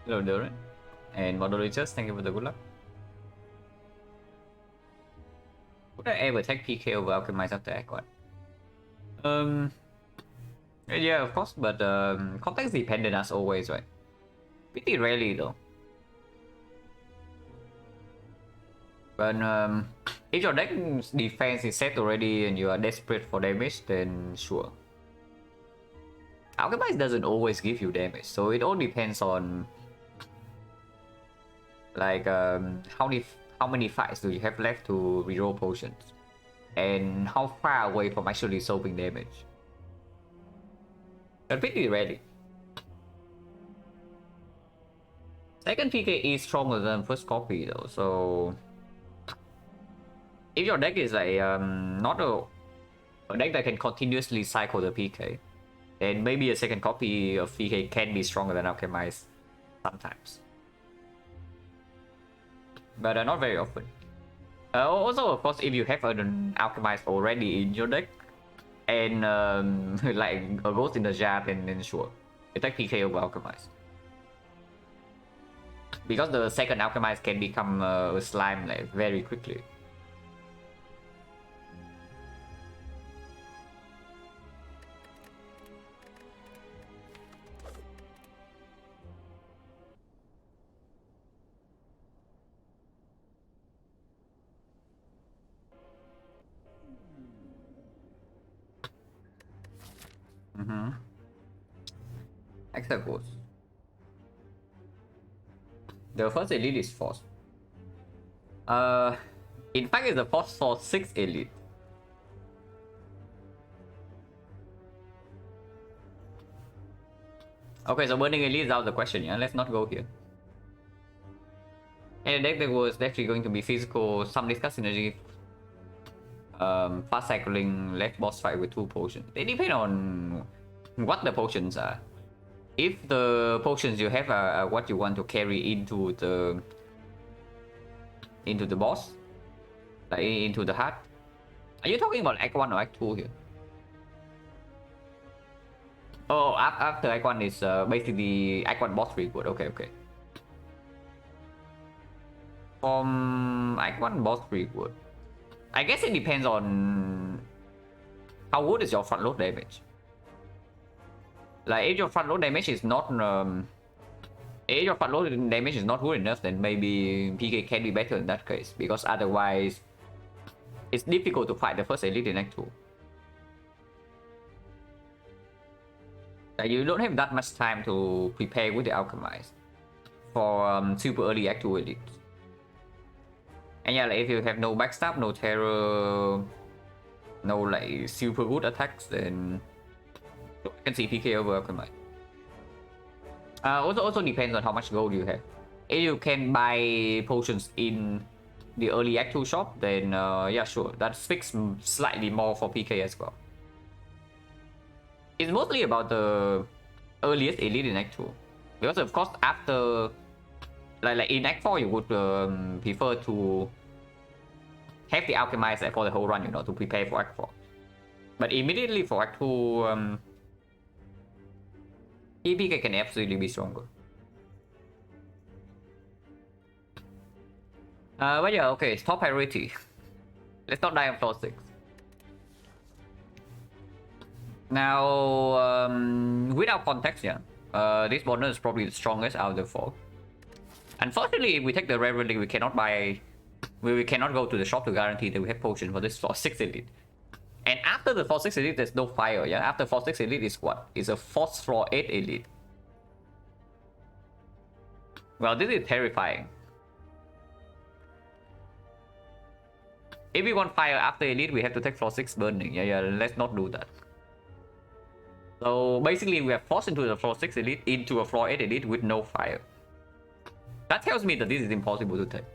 Hello, Darren. And moderators, thank you for the good luck. Would I ever take PK over Alchemize after Act 1? Yeah, of course, but context dependent as always, right? Pretty rarely though. But if your deck's defense is set already and you are desperate for damage, then sure. Alchemize doesn't always give you damage, so it all depends on like how many fights do you have left to reroll potions, and how far away from actually solving damage. But pretty rarely. Second PK is stronger than first copy though, so if your deck is like not a deck that can continuously cycle the PK, then maybe a second copy of PK can be stronger than Alchemize sometimes. But not very often. Also, of course, if you have an Alchemize already in your deck, and like a Ghost in the Jar, then sure, you take PK over Alchemize. Because the second Alchemize can become a slime like very quickly. Except Ghost. The first elite is forced. In fact, it's the force for 6 elite. Okay, so burning elite is out of the question, yeah? Let's not go here. And the deck that was actually going to be physical, some discuss synergy, fast cycling, left boss fight with 2 potions. They depend on what the potions are. If the potions you have are what you want to carry into the boss, like into the heart. Are you talking about Act 1 or Act 2 here? Oh, after Act 1 is basically Act 1 boss reward. Okay. From Act 1 boss reward, I guess it depends on how good is your front load damage. Like if your front load damage is not if your front load damage is not good enough, then maybe PK can be better in that case, because otherwise it's difficult to fight the first elite in Act 2. Like you don't have that much time to prepare with the Alchemize for super early Act 2 elites. And yeah, like if you have no backstab, no terror, no like super good attacks, then you can see PK over Alchemize. Also depends on how much gold you have. If you can buy potions in the early Act 2 shop, then yeah, sure, that speaks slightly more for PK as well. It's mostly about the earliest elite in Act 2, because of course after like in Act 4 you would prefer to have the Alchemize for the whole run, you know, to prepare for Act 4. But immediately for Act 2, PK can absolutely be stronger. But yeah, okay, it's top priority. Let's not die on floor 6. Now, without context, yeah, this model is probably the strongest out of the 4. Unfortunately, if we take the rare relic, we cannot buy, we cannot go to the shop to guarantee that we have potion for this floor 6 elite. And after the floor 6 elite, there's no fire, yeah? After floor 6 elite is what? It's a force floor 8 elite. Well, this is terrifying. If we want fire after elite, we have to take floor 6 burning. Yeah, let's not do that. So basically, we are forced into the floor 6 elite, into a floor 8 elite with no fire. That tells me that this is impossible to take.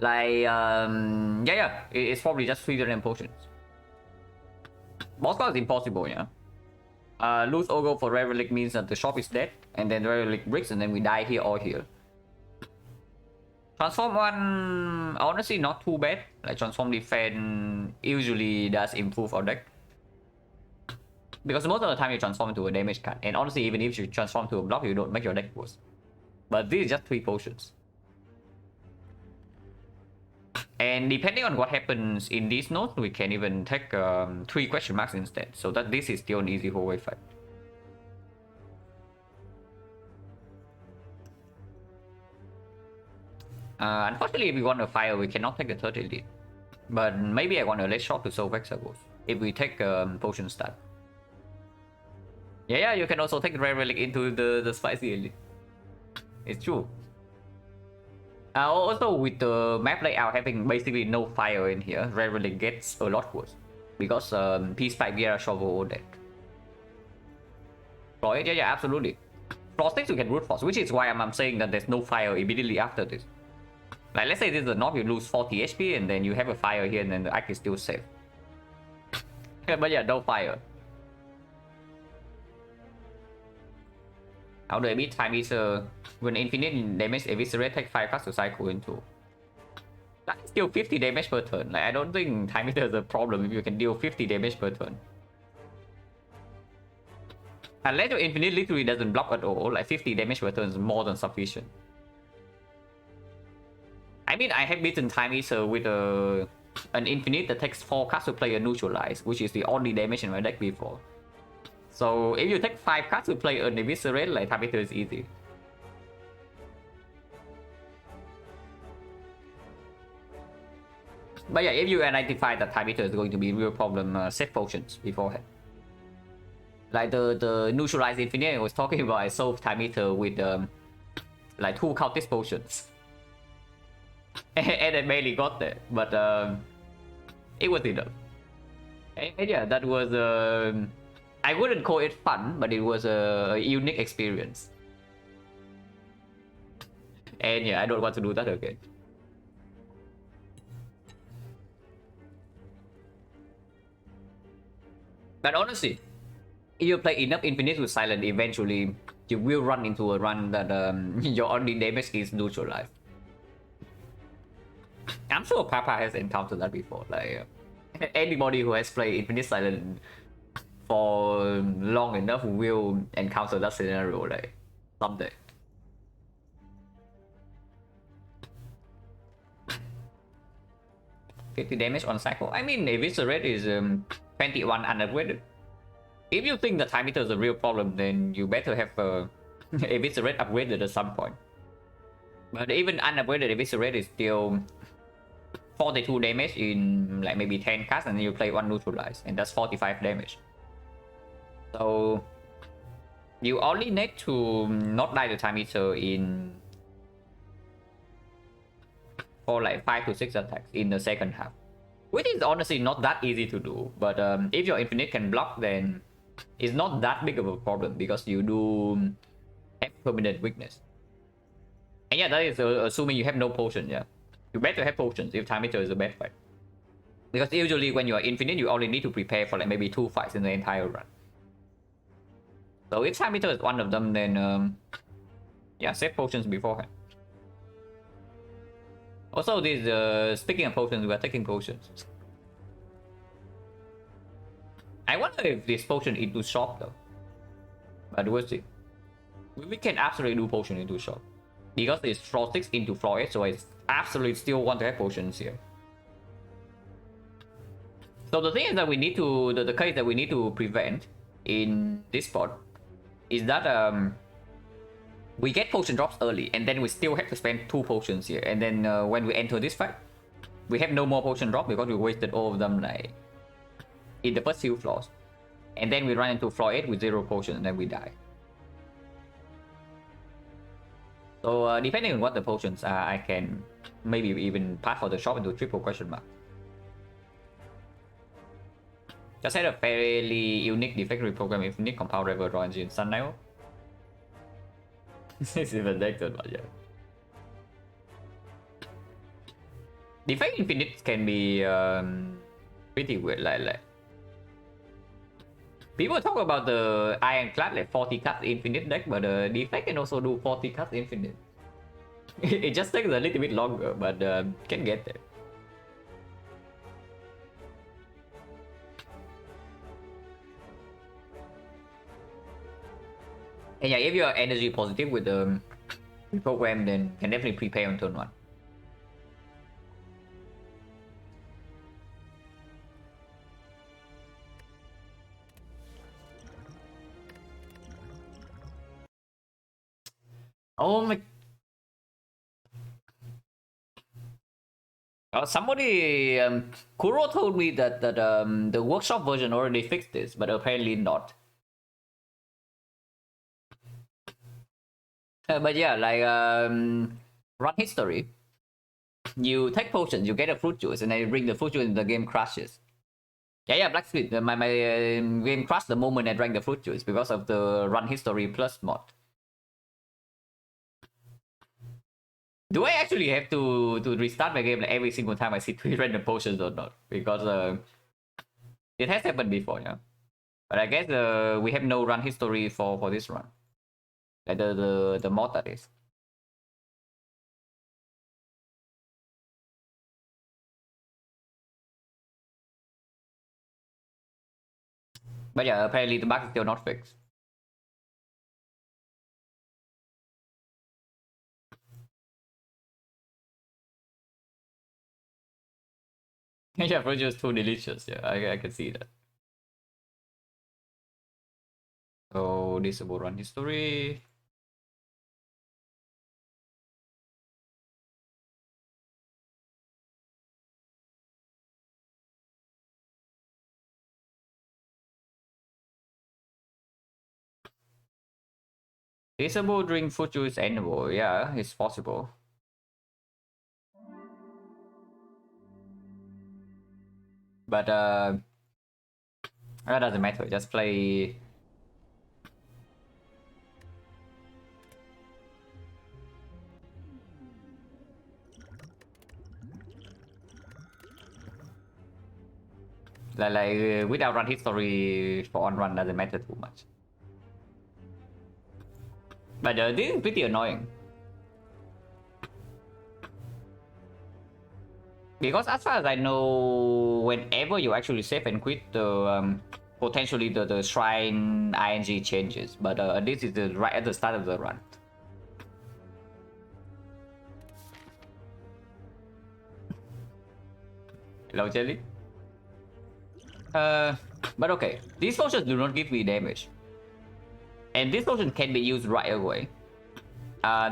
Like, yeah, it's probably just 3 random potions. Boss class is impossible, yeah. Lose Ogo for rare relic means that the shop is dead, and then rare relic bricks, and then we die here or here. Transform 1, honestly, not too bad. Like, transform defense usually does improve our deck, because most of the time you transform into a damage card, and honestly, even if you transform to a block, you don't make your deck worse. But this is just 3 potions. And depending on what happens in these nodes, we can even take 3 question marks instead. So that this is still an easy hallway fight. Unfortunately, if we want a fire, we cannot take the 30 elite. But maybe I want a less shot to solve Hexagons if we take potion stat. Yeah, you can also take Rare Relic into the spicy elite. It's true. Also, with the map layout having basically no fire in here, Rare Relic gets a lot worse. Because Peace Pipe, Viera, Shovel, all that. Floor 8, yeah, absolutely. Floor 6 you can Root Force, which is why I'm saying that there's no fire immediately after this. Like, let's say this is a knob, you lose 40 HP, and then you have a fire here, and then the Act is still safe. But yeah, no fire. How do I beat Time Eater? When infinite damage eviscerate, take 5 cards to cycle into. That's still 50 damage per turn. Like, I don't think Time Eater is a problem if you can deal 50 damage per turn. Unless your infinite literally doesn't block at all, like 50 damage per turn is more than sufficient. I mean, I have beaten Time Eater with an infinite that takes 4 cards to play a neutralize, which is the only damage in my deck before. So if you take 5 cards to play an eviscerate, like Time Eater is easy. But yeah, if you identify that Time Eater is going to be a real problem, set potions beforehand. Like the neutralize infinite I was talking about, I solved Time Eater with like 2 Cultist potions. And I barely got there, but it was enough. And yeah, that was I wouldn't call it fun, but it was a unique experience. And yeah, I don't want to do that again. But honestly, if you play enough Infinite with Silent, eventually you will run into a run that your only damage is neutralized. I'm sure Papa has encountered that before. Like anybody who has played Infinite Silent for long enough will encounter that scenario like someday. $50 damage on cycle. I mean, Eviscerate is 21 unupgraded. If you think the Time Eater is a real problem, then you better have Eviscerate upgraded at some point. But even unupgraded Eviscerate is still 42 damage in like maybe 10 casts, and then you play 1 neutralize, and that's 45 damage. So you only need to not die to Time Eater for like 5 to 6 attacks in the second half, which is honestly not that easy to do. But if your infinite can block, then it's not that big of a problem because you do have permanent weakness. And yeah, that is assuming you have no potion. Yeah, you better have potions if Time Eater is a bad fight, because usually when you are infinite, you only need to prepare for like maybe 2 fights in the entire run. So if Time Eater is one of them, then yeah, save potions beforehand. Also, this speaking of potions, we are taking potions. I wonder if this potion into shop though. But we'll see. We can absolutely do potion into shop because it's floor 6 into floor 8, so I absolutely still want to have potions here. So the thing is that we need to the case that we need to prevent in this spot is that we get potion drops early, and then we still have to spend 2 potions here, and then when we enter this fight, we have no more potion drop because we wasted all of them like in the first few floors, and then we run into floor 8 with 0 potions, and then we die. So depending on what the potions are, I can maybe even pass for the shop into triple question mark. Just had a fairly unique defect reprogram infinite compound river draw engine sun now. It's even dected, but yeah. Defect infinite can be pretty weird, like people talk about the Ironclad like 40 cards infinite deck, but defect can also do 40 cards infinite. It just takes a little bit longer, but can get there. And yeah, if you are energy positive with the reprogram, then can definitely prepare on turn 1. Oh my... somebody, Kuro told me that the workshop version already fixed this, but apparently not. But yeah, like run history. You take potions, you get a fruit juice, and then you bring the fruit juice, and the game crashes. Yeah, Blacksmith. My game crashed the moment I drank the fruit juice because of the run history plus mod. Do I actually have to restart my game like every single time I see 3 random potions or not? Because it has happened before, yeah. But I guess we have no run history for this run. Like the mod that is. But yeah, apparently the bug is still not fixed. Yeah, fruit juice too delicious. Yeah, I can see that. So disable run history. Disable drink fruit juice annual. Yeah, it's possible. But that doesn't matter. Just play. Like without run history for on run doesn't matter too much. But this is pretty annoying. Because as far as I know, whenever you actually save and quit, the potentially the shrine ing changes. But this is right at the start of the run. Hello, Jelly. But okay, these potions do not give me damage, and this potion can be used right away.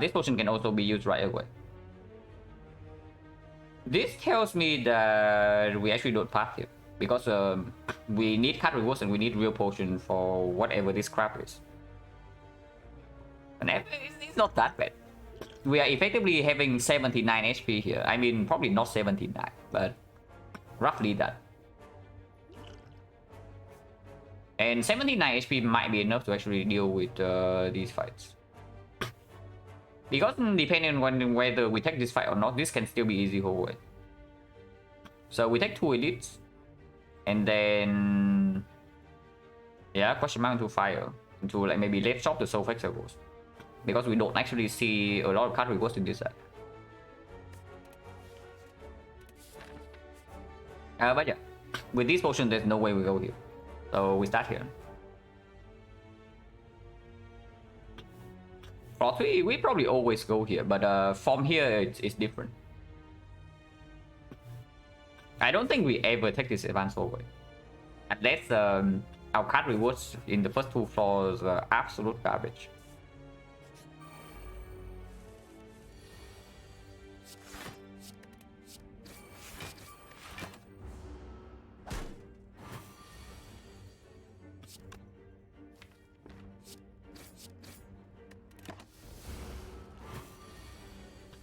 This potion can also be used right away. This tells me that we actually don't pass it because we need card rewards and we need real potion for whatever this crap is. And it's not that bad. We are effectively having 79 HP here. I mean, probably not 79, but roughly that. And 79 HP might be enough to actually deal with these fights. Because depending on whether we take this fight or not, this can still be easy whole way. So we take 2 elites. And then... yeah, question mark into fire. Into like maybe left shop the soul festivals. Because we don't actually see a lot of card rewards in this side. But yeah, with this potion there's no way we go here. So we start here. For 3, we probably always go here, but from here it's different. I don't think we ever take this advanced hallway. Unless our card rewards in the first 2 floors are absolute garbage.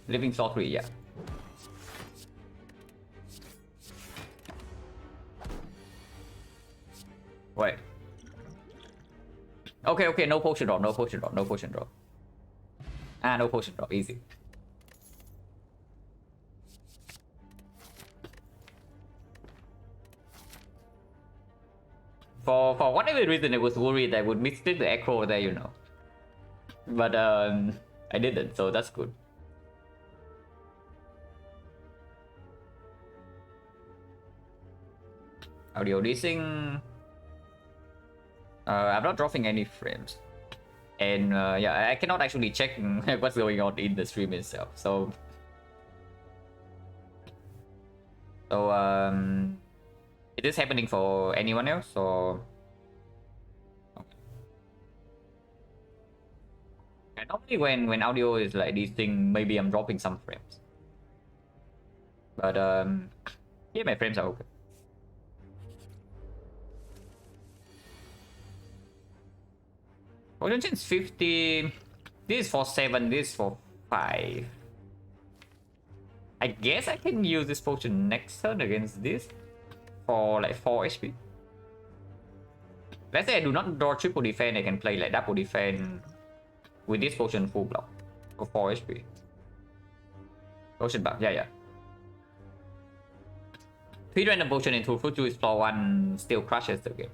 Living Soul 3, yeah. Wait. Okay, no potion drop, no potion drop, no potion drop. No potion drop, easy. For whatever reason, I was worried I would mistake the echo there, you know. But I didn't, so that's good. Audio desync. I'm not dropping any frames. And yeah, I cannot actually check what's going on in the stream itself. So is this happening for anyone else or? Okay. And normally when audio is like this thing, maybe I'm dropping some frames. But yeah, my frames are okay. Potion chain is 50. This is for 7, this is for 5. I guess I can use this potion next turn against this for like 4 HP. Let's say I do not draw triple defense, I can play like double defense with this potion full block for 4 HP. Potion buff, yeah. 3 random potion into full juice floor 1 still crushes the game.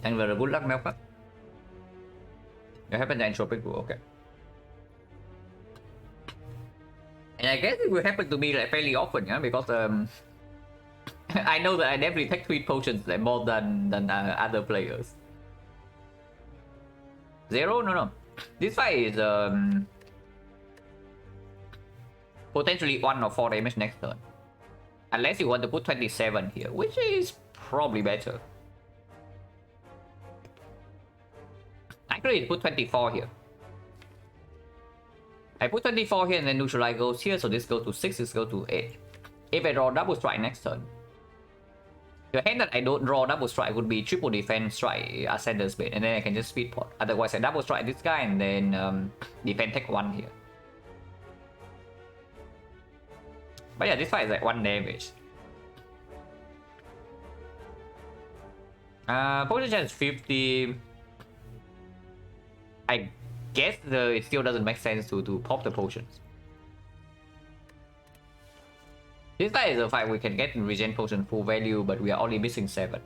And very good luck, Melka. You happen to entropic rule, okay. And I guess it will happen to me like fairly often, yeah, because I know that I definitely take 3 potions like more than other players. 0? No. This fight is potentially 1 or 4 damage next turn. Unless you want to put 27 here, which is probably better. Actually, put 24 here. I put 24 here and then neutralize goes here, so this goes to 6, this goes to 8. If I draw double strike next turn, the hand that I don't draw double strike would be triple defense strike Ascender's Blade, and then I can just speed pot. Otherwise, I double strike this guy and then defense take 1 here. But yeah, this fight is like 1 damage. Potion chance 50. I guess it still doesn't make sense to pop the potions. This fight is a fight we can get regen potion full value, but we are only missing 7.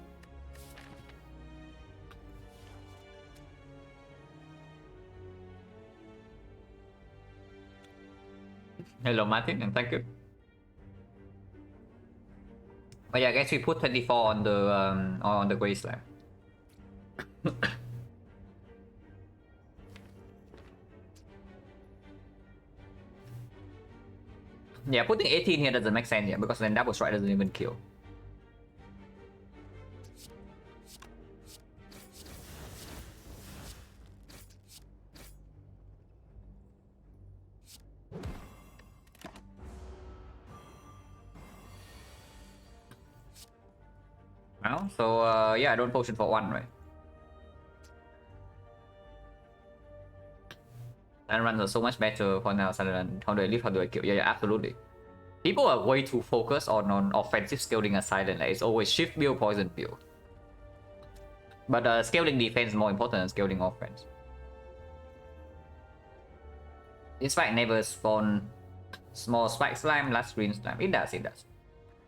Hello Martin, and thank you. But yeah, I guess we put 24 on the Grey Slime. Yeah, putting 18 here doesn't make sense, yeah, because then double strike doesn't even kill. Well, so yeah, I don't potion for 1, right? And runs are so much better for now. Silent, how do I live? How do I kill? Yeah, absolutely. People are way too focused on offensive scaling a Silent. Like, it's always shift build, poison build. But scaling defense is more important than scaling offense. This fight never spawn small spike slime, last green slime. It does.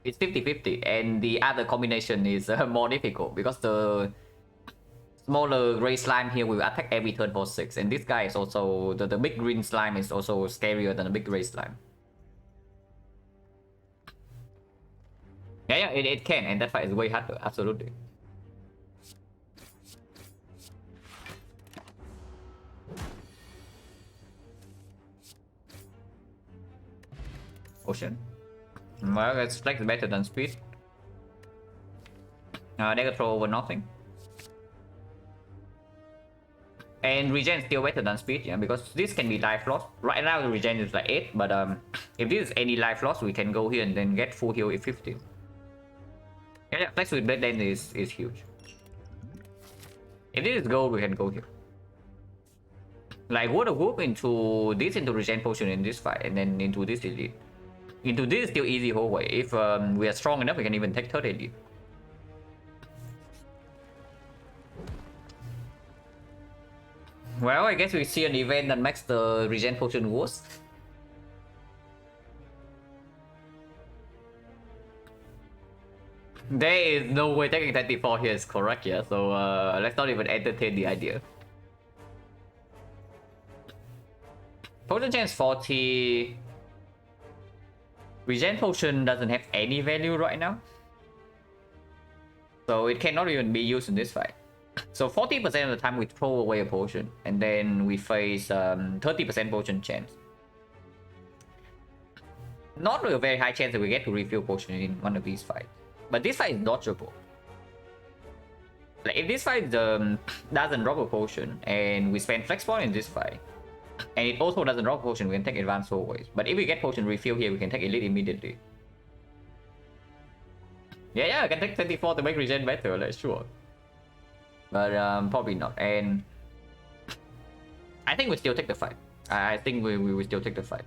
It's 50-50, and the other combination is more difficult because the smaller gray slime here will attack every turn for 6, and this guy is also the big green slime is also scarier than the big gray slime. Yeah, it can, and that fight is way harder, absolutely. Ocean. Well, it's like better than speed. They can throw over nothing. And regen is still better than speed, yeah, because this can be life loss. Right now the regen is like 8, but if this is any life loss, we can go here and then get full heal at 15. Yeah, flex with blade lane is huge. If this is gold, we can go here. Like water whoop into regen potion in this fight, and then into this elite. Into this is still easy hallway. If we are strong enough, we can even take 3rd elite. Well, I guess we see an event that makes the regen potion worse. There is no way taking 24 here is correct, yeah, so let's not even entertain the idea. Potion chance 40. Regen potion doesn't have any value right now, so it cannot even be used in this fight. So 40% of the time we throw away a potion, and then we face 30% potion chance. Not a very high chance that we get to refill potion in one of these fights, but this fight is dodgeable. Like if this fight doesn't drop a potion and we spend flex point in this fight, and it also doesn't drop a potion, we can take advanced always. But if we get potion refill here, we can take elite immediately. Yeah, I can take 24 to make regen better, like, sure. But probably not. And I think we still take the fight. I think we will still take the fight.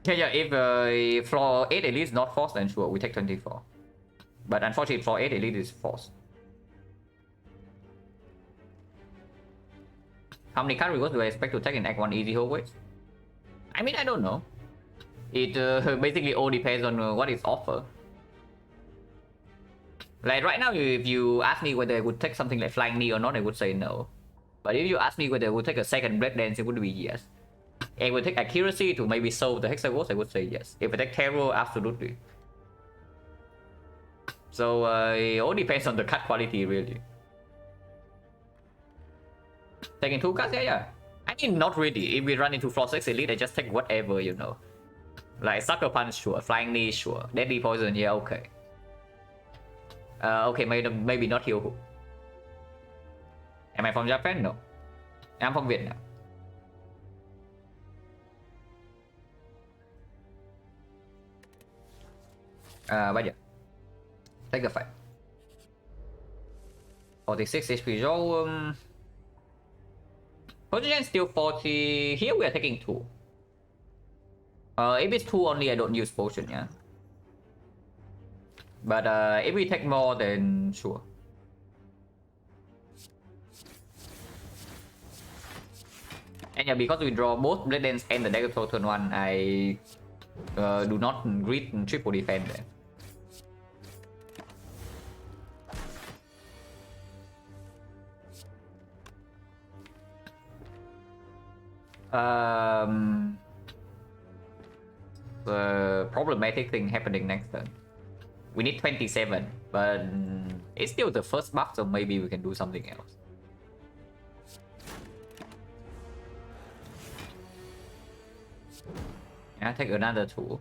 Yeah, if floor 8 elite is not forced, then sure, we take 24. But unfortunately, floor 8 elite is forced. How many card rewards do I expect to take in Act 1 easy always? I mean, I don't know. It basically all depends on what is offered. Like right now, if you ask me whether I would take something like Flying Knee or not, I would say no. But if you ask me whether I would take a second Blade Dance, it would be yes. And would take Accuracy to maybe solve the Hexagons, I would say yes. If I take Terror, absolutely. So it all depends on the card quality, really. Taking 2 cards, yeah. I mean, not really. If we run into floor 6 elite, I just take whatever, you know. Like Sucker Punch, sure. Flying Knee, sure. Deadly Poison, yeah, okay. Okay, maybe not Heal Hook. Am I from Japan? No. I'm from Vietnam. Bây giờ take the fight. 46 HP roll. Potion still 40. Here we are taking 2. If it's 2 only, I don't use potion, yeah. But if we take more, then sure. And yeah, because we draw both Blade Dance and the Dagger Throw turn 1, I do not greet triple defense there. The problematic thing happening next turn. We need 27, but it's still the first buff, so maybe we can do something else. Yeah, take another 2.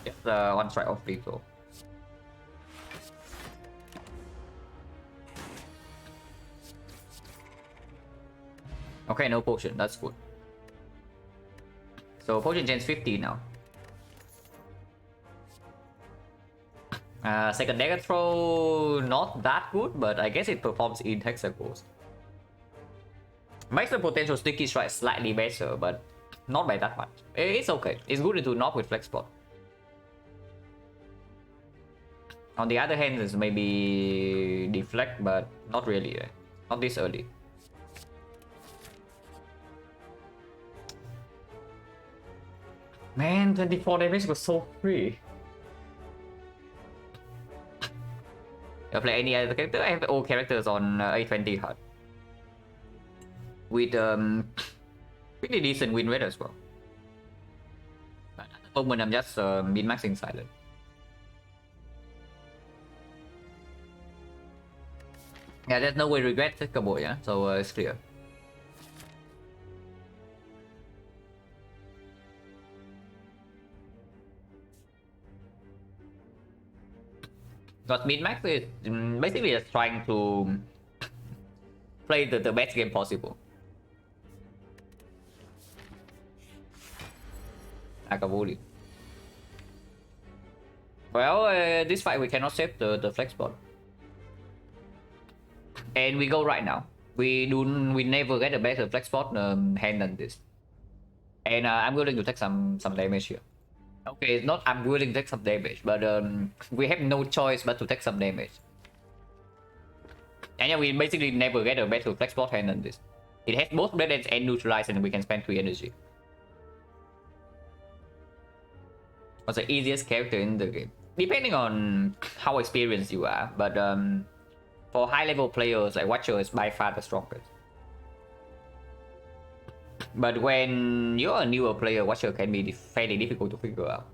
Just 1 strike off lethal. Okay, no potion, that's good. So potion gen's 50 now. Second Dagger Throw, not that good, but I guess it performs in Hexagons. Makes the potential Sticky Strike slightly better, but not by that much. It's okay. It's good to knock with Flex Spot. On the other hand, it's maybe Deflect, but not really. Not this early. Man, 24 damage was so free. If I play any other character, I have all characters on A20H. With pretty decent win rate as well. But at the moment, I'm just min-maxing Silent. Yeah, there's no way to regret this combo, yeah? So it's clear. Because min-max is basically just trying to play the best game possible. Akavoli. Well, this fight we cannot save the flex bot. And we go right now. We never get a better flex bot hand than this. And I'm willing to take some damage here. Okay, it's not I'm willing to take some damage, but we have no choice but to take some damage. And yeah, we basically never get a better flex bot hand than this. It has both Blade Dance and Neutralize, and we can spend 3 energy. Was the easiest character in the game. depending on how experienced you are, but for high level players, like Watcher is by far the strongest. But when you're a newer player, Watcher can be fairly difficult to figure out.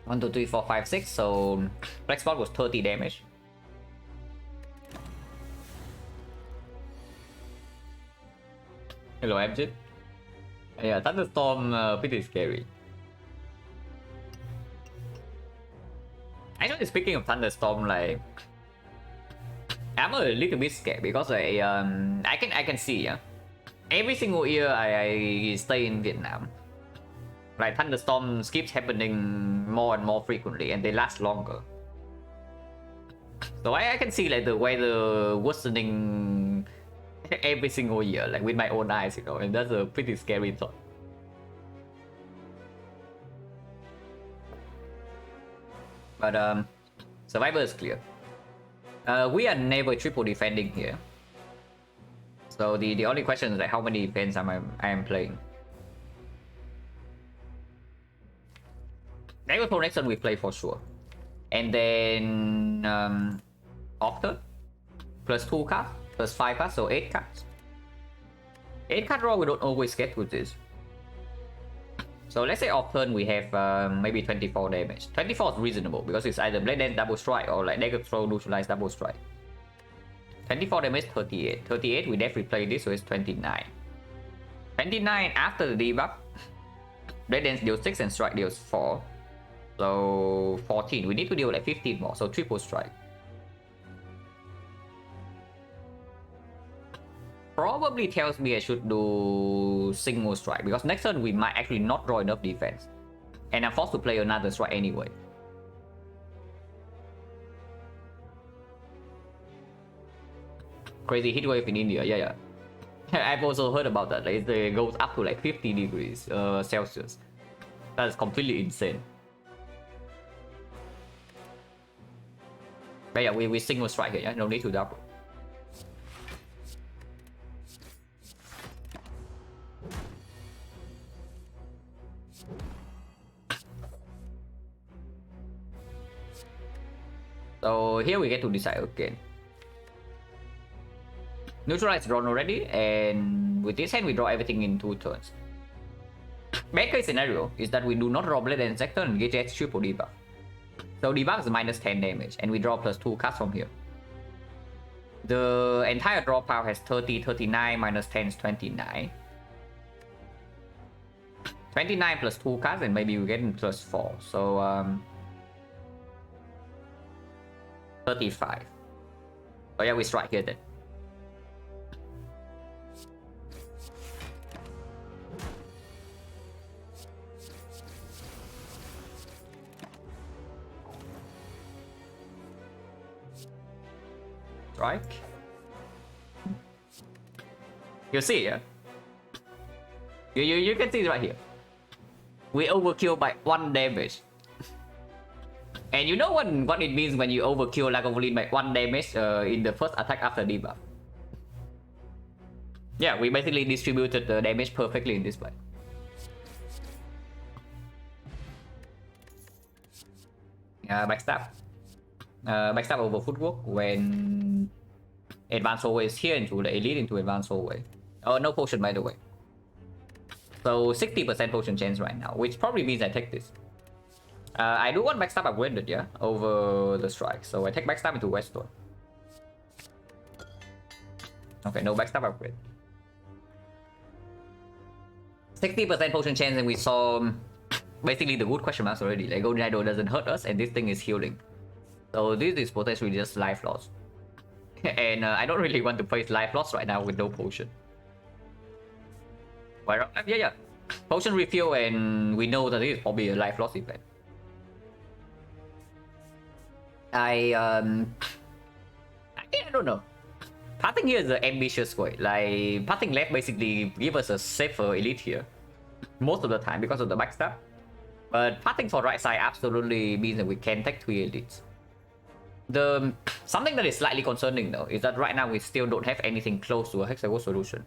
One, two, three, four, five, six. So Black Spot was 30 damage. Hello, Amjit. Yeah, Thunderstorm pretty scary. Actually, speaking of Thunderstorm, like I'm a little bit scared because I can see, yeah. Every single year I stay in Vietnam, like thunderstorms keeps happening more and more frequently, and they last longer. So I can see like the weather worsening every single year, like with my own eyes, you know, and that's a pretty scary thought. But Survivor is clear. We are never triple defending here. So the only question is like how many defense I am playing. Negative next turn we play for sure. And then off turn plus 2 cards, plus 5 cards, so 8 cards. 8 card draw we don't always get with this. So let's say off turn we have maybe 24 damage. 24 is reasonable because it's either Blade Dance double strike or like Dagger Throw neutralize double strike. 24 damage, 38. 38 we definitely play this, so it's 29. 29 after the debuff. Blade Dance deals 6 and strike deals 4. So 14. We need to deal like 15 more, so triple strike. Probably tells me I should do single strike because next turn we might actually not draw enough defense, and I'm forced to play another strike anyway. Crazy heat wave in India, yeah. I've also heard about that. Like, it goes up to like 50 degrees Celsius. That's completely insane. But yeah, we single strike here, yeah? No need to double. So here we get to decide again. Neutralize drawn already, and with this hand we draw everything in 2 turns. Bad case scenario is that we do not draw Blade and Sector and get triple debuff. So debuff is minus 10 damage, and we draw plus 2 cards from here. The entire draw pile has 30, 39, minus 10 is 29. 29 plus 2 cards, and maybe we get in plus 4. So 35. Oh yeah, we strike here then. Strike. You see, yeah? You can see it right here. We overkill by 1 damage. And you know what it means when you overkill Lagavulin by 1 damage in the first attack after debuff? Yeah, we basically distributed the damage perfectly in this play. Backstab. Backstab over footwork when advanced hallway is here into the elite into advanced hallway. Oh, no potion by the way. So 60% potion chance right now, which probably means I take this. I do want backstab upgraded, yeah, over the strike. So I take backstab into Western. Okay, no backstab upgrade. 60% potion chance, and we saw basically the good question marks already. Like Golden Idol doesn't hurt us, and this thing is healing. So this is potentially just life loss. And I don't really want to face life loss right now with no potion. Well, yeah. Potion refill, and we know that this is probably a life loss event. I don't know. Pathing here is an ambitious way. Like, Pathing left basically give us a safer elite here most of the time because of the backstab. But Pathing for right side absolutely means that we can take 3 elites. The something that is slightly concerning though is that right now we still don't have anything close to a hexagon solution.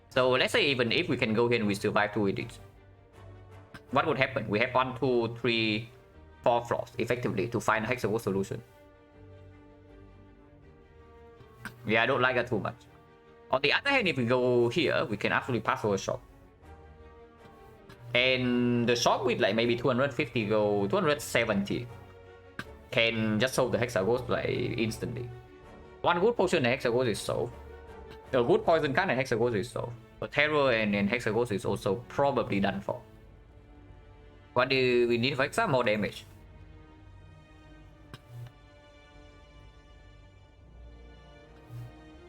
So let's say even if we can go here and we survive 2 edits, what would happen? We have 1, 2, 3, 4 floors effectively to find a hexagon solution. Yeah, I don't like that too much. On the other hand, if we go here, we can actually pass over a shop. And the shop with like maybe 250 go 270 can just solve the hexagons like instantly. One good potion and hexagons is solved. A good poison card and hexagons is solved. But terror and hexagons is also probably done for. What do we need for Hexa? More damage.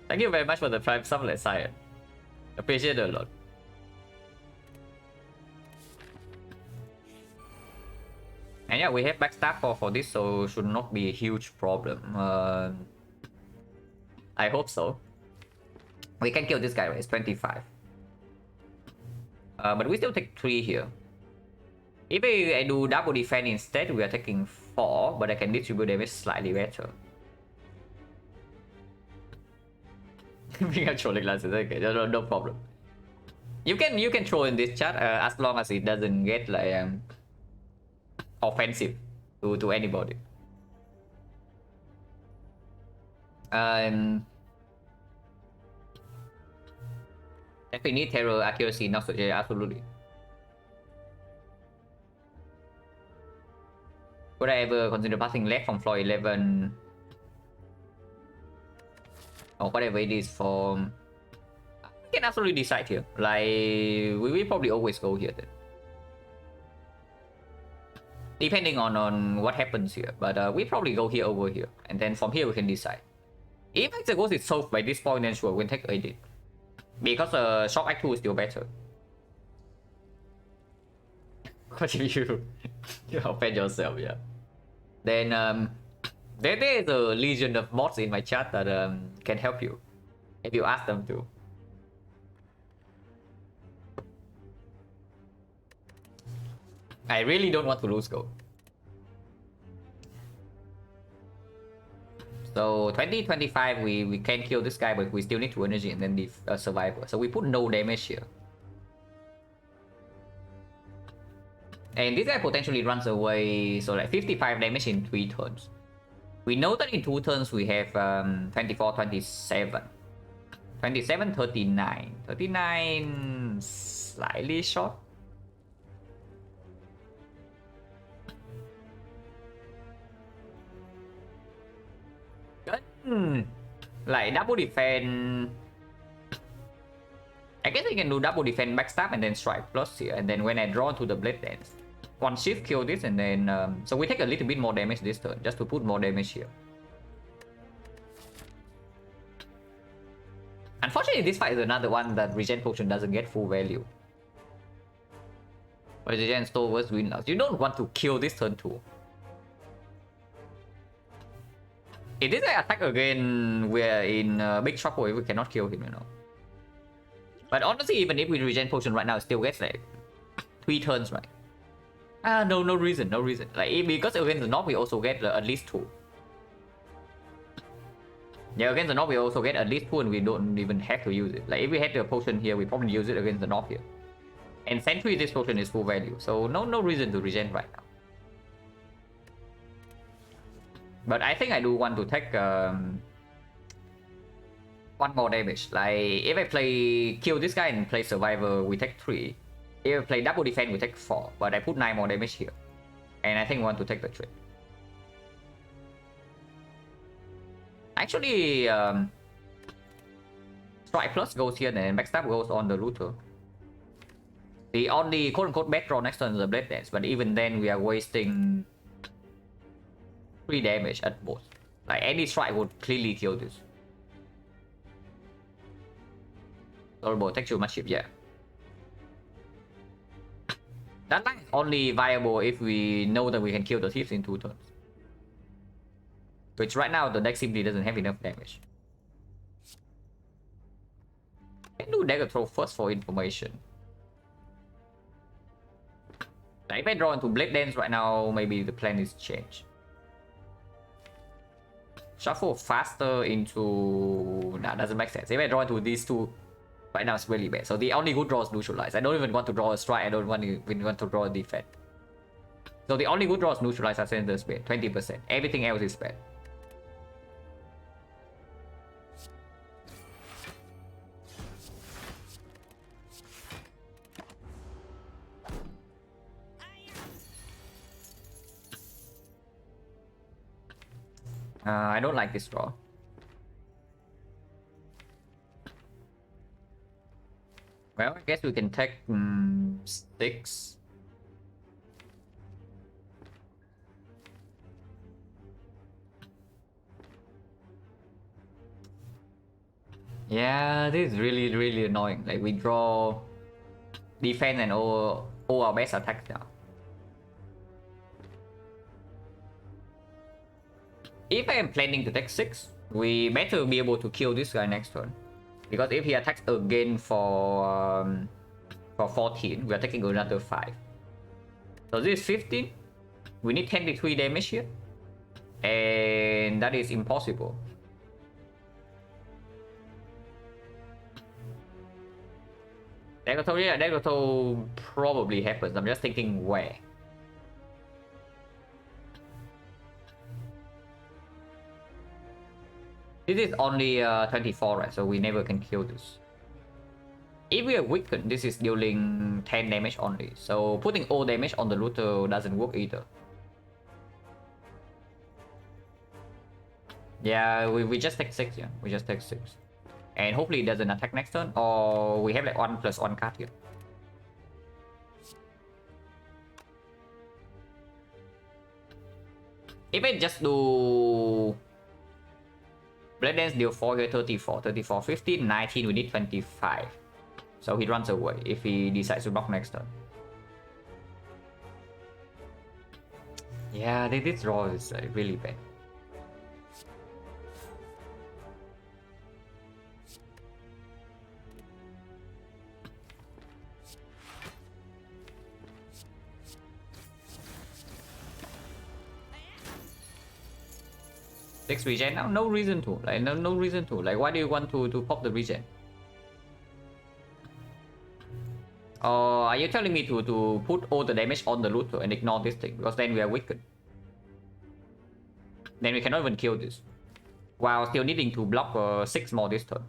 Thank you very much for the prime Silent Silent. Appreciate it a lot. And yeah, we have backstab for this, so should not be a huge problem. I hope so. We can kill this guy, right? It's 25. But we still take 3 here. If I do double defense instead, we are taking 4, but I can distribute damage slightly better. Being trolling lances, okay, no problem. You can troll in this chat as long as it doesn't get like offensive to anybody. Definitely terror accuracy, not so yeah, absolutely. Would I ever consider passing left from floor 11 or whatever it is from? We can absolutely decide here. Like we will probably always go here then, depending on what happens here. But we probably go here over here, and then from here we can decide. If Hexagons is solved by this point, then sure we can take edit, because Shock Act 2 is still better. What if you offend yourself? Yeah. Then there is a legion of mods in my chat that can help you if you ask them to. I really don't want to lose gold. So 2025 we can kill this guy, but we still need 2 energy and then the survivor. So we put no damage here. And this guy potentially runs away, so like 55 damage in 3 turns. We know that in 2 turns we have 24, 27. 27, 39. 39 slightly short. Like double defense. I guess I can do double defense backstab and then strike plus here, and then when I draw to the blade dance, 1 shift kill this, and then so we take a little bit more damage this turn just to put more damage here. Unfortunately, this fight is another one that regen potion doesn't get full value. But regen store was win loss. You don't want to kill this turn too. If this guy attack again, we're in big trouble if we cannot kill him, you know. But honestly, even if we regen potion right now, it still gets like 3 turns, right? No reason. Like because against the knob, we also get at least 2. Yeah, against the knob, we also get at least 2, and we don't even have to use it. Like if we had the potion here, we probably use it against the knob here. And Sentry, this potion is full value, so no reason to regen right now. But I think I do want to take 1 more damage. Like if I play kill this guy and play survivor, we take 3. If I play double defense, we take 4. But I put 9 more damage here, and I think I want to take the trade. Actually, strike plus goes here, and then backstab goes on the looter. The only quote-unquote bad draw next turn is the blade dance, but even then we are wasting 3 damage at most. Like any strike would clearly kill this. Horrible textual ship, yeah. That line is only viable if we know that we can kill the thieves in 2 turns. Which right now the deck simply doesn't have enough damage. I can do dagger throw first for information. Like if I draw into blade dance right now, maybe the plan is changed. Shuffle faster into... Nah, doesn't make sense. If I draw into these two, right now it's really bad. So the only good draw is neutralize. I don't even want to draw a strike. I don't want to even want to draw a defense. So the only good draw is neutralize. I send this bad. 20%. Everything else is bad. I don't like this draw. Well, I guess we can take 6. Yeah, this is really, really annoying. Like, we draw defense and all our best attacks now. If I am planning to take 6, we better be able to kill this guy next turn. Because if he attacks again for 14, we are taking another 5. So this is 15. We need 23 damage here. And that is impossible. Daggerthrow, yeah, Daggerthrow probably happens. I'm just thinking where. This is only 24, right? So we never can kill this. If we are weakened, this is dealing 10 damage only. So putting all damage on the looter doesn't work either. Yeah, we just take 6, yeah. We just take 6. And hopefully it doesn't attack next turn. Or we have like 1+1 card here. If I just do... Blade Dance deal 4 here, 34, 34, 15, 19, we need 25. So he runs away if he decides to block next turn. Yeah, this draw is really bad. Six regen now? No reason to. Like no reason to. Like, why do you want to pop the regen? Or are you telling me to put all the damage on the looter and ignore this thing? Because then we are weakened. Then we cannot even kill this. While still needing to block 6 more this turn.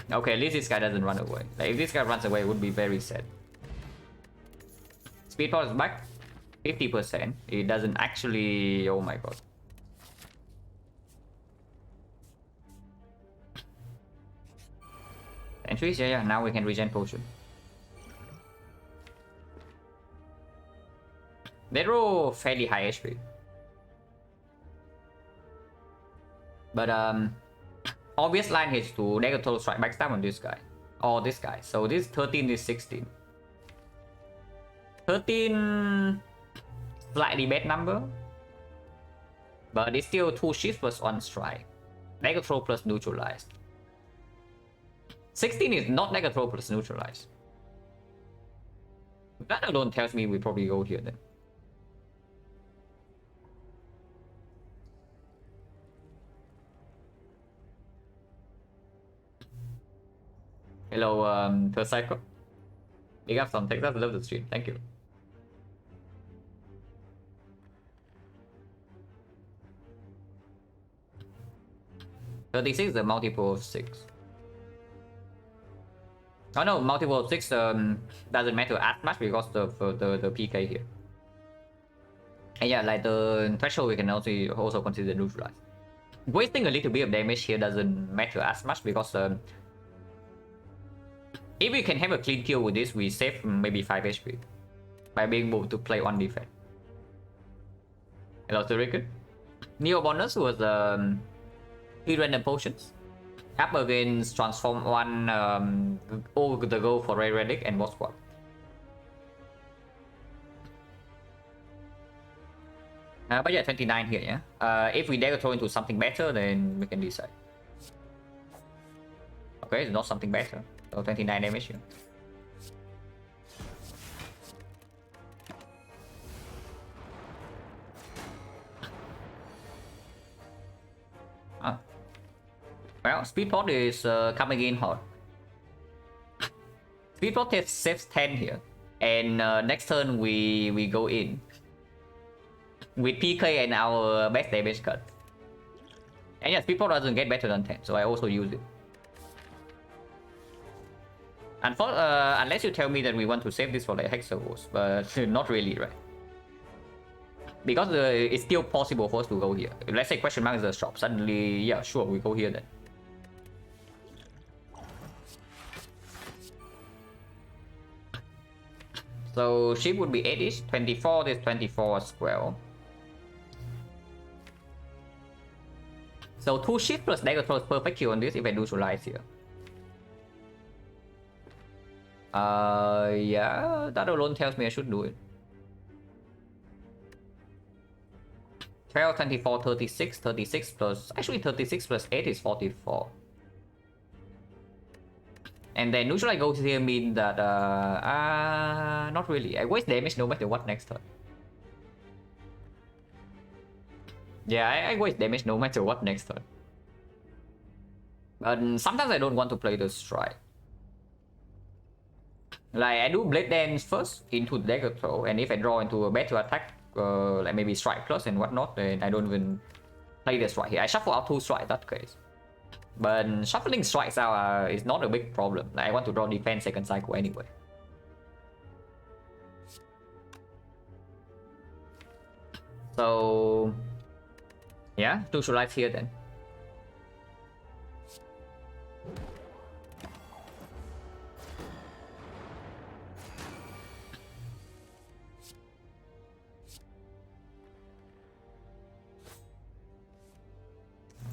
Okay, at least this guy doesn't run away. Like, if this guy runs away, it would be very sad. Speed power is back. 50%. It doesn't actually... Oh my god. Entries? Yeah, now we can regen potion. They roll fairly high HP. But obvious line is to Daggerthrow strike backstab on this guy. Or this guy. So this 13 is 16. 13 slightly bad number. But it's still 2 shifts plus 1 strike. Daggerthrow plus neutralized. 16 is not Daggerthrow plus neutralized. That alone tells me we probably go here then. Hello, Third Cycle. Big up from Texas, love the stream, thank you. $36 is a multiple of 6. Oh no, multiple of 6 doesn't matter as much because of the PK here. And yeah, like the threshold we can also consider neutralize. Wasting a little bit of damage here doesn't matter as much because if we can have a clean kill with this, we save maybe 5 HP by being able to play 1 defense. Hello, Turikan. Neo bonus was 3 random potions. Up against transform 1 all the go for Ray Relic and Boss Squad. But yeah, 29 here, yeah. If we dare throw into something better, then we can decide. Okay, it's not something better. So 29 damage here. Well, speed pot is coming in hot. Speed pot saves 10 here. And next turn we go in with PK and our best damage cut. And yeah, speed pot doesn't get better than 10, so I also use it. And for, unless you tell me that we want to save this for like Hexagons, but not really, right? Because it's still possible for us to go here. If let's say question mark is the shop, suddenly, yeah, sure, we go here then. So ship would be 8-ish, 24, this 24 as well. So 2 shift plus dagger throw is perfect kill on this if I neutralize here. Yeah, that alone tells me I should do it. 12, 24, 36, 36 plus... Actually 36 plus 8 is 44. And then neutralize goes here mean that... not really. I waste damage no matter what next turn. Yeah, I waste damage no matter what next turn. But sometimes I don't want to play the strike. Like I do blade dance first into the dagger throw, and if I draw into a better attack, like maybe strike plus and whatnot, then I don't even play the strike here. I shuffle out 2 strikes in that case. But shuffling strikes out is not a big problem. Like I want to draw defense second cycle anyway. So yeah, neutralize here then.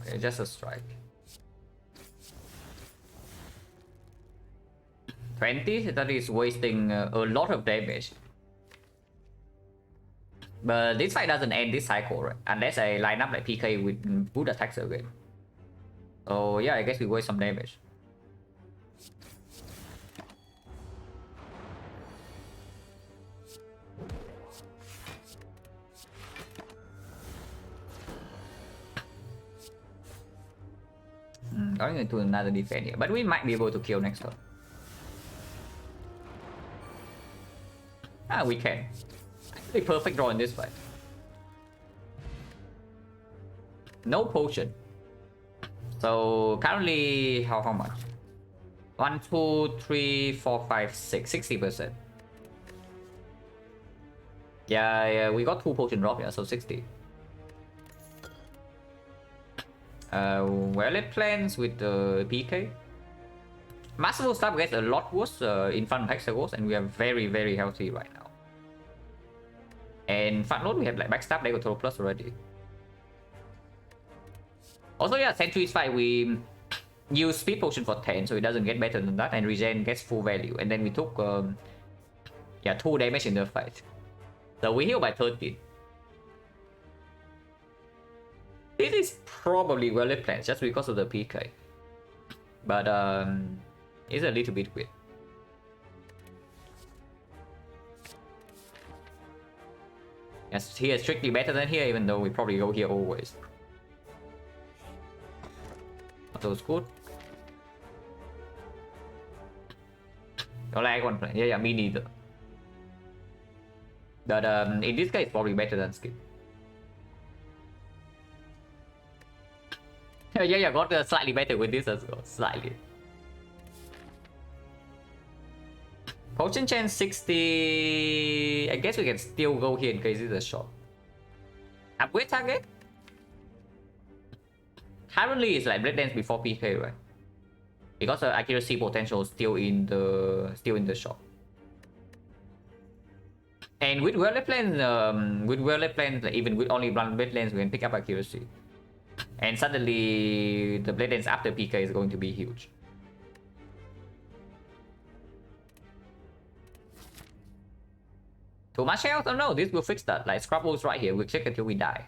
Okay, just a strike. 20, that is wasting a lot of damage. But this fight doesn't end this cycle, right? Unless I line up like PK with good attacks again. So yeah, I guess we waste some damage. Going into another defense here, but we might be able to kill next turn. Ah, we can. Actually, perfect draw in this fight. No potion. So currently, how much? 1, 2, 3, 4, 5, 6, 60%. Yeah, we got 2 potion drop here, so 60. Well, it plans with the PK. Masterful Staff gets a lot worse in front of Hexagons, and we are very, very healthy right now. And front load, we have like backstab, Dagger Throw plus already. Also, yeah, Sentry's fight, we use Speed Potion for 10, so it doesn't get better than that, and Regen gets full value. And then we took, yeah, 2 damage in the fight. So we heal by 13. This is probably well planned just because of the PK. But it's a little bit weird. Yes, here is strictly better than here, even though we probably go here always. Auto's good. Don't like one play. Yeah, me neither. But in this case, probably better than skip. Yeah, got slightly better with this as well. Slightly. Potion chance 60. I guess we can still go here in case it's a shot. Upgrade target? Currently it's like Blade Dance before PK, right? Because the accuracy potential is still in the shop. And with Well Plans, like even with only one Blade Dance, we can pick up accuracy. And suddenly the Blade Dance after PK is going to be huge. Too much health? Oh no, this will fix that. Like Scrabbles right here, we'll check until we die.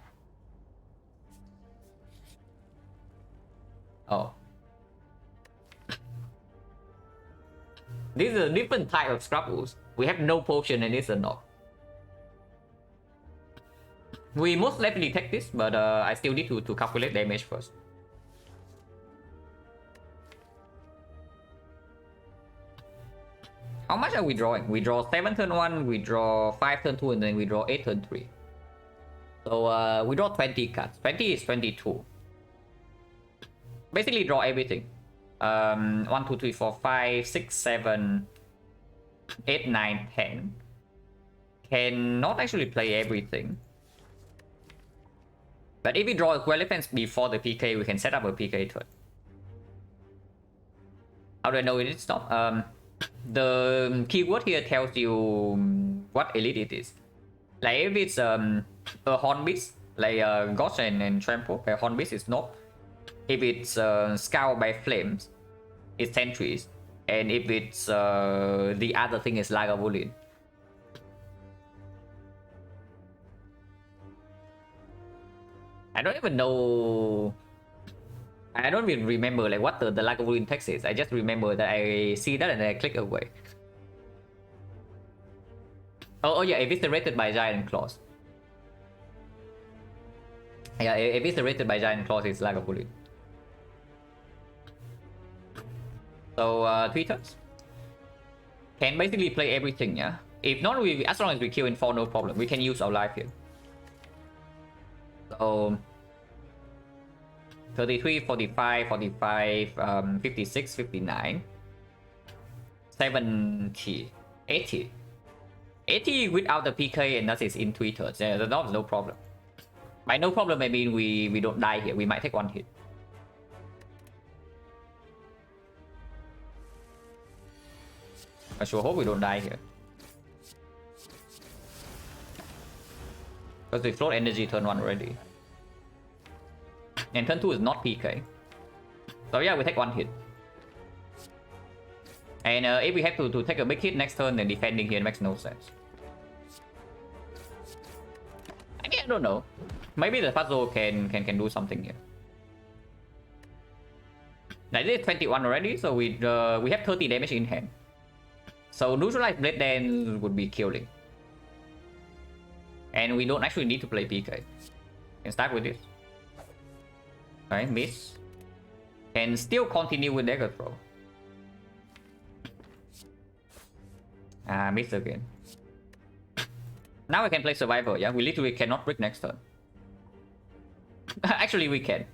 Oh. This is a different type of Scrabbles. We have no potion and it's a knock. We most likely take this, but I still need to calculate damage first. How much are we drawing? We draw 7 turn 1, we draw 5 turn 2, and then we draw 8 turn 3. So we draw 20 cards. 20 is 22. Basically draw everything. 1, 2, 3, 4, 5, 6, 7, 8, 9, 10. Cannot actually play everything. But if we draw elephants before the PK, we can set up a PK turn. How do I know it's not? The keyword here tells you what elite it is. Like if it's a Hornbeast, like Ghost and Trample, a Hornbeast is not. If it's Scout by Flames, it's Sentries. And if it's the other thing is Lagavulin. I don't even know. I don't even remember like what the Lagavulin text is. I just remember that I see that and I click away. Oh yeah, eviscerated by Giant Claws. Yeah, eviscerated by Giant Claws is Lagavulin. So 3 turns. Can basically play everything, yeah. If not, as long as we kill in 4, no problem. We can use our life here. So 33, 45, 45, 56, 59, 70, 80. 80 without the PK and that is in 3 turns. Yeah, that's no problem. By no problem, I mean we don't die here. We might take 1 hit. I sure hope we don't die here. Because we float energy turn 1 already. And turn 2 is not PK. So yeah, we take 1 hit. And if we have to take a big hit next turn, then defending here makes no sense. I mean, I don't know. Maybe the puzzle can do something here. Now this is 21 already, so we have 30 damage in hand. So neutralize Blade Dance would be killing. And we don't actually need to play PK. Can start with this. Alright, miss. Can still continue with Dagger Throw. Miss again. Now we can play Survivor, yeah? We literally cannot break next turn. Actually, we can.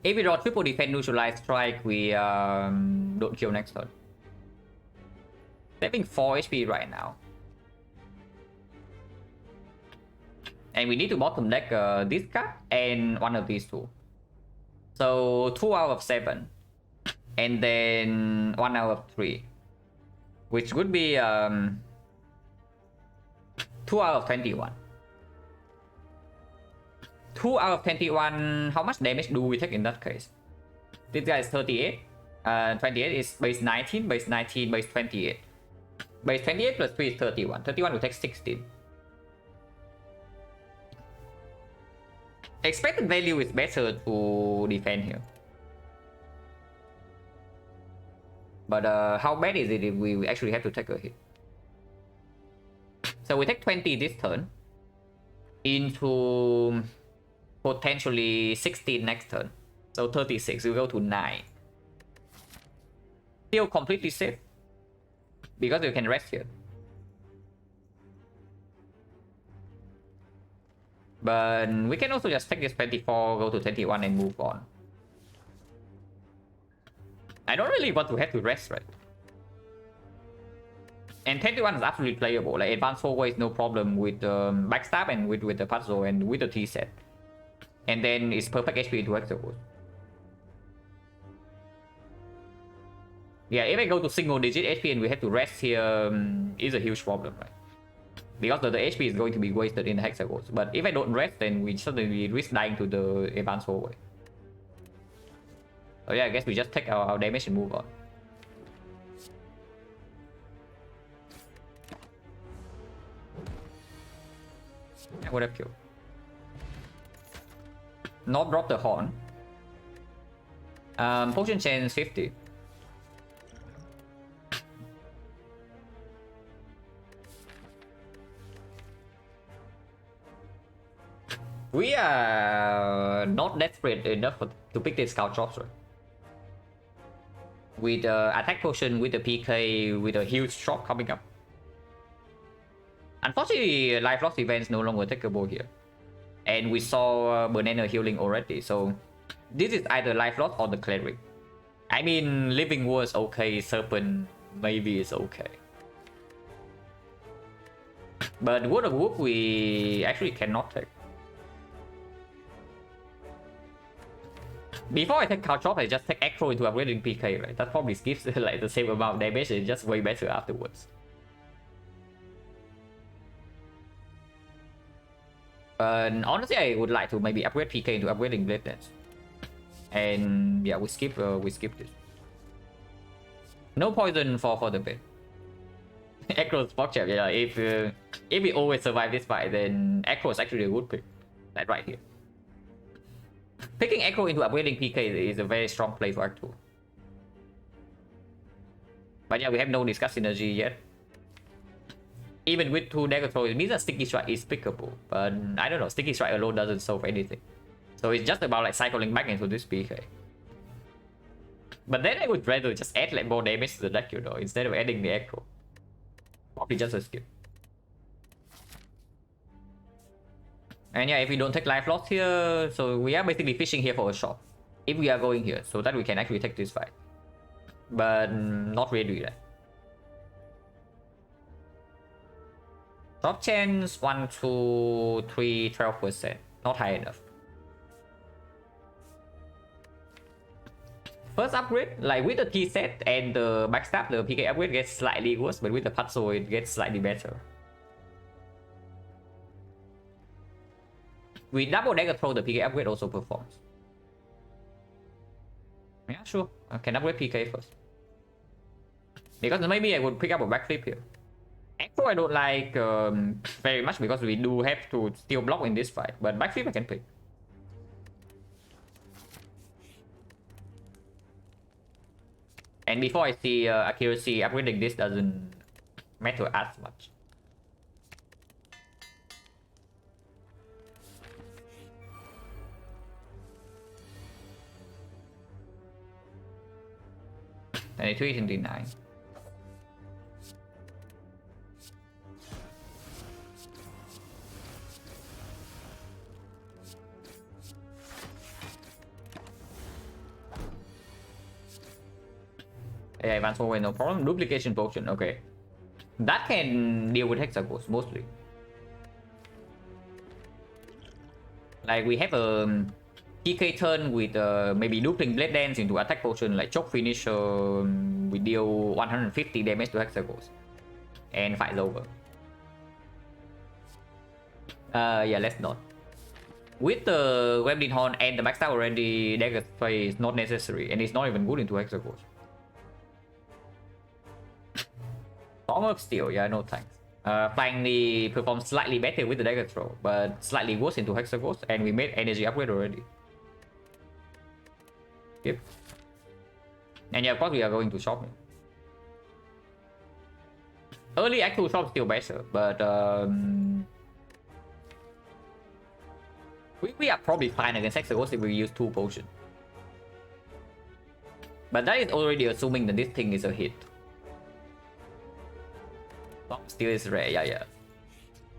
If we draw triple defense, neutralize, strike, we don't kill next turn. Saving 4 HP right now. And we need to bottom deck this card and one of these two. So 2 out of 7. And then 1 out of 3. Which would be 2 out of 21. 2 out of 21, how much damage do we take in that case? This guy is 38. 28 is base 19, base 19, base 28. Base 28 plus 3 is 31. 31 will take 16. Expected value is better to defend here. But how bad is it if we actually have to take a hit? So we take 20 this turn. Into potentially 16 next turn. So 36, we go to 9. Still completely safe. Because we can rest here. But we can also just take this 24, go to 21 and move on. I don't really want to have to rest, right? And 21 is absolutely playable. Like advanced forward is no problem with backstab and with the puzzle and with the T set. And then it's perfect HP to execute. Yeah, if I go to single digit HP and we have to rest here, is a huge problem, right? Because the HP is going to be wasted in the hexagons. But if I don't rest, then we suddenly risk dying to the advanced forward. So yeah, I guess we just take our damage and move on. I would have killed. Not drop the horn. Potion chain 50. We are not desperate enough to pick this scout drops, right? with attack potion, with the PK, with a huge shock coming up. Unfortunately, life loss events no longer takeable here. And we saw banana healing already, so this is either life loss or the cleric. I mean, living was okay, serpent maybe is okay. But Word of Wolf we actually cannot take. Before I take Couch Chop, I just take Echo into upgrading PK, right? That probably gives like the same amount of damage, it's just way better afterwards. But honestly, I would like to maybe upgrade PK into upgrading Blade Dance. And yeah, we skip this. No poison for the bit. Echo's Spot Trap, yeah. If we always survive this fight, then Echo is actually a good pick. Like right here. Picking Echo into upgrading PK is a very strong play for Act 2. But yeah, we have no discuss synergy yet. Even with 2 dagger throw, it means that Sticky Strike is pickable. But I don't know, Sticky Strike alone doesn't solve anything. So it's just about like cycling back into this PK. But then I would rather just add like more damage to the deck, you know, instead of adding the Echo. Probably just a skip. And yeah, if we don't take life loss here, so we are basically fishing here for a shot. If we are going here, so that we can actually take this fight. But not really that. Drop chance 1, 2, 3, 12%. Not high enough. First upgrade, like with the T set and the backstab, the PK upgrade gets slightly worse, but with the Patso it gets slightly better. With double dagger throw, the PK upgrade also performs. Yeah, sure. I can upgrade PK first. Because maybe I would pick up a backflip here. Actually, I don't like very much because we do have to still block in this fight. But backflip I can pick. And before I see accuracy, upgrading this doesn't matter as much. And 29. Yeah, advance forward, no problem. Duplication potion, okay. That can deal with hexagons mostly. Like we have a PK turn with maybe looping blade dance into attack potion, like choke finish. We deal 150 damage to hexagons, and fight's over. Yeah, let's not. With the Gremlin Horn and the maxed already, dagger play is not necessary, and it's not even good into hexagons. Storm of Steel, yeah, no thanks. Finally performs slightly better with the dagger throw, but slightly worse into hexagons, and we made energy upgrade already. Yep. And yeah, of course we are going to shopping. Early actual shop still better, but we are probably fine against hexagons if we use 2 potions. But that is already assuming that this thing is a hit. Still is rare, yeah.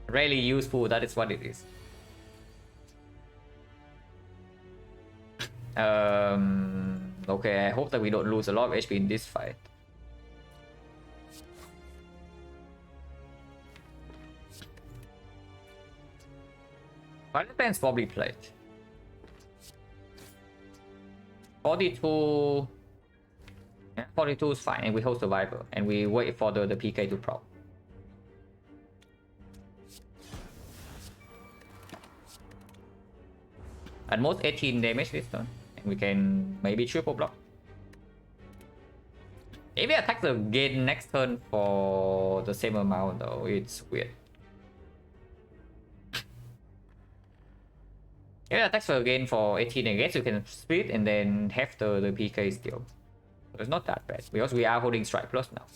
Rarely useful, that is what it is. Okay, I hope that we don't lose a lot of HP in this fight. Final Dance probably played. 42... Yeah, 42 is fine, and we hold survivor, and we wait for the PK to prop. At most 18 damage this turn, and we can maybe triple block. If we attack again next turn for the same amount though, it's weird. If it attacks again for 18, I guess you can split and then have the PK still. So it's not that bad, because we are holding Strike Plus now.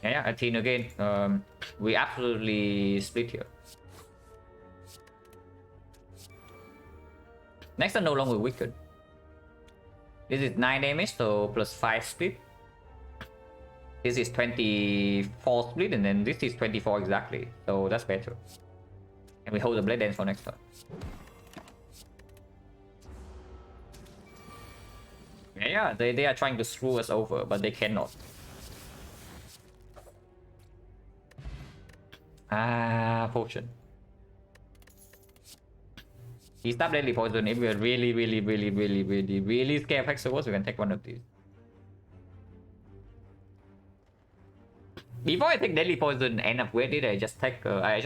Yeah, 18 again. We absolutely split here. Next turn no longer weakened. This is 9 damage, so plus 5 split. This is 24 split, and then this is 24 exactly. So that's better. And we hold the blade dance for next turn. Yeah, they are trying to screw us over, but they cannot. Ah, potion. He stopped deadly poison. If we are really scared of Hexagons, we can take one of these. Before I take deadly poison and upgrade it, I just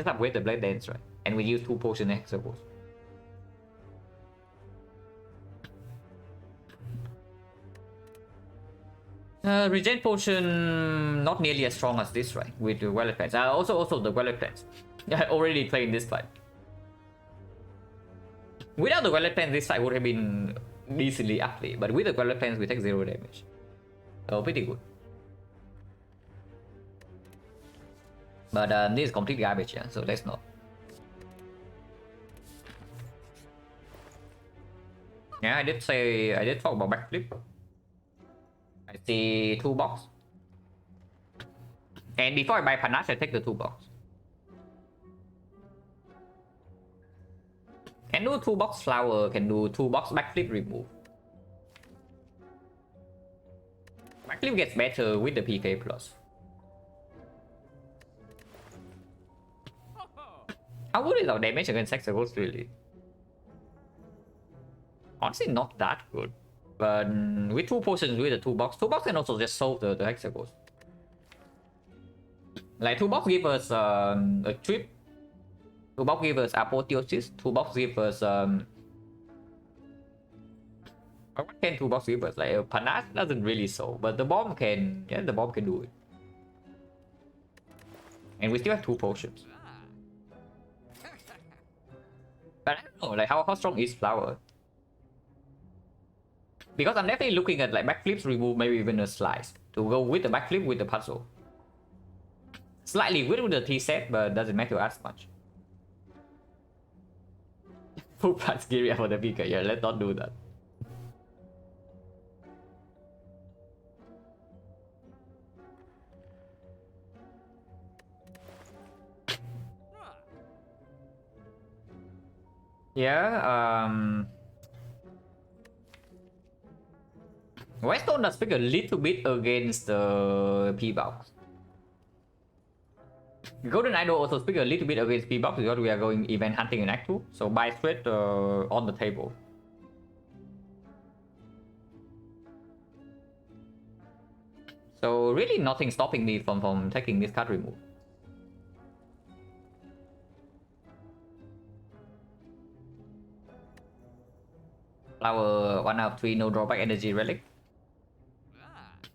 upgrade the blade dance, right? And we use 2 potion Hexagons. Regen potion not nearly as strong as this, right? With the Wellet plants. Also the Wellet plants. I already played this fight. Without the Wellet plants, this fight would have been decently ugly, but with the Wellet plants, we take 0 damage. So pretty good. But this is complete garbage, yeah, so let's not. Yeah, I did talk about backflip. I see 2 box. And before I buy panache, I take the 2 box. Can do 2 box flower, can do 2 box backflip remove. Backflip gets better with the PK plus. How good is our damage against Hexagons really? Honestly, not that good. But with 2 potions with the 2 box can also just solve the Hexagons. Like 2 box give us a trip. 2 box give us apotheosis. 2 box give us what can 2 box give us? Like a panache doesn't really solve, but the bomb can. Yeah, the bomb can do it. And we still have 2 potions. But I don't know, like how strong is flower? Because I'm definitely looking at like backflips remove, maybe even a slice to go with the backflip with the puzzle. Slightly weird with the T set, but doesn't matter as much. Full price gear for the PK. Yeah, let's not do that. Yeah, Westone does speak a little bit against the P-Box. Golden Idol also speak a little bit against P-Box because we are going event hunting in Act 2. So buy straight on the table. So really nothing stopping me from taking this card remove. Flower 1 out of 3 no drawback energy relic.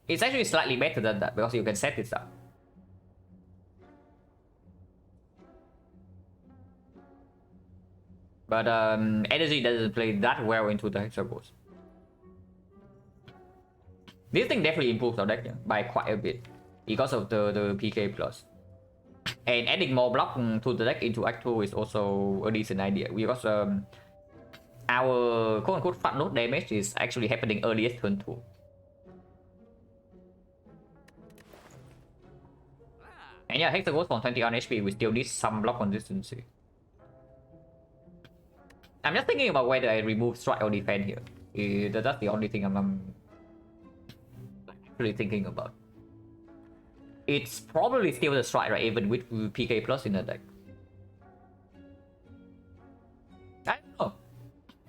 It's actually slightly better than that because you can set this up. But energy doesn't play that well into the Hexagons. This thing definitely improves our deck, yeah, by quite a bit because of the PK plus. And adding more block to the deck into Act 2 is also a decent idea because our quote-unquote front load damage is actually happening earliest turn 2. And yeah, Hexagons from 21 HP, we still need some block consistency. I'm just thinking about whether I remove strike or defend here. That's the only thing I'm actually thinking about. It's probably still the strike, right? Even with PK plus in the deck. I don't know.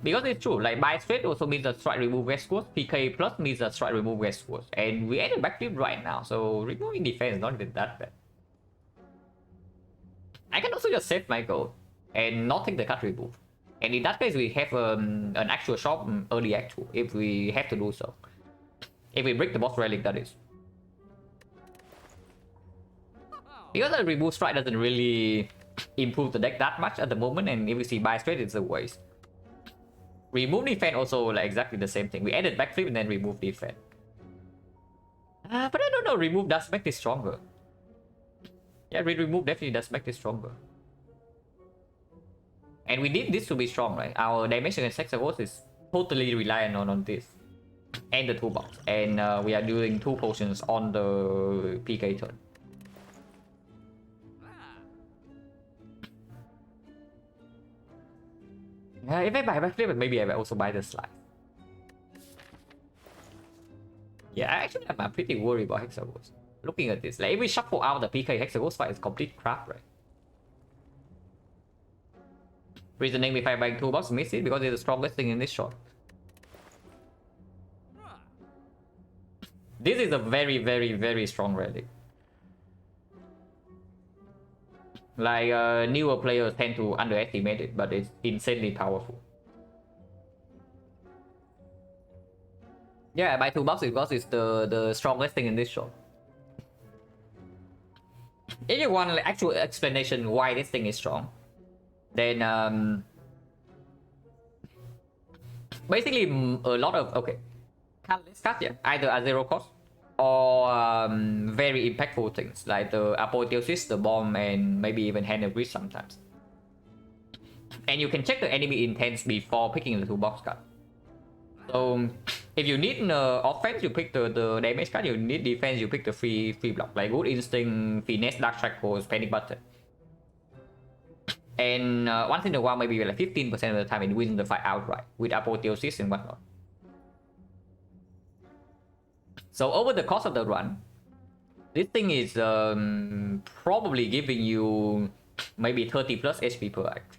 Because it's true, like buy straight also means that strike remove westwards, PK plus means that strike remove westwards. And we added backflip right now, so removing defense is not even that bad. I can also just save my gold and not take the card remove. And in that case, we have an actual shop early Act 2 if we have to do so. If we break the boss relic, that is. Because the remove strike doesn't really improve the deck that much at the moment, and if we see buy straight, it's a waste. Remove defense also like exactly the same thing. We added backflip and then remove defense. But I don't know, remove does make this stronger. Yeah, remove definitely does make this stronger. And we need this to be strong, right? Our damage against Hexagons is totally reliant on this. And the toolbox. And we are doing 2 potions on the PK turn. If I buy backflip, maybe I will also buy the slide. Yeah, actually I'm pretty worried about Hexagons. Looking at this, like if we shuffle out the PK Hexagons fight is complete crap, right? Reasoning if I buy toolbox, miss it because it's the strongest thing in this shot. This is a very, very, very strong relic. Like newer players tend to underestimate it, but it's insanely powerful. Yeah, I buy toolbox because it's the strongest thing in this shot. If you want like, actual explanation why this thing is strong, then basically a lot of colorless cards, yeah, either a 0 cost or very impactful things like the apotheosis, the bomb, and maybe even hand of reach sometimes. And you can check the enemy intents before picking the toolbox card. So if you need offense, you pick the damage card. You need defense, you pick the free block like Good Instinct, Finesse, Dark Shackles, Panic Button. And once in a while, maybe like 15% of the time, it wins the fight outright with apotheosis and whatnot. So over the course of the run, this thing is probably giving you maybe 30 plus HP per act.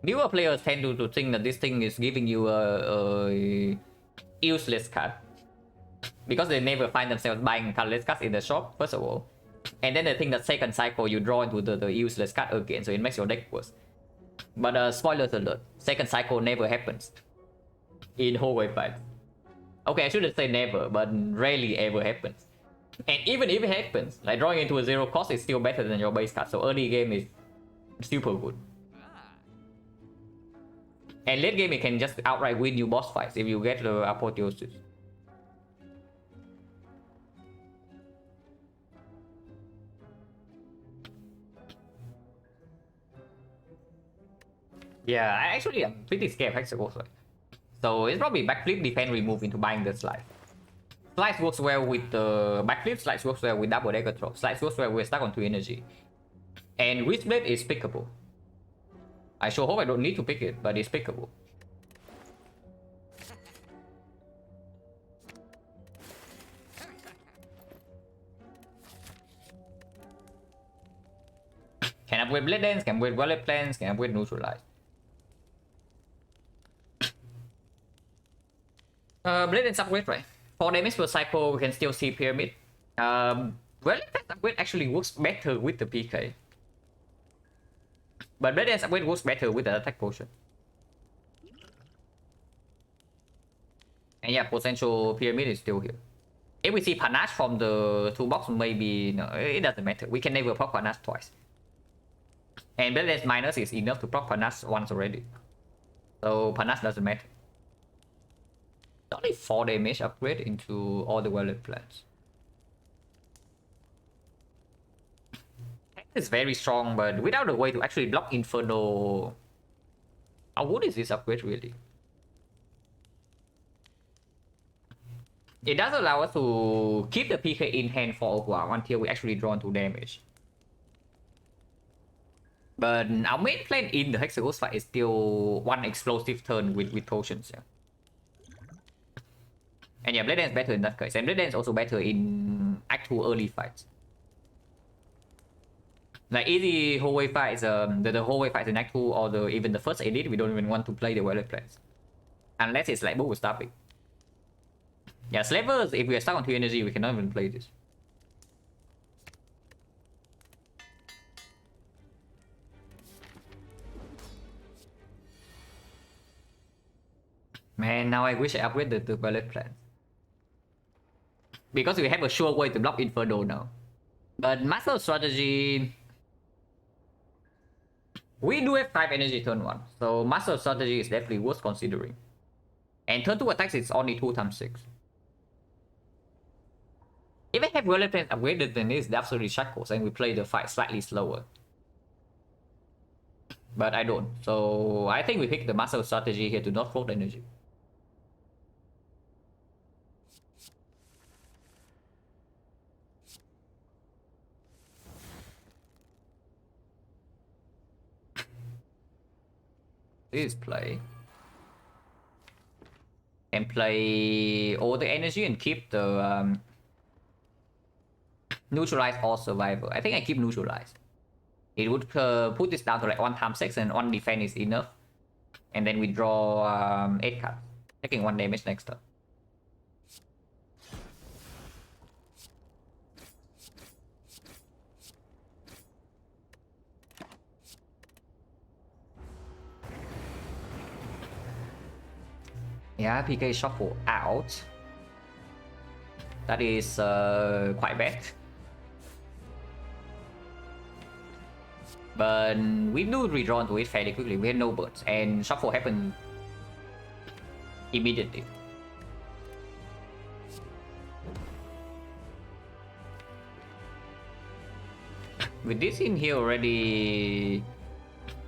Newer players tend to think that this thing is giving you a useless card because they never find themselves buying colorless cards in the shop, first of all. And then they think that second cycle you draw into the useless card again, so it makes your deck worse. But spoilers alert, second cycle never happens in hallway fights. Okay, I shouldn't say never, but rarely ever happens. And even if it happens, like drawing into a 0 cost is still better than your base card, so early game is super good. And late game, it can just outright win you boss fights if you get the apotheosis. Yeah, I'm pretty scared of Hexagons. So it's probably backflip, defense, remove into buying the slide. Slides works well with the backflip, slides works well with double dagger throw, slides works well with stuck on 2 energy. And Wristblade is pickable. I sure hope I don't need to pick it, but it's pickable. Can upgrade Blade Dance, can upgrade Wallet Plans, can upgrade Neutralize. Blade Dance upgrade, right? For damage per cycle, we can still see Pyramid. Wallet Plans upgrade actually works better with the PK. But Blade Dance upgrade works better with the attack potion. And yeah, potential Pyramid is still here. If we see Panache from the toolbox, maybe no, it doesn't matter. We can never proc Panache twice. And Blade Dance minus is enough to proc Panache once already. So Panache doesn't matter. Only 4 damage upgrade into all the wallet plans. It's very strong, but without a way to actually block Inferno. How good is this upgrade really? It does allow us to keep the PK in hand for a while until we actually draw into damage. But our main plan in the Hexagons fight is still one explosive turn with potions. Yeah. And yeah, Blade Dance better in that case. And Blade Dance also better in Act 2 early fights. Like easy hallway fights, the hallway fights in Act 2 or even the first edit, we don't even want to play the wallet plans. Unless it's like bubble stopping. Yeah, Slavers, if we are stuck on 2 energy, we cannot even play this. Man, now I wish I upgraded the wallet plans. Because we have a sure way to block Inferno now. But Master of Strategy... We do have 5 energy turn 1. So Master of Strategy is definitely worth considering. And turn 2 attacks is only 2 times 6. If I have wallet plans upgraded, then it's absolutely shackles and we play the fight slightly slower. but I don't. So I think we pick the master strategy here to not float energy. This is play. And play all the energy and keep the neutralize all survivor. I think I keep neutralize. It would put this down to like 1x6 and 1 defense is enough. And then we draw 8 cards, taking 1 damage next turn. Yeah, PK shuffle out. That is quite bad. But we do redraw into it fairly quickly. We had no birds, and shuffle happened immediately. With this in here already,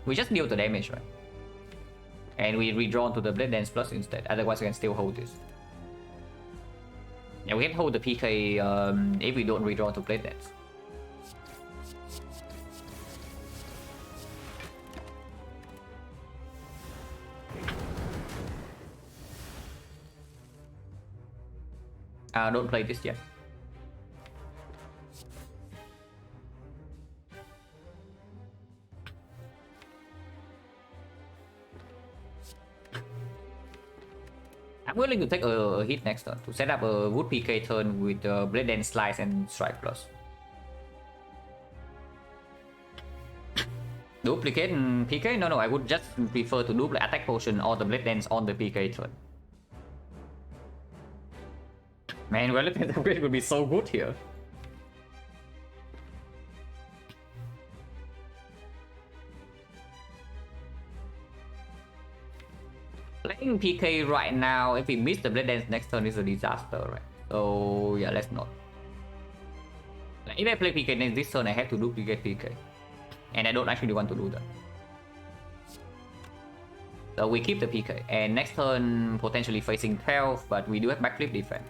we just deal the damage, right? And we redraw to the Blade Dance Plus instead. Otherwise, we can still hold this. Yeah, we can hold the PK if we don't redraw to Blade Dance. Don't play this yet. I'm willing to take a hit next turn to set up a Wood PK turn with Blade Dance Slice and Strike Plus. Duplicate PK? No, I would just prefer to duplicate Attack Potion or the Blade Dance on the PK turn. Man, Relative Upgrade would be so good here. Playing PK right now, if we miss the Blade Dance next turn, is a disaster, right? So yeah, let's not. Like, if I play PK next this turn, I have to duplicate PK. And I don't actually want to do that. So we keep the PK. And next turn, potentially facing 12, but we do have backflip defense.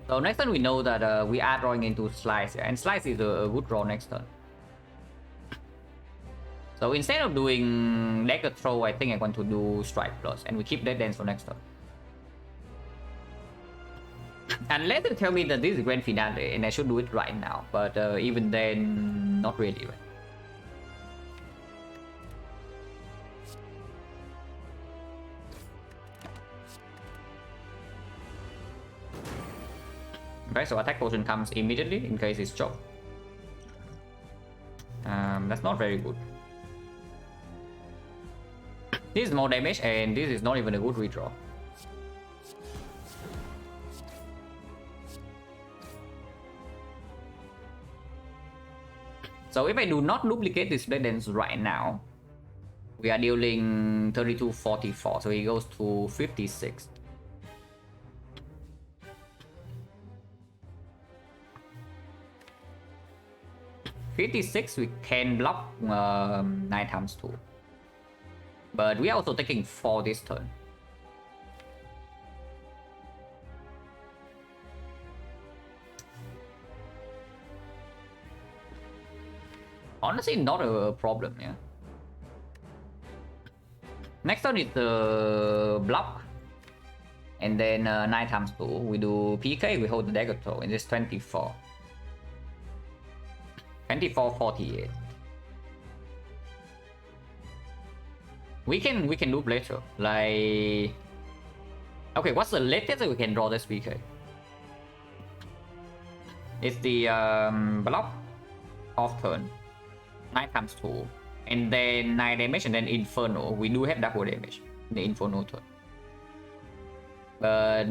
So next turn we know that we are drawing into Slice, and Slice is a good draw next turn. So instead of doing Dagger Throw, I think I want to do Strike Plus, and we keep Dead Dance for next turn. Unless they tell me that this is Grand Finale, and I should do it right now, but even then, not really, right? Okay, so Attack Potion comes immediately in case it's choked. That's not very good. This is more damage, and this is not even a good redraw. So if I do not duplicate this Blade Dance right now, we are dealing 32-44, so he goes to 56. We can block 9x2. But we are also taking 4 this turn. Honestly, not a problem, yeah. Next turn is the block. And then 9x2. We do PK, we hold the Dagger Throw, and it's 24. 24-48. We can do later. Like, okay, what's the latest that we can draw this PK? It's the block off turn, 9x2, and then 9 damage, and then Inferno. We do have double damage in the Inferno turn, but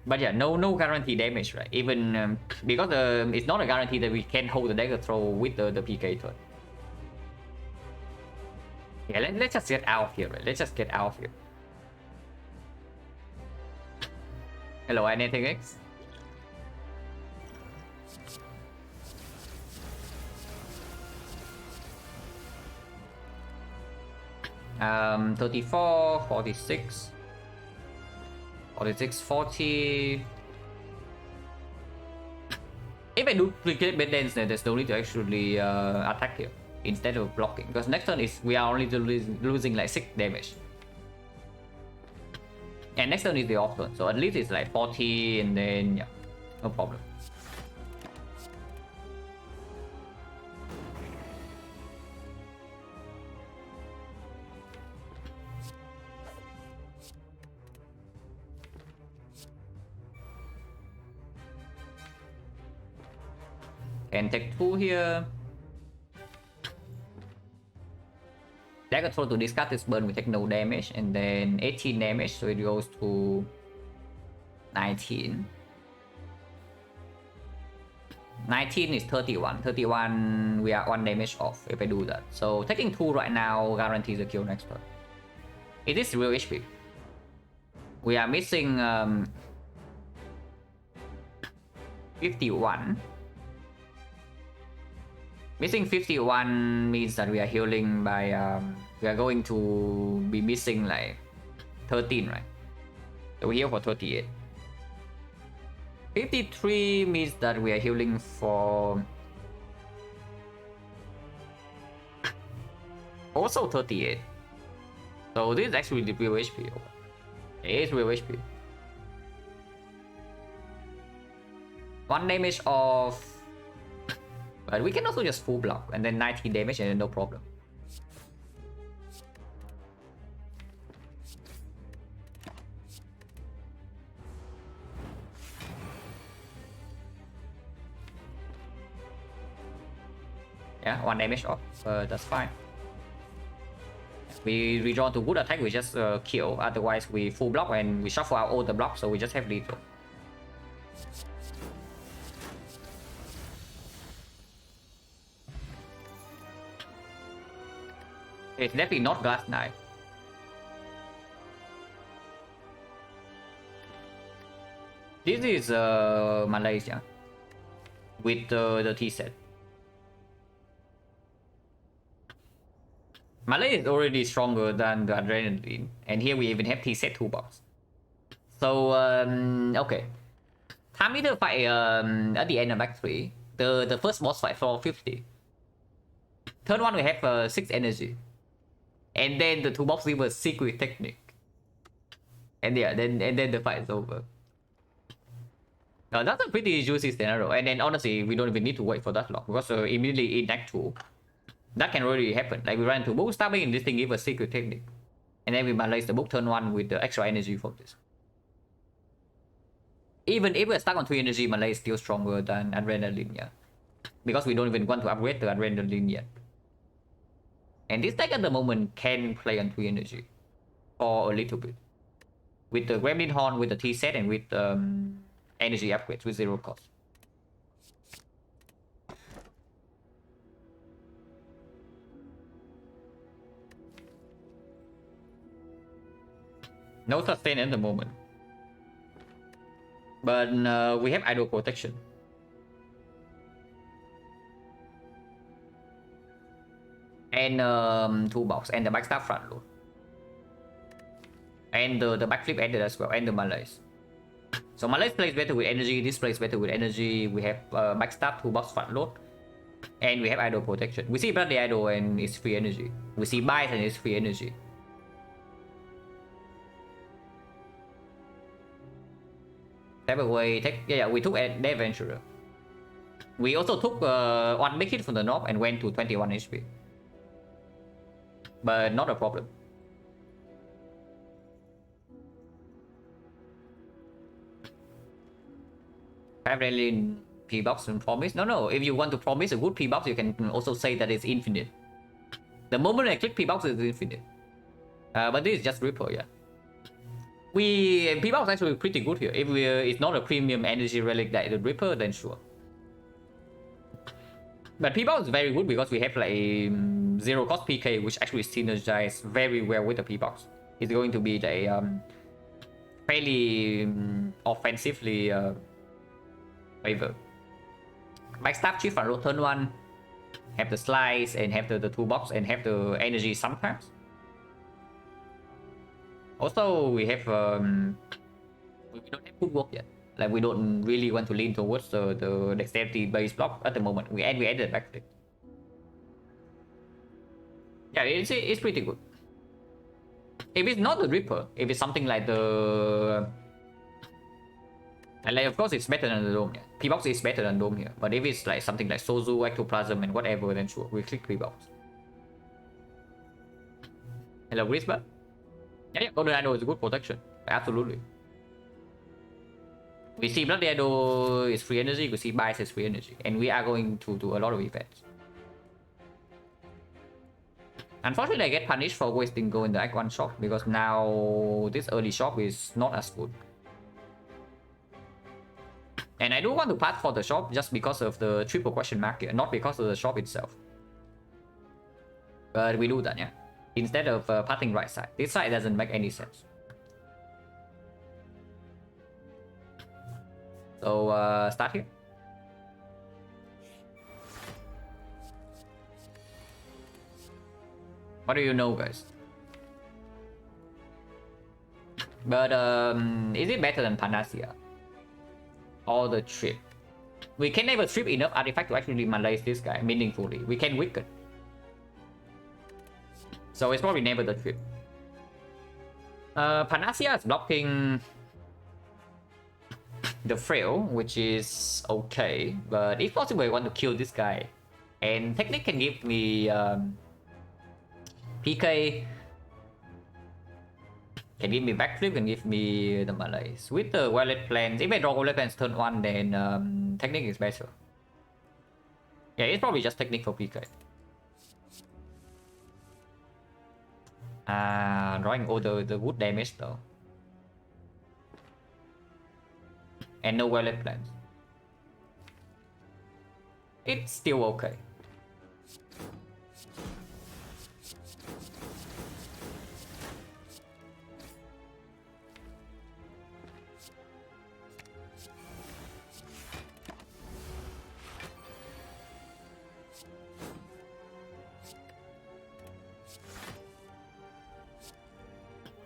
But yeah, no guarantee damage, right? Even because it's not a guarantee that we can hold the dagger throw with the PK turn. Yeah, let's just get out of here, right? Let's just get out of here. Hello, anything X? 34, 46, 46, 40. If I do click bed dance, then there's no need to actually attack here instead of blocking, because next turn is we are only losing like 6 damage. And next turn is the off turn, so at least it's like 40, and then yeah, no problem. Can take 2 here. Dagger throw to discard this burn, we take no damage, and then 18 damage, so it goes to 19. 19 is 31. 31, we are 1 damage off if I do that. So taking 2 right now guarantees a kill next turn. It is real HP. We are missing 51. Missing 51 means that we are healing by we are going to be missing like 13, right? So we heal for 38. 53 means that we are healing for also 38. So this is actually the real HP. It is real HP. 1 damage of, but we can also just full block and then 90 damage and then no problem. Yeah, 1 damage off, that's fine. We redraw to good attack, we just kill, otherwise we full block and we shuffle out all the blocks, so we just have lethal. It's definitely not Glass Knife. This is Malaysia with the T set. Malay is already stronger than the Adrenaline, and here we even have T set toolbox. So okay, time meter fight at the end of Act 3. The first boss fight for 50. Turn 1 we have 6 energy. And then the toolbox give a secret technique. And yeah, then the fight is over. Now that's a pretty juicy scenario. And then honestly, we don't even need to wait for that long, because immediately in Act 2, that can really happen. Like we run into book stabbing and this thing give a secret technique. And then we malaise the book turn 1 with the extra energy from this. Even if we're stuck on 3 energy, Malay is still stronger than Adrenaline, yeah. Because we don't even want to upgrade the Adrenaline yet. And this deck at the moment can play on 3 energy. Or a little bit. With the Gremlin Horn, with the T set, and with energy upgrades with 0 cost. No sustain at the moment. But we have idle protection. And toolbox and the backstab front load. And the backflip ended as well, and the Malays. So Malays plays better with energy, this plays better with energy. We have backstab, toolbox, front load. And we have idle protection. We see Bloody Idol and it's free energy. We see Bite and it's free energy. Step away, take, yeah, we took the Adventurer. We also took 1 big hit from the knob and went to 21 HP. But not a problem. Apparently P-box and promise. No, if you want to promise a good P-box, you can also say that it's infinite. The moment I click P-box, it's infinite. But this is just Ripple, yeah. P-Box is actually pretty good here. If it's not a premium energy relic like the Ripper, then sure. But P-Box is very good because we have like zero cost PK, which actually synergizes very well with the P-Box. It's going to be the fairly offensively favor. Backstab Chief and roll turn 1, have the slice and have the toolbox and have the energy sometimes. Also, we have we don't have footwork yet. Like we don't really want to lean towards the dexterity based block at the moment. We added backflip. Yeah, it's pretty good. If it's not the Ripper, if it's something like the and like of course it's better than the Dome. Yeah. P-Box is better than Dome here. But if it's like something like Sozu, Ectoplasm, and whatever, then sure, we click P-Box. Hello, Grisba. Yeah, Golden Idol is a good protection. Absolutely. We see Bloody Idol is free energy, we see Bias is free energy. And we are going to do a lot of events. Unfortunately, I get punished for wasting gold in the Act 1 shop because now this early shop is not as good. And I do want to pass for the shop just because of the triple question mark here, not because of the shop itself. But we do that, yeah. Instead of passing right side. This side doesn't make any sense. So start here. What do you know, guys? But is it better than Panacea? Or the trip? We can never trip enough artifact to actually malaise this guy meaningfully. We can weaken. So it's probably never the trip. Panacea is blocking the Frail, which is okay. But if possible, I want to kill this guy. And Technique can give me PK. Can give me backflip, can give me the malaise. With the wallet plans, if I draw wallet plans turn 1, then Technique is better. Yeah, it's probably just Technique for PK. Drawing all the wood damage though. And no wallet plans. It's still okay.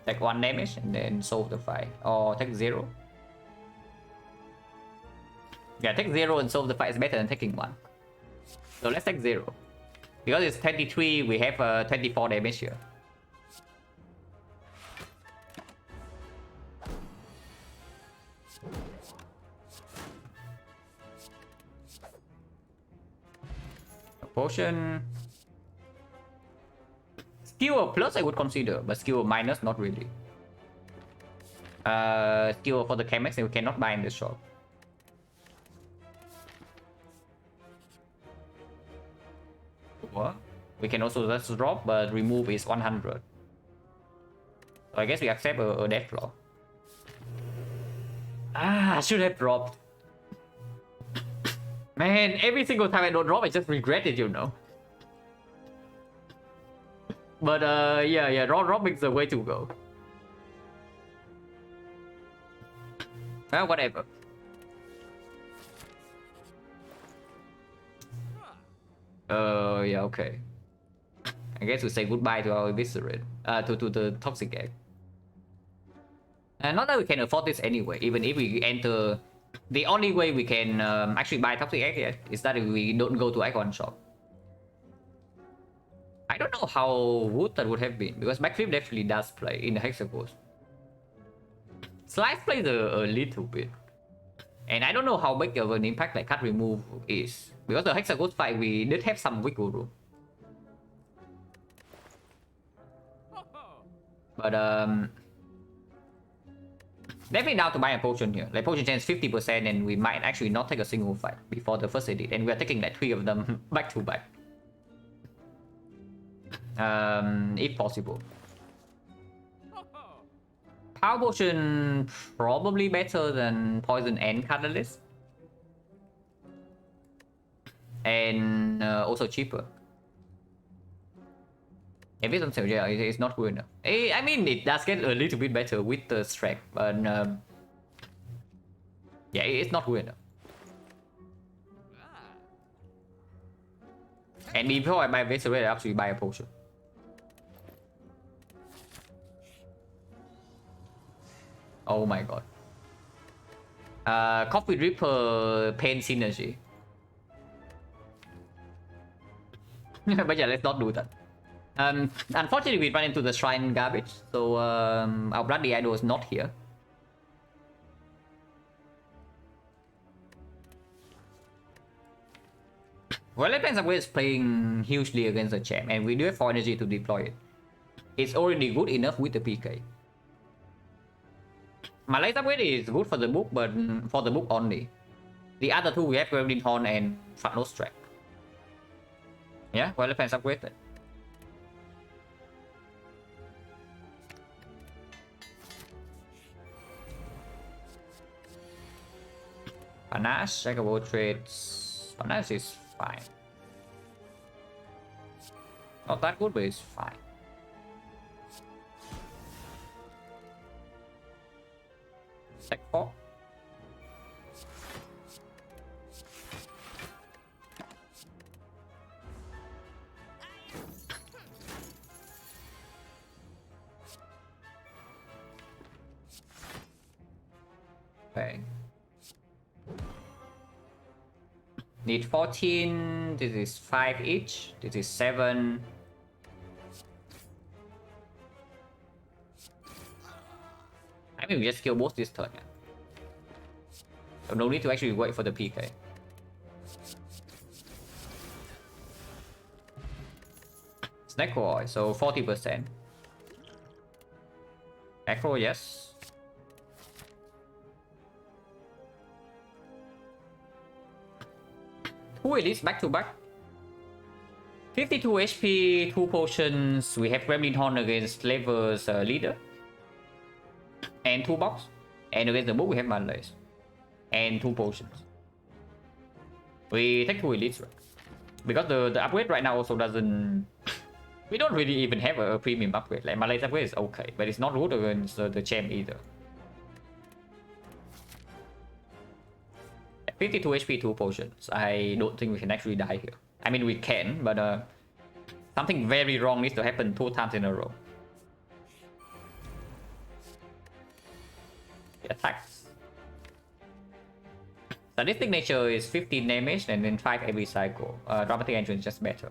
Take 1 damage and then solve the fight. Or take 0. Yeah, take 0 and solve the fight is better than taking 1. So let's take 0. Because it's 23, we have 24 damage here. A potion. Skill plus I would consider, but skill minus not really. Skill for the chemists we cannot buy in the shop. What? We can also just drop, but remove is 100. So I guess we accept a death floor. I should have dropped. Man, every single time I don't drop, I just regret it, you know. But yeah, drop is the way to go. Well, whatever. Yeah, okay. I guess we say goodbye to our eviscerate. To the toxic egg. And not that we can afford this anyway. Even if we enter, the only way we can actually buy toxic egg yet is that we don't go to Icon shop. I don't know how wood that would have been because backflip definitely does play in the Hexagons. Slice plays a little bit. And I don't know how big of an impact like cut remove is. Because the Hexagons fight we did have some wiggle room. But definitely down to buy a potion here. Like potion chance 50% and we might actually not take a single fight before the first edit. And we are taking like 3 of them back to back. If possible. Power Potion probably better than Poison and Catalyst. And also cheaper. If it's on sale, yeah, it's not good enough. I mean, it does get a little bit better with the strike, but yeah, it's not good enough. And before I buy a Vessel, I actually buy a potion. Oh my god. Coffee Ripper Pain Synergy. But yeah, let's not do that. Unfortunately, we run into the shrine garbage, so our bloody idol is not here. Well, Let's Upgrade is playing hugely against the champ, and we do have 4 energy to deploy it. It's already good enough with the PK. My Let's Upgrade is good for the book, but for the book only. The other two we have Gremlin Horn and Frontload Strike. Yeah, well, Let's Upgrade it. Panache, Jackable Trades. Panache is fine. Not that good, but it's fine. Sec 4. Okay. Need 14. This is 5 each. This is 7. I mean, we just kill both this turn. Yeah. So no need to actually wait for the PK. Snack Roy, so 40%. Acro, yes. Two elites back to back. 52 HP, 2 potions. We have Gremlin Horn against Slaver's leader. And 2 box. And against the book we have Manlace. And 2 potions. We take 2 elites, right? Because the upgrade right now also doesn't... We don't really even have a premium upgrade. Like Manlace upgrade is okay, but it's not good against the champ either. 52 HP, 2 potions. I don't think we can actually die here. I mean, we can, but something very wrong needs to happen 2 times in a row. He attacks. Sadistic Nature is 15 damage and then 5 every cycle. Dramatic Engine is just better.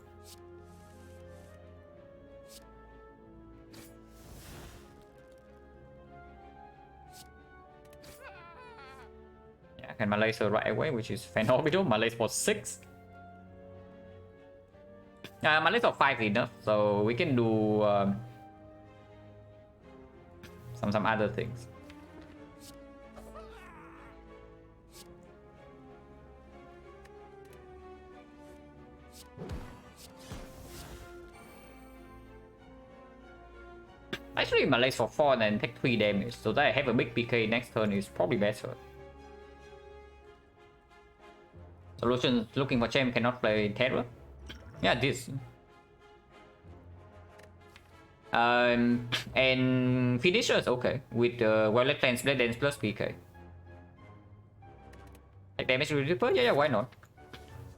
And my laser right away, which is phenomenal. My laser for 6. My laser for 5 is enough, so we can do some other things. Actually, my laser for 4 and then take 3 damage, so that I have a big PK next turn is probably better. Solution looking for champ cannot play Terror. Yeah, this. And finishers okay with Violet Lens, Blade Dance plus PK. Take damage with Ripper? Yeah, why not?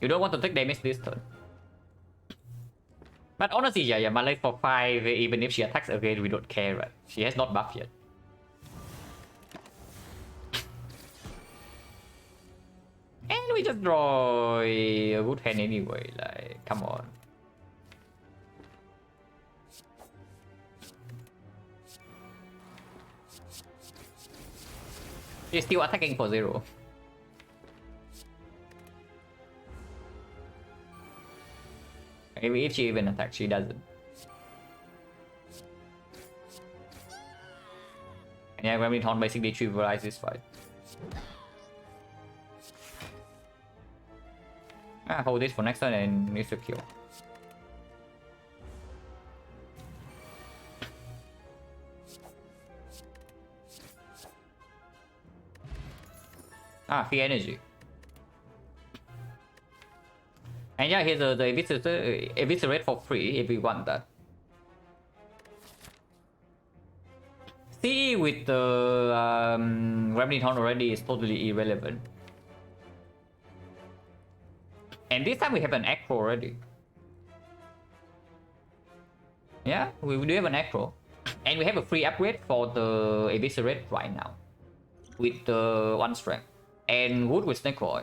You don't want to take damage this turn. But honestly, yeah, my life for 5, even if she attacks again, we don't care, right? She has not buffed yet. And we just draw a good hand anyway, like, come on. She's still attacking for 0. Maybe if she even attacks, she doesn't. And yeah, Gremlin Horn basically trivializes this fight. Hold this for next turn and needs to kill. Ah, free energy. And yeah, here's the eviscerate for free if we want that. CE with the Remington already is totally irrelevant. And this time we have an acro already. Yeah, we do have an acro. And we have a free upgrade for the eviscerate right now. With the 1 strength. And wood with snake oil.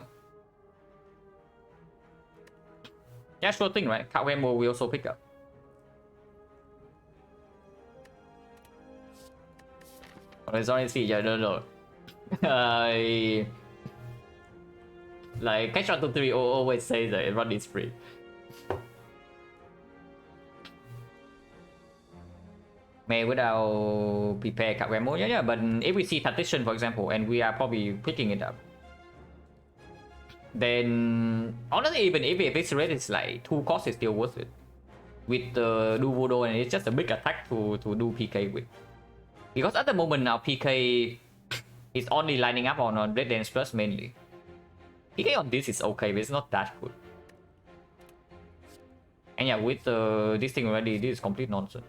Yeah, sure thing, right? Cowhammer we also pick up. Honestly, yeah, no. Like, Catch 123 always say that run is free. May without prepare Cowhammer, yeah, but if we see Tactician, for example, and we are probably picking it up, then honestly, even if Eviscerate is like 2 costs, it's still worth it. With the do Voodoo, and it's just a big attack to do PK with. Because at the moment now, PK is only lining up on Red Dance Plus mainly. PK on this is okay, but it's not that good. And yeah, with this thing already, this is complete nonsense.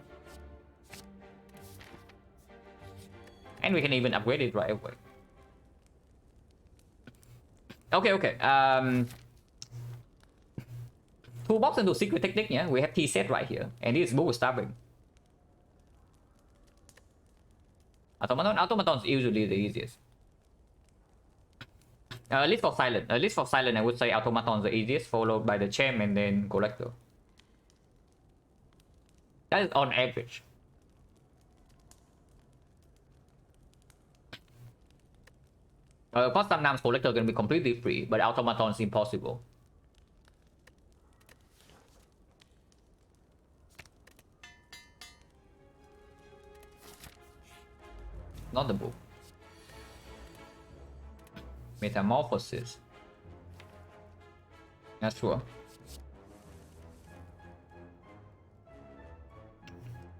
And we can even upgrade it right away. Okay. Toolbox into secret technique, yeah. We have T set right here, and this is Bull Stabbing. Automaton is usually the easiest. At least for Silent. I would say Automaton is the easiest, followed by the Champ and then Collector. That is on average. Of course, sometimes Collector can be completely free, but Automaton is impossible. Not the book. Metamorphosis. That's sure.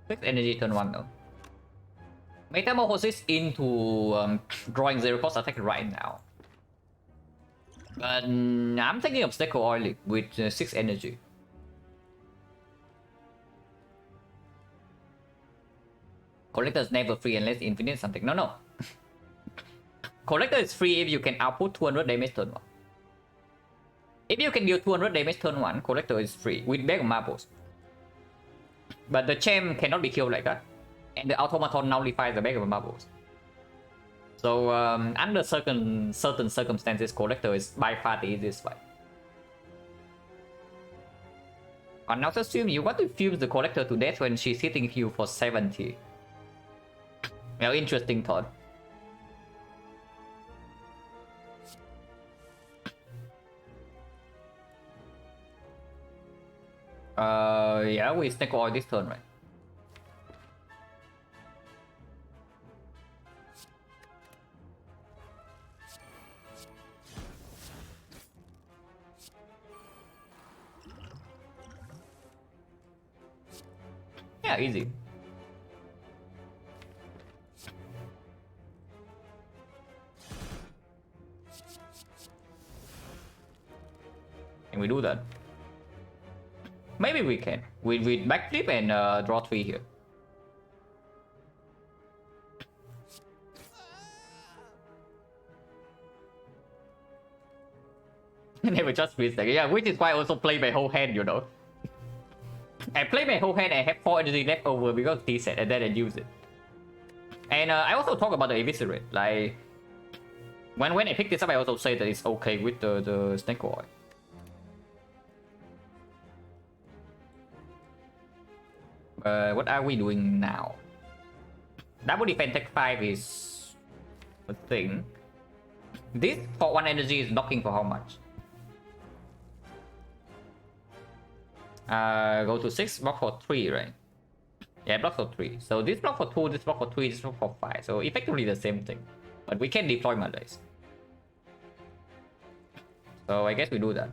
6 energy turn 1 though. Metamorphosis into drawing 0 cost attack right now. But I'm thinking of Snake Oil with 6 energy. Collector is never free unless infinite something. No. Collector is free if you can output 200 damage turn 1. If you can deal 200 damage turn 1, Collector is free with bag of marbles. But the Champ cannot be killed like that. And the Automaton nullifies the bag of marbles. So under certain circumstances, Collector is by far the easiest fight. And now assume you want to fuse the Collector to death when she's hitting you for 70. Well, interesting thought. Yeah, we Snake Oil this turn, right? Yeah, easy. Can we do that? Maybe we can. With backflip and draw 3 here. Never just miss that. Yeah, which is why I also play my whole hand, you know. I play my whole hand and have 4 energy left over because T set, and then I use it. And I also talk about the Eviscerate. Like, when I pick this up, I also say that it's okay with the Snake Oil. What are we doing now? Double defense tech 5 is a thing. This for 1 energy is knocking for how much? Go to 6, block for 3, right? Yeah, block for 3. So this block for 2, this block for 3, this block for 5. So effectively the same thing. But we can deploy Malays. So I guess we do that.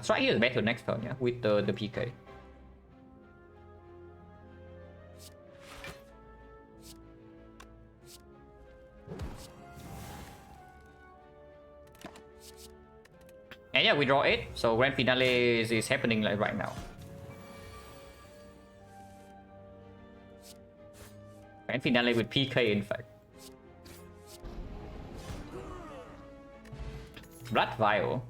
Try here is better next turn, yeah, with the PK. And yeah, we draw 8, so grand finale is happening like right now. Grand finale with PK, in fact. Blood Vial.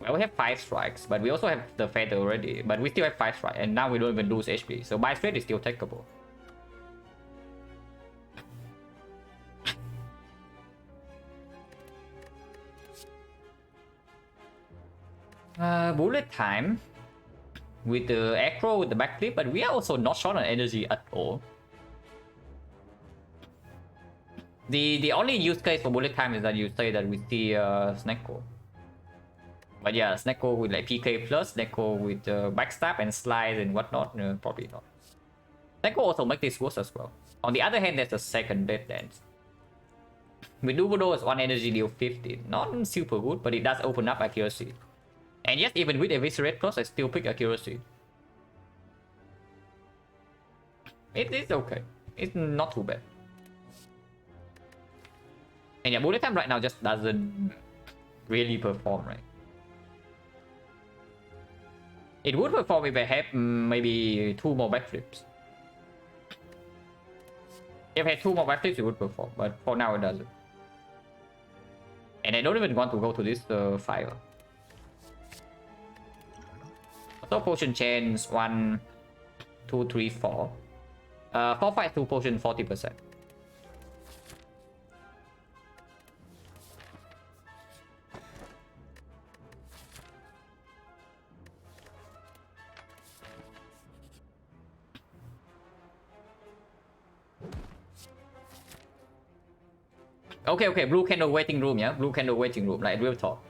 Well, we have 5 strikes, but we also have the feather already. But we still have 5 strikes, and now we don't even lose HP. So by straight is still takeable. Bullet time with the acro with the backflip, but we are also not short on energy at all. The only use case for bullet time is that you say that we see XecnaR. But yeah, XecnaR with like PK plus, XecnaR with backstab and slice and whatnot, probably not. XecnaR also make this worse as well. On the other hand, there's a second death dance. With Duvodo is 1 energy deal 15. Not super good, but it does open up accuracy. And yes, even with Eviscerate plus, I still pick accuracy. It's okay. It's not too bad. And yeah, bullet time right now just doesn't really perform, right? It would perform if I have maybe 2 more backflips. If I had 2 more backflips, it would perform, but for now it doesn't. And I don't even want to go to this fire. So potion chains 1, 2, 3, 4. 4, 5, 2 potion 40%. Okay, blue candle waiting room, yeah? Blue candle waiting room, like real talk.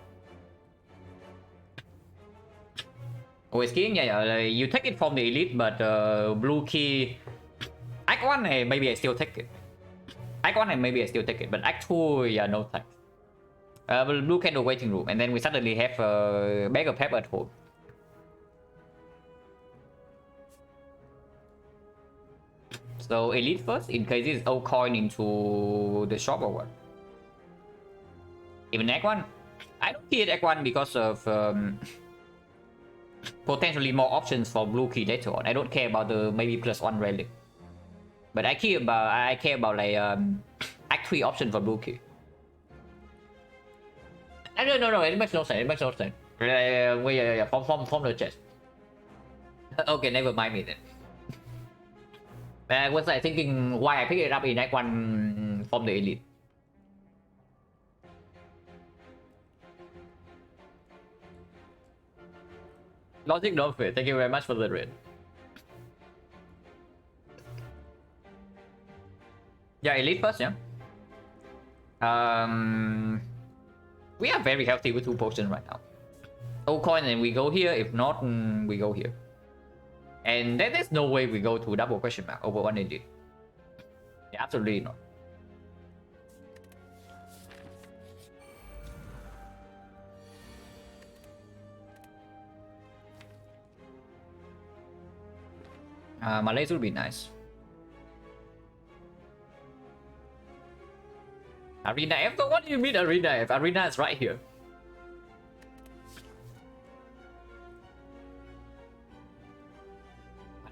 Always king, yeah, you take it from the elite, but blue key... Act 1, maybe I still take it. Act 1, maybe I still take it, but Act 2, yeah, no thanks. Blue candle waiting room, and then we suddenly have a bag of pepper at home. So elite first, in case it's old coin into the shop or what? Even Act 1? I don't see it Act 1 because of potentially more options for blue key later on. I don't care about the maybe +1 relic. But I care about like Act 3 option for blue key. No, it makes no sense. It makes no sense. Yeah, from the chest. Okay, never mind me then. I was like thinking why I picked it up in Act 1 from the elite. Logic no fit. Thank you very much for the raid. Yeah, elite first, yeah. We are very healthy with 2 potions right now. Old coin and we go here. If not, we go here. And there's no way we go to double question mark over 1 elite. Yeah, absolutely not. Malays would be nice. Arena F? What do you mean Arena F? Arena is right here.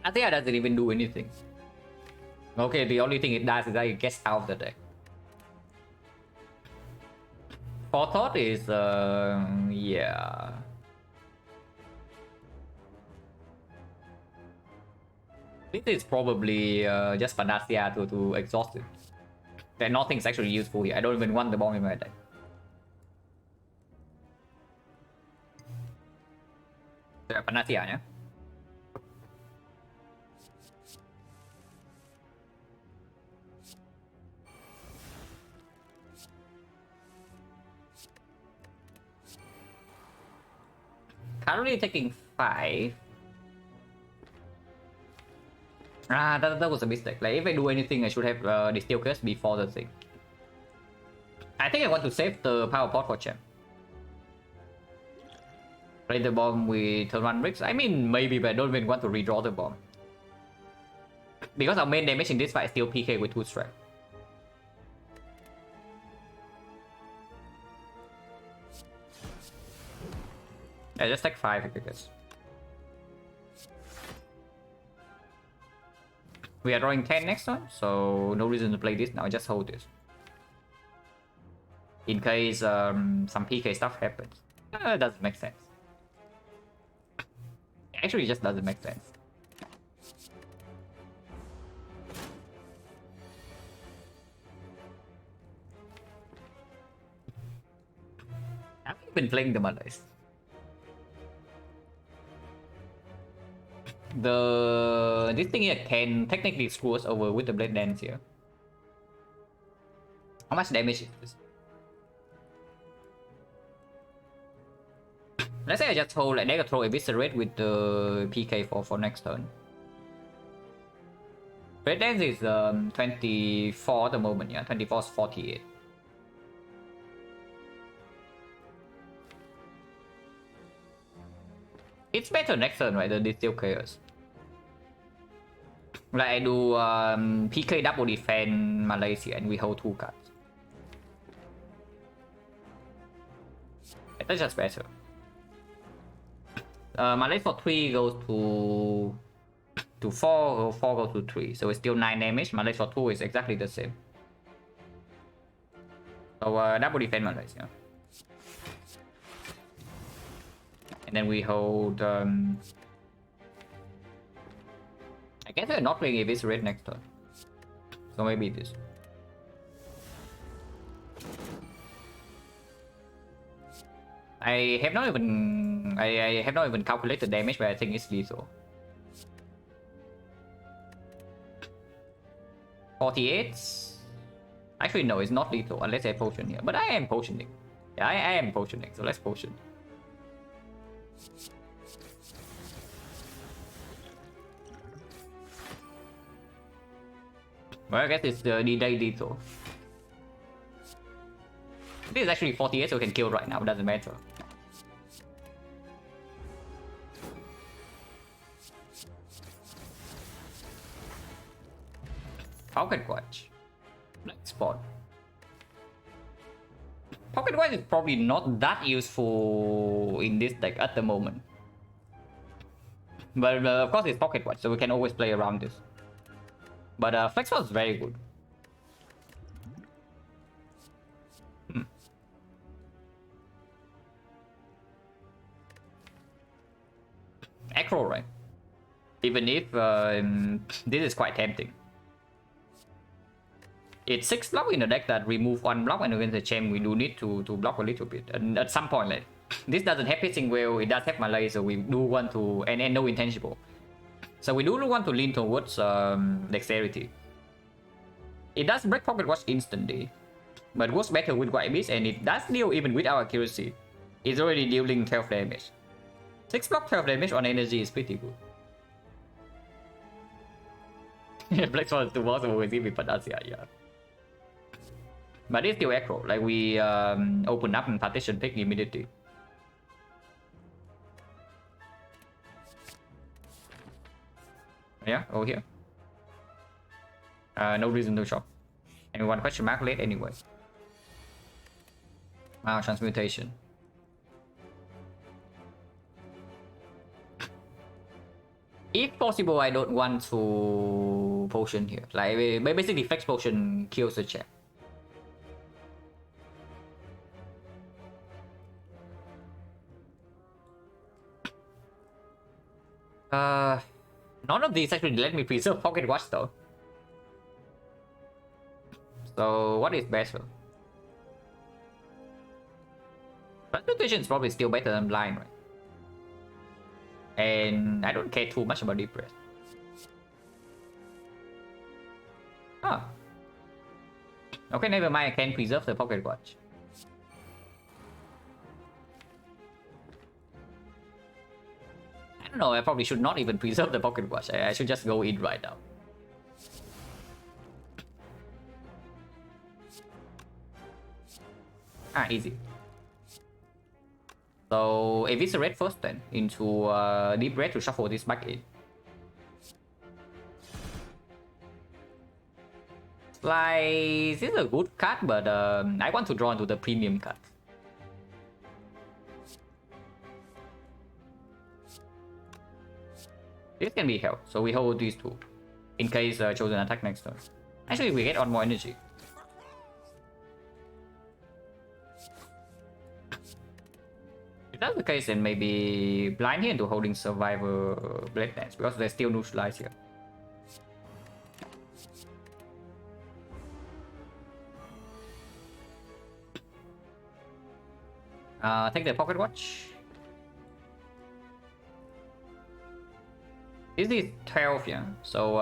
I think it doesn't even do anything. Okay, the only thing it does is that it gets out of the deck. Forethought is, yeah. This is probably just Panacea to exhaust it. And nothing's actually useful here. I don't even want the bomb in my deck. So, Panacea, yeah? Currently taking 5. That was a mistake. Like, if I do anything, I should have the steel curse before the thing. I think I want to save the power pot for champ. Play the bomb with turn 1 bricks. I mean, maybe, but I don't even want to redraw the bomb. Because our main damage in this fight is still PK with 2 strike. Yeah, just take 5, I guess. We are drawing 10 next turn, so no reason to play this now, just hold this. In case some PK stuff happens. It doesn't make sense. Actually, it just doesn't make sense. I've been playing the Malays. This thing here can technically screw us over with the Blade Dance here. How much damage is this? Let's say I just hold like Dagger Throw Eviscerate with the PK for next turn. Blade Dance is 24 at the moment, yeah. 24 is 48. It's better next turn, right? The Distill Chaos. Like I do PK double defend Malaysia and we hold 2 cards. That's just better. Malaysia for 3 goes to 4, 4 goes to 3. So it's still 9 damage. Malaysia for 2 is exactly the same. So double defend Malaysia. And then we hold I guess we're not playing Eviscerate next turn. So maybe this. I have not even calculated damage, but I think it's lethal. 48. Actually no, it's not lethal unless I potion here. But I am potioning. Yeah, I am potioning, so let's potion. Well, I guess it's the D-Day lethal. This is actually 48, so we can kill right now, it doesn't matter. Pocket Watch. Black Spot. Pocket Watch is probably not that useful in this deck at the moment. But of course it's Pocket Watch, so we can always play around this. But Flex was very good. Acro, right? Even if this is quite tempting. It's 6 block in a deck that remove 1 block, and against the champ we do need to block a little bit. And at some point, like this doesn't have hitting well, it does have Malay, so we do want to and no intangible. So we do want to lean towards dexterity. It does break Pocket Watch instantly, but works better with White Beast, and it does deal even with our accuracy. It's already dealing 12 damage. 6 block 12 damage on energy is pretty good. Black Swan is 2 balls over with Padasia, yeah. But it's still aggro, like we open up and partition pick immediately. Yeah, over here. No reason to shop. And 1 question mark late anyway. Wow, transmutation. If possible, I don't want to potion here. Like basically, flex potion kills the champ. None of these actually let me preserve Pocket Watch though. So what is better? Transmutation is probably still better than blind, right? And I don't care too much about Deep Breath. Ah. Okay, never mind, I can preserve the Pocket Watch. I don't know, I probably should not even preserve the Pocket Watch. I should just go in right now. Ah, easy. So Eviscerate first then into Deep Breath to shuffle this back in. Like, this is a good card, but I want to draw into the premium card. This can be held, so we hold these two in case chosen attack next turn. Actually, we get on more energy. If that's the case, then maybe blind here into holding Survivor Blade Dance because they're still neutralized here. Take the pocket watch. This is 12, yeah. So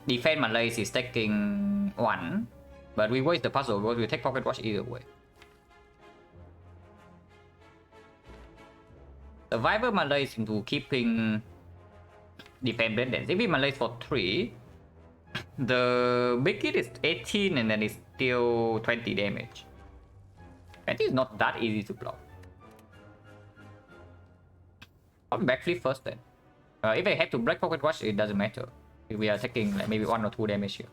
defend Malays is taking 1, but we waste the puzzle because we take pocket watch either way. Survivor Malays into keeping defend blade dance. If we Malays for 3, the big hit is 18 and then it's still 20 damage. And it's not that easy to block. I'll backflip first then. If I have to break pocket watch, it doesn't matter. If we are taking like maybe 1 or 2 damage here.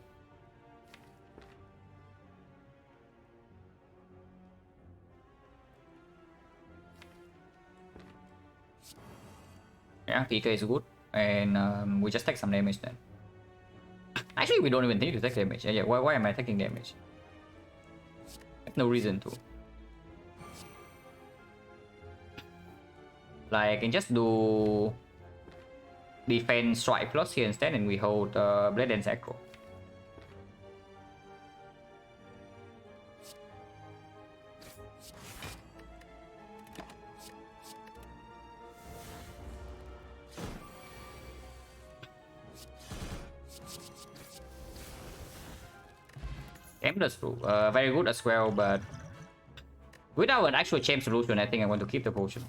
Yeah, PK is good, and we just take some damage then. Actually, we don't even need to take damage. Yeah, why am I taking damage? There's no reason to. Like, I can just do defense strike plus here instead, and we hold blade and aggro. Emperor's Brew, very good as well, but without an actual champ solution, I think I want to keep the potion.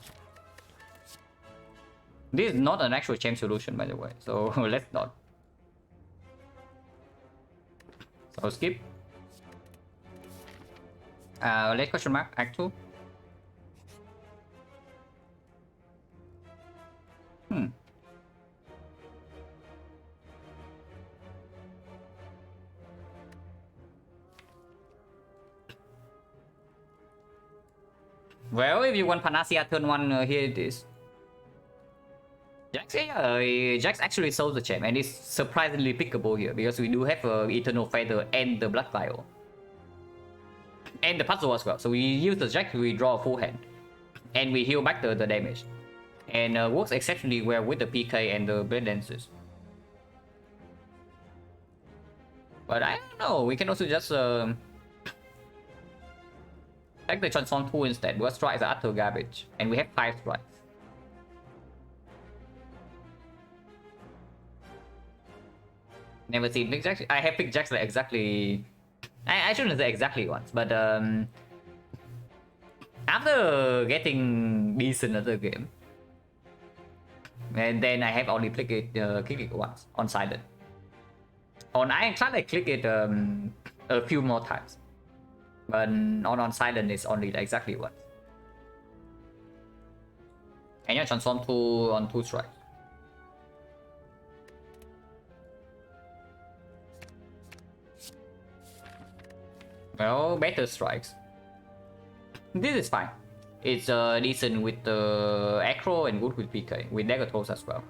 This is not an actual champ solution, by the way, so let's not. So skip. Late question mark, Act 2. Well, if you want Panacea turn 1, here it is. Jax actually solves the champ, and it's surprisingly pickable here because we do have Eternal Feather and the Blood Vial. And the puzzle as well. So we use the Jax, we draw a full hand. And we heal back the damage. And works exceptionally well with the PK and the Blade Dances. But I don't know, we can also just take the Transform 2 instead, because strikes are utter garbage. And we have 5 strikes. Never seen pick Jax. I have picked Jax like exactly. I shouldn't say exactly once, but after getting decent at the game, and then I have only clicked it once on Silent. On I tried to click it a few more times, but on Silent it's only like exactly once. And you transform 2 on 2 strikes. Well, better strikes. This is fine. It's decent with the Acro and good with PK, with dagger throws as well.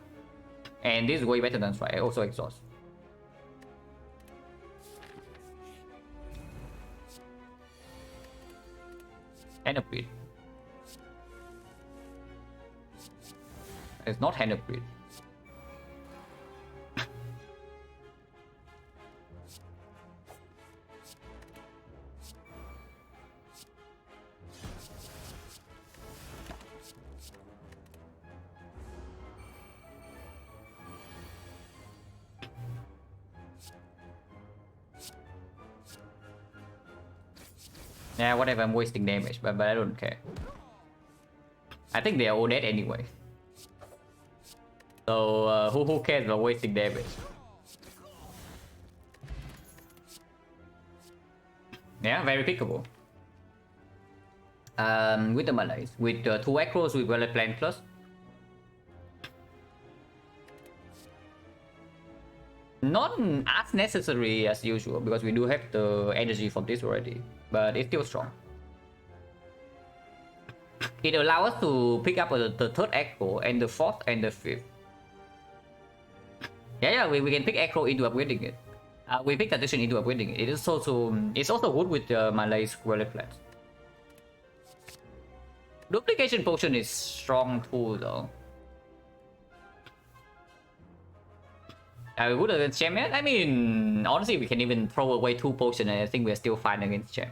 And this is way better than strike. Also exhaust. Hand of Breed. It's not Hand of Breed. Yeah, whatever, I'm wasting damage, but I don't care. I think they are all dead anyway. So, who cares about wasting damage? Yeah, very pickable. With the Malays, with 2 Acros with Well Plan Plus. Not as necessary as usual, because we do have the energy from this already, but it's still strong. It allows us to pick up the 3rd Echo and the 4th and the 5th. Yeah, we can pick Acro into upgrading it. We pick Tradition into upgrading it. It's also good with Malay Square Reflex. Duplication Potion is strong too though. Are we good against Champ yet? I mean, honestly, we can even throw away 2 potions and I think we're still fine against Champ.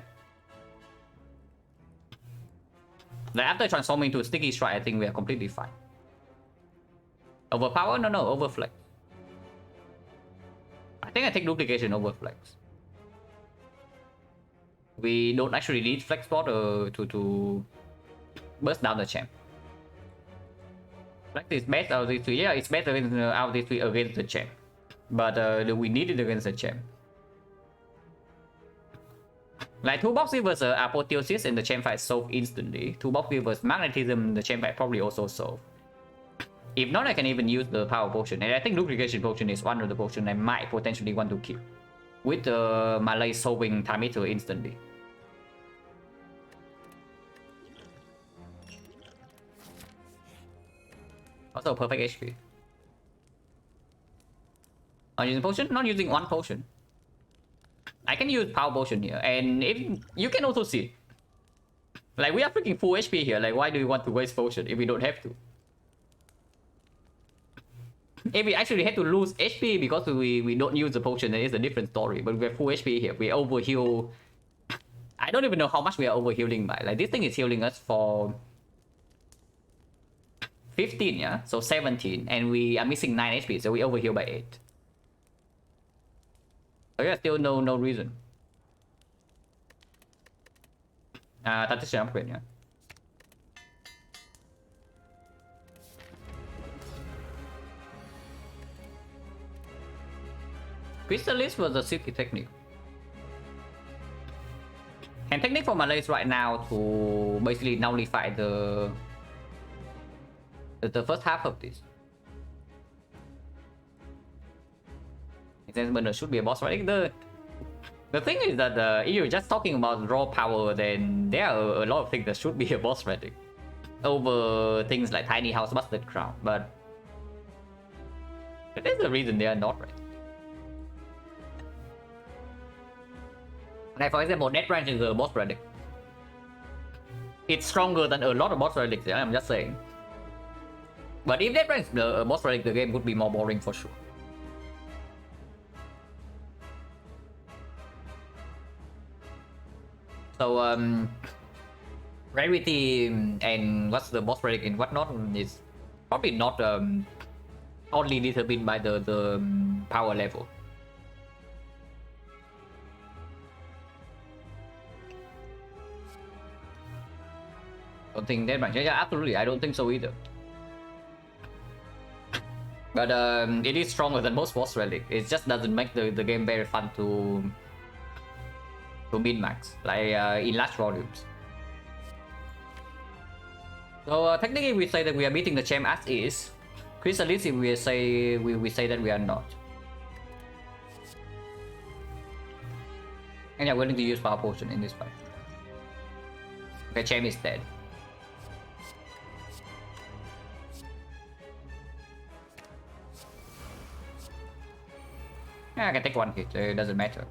Like after transforming to Sticky Strike, I think we are completely fine. Overpower? No, Overflex. I think I take Duplication over Flex. We don't actually need Flex Bot to burst down the Champ. Flex is best out of these 3. Yeah, it's better out of these 3 against the Champ. But do we need it against the Champ? Like 2 box versus Apotheosis and the Champ fight solve instantly. 2 box versus Magnetism, the Champ fight probably also solve. If not, I can even use the Power Potion. And I think Duplication Potion is one of the potions I might potentially want to kill. With the Malay solving Time Eater instantly. Also perfect HP. Not using potion? Not using 1 potion. I can use Power Potion here. And if you can also see. Like we are freaking full HP here. Like why do we want to waste potion if we don't have to? If we actually had to lose HP because we don't use the potion, then it's a different story. But we're full HP here. We overheal. I don't even know how much we are overhealing by. Like this thing is healing us for 15, yeah? So 17. And we are missing 9 HP, so we overheal by 8. So yeah, still no reason. Tactician upgrade, yeah. Crystallis was a silky technique. And technique for Malays right now to basically nullify the first half of this. But there should be a boss fight. The thing is that if you're just talking about raw power, then there are a lot of things that should be a boss fight over things like Tiny House, Busted Crown, but there's a reason they are not, right? Like for example, Net Branch is a boss relic. It's stronger than a lot of boss relics, yeah, I'm just saying. But if Net Branch is a boss relic, the game would be more boring for sure. So rarity and what's the boss relic and whatnot is probably not only determined by the power level. Don't think that much. Yeah, absolutely. I don't think so either. But it is stronger than most boss relic. It just doesn't make the game very fun to min-max, like in large volumes. So technically we say that we are beating the champ as is. Crystallis, we say that we are not. And yeah, we're willing to use Power Potion in this fight. Okay, champ is dead. Yeah, I can take 1 hit, it doesn't matter.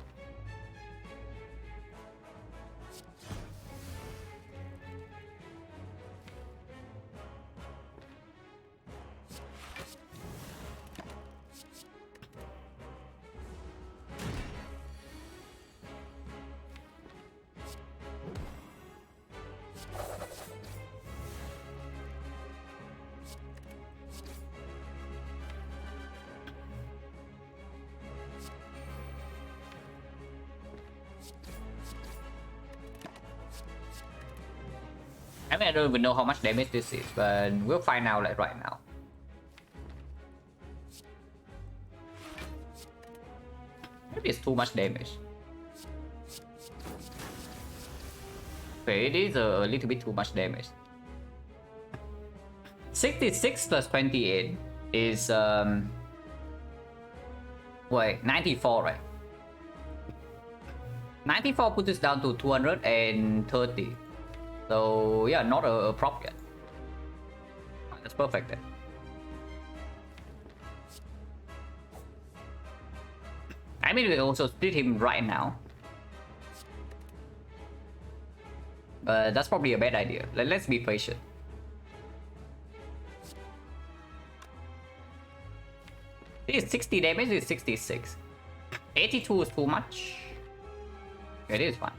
I mean, I don't even know how much damage this is, but we'll find out like right now. Maybe it's too much damage. Okay, it is a little bit too much damage. 66 plus 28 is wait, 94, right? 94 puts us down to 230. So yeah, not a prop yet. That's perfect then. I mean, we also split him right now. But that's probably a bad idea. Let's be patient. This is 60 damage, this is 66. 82 is too much. It is fine.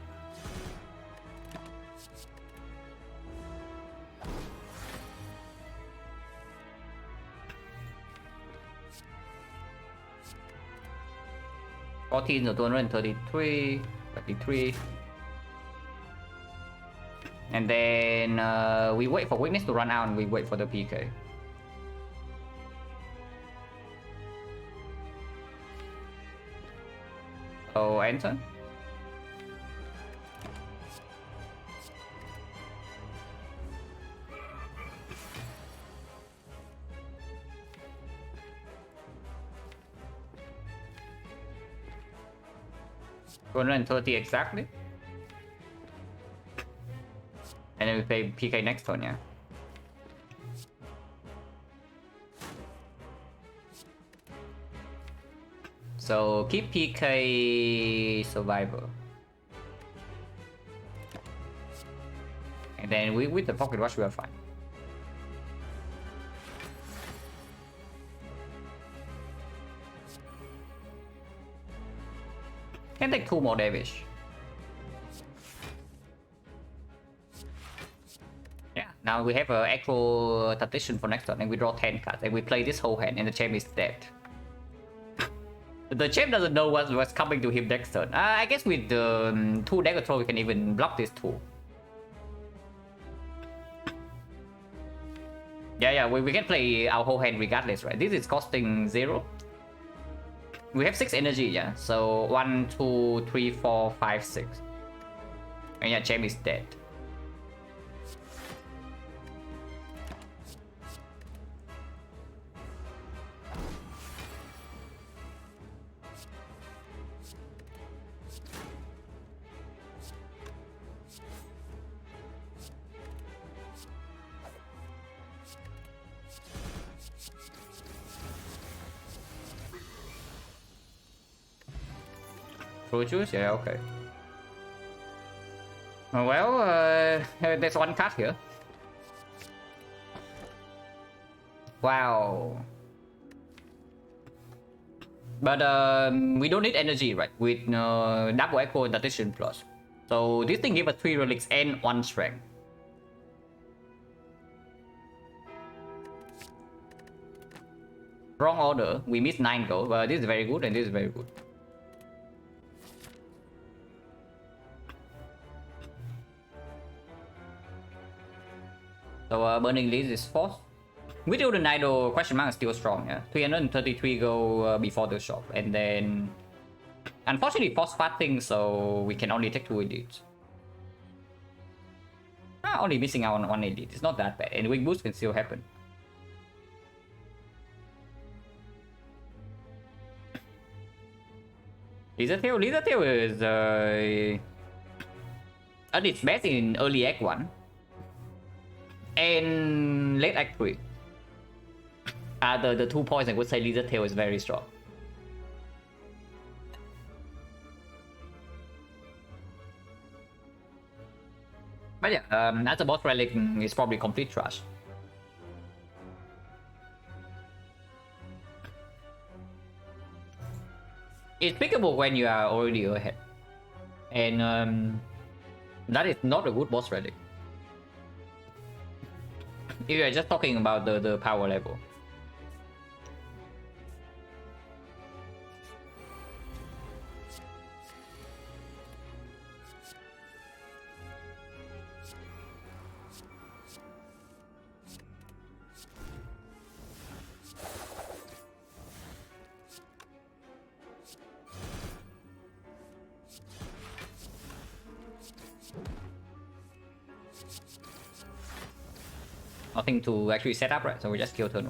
So 233, 33. And then we wait for weakness to run out and we wait for the PK. Oh, Anton? $230 exactly. And then we play PK next turn, yeah. So keep PK Survivor. And then with the Pocket Watch we are fine. Can take 2 more damage. Yeah, now we have an actual tactician for next turn and we draw 10 cards and we play this whole hand and the champ is dead. The champ doesn't know what's coming to him next turn. I guess with the 2 deck control we can even block this 2. Yeah, we can play our whole hand regardless, right? This is costing 0. We have 6 energy, yeah. So 1, 2, 3, 4, 5, 6. And yeah, champ is dead. Fruit juice? Yeah, okay. Well, there's 1 card here. Wow. But we don't need energy, right? With double echo and tactician plus. So this thing gives us 3 relics and 1 strength. Wrong order. We missed 9 gold, but this is very good and this is very good. So Burning Leaves is forced. With the Idol question mark is still strong, yeah. 333 go before the shop, and then unfortunately force fasting, so we can only take 2 elites. Only missing out on 1 elite. It's not that bad, and weak boost can still happen. Lizard Tail is at its best in early Act 1 and late Act 3. The 2 points I would say Lizard Tail is very strong. But yeah, as a boss relic, it's probably complete trash. It's pickable when you are already ahead. And that is not a good boss relic. If you are just talking about the power level. Nothing to actually set up, right? So we just kill turn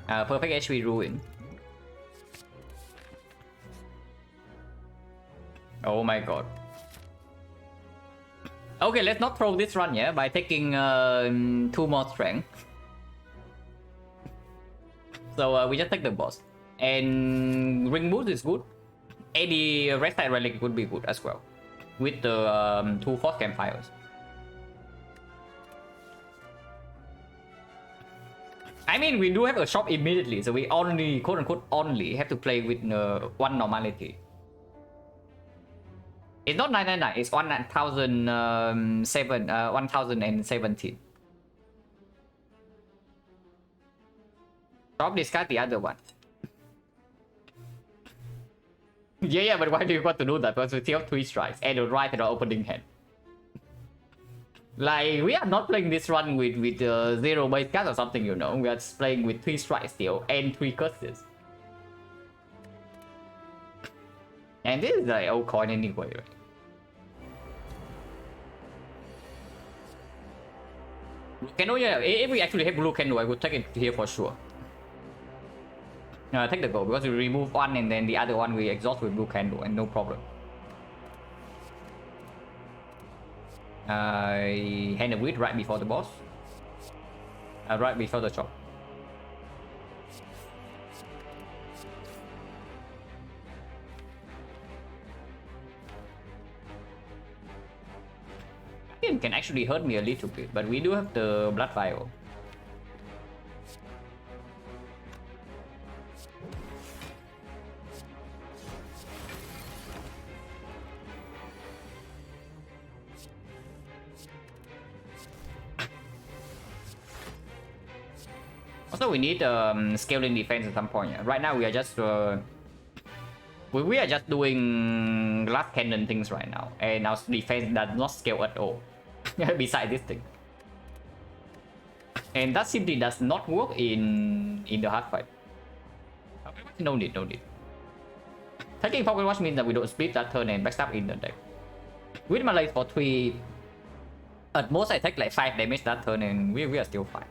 1. Perfect HP Ruin. Oh my god. Okay, let's not throw this run, yeah, by taking 2 more strength. So we just take the boss. And ring boost is good. Any red side relic would be good as well, with the 2 force campfires. I mean, we do have a shop immediately, so we only, quote unquote, only have to play with 1 normality. It's not 999, it's 1017. Drop discard the other one. Yeah, but why do you want to do that? Because we still have 3 strikes and a right at our opening hand. Like, we are not playing this run with 0 base card or something, you know. We are just playing with 3 strikes still and 3 curses. And this is like old coin anyway, right? Candle, yeah, if we actually have blue candle, I would take it here for sure. Take the gold because we remove one and then the other one we exhaust with blue candle and no problem. Hand of wheat right before the boss. Right before the chop. It can actually hurt me a little bit, but we do have the blood vial. Also, we need scaling defense at some point. Right now, we are just we are just doing glass cannon things right now, and our defense does not scale at all. Besides this thing, and that simply does not work in the hard fight. No need, no need. Taking Pocket Watch means that we don't split that turn and backstab in the deck. With my life for 3, at most I take like 5 damage that turn, and we are still fine.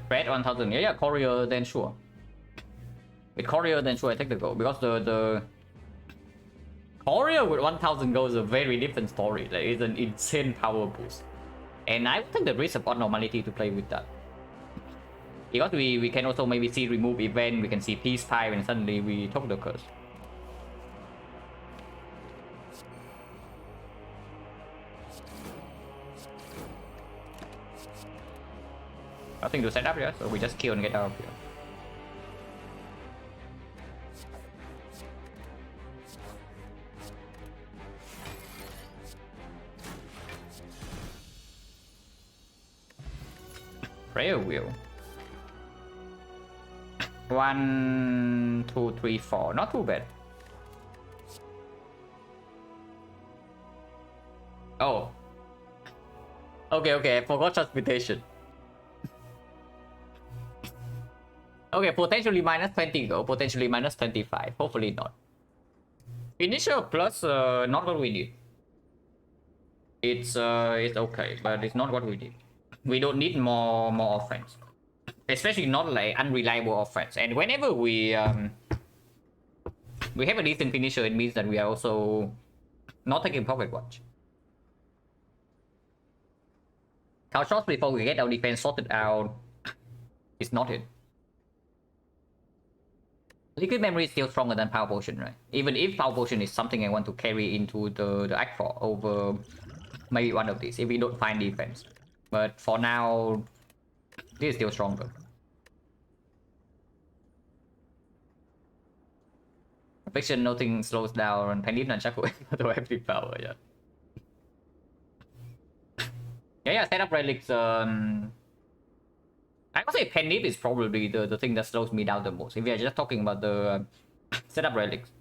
Red 1000, yeah, courier, then sure. With courier, then sure I take the gold, because the courier with 1000 gold is a very different story. Like, it's an insane power boost, and I would take the risk of normality to play with that, because we can also maybe see remove event, we can see peace pipe, and suddenly we took the curse. Nothing to set up here, so we just kill and get out of here. Prayer wheel. 1, 2, 3, 4. Not too bad. Oh. Okay, I forgot transmutation. Okay, potentially minus 20 go, potentially minus 25. Hopefully not. Finisher plus not what we need. It's okay, but it's not what we need. We don't need more offense, especially not like unreliable offense. And whenever we have a decent finisher, it means that we are also not taking pocket watch. Couch shots before we get our defense sorted out is not it. Liquid memory is still stronger than power potion, right? Even if power potion is something I want to carry into the act 4 over maybe one of these if we don't find defense. But for now, this is still stronger. Affliction, nothing slows down. Penip Nunchaku to every power, yeah. Yeah, set up relics. I would say Penip is probably the thing that slows me down the most. If we are just talking about the setup relics,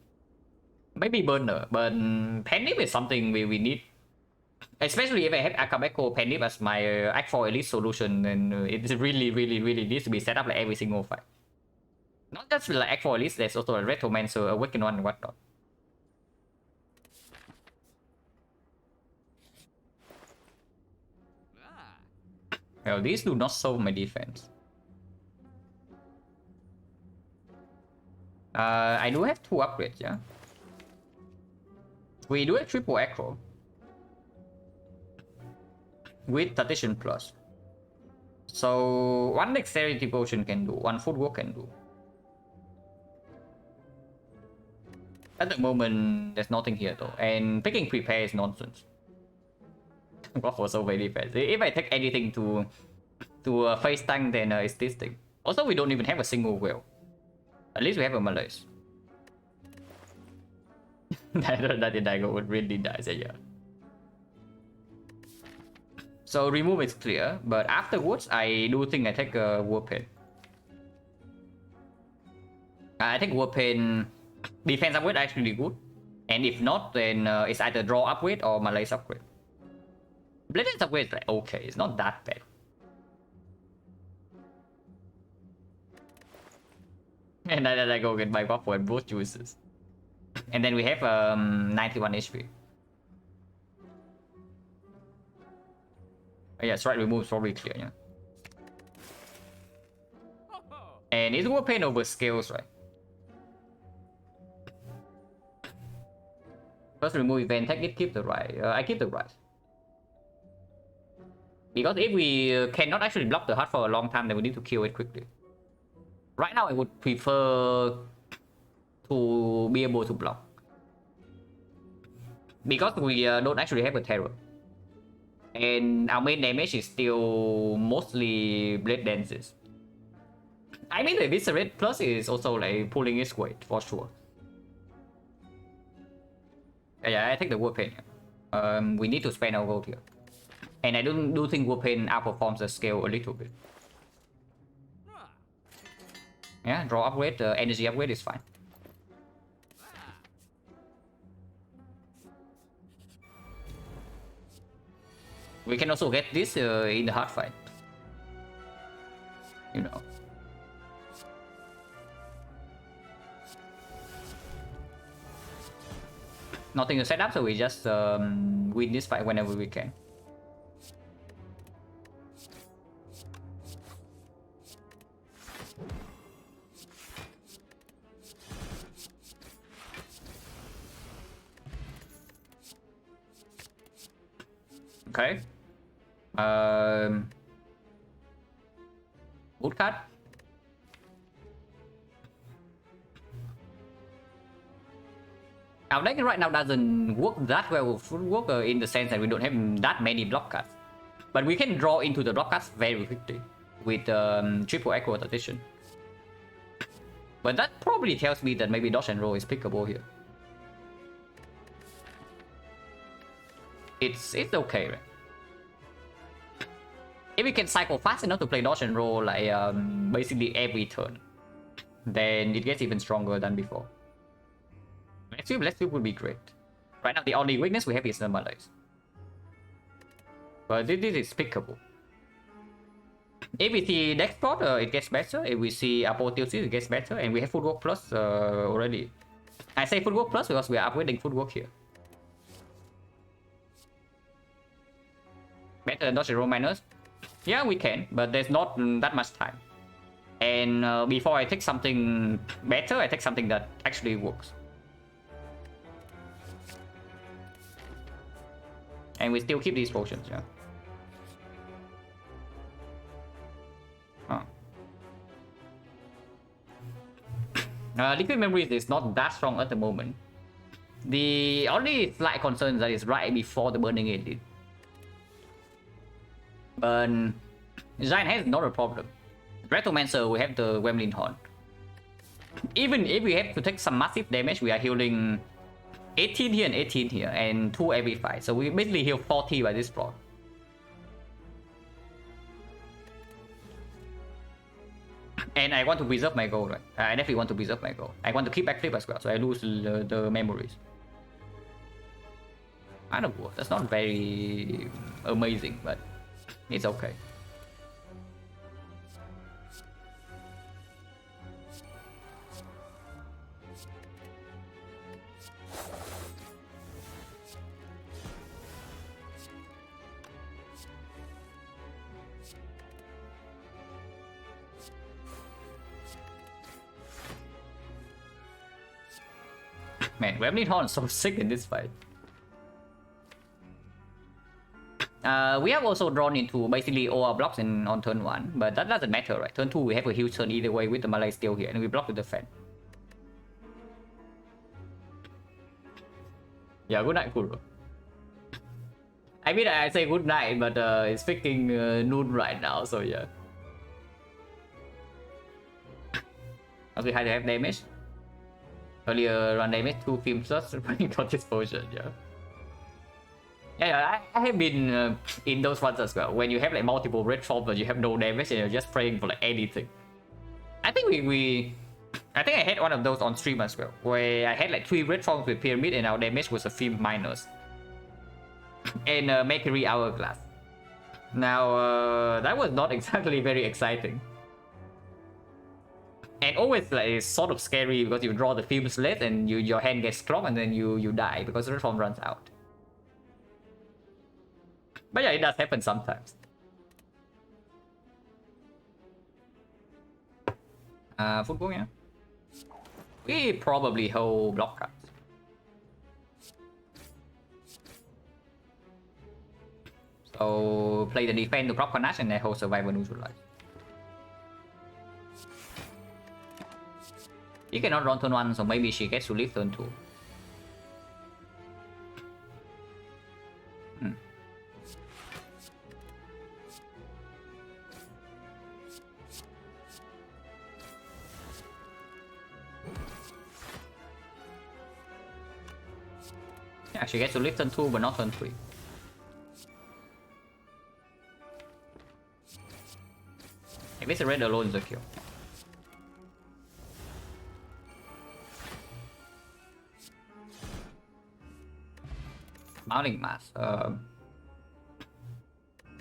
maybe Burner, but Penip is something we need. Especially if I have Akabeko Penip as my Act 4 Elite solution, then it really needs to be set up like every single fight. Not just like Act 4 Elite, there's also a Retromancer, Awakened One, and whatnot. Well, these do not solve my defense. I do have 2 upgrades, yeah. We do a triple acro with Tactician plus. So 1 dexterity potion can do, 1 footwork can do. At the moment, there's nothing here though, and picking prepare is nonsense. What for so very fast? If I take anything to face tank, then it's this thing. Also, we don't even have a single whale. At least we have a malaise. That Dagger would really die, so yeah. So remove is clear, but afterwards I do think I take a Warpaint. I think Warpaint defense upgrade actually good, and if not, then it's either draw upgrade or malaise upgrade. Blade Dance upgrade is like okay, it's not that bad. And then I go get my buff for both juices. And then we have 91 HP. Oh, yeah, strike remove is probably clear, yeah. And it's Warpaint over scales, right? First remove event, take it, keep the right. I keep the right. Because if we cannot actually block the heart for a long time, then we need to kill it quickly. Right now, I would prefer to be able to block. Because we don't actually have a terror. And our main damage is still mostly Blade Dances. I mean, the Eviscerate plus is also like pulling its weight for sure. Yeah, I take the Warpaint. We need to spend our gold here. And I do think Warpaint outperforms the scale a little bit. Yeah, draw upgrade, energy upgrade is fine. We can also get this in the hard fight. You know. Nothing to set up, so we just win this fight whenever we can. Okay. Good card. Our deck right now doesn't work that well with footwork in the sense that we don't have that many block cards. But we can draw into the block cards very quickly with triple Echo Tactician. But that probably tells me that maybe dodge and roll is pickable here. It's okay, right? If we can cycle fast enough to play dodge and roll like basically every turn, then it gets even stronger than before. Let's see would be great. Right now the only weakness we have is the malaise. But this is pickable. If we see deck spot, it gets better. If we see apotheosis, it gets better. And we have footwork plus already. I say footwork plus because we are upgrading footwork here. Better than dodge and roll minus? Yeah, we can, but there's not that much time. And before I take something better, I take something that actually works. And we still keep these potions, yeah. Liquid Memory is not that strong at the moment. The only slight concern is that it's right before the Burning Edit. But Giant has not a problem. Retromancer, we have the Gremlin Horn. Even if we have to take some massive damage, we are healing 18 here and 18 here, and 2 every fight. So we basically heal 40 by this plot. And I want to preserve my gold, right? I definitely want to preserve my gold. I want to keep backflip as well, so I lose the memories. I don't know, that's not very amazing, but it's okay. Man, Remnithorn is so sick in this fight. We have also drawn into basically all our blocks on turn 1, but that doesn't matter, right? Turn 2 we have a huge turn either way with the Malay still here, and we block with the fan. Yeah, good night, Kuro. I mean, I say good night, but it's freaking noon right now, so yeah. Also, high to have damage. Earlier run damage, 2 film slots, running got this potion, yeah. Yeah, I have been in those ones as well. When you have like multiple red forms but you have no damage and you're just praying for like anything. I think I think I had one of those on stream as well, where I had like 3 red forms with pyramid and our damage was a film minus. And Mercury Hourglass. Now that was not exactly very exciting. And always like it's sort of scary because you draw the film slate and your hand gets clogged and then you die because the red form runs out. But yeah, it does happen sometimes. Football, yeah. We probably hold block cards. So play the defense to proc Panache and then hold survival neutralize. You cannot run turn 1, so maybe she gets to live turn 2. Yeah, she gets to live turn 2 but not turn 3. If it's a red alone, is a kill. Mounting mass.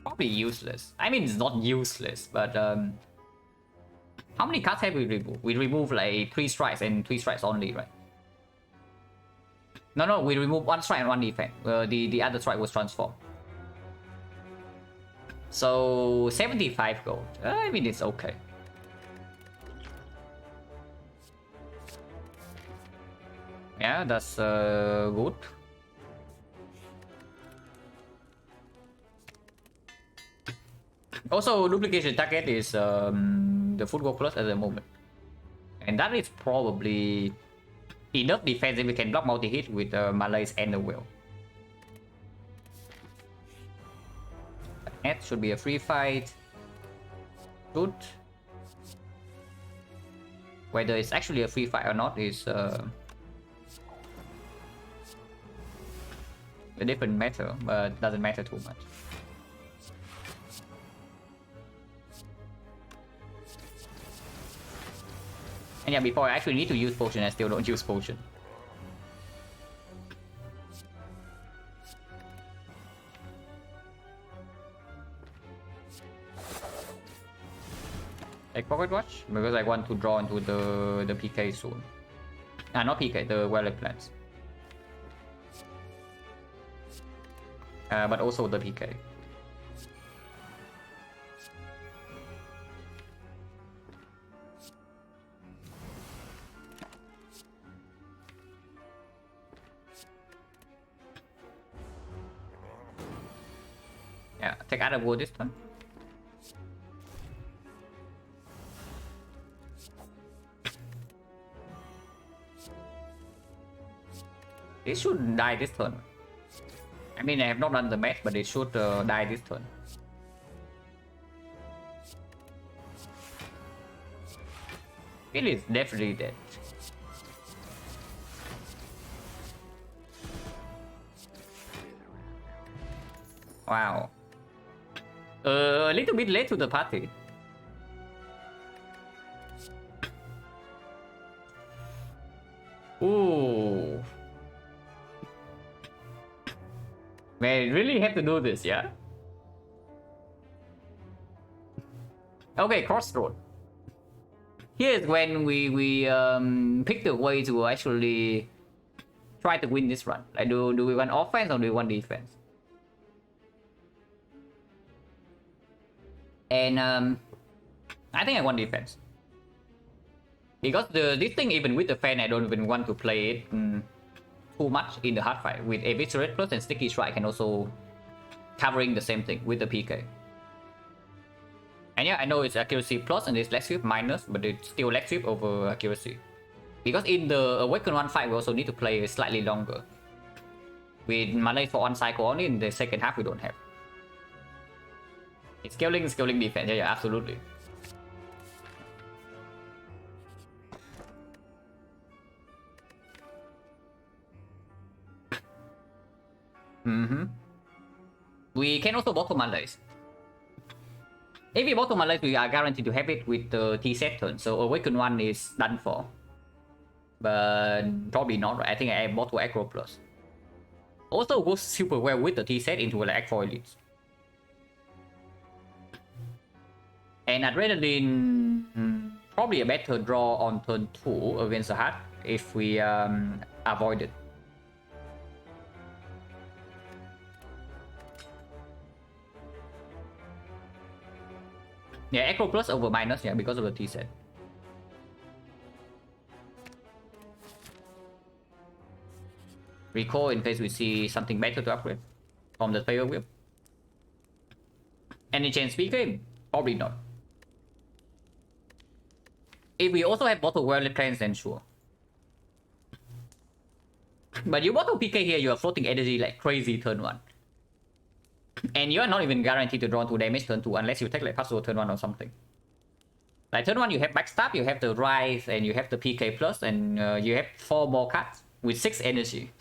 Probably useless. I mean, it's not useless, but how many cards have we removed? We removed like 3 strikes and 3 strikes only, right? No, we removed 1 strike and 1 defense. The other strike was transformed. So 75 gold. I mean, it's okay. Yeah, that's good. Also, duplication target is the football plus at the moment, and that is probably enough defense if we can block multi-hit with Malays and the whale. That should be a free fight. Good. Whether it's actually a free fight or not is a different matter, but doesn't matter too much. And yeah, before I actually need to use potion, I still don't use potion. Take pocket watch because I want to draw into the PK soon. Not PK, the Violet plants. But also the PK. Yeah, take out of wood this time. They should die this turn. I mean, I have not done the math, but they should die this turn. It is definitely dead. Wow. A little bit late to the party. Ooh. Man, really have to do this, yeah? Okay, crossroad. Here's when we pick the way to actually try to win this run. Like, do we want offense or do we want defense? And I think I want defense. Because this thing, even with the fan, I don't even want to play it too much in the hard fight. With Eviscerate Plus and Sticky Strike can also covering the same thing with the PK. And yeah, I know it's accuracy plus and it's leg sweep minus, but it's still leg sweep over accuracy. Because in the Awaken 1 fight, we also need to play slightly longer. With Malay for one cycle only, in the second half we don't have. It's scaling defense, yeah, absolutely. We can also bottle Malays. If we bottle Malays, we are guaranteed to have it with the T-set turn, so Awaken 1 is done for. But probably not, right? I think I bottle Aggro Plus. Also works super well with the T-set into like Act 4 Elites. And Adrenaline, probably a better draw on turn 2 against the Heart if we avoid it. Yeah, Aggro Plus over minus, yeah, because of the T-set. Recall in case we see something better to upgrade from the player whip. Any chance PK? Probably not. If we also have bottle Violet Clans, then sure. But you bottle PK here, you are floating energy like crazy turn 1. And you are not even guaranteed to draw 2 damage turn 2 unless you take like Puzzle turn 1 or something. Like turn 1 you have Backstab, you have the Rise, and you have the PK Plus, and you have 4 more cards with 6 energy.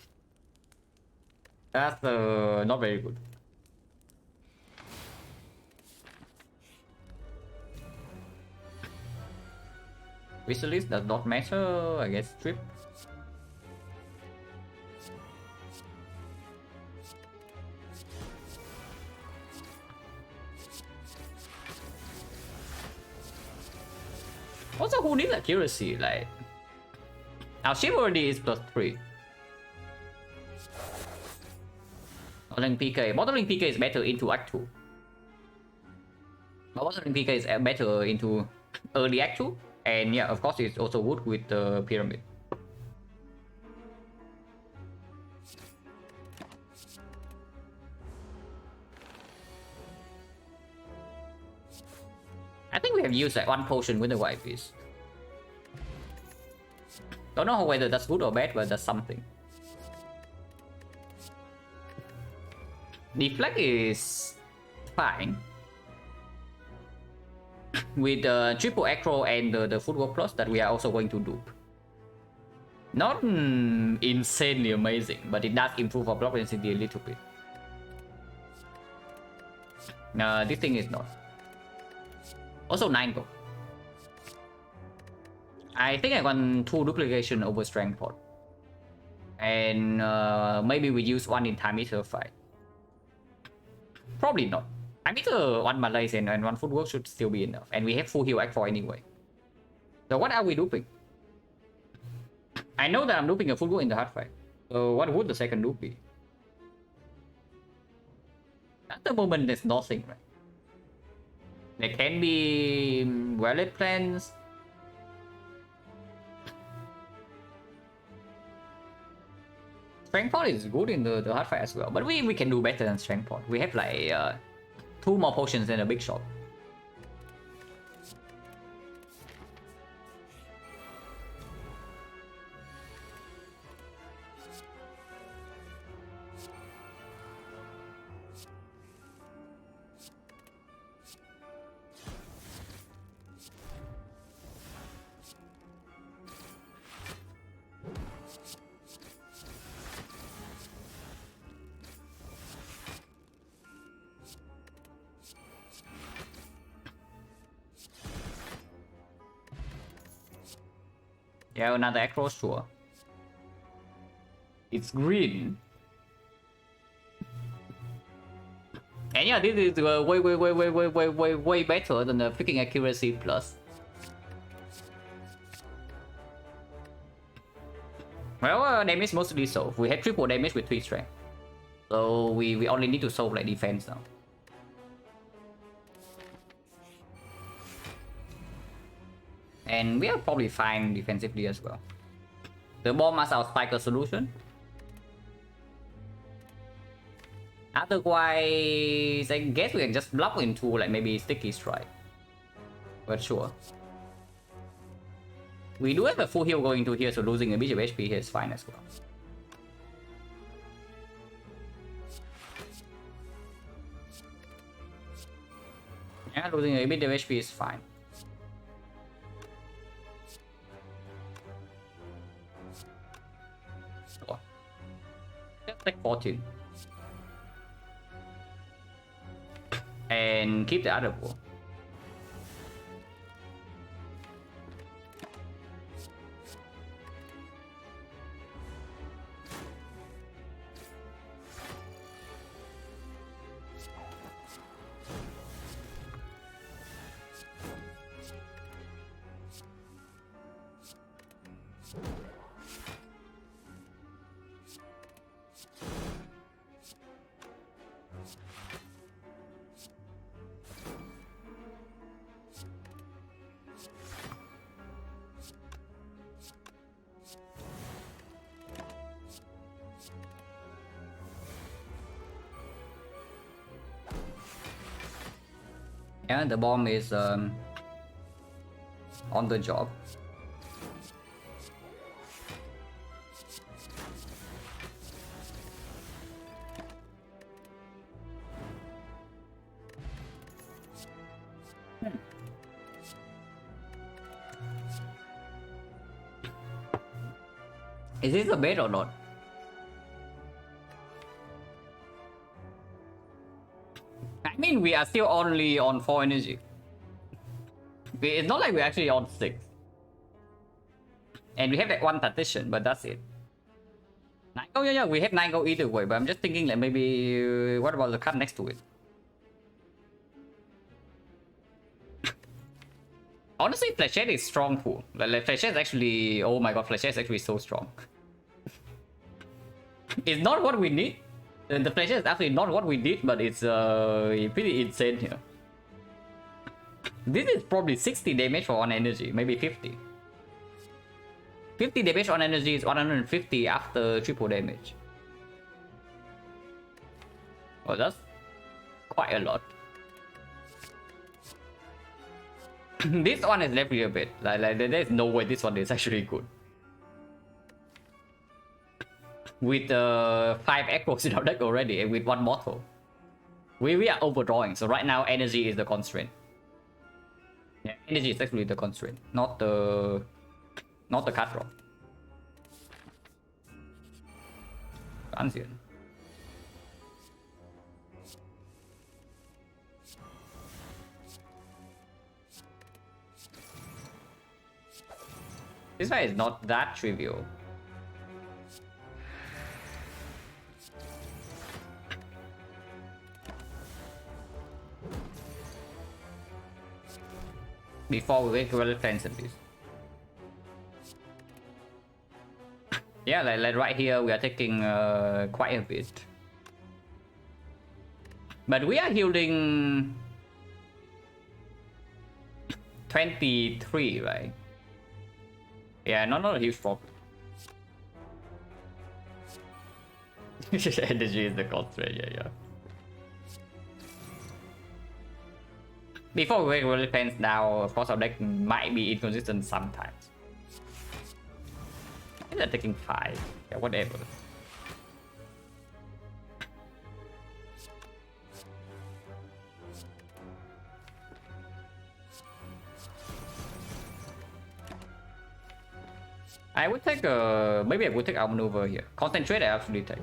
That's not very good. Wishlist does not matter, I guess. Trip. Also, who needs accuracy? Like, our Chivalry is +3. Bottling PK. Bottling PK is better into Act 2. But bottling PK is better into early Act 2. And yeah, of course, it's also good with the Pyramid. I think we have used like 1 potion with the White Beast. Don't know whether that's good or bad, but that's something. Deflect is fine. With the triple Acro and the Footwork Plus that we are also going to dupe. Not insanely amazing, but it does improve our block density a little bit. This thing is not. Also 9 gold. I think I want 2 duplication over Strength Pot. And maybe we use 1 in Time Eater fight. Probably not. Time Eater, 1 Malays and 1 Footwork should still be enough. And we have full heal Act 4 anyway. So what are we duping? I know that I'm duping a Footwork in the hard fight. So what would the second dupe be? At the moment there's nothing, right? There can be Violet Plans. Strength Pot is good in the hard fight as well, but we can do better than Strength Pot. We have like 2 more potions than a big shot. Yeah, another Acro, sure. It's green. And yeah, this is way better than the freaking accuracy plus. Well, damage mostly solved. We had triple damage with 3 strength. So we only need to solve like defense now. And we are probably fine defensively as well. The bomb as our spiker solution. Otherwise, I guess we can just block into like maybe sticky strike. But sure. We do have a full heal going to here, so losing a bit of HP here is fine as well. Yeah, losing a bit of HP is fine. Sure. Just like 14. And keep the other ball. Yeah, the bomb is on the job. Is this a bait or not? I mean, we are still only on 4 energy. It's not like we're actually on 6. And we have that one partition, but that's it. 9 go, yeah, we have 9 go either way, but I'm just thinking like maybe what about the cut next to it? Honestly, Flechette is strong pool. Like Flechette is actually, oh my god, Flechette is actually so strong. It's not what we need. The Flechette is actually not what we need, but it's pretty insane here. This is probably 60 damage for 1 energy, maybe 50. 50 damage on energy is 150 after triple damage. Oh, that's quite a lot. This one is definitely a bit. Like there's no way this one is actually good. With 5 echoes in our deck already, and with 1 mortal. We are overdrawing, so right now energy is the constraint. Yeah, energy is actually the constraint, not the cut drop. Ancient. This fight is not that trivial. Before we wake well fence at least. Yeah, like right here we are taking quite a bit. But we are healing 23, right? Yeah, not a huge problem. Energy is the constraint, yeah. Before we really depends now, of course our deck might be inconsistent sometimes. They're taking 5. Yeah, whatever. I would take maybe I would take outmaneuver here. Concentrate I actually take.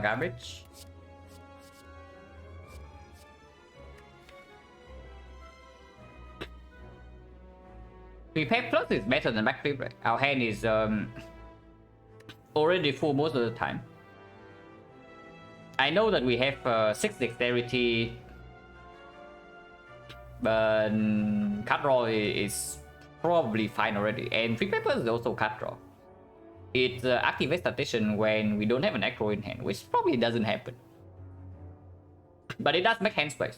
Garbage. Prepare plus is better than backflip, right? Our hand is already full most of the time. I know that we have 6 dexterity, but cut draw is probably fine already. And prepare plus is also cut draw. It activates statistician when we don't have an aggro in hand, which probably doesn't happen. But it does make hand space.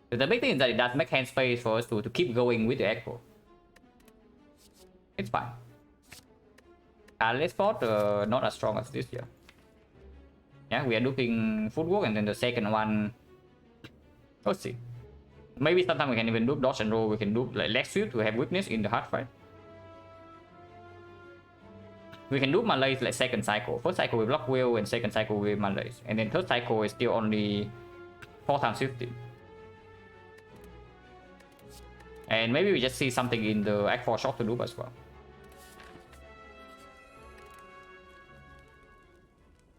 The big thing is that it does make hand space for us to keep going with the aggro. It's fine. Let's spot not as strong as this year. Yeah, we are looking footwork, and then the second one, let's see. Maybe sometimes we can even do dodge and roll. We can do like leg sweep to have weakness in the hard fight. We can do Malays like second cycle. First cycle with block wheel, and second cycle with Malays. And then third cycle is still only 4 times 50. And maybe we just see something in the Act 4 shot to loop as well.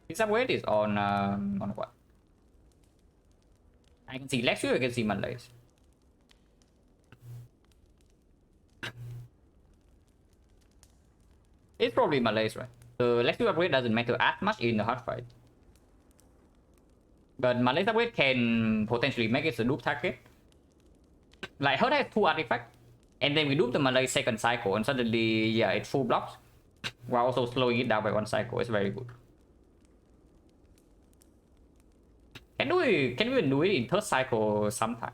This upgrade is on what? I can see leg sweep, I can see Malays. It's probably Malays, right? The leg sweep upgrade doesn't matter as much in the hard fight. But Malays upgrade can potentially make it a loop target. Like Hurt has 2 artifacts, and then we loop the Malay second cycle, and suddenly, yeah, it full blocks, while also slowing it down by 1 cycle. It's very good. Can we even do it in third cycle sometimes?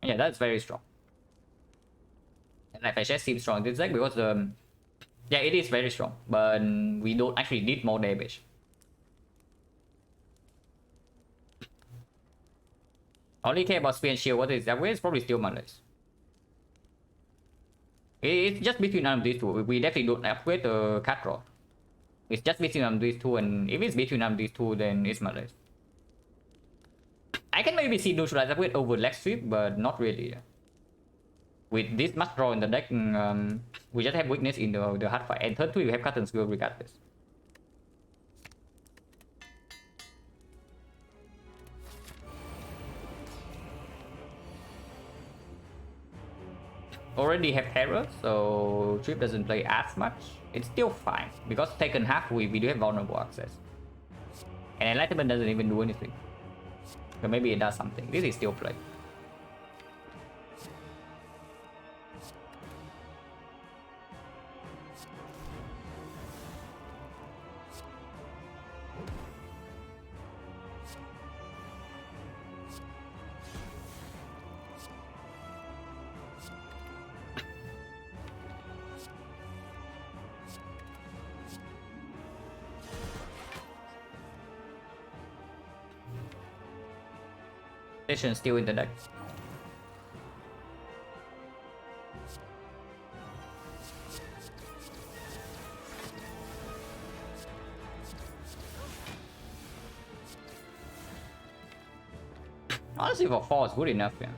Yeah, that's very strong. And like I just seems strong this deck because yeah, it is very strong, but we don't actually need more damage. Only care about spear and shield. What is that? It's probably still Malays. It's just between one of these two. We definitely don't upgrade the cut draw. It's just between one of these two, and if it's between one of these two, then it's Malays. I can maybe see neutralize upgrade over leg sweep, but not really. Yeah. With this much draw in the deck, we just have weakness in the hard fight. And third two, we have cut and skill regardless. Already have terror, so Trip doesn't play as much. It's still fine because taken half we do have vulnerable access, and enlightenment doesn't even do anything. So maybe it does something. This is still play. Still in the deck. Honestly, for 4 is good enough, yeah.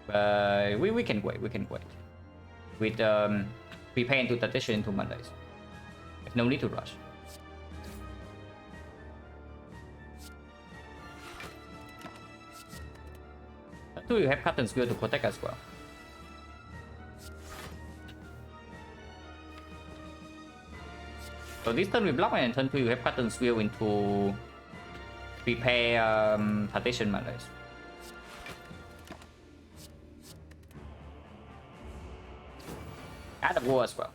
But we can wait. We can wait. With prepare into Tatition into Mondays. There's no need to rush. Do you have cut and skill to protect as well? So this turn we block, and turn 2 you have cut and skill into prepare partition Malays. Add a war as well.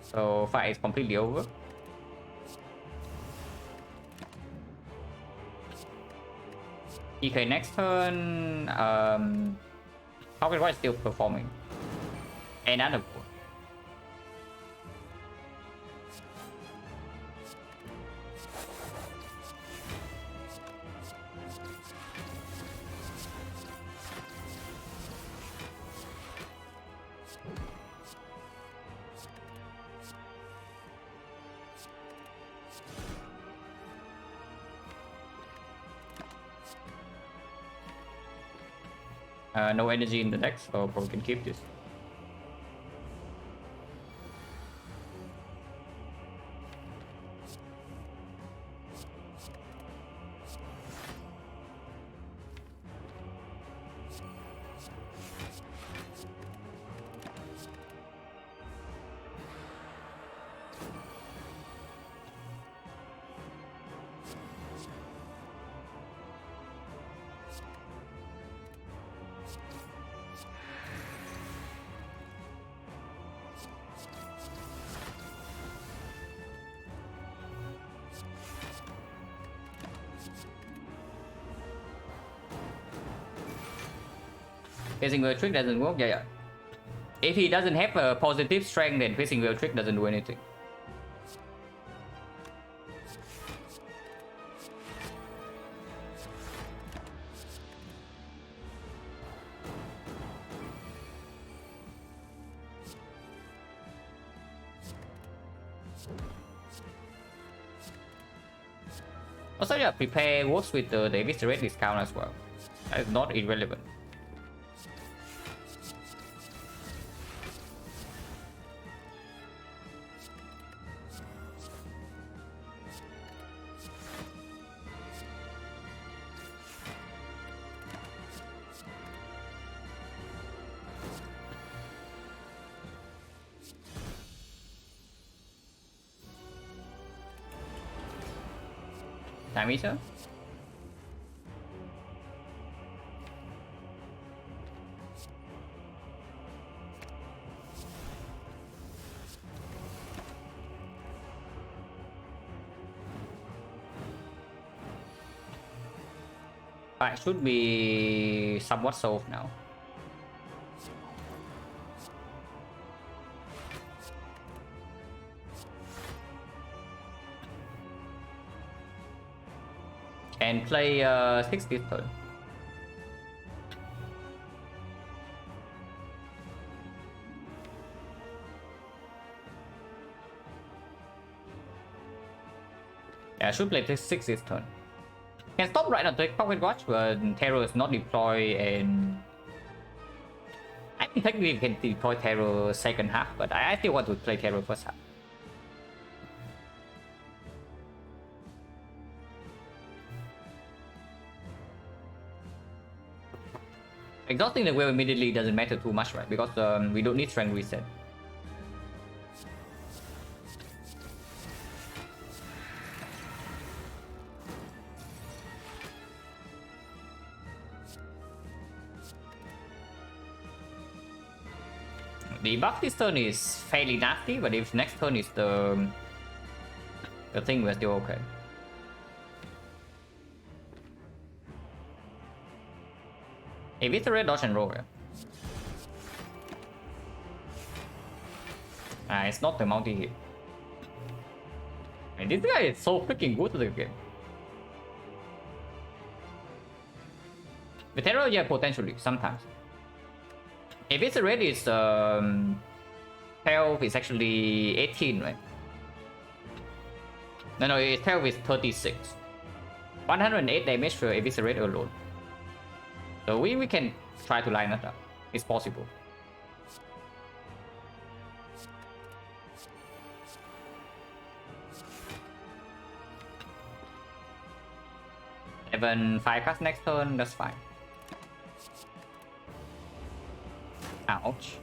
So fight is completely over. EK next turn, Pocket White is still performing. Another one. No energy in the deck, so we can keep this. Facing wheel trick doesn't work. Yeah. If he doesn't have a positive strength, then facing wheel trick doesn't do anything. Also, yeah, prepare works with the Eviscerate discount as well. That's not irrelevant. Time eater? Alright, should be somewhat solved now. And play 6 this turn. Yeah, I should play 6 this turn. Can stop right now to take Pocket Watch, but Terror is not deployed, and I think technically we can deploy Terror second half, but I still want to play Terror first half. Exhausting the whale immediately doesn't matter too much, right? Because we don't need strength reset. The buff this turn is fairly nasty, but if next turn is the thing, we're still okay. Eviscerate, dodge and roll. It's not the multi-hit. And this guy is so freaking good at the game. The Terror, yeah, potentially, sometimes. Eviscerate is 12, is actually 18, right? No, it's 12 is 36. 108 damage for Eviscerate alone. So we can try to line it up. It's possible. Even 5 cast next turn, that's fine. Ouch.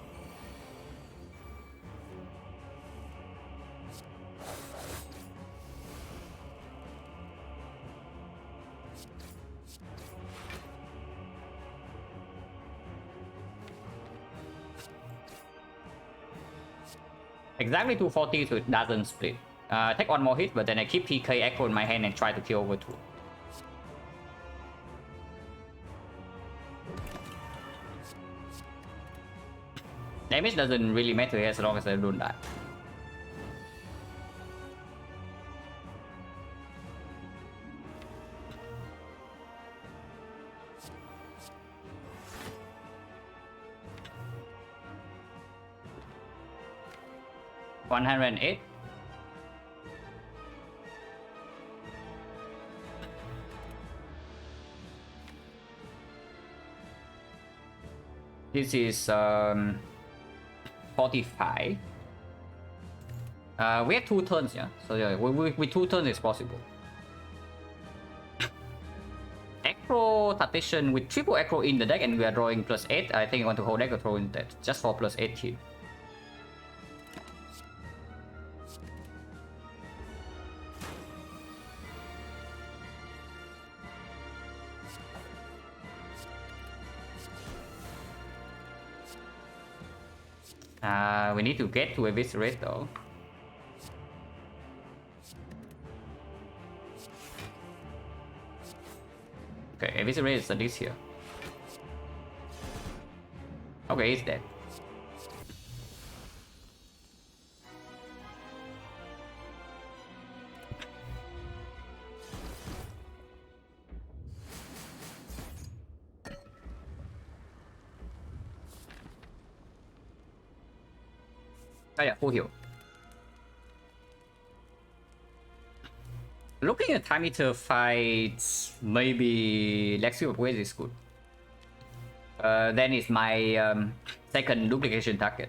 Exactly 240, so it doesn't split. Take one more hit, but then I keep PK Echo in my hand and try to kill over 2. Damage doesn't really matter here as long as I don't die. $108. This is 45. We have 2 turns, yeah. So yeah, with 2 turns it's possible. Acro Tactician with triple Acro in the deck, and we are drawing +8. I think I want to hold Acro Throw instead, just for +8 hit. We need to get to Eviscerate though. Okay, Eviscerate is this here. Okay, he's dead. Oh yeah, full heal. Looking at time meter fights, maybe Lexi Waves is good. Then it's my second duplication target.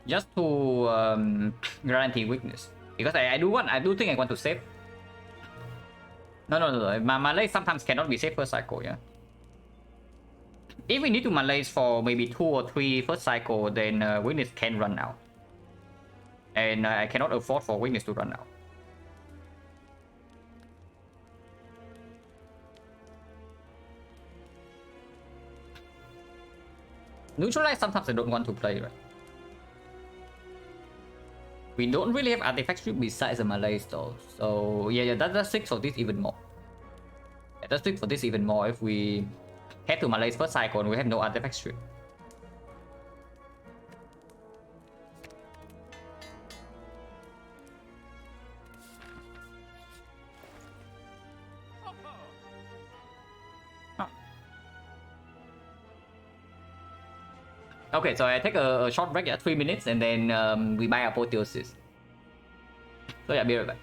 Just to guarantee weakness. Because I do think I want to save. No. My Malay sometimes cannot be saved first cycle, yeah. If we need to Malays for maybe 2 or 3 first cycle, then weakness can run out. And I cannot afford for weakness to run out. Neutralize sometimes I don't want to play, right? We don't really have artifact strip besides the Malays though. So yeah, that's 6 for this even more. Yeah, that's 6 for this even more if we head to Malays first cycle and we have no artifact strip. Okay, so I take a short break at 3 minutes and then we buy Apotheosis. So yeah, be right back.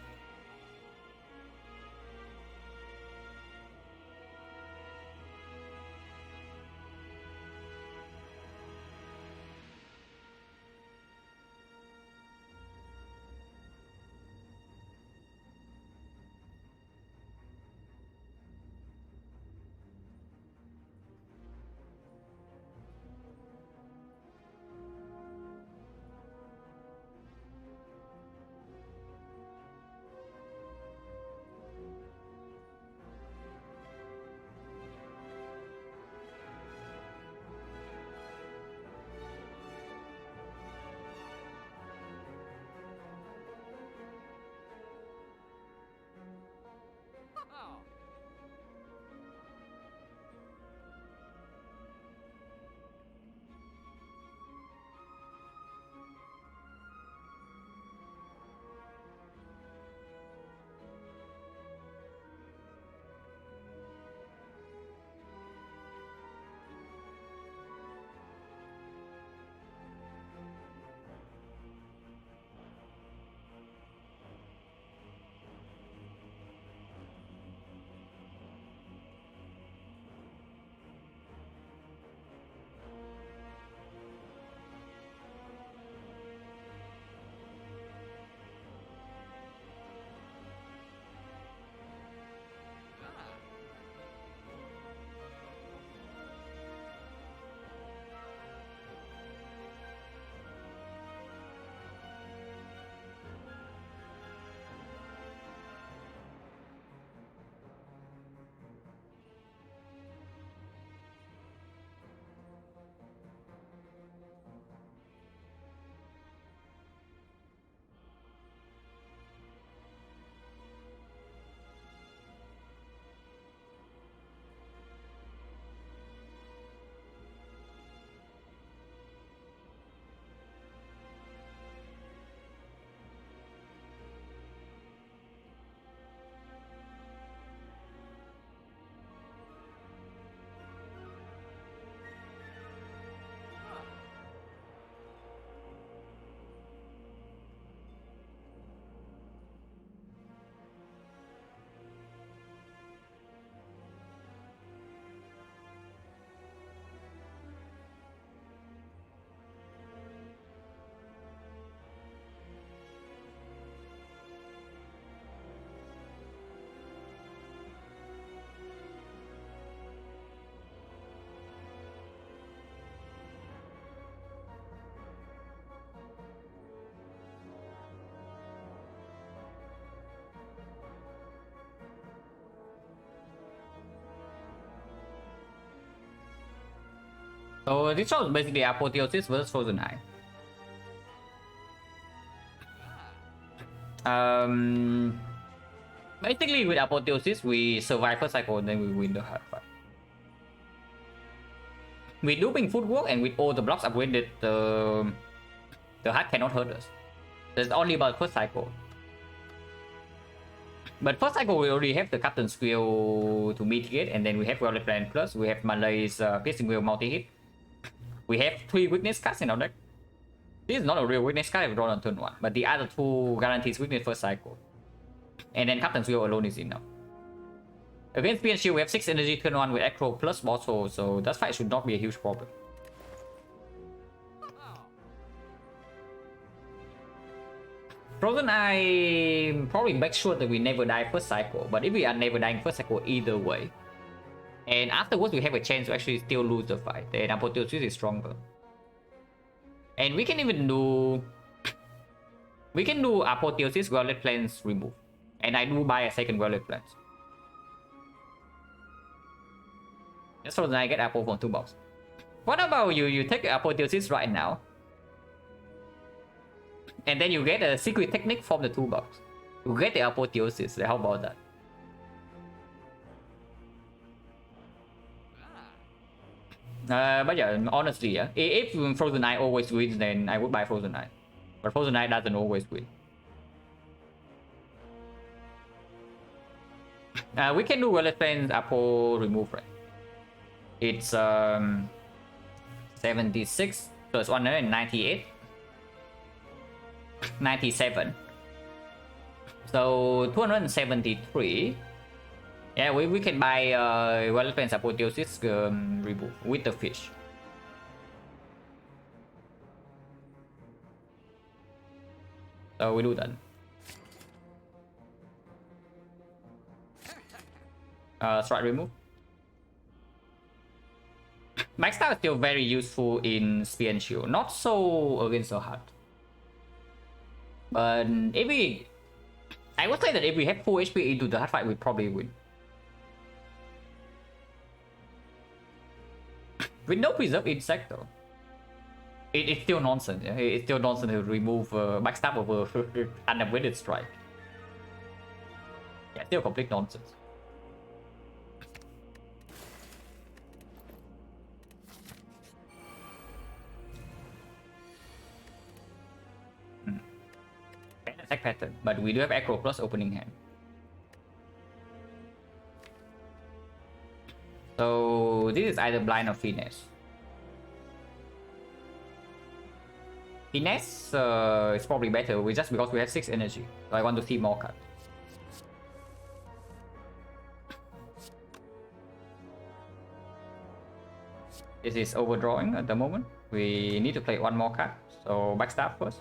So this was basically Apotheosis versus Frozen Eye. Basically with Apotheosis we survive first cycle and then we win the hard fight. With looping footwork and with all the blocks upgraded, the heart cannot hurt us. There's only about first cycle. But first cycle we already have the Captain skill to mitigate, and then we have Violet Plan Plus, we have Malay's Piercing Wheel multi-hit. We have 3 weakness cards in our deck. This is not a real weakness card if drawn on turn 1, but the other 2 guarantees weakness first cycle. And then Captain's Wheel alone is enough. Against PNC we have 6 energy turn 1 with Acro plus Bottle, so that fight should not be a huge problem. Frozen Eye probably make sure that we never die first cycle, but if we are never dying first cycle either way, and afterwards we have a chance to actually still lose the fight, then Apotheosis is stronger. And we can even do... We can do Apotheosis, Violet Plains remove. And I do buy a second Violet Plains. That's so I get Apple from 2 box. What about you take Apotheosis right now? And then you get a secret technique from the 2 box. You get the Apotheosis. How about that? But yeah, honestly, yeah. If Frozen Eye always wins, then I would buy Frozen Eye. But Frozen Eye doesn't always win. We can do Violet Plains Apple remove, right? It's 76 plus 198. 97. So 273. Yeah, we can buy Violet Plains Apotheosis remove with the fish. So we do that. Strike remove. Max Star is still very useful in Spear and Shield, not so against the heart. But if we... I would say that if we have full HP into the hard fight, we probably win. With no preserve insect though. It's still nonsense, yeah? It's still nonsense to remove backstab over unavoided strike. Yeah, still complete nonsense. Attack pattern, but we do have Acro plus opening hand. So this is either blind or finesse. Finesse is probably better, just because we have 6 energy. So I want to see more cards. This is overdrawing at the moment. We need to play 1 more card. So backstab first.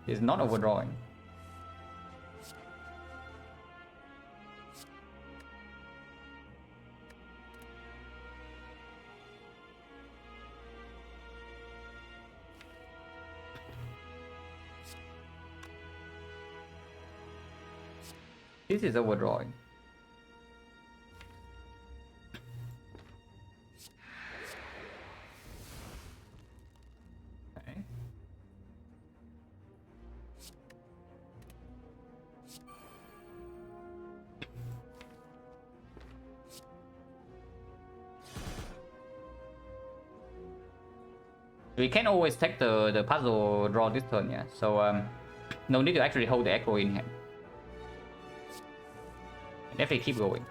It's not overdrawing. This is overdrawing. We can always take the puzzle draw this turn, yeah. So no need to actually hold the Echo in hand. Definitely keep going.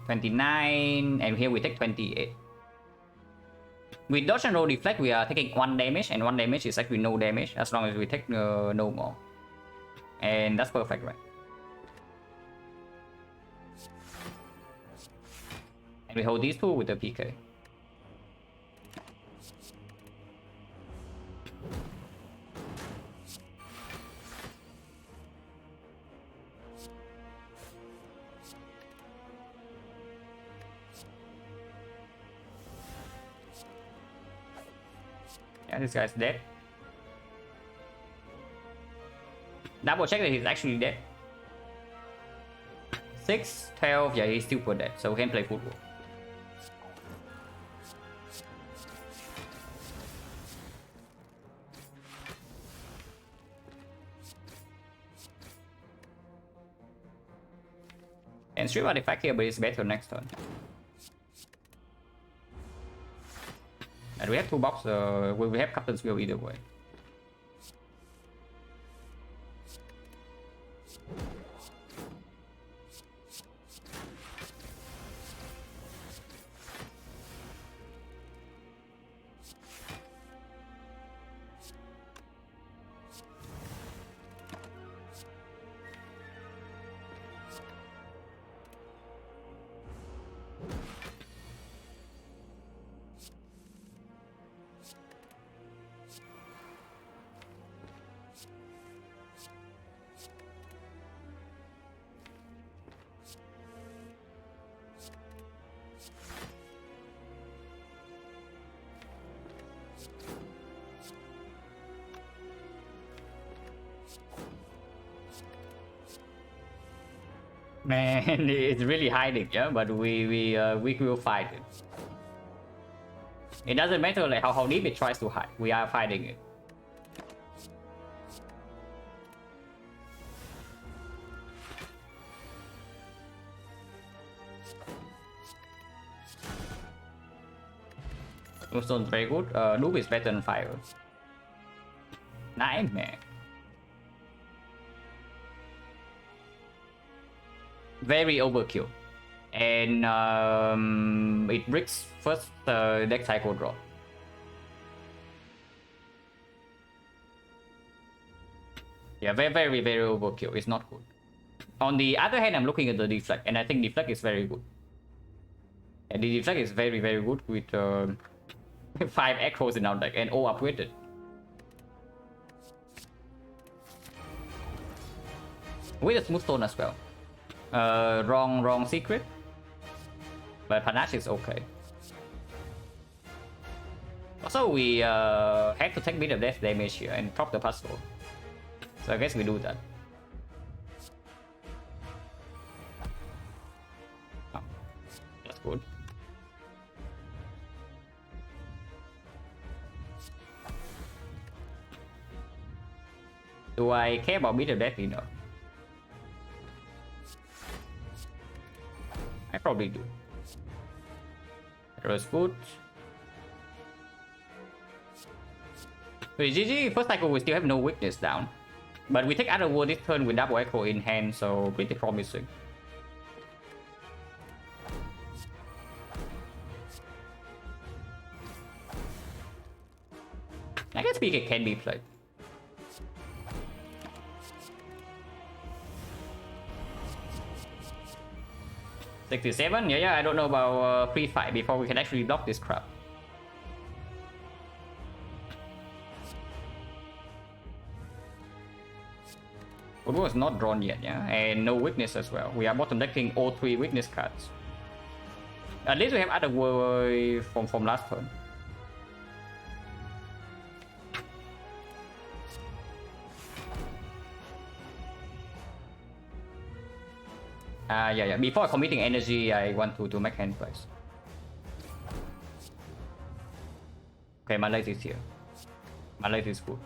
$29, and here we take 28. With dodge and roll deflect, we are taking 1 damage, and 1 damage is actually no damage as long as we take no more. And that's perfect, right? And we hold these 2 with the PK. Yeah, this guy's dead. Double check that he's actually dead. 6, 12, yeah, he's super dead, so we can play football. And 3 artifact here, but it's better next turn. And we have 2 box, we have Captain's Wheel either way. Man, it's really hiding, yeah, but we will fight it. It doesn't matter like how deep it tries to hide, we are fighting it. Moonstone very good. Noob is better than fire. Nightmare. Very overkill, and it breaks first deck cycle draw. Yeah, very overkill. It's not good. On the other hand, I'm looking at the deflect, and I think deflect is very good. And the deflect is very good with 5 echoes in our deck and all upgraded. With a smooth stone as well. Wrong secret, but panache is okay. Also, we have to take a bit of death damage here and drop the puzzle, so I guess we do that. Oh, that's good. Do I care about bit of death enough? I probably do. That was good. Wait, GG, first cycle we still have no weakness down. But we take other word this turn with double echo in hand, so pretty promising. I guess PK can be played. $67? Yeah, I don't know about pre-fight before we can actually block this crap. Wood was not drawn yet, yeah, and no weakness as well. We are bottom decking all 3 weakness cards. At least we have other way from last turn. Yeah. Before committing energy, I want to make hand plays. Okay, my light is here. My light is good.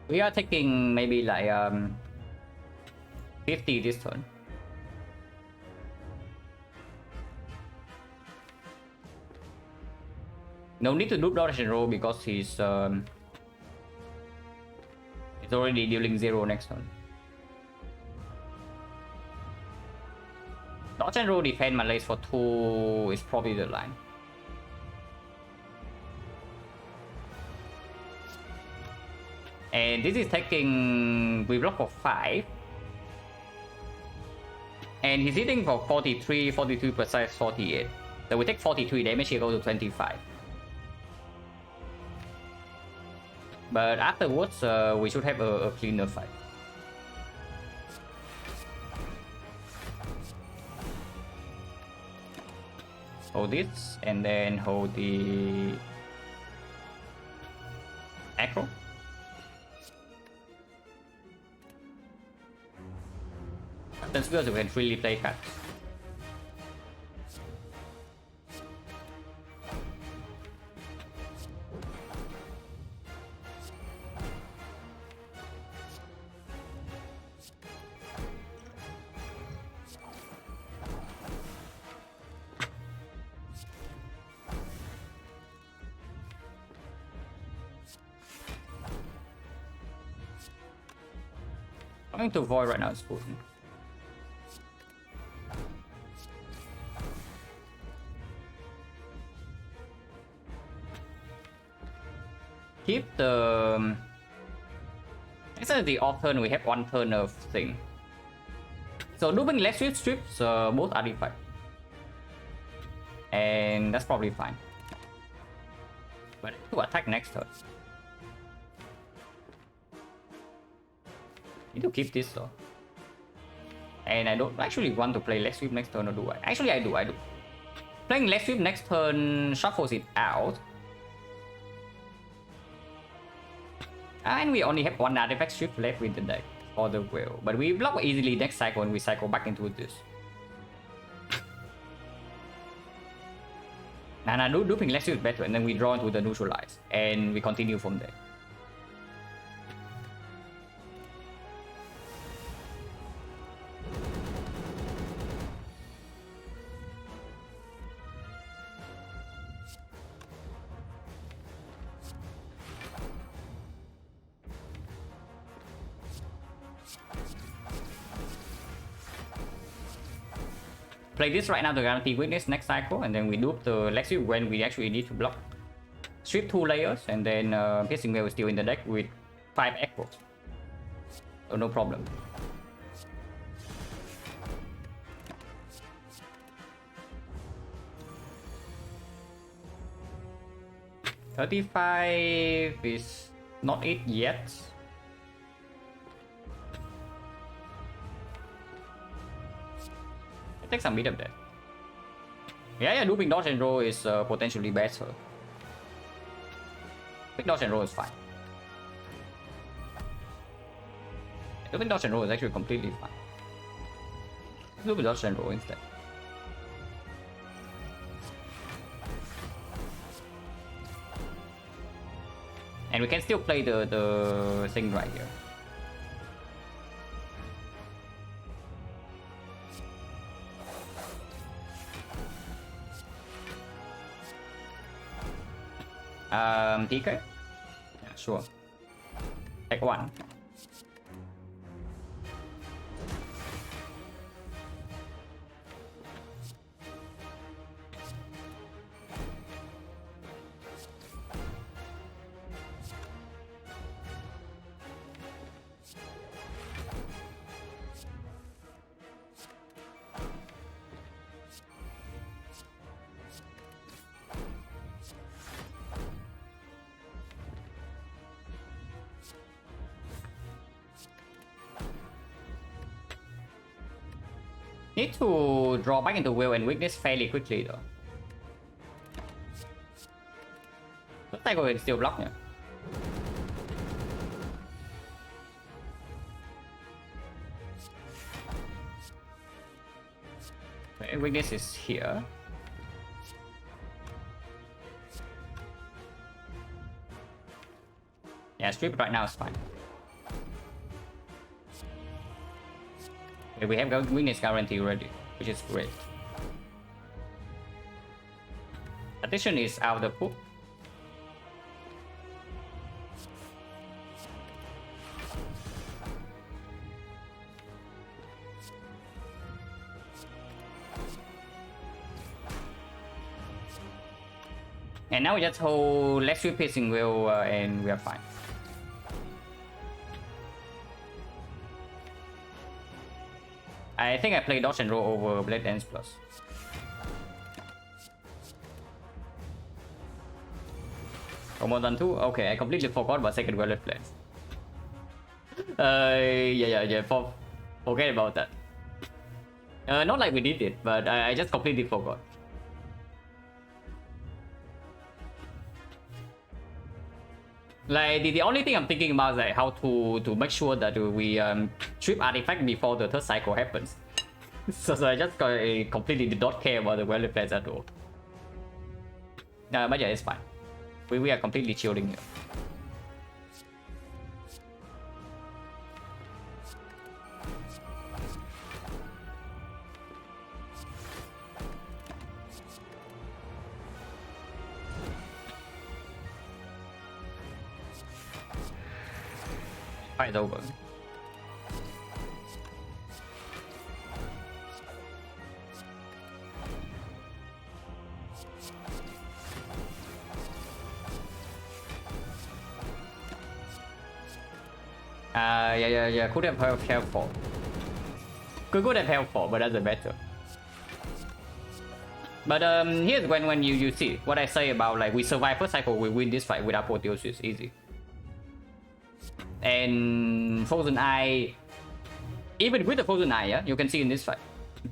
We are taking maybe like 50 this turn. No need to do dodge and roll because he's already dealing 0 next turn. Dodge and roll defend my lace for 2 is probably the line. And this is taking, we block for 5. And he's hitting for 43, 42 precise, 48. So we take 43 damage, he goes to 25. But afterwards, we should have a cleaner fight. Hold this, and then hold the acro. That's because we can freely play cards. Going to void right now is good. Keep the instead of the off turn, we have one turn of thing. So looping left swift strips both artifact, and that's probably fine. But to attack next turn. Need to keep this though. And I don't actually want to play left sweep next turn, or do I? Actually, I do. Playing left sweep next turn shuffles it out. And we only have one artifact strip left with the deck for the whale. But we block easily next cycle and we cycle back into this. And I do looping left sweep better, and then we draw into the neutralize. And we continue from there. Play this right now to guarantee weakness next cycle, and then we loop the left sweep when we actually need to block. Sweep 2 layers, and then Piercing Veil is still in the deck with 5 echoes. So no problem. $35 is not it yet. Take some bit of that. Yeah, looping dodge and roll is potentially better. Pick dodge and roll is fine. Looping dodge and roll is actually completely fine. Looping dodge and roll instead. And we can still play the thing right here. TK? Yeah, sure. Take 1. Need to draw back into will and weakness fairly quickly though. Looks like we can still block here. Okay, weakness is here. Yeah, strip right now is fine. Okay, we have weakness guarantee already, which is great. Addition is out of the pool. And now we just hold left sweep piercing will and we are fine. I think I play dodge and roll over Blade Dance Plus. Oh, more than 2? Okay, I completely forgot about second Violet Blade. Forget about that. Not like we did it, but I just completely forgot. Like the only thing I'm thinking about is like how to make sure that we trip artifact before the third cycle happens. So I just completely did not care about the value plays at all. But yeah, it's fine. We are completely chilling here. Fight over. Yeah. Could have helpful. Could have helpful, but doesn't matter. But here's when you see what I say about like we survive first cycle, we win this fight with apotheosis easy. And Frozen Eye, even with the Frozen Eye, yeah, you can see in this fight,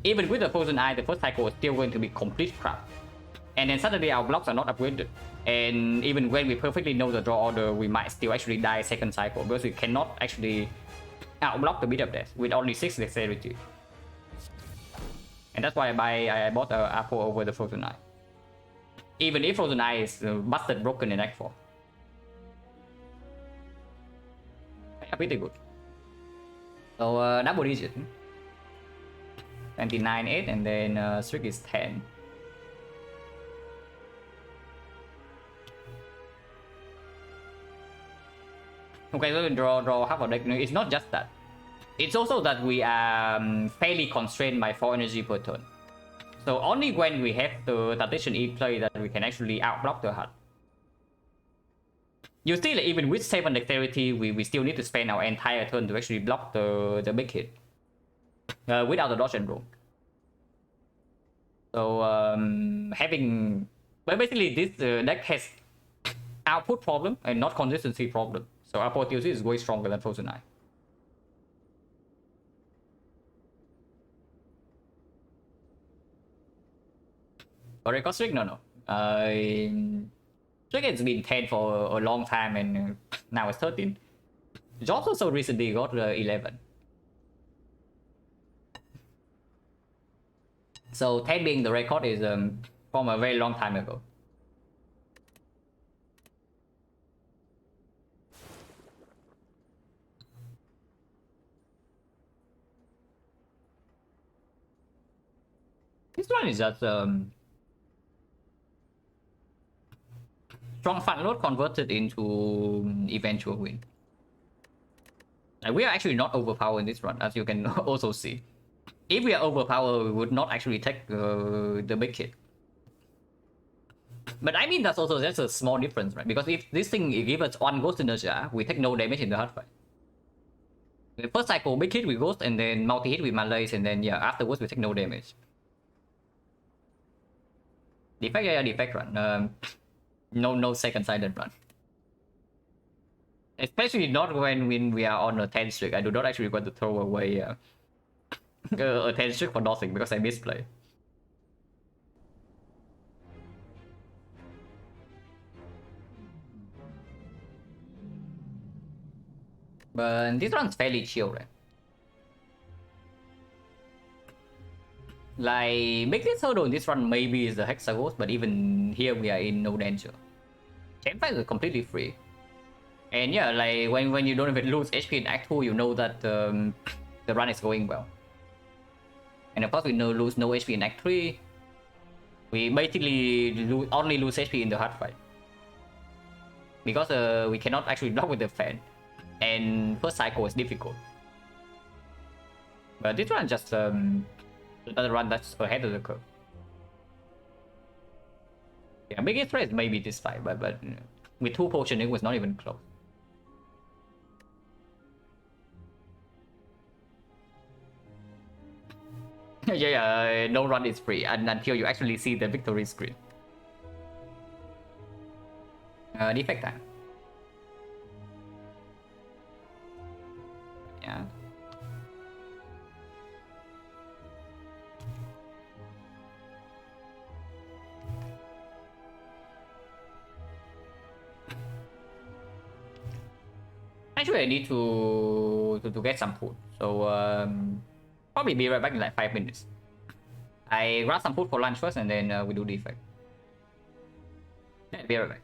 even with the Frozen Eye, the first cycle is still going to be complete crap. And then suddenly our blocks are not upgraded. And even when we perfectly know the draw order, we might still actually die second cycle because we cannot actually outblock the beat up death with only 6 dexterity. And that's why I bought the Apple over the Frozen Eye. Even if Frozen Eye is busted broken in Act 4. Yeah, pretty good. So double digit. 29-8 and then Strict is 10. Okay, so draw half a deck. It's not just that. It's also that we are fairly constrained by 4 energy per turn. So only when we have the Tactician E play that we can actually outblock the HUD. You see, like, even with 7 dexterity, we still need to spend our entire turn to actually block the big hit. Without the dodge and roll. So having... But basically this deck has output problem and not consistency problem. So Apotheosis is way stronger than Frozen Eye. Or Strict? No. Strict has been 10 for a long time and now it's 13. Jobs also recently got 11. So 10 being the record is from a very long time ago. This one is just strong fun load converted into eventual win. Like, we are actually not overpowered in this run, as you can also see. If we are overpowered, we would not actually take the big hit. But I mean, that's a small difference, right? Because if this thing gives us 1 ghost inertia, we take no damage in the hard fight. The first cycle, big hit with ghost, and then multi-hit with malaise, and then yeah, afterwards we take no damage. Defect, yeah, defect run. No second silent run. Especially not when we are on a 10 streak. I do not actually want to throw away a 10 streak for nothing because I misplay. But this one's fairly chill, right? Like, biggest hurdle in this run maybe is the Hexagons, but even here we are in no danger. Chain fight is completely free. And yeah, like when you don't even lose HP in Act 2, you know that the run is going well. And of course we lose no HP in Act 3. We basically only lose HP in the hard fight. Because we cannot actually block with the fan. And first cycle is difficult. But this run just another run that's ahead of the curve. Yeah, biggest threat is maybe this fight, but with 2 potions it was not even close. Yeah, no run is free until you actually see the victory screen. Defect time. Yeah. Actually, I need to get some food. So probably be right back in like 5 minutes. I grab some food for lunch first, and then we do the effect. Yeah, be right back.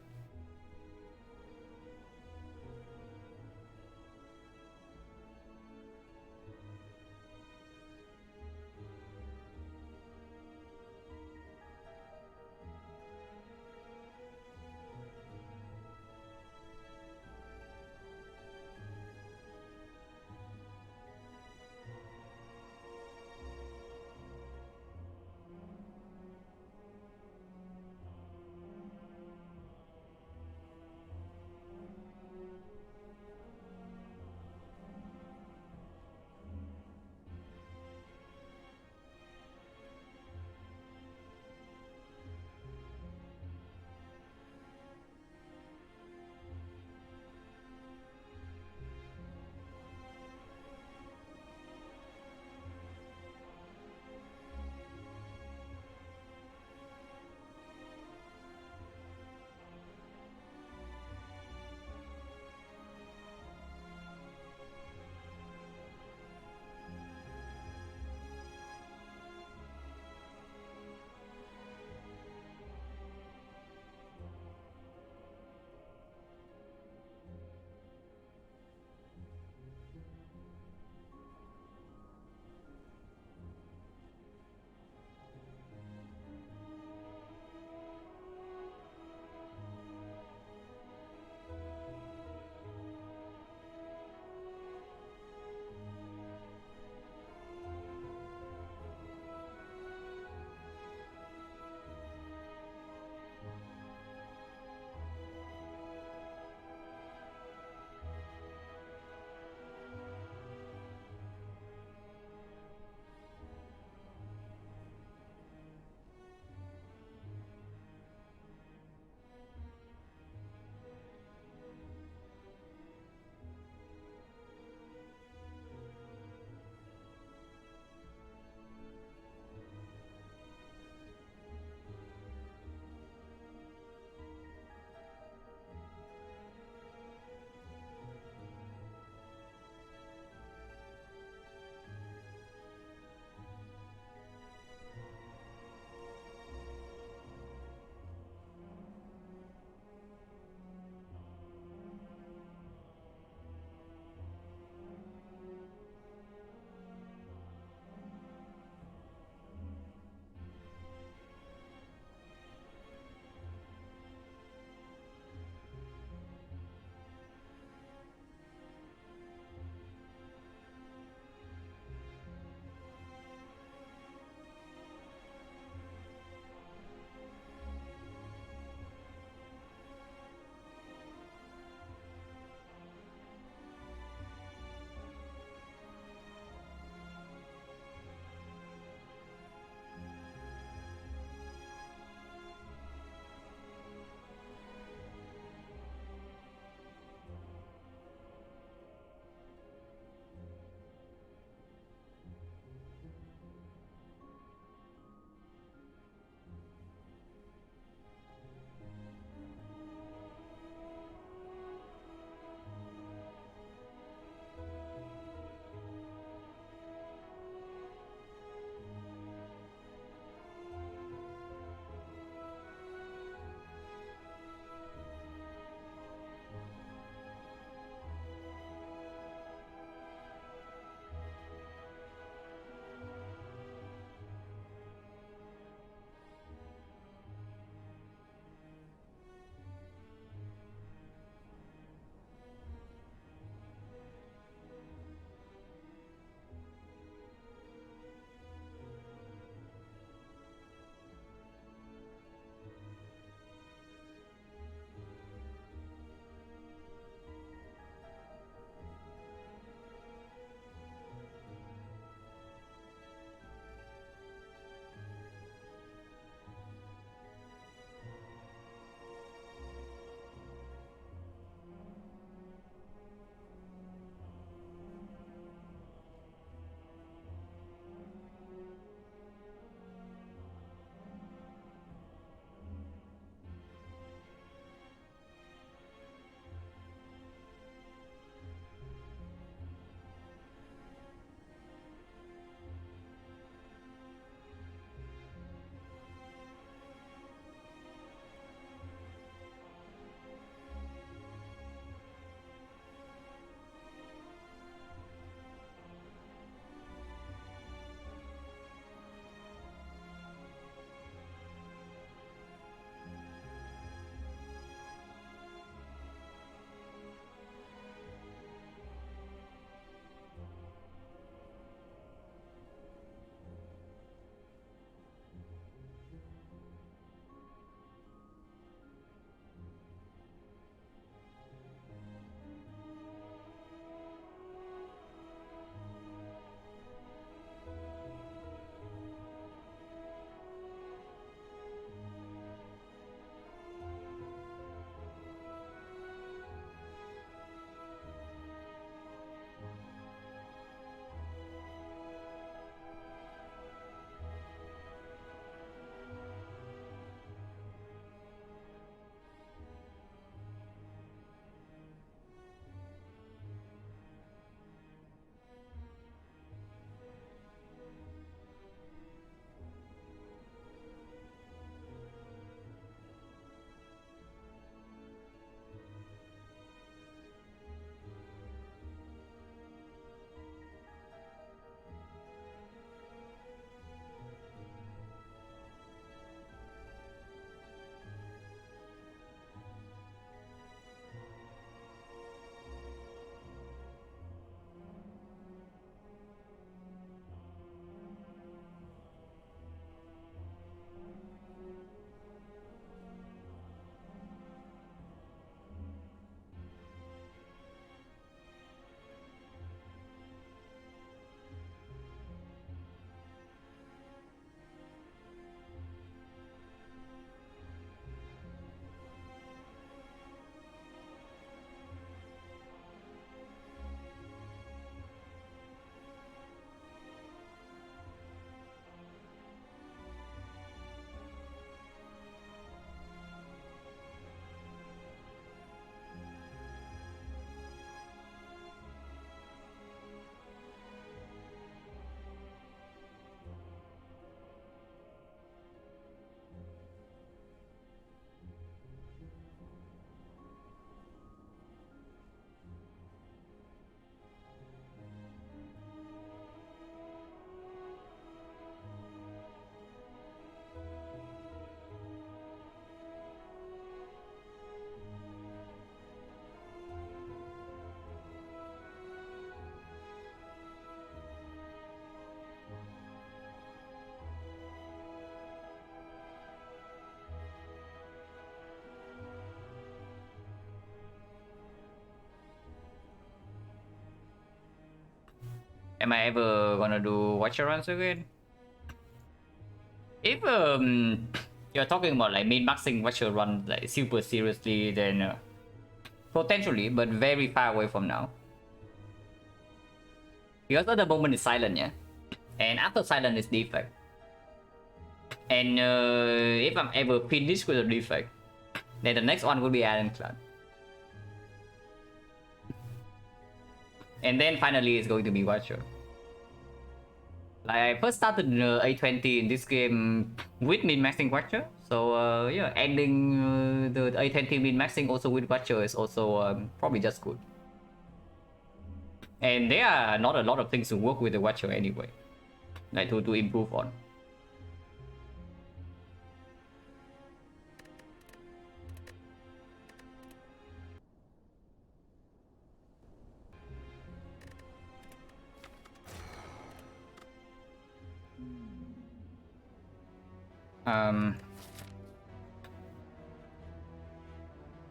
Am I ever gonna do Watcher runs again? If you're talking about like min-maxing Watcher run like super seriously, then potentially, but very far away from now. Because at the moment is Silent, yeah? And after Silent is Defect. And if I'm ever finished with a Defect, then the next one will be Ironclad. And then finally it's going to be Watcher. Like I first started A20 in this game with min-maxing Watcher. So yeah, ending the A20 min-maxing also with Watcher is also probably just good. And there are not a lot of things to work with the Watcher anyway. Like to improve on.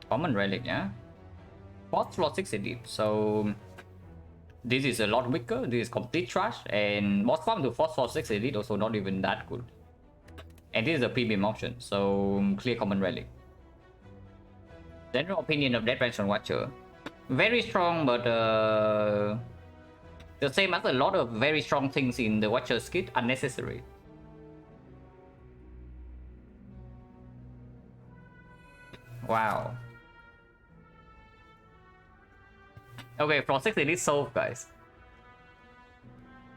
Common relic, yeah. Fourth slot 6 elite, so this is a lot weaker. This is complete trash, and boss farm to fourth slot 6 elite also not even that good. And this is a premium option, so clear common relic. General opinion of Dead Range on Watcher, very strong, but the same as a lot of very strong things in the Watcher skit, unnecessary. Wow. Okay, for 6 elite solved, guys.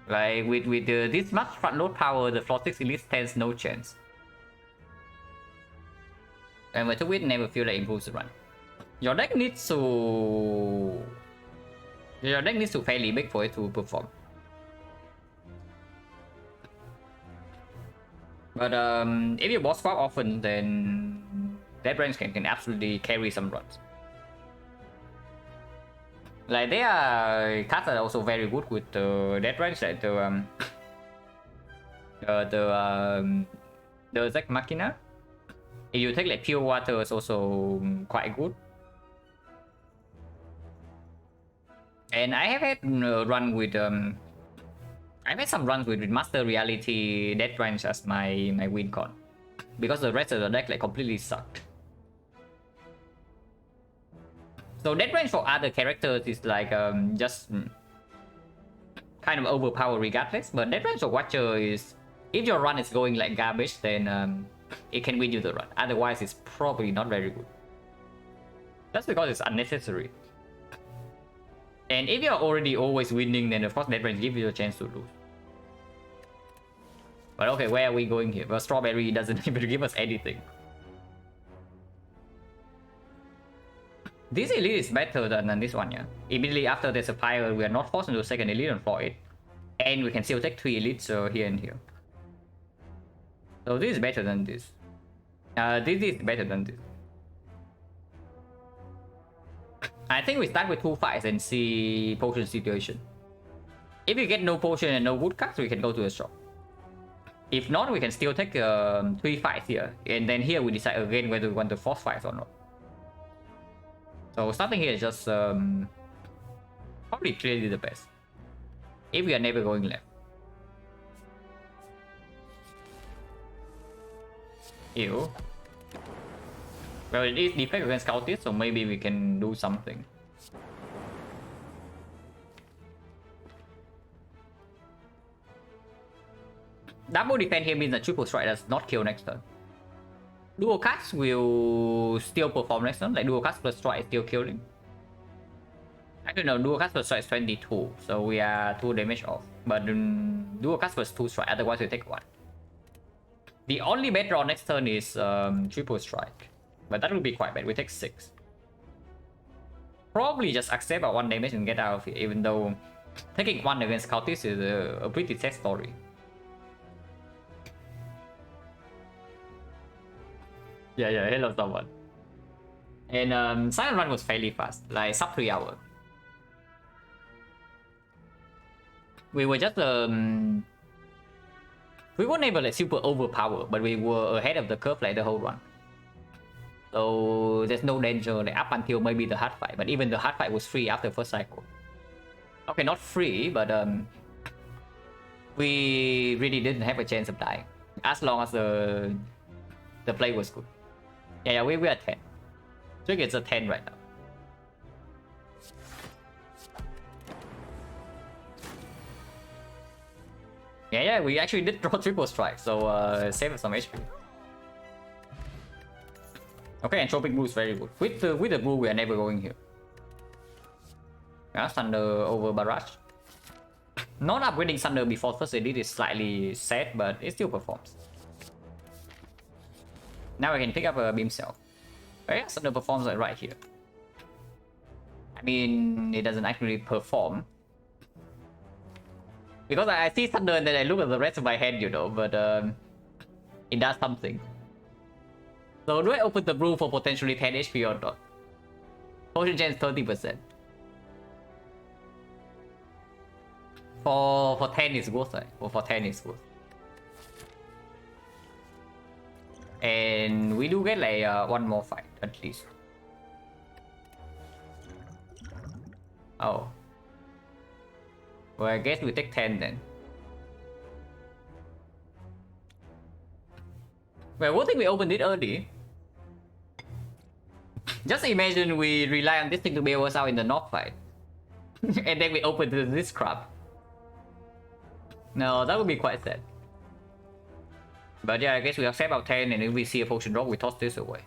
Like with this much front load power, the floor 6 elite stands no chance. And with it never feel like improves the run. Your deck needs to fairly big for it to perform. But if you boss swap often, then Dead Range can absolutely carry some runs. Like they are cards are also very good with the Dead Range, like the XecnaR. If you take like pure water, it's also quite good. And I have had run with I've had some runs with Master Reality Dead Range as my win con, because the rest of the deck like completely sucked. So Dead Range for other characters is like just kind of overpowered regardless, but Dead Range for Watcher is, if your run is going like garbage, then it can win you the run. Otherwise, it's probably not very good. Just because it's unnecessary. And if you're already always winning, then of course Dead Range gives you a chance to lose. But okay, where are we going here? Well, Strawberry doesn't even give us anything. This elite is better than this one, yeah. Immediately after there's a fire, we are not forced into second elite on floor 8. And we can still take 3 elites here and here. So this is better than this. This is better than this. I think we start with 2 fights and see potion situation. If we get no potion and no woodcuts, we can go to the shop. If not, we can still take 3 fights here. And then here we decide again whether we want to force fights or not. So starting here is just probably clearly the best. If we are never going left. Ew. Well, it is defect against Cultist, so maybe we can do something. Double defense here means that triple strike does not kill next turn. Dual cast will still perform next turn, like dual cast plus strike is still killing. Actually no, dual cast plus strike is 22, so we are 2 damage off. But dual cast plus 2 strike, otherwise we take 1. The only bad draw next turn is triple strike. But that will be quite bad, we take 6. Probably just accept our 1 damage and get out of here, even though taking 1 against Cultist is a pretty sad story. Yeah, hello someone. And Silent run was fairly fast, like sub 3 hours. We were just we weren't able to like, super overpower, but we were ahead of the curve like the whole run. So there's no danger like, up until maybe the hard fight, but even the hard fight was free after first cycle. Okay, not free, but we really didn't have a chance of dying as long as the play was good. Yeah, we are 10. So it's a 10 right now. Yeah, we actually did draw triple strike, so save us some HP. Okay, Entropic Blue is very good. With the blue, we are never going here. Yeah, Thunder over Barrage. Not upgrading Thunder before first edit is slightly sad, but it still performs. Now I can pick up a Beam Cell. Oh yeah, Thunder performs like right here. I mean, it doesn't actually perform. Because I see Thunder and then I look at the rest of my hand, you know, but it does something. So do I open the brew for potentially 10 HP or not? Potion chance 30%. For 10 is worth it. For 10 is worth. And we do get like one more fight at least. Oh. Well, I guess we take 10 then. Well, good thing we opened it early. Just imagine we rely on this thing to bail us out in the North fight. And then we open this crap. No, that would be quite sad. But yeah, I guess we accept our 10, and if we see a potion drop, we toss this away.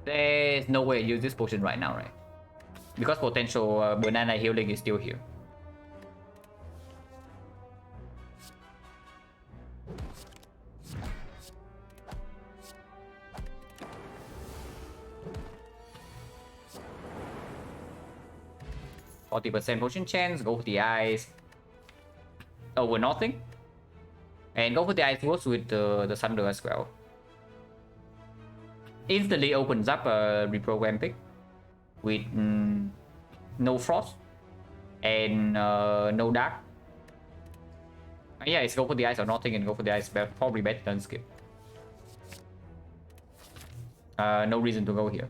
There's no way to use this potion right now, right? Because potential banana healing is still here. %40 potion chance, go for the eyes. Over nothing. And go for the ice works with the Thunder as well. Instantly opens up a reprogram pick with no frost and no dark. Yeah, it's go for the ice or nothing, and go for the ice probably better than skip. No reason to go here.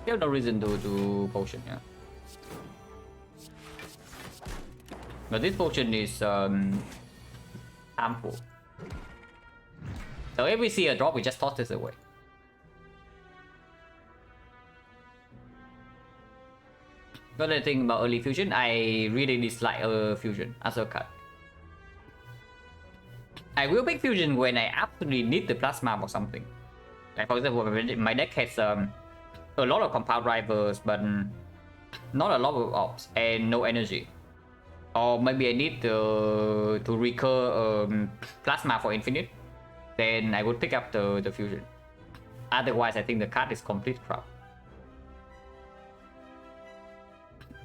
Still no reason to do potion, yeah. But this potion is harmful. So if we see a drop, we just toss this away. Another thing about early fusion, I really dislike fusion as a cut. I will pick fusion when I absolutely need the plasma or something. Like for example, my deck has a lot of compound drivers, but not a lot of ops and no energy. Or maybe I need to recur plasma for infinite. Then I would pick up the fusion. Otherwise, I think the card is complete crap.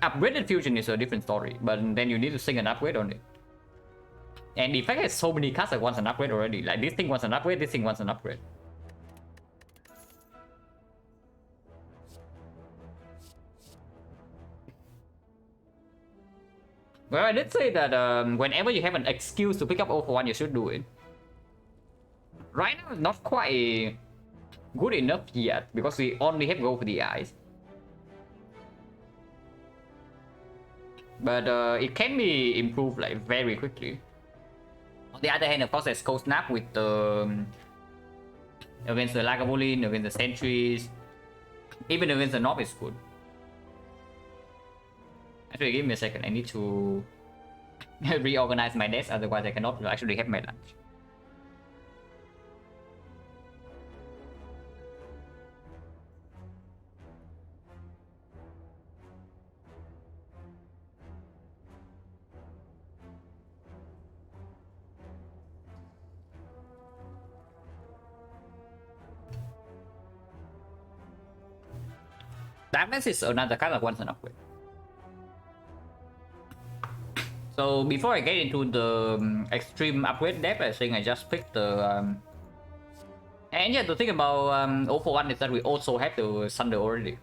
Upgraded fusion is a different story, but then you need to sing an upgrade on it. And the fact has so many cards that wants an upgrade already. Like this thing wants an upgrade, this thing wants an upgrade. Well, I did say that whenever you have an excuse to pick up 0-for-1, you should do it. Right now, not quite good enough yet, because we only have go for the eyes. But it can be improved like very quickly. On the other hand, of course, there's Cold Snap with against the Lagavulin, against the Sentries, even against the Nob is good. Actually, give me a second. I need to reorganize my desk, otherwise I cannot actually have my lunch. Darkness is another card that wants an upgrade. So before I get into the extreme upgrade depth, I think I just picked the and yeah, the thing about 0-for-1 is that we also have the Thunder already.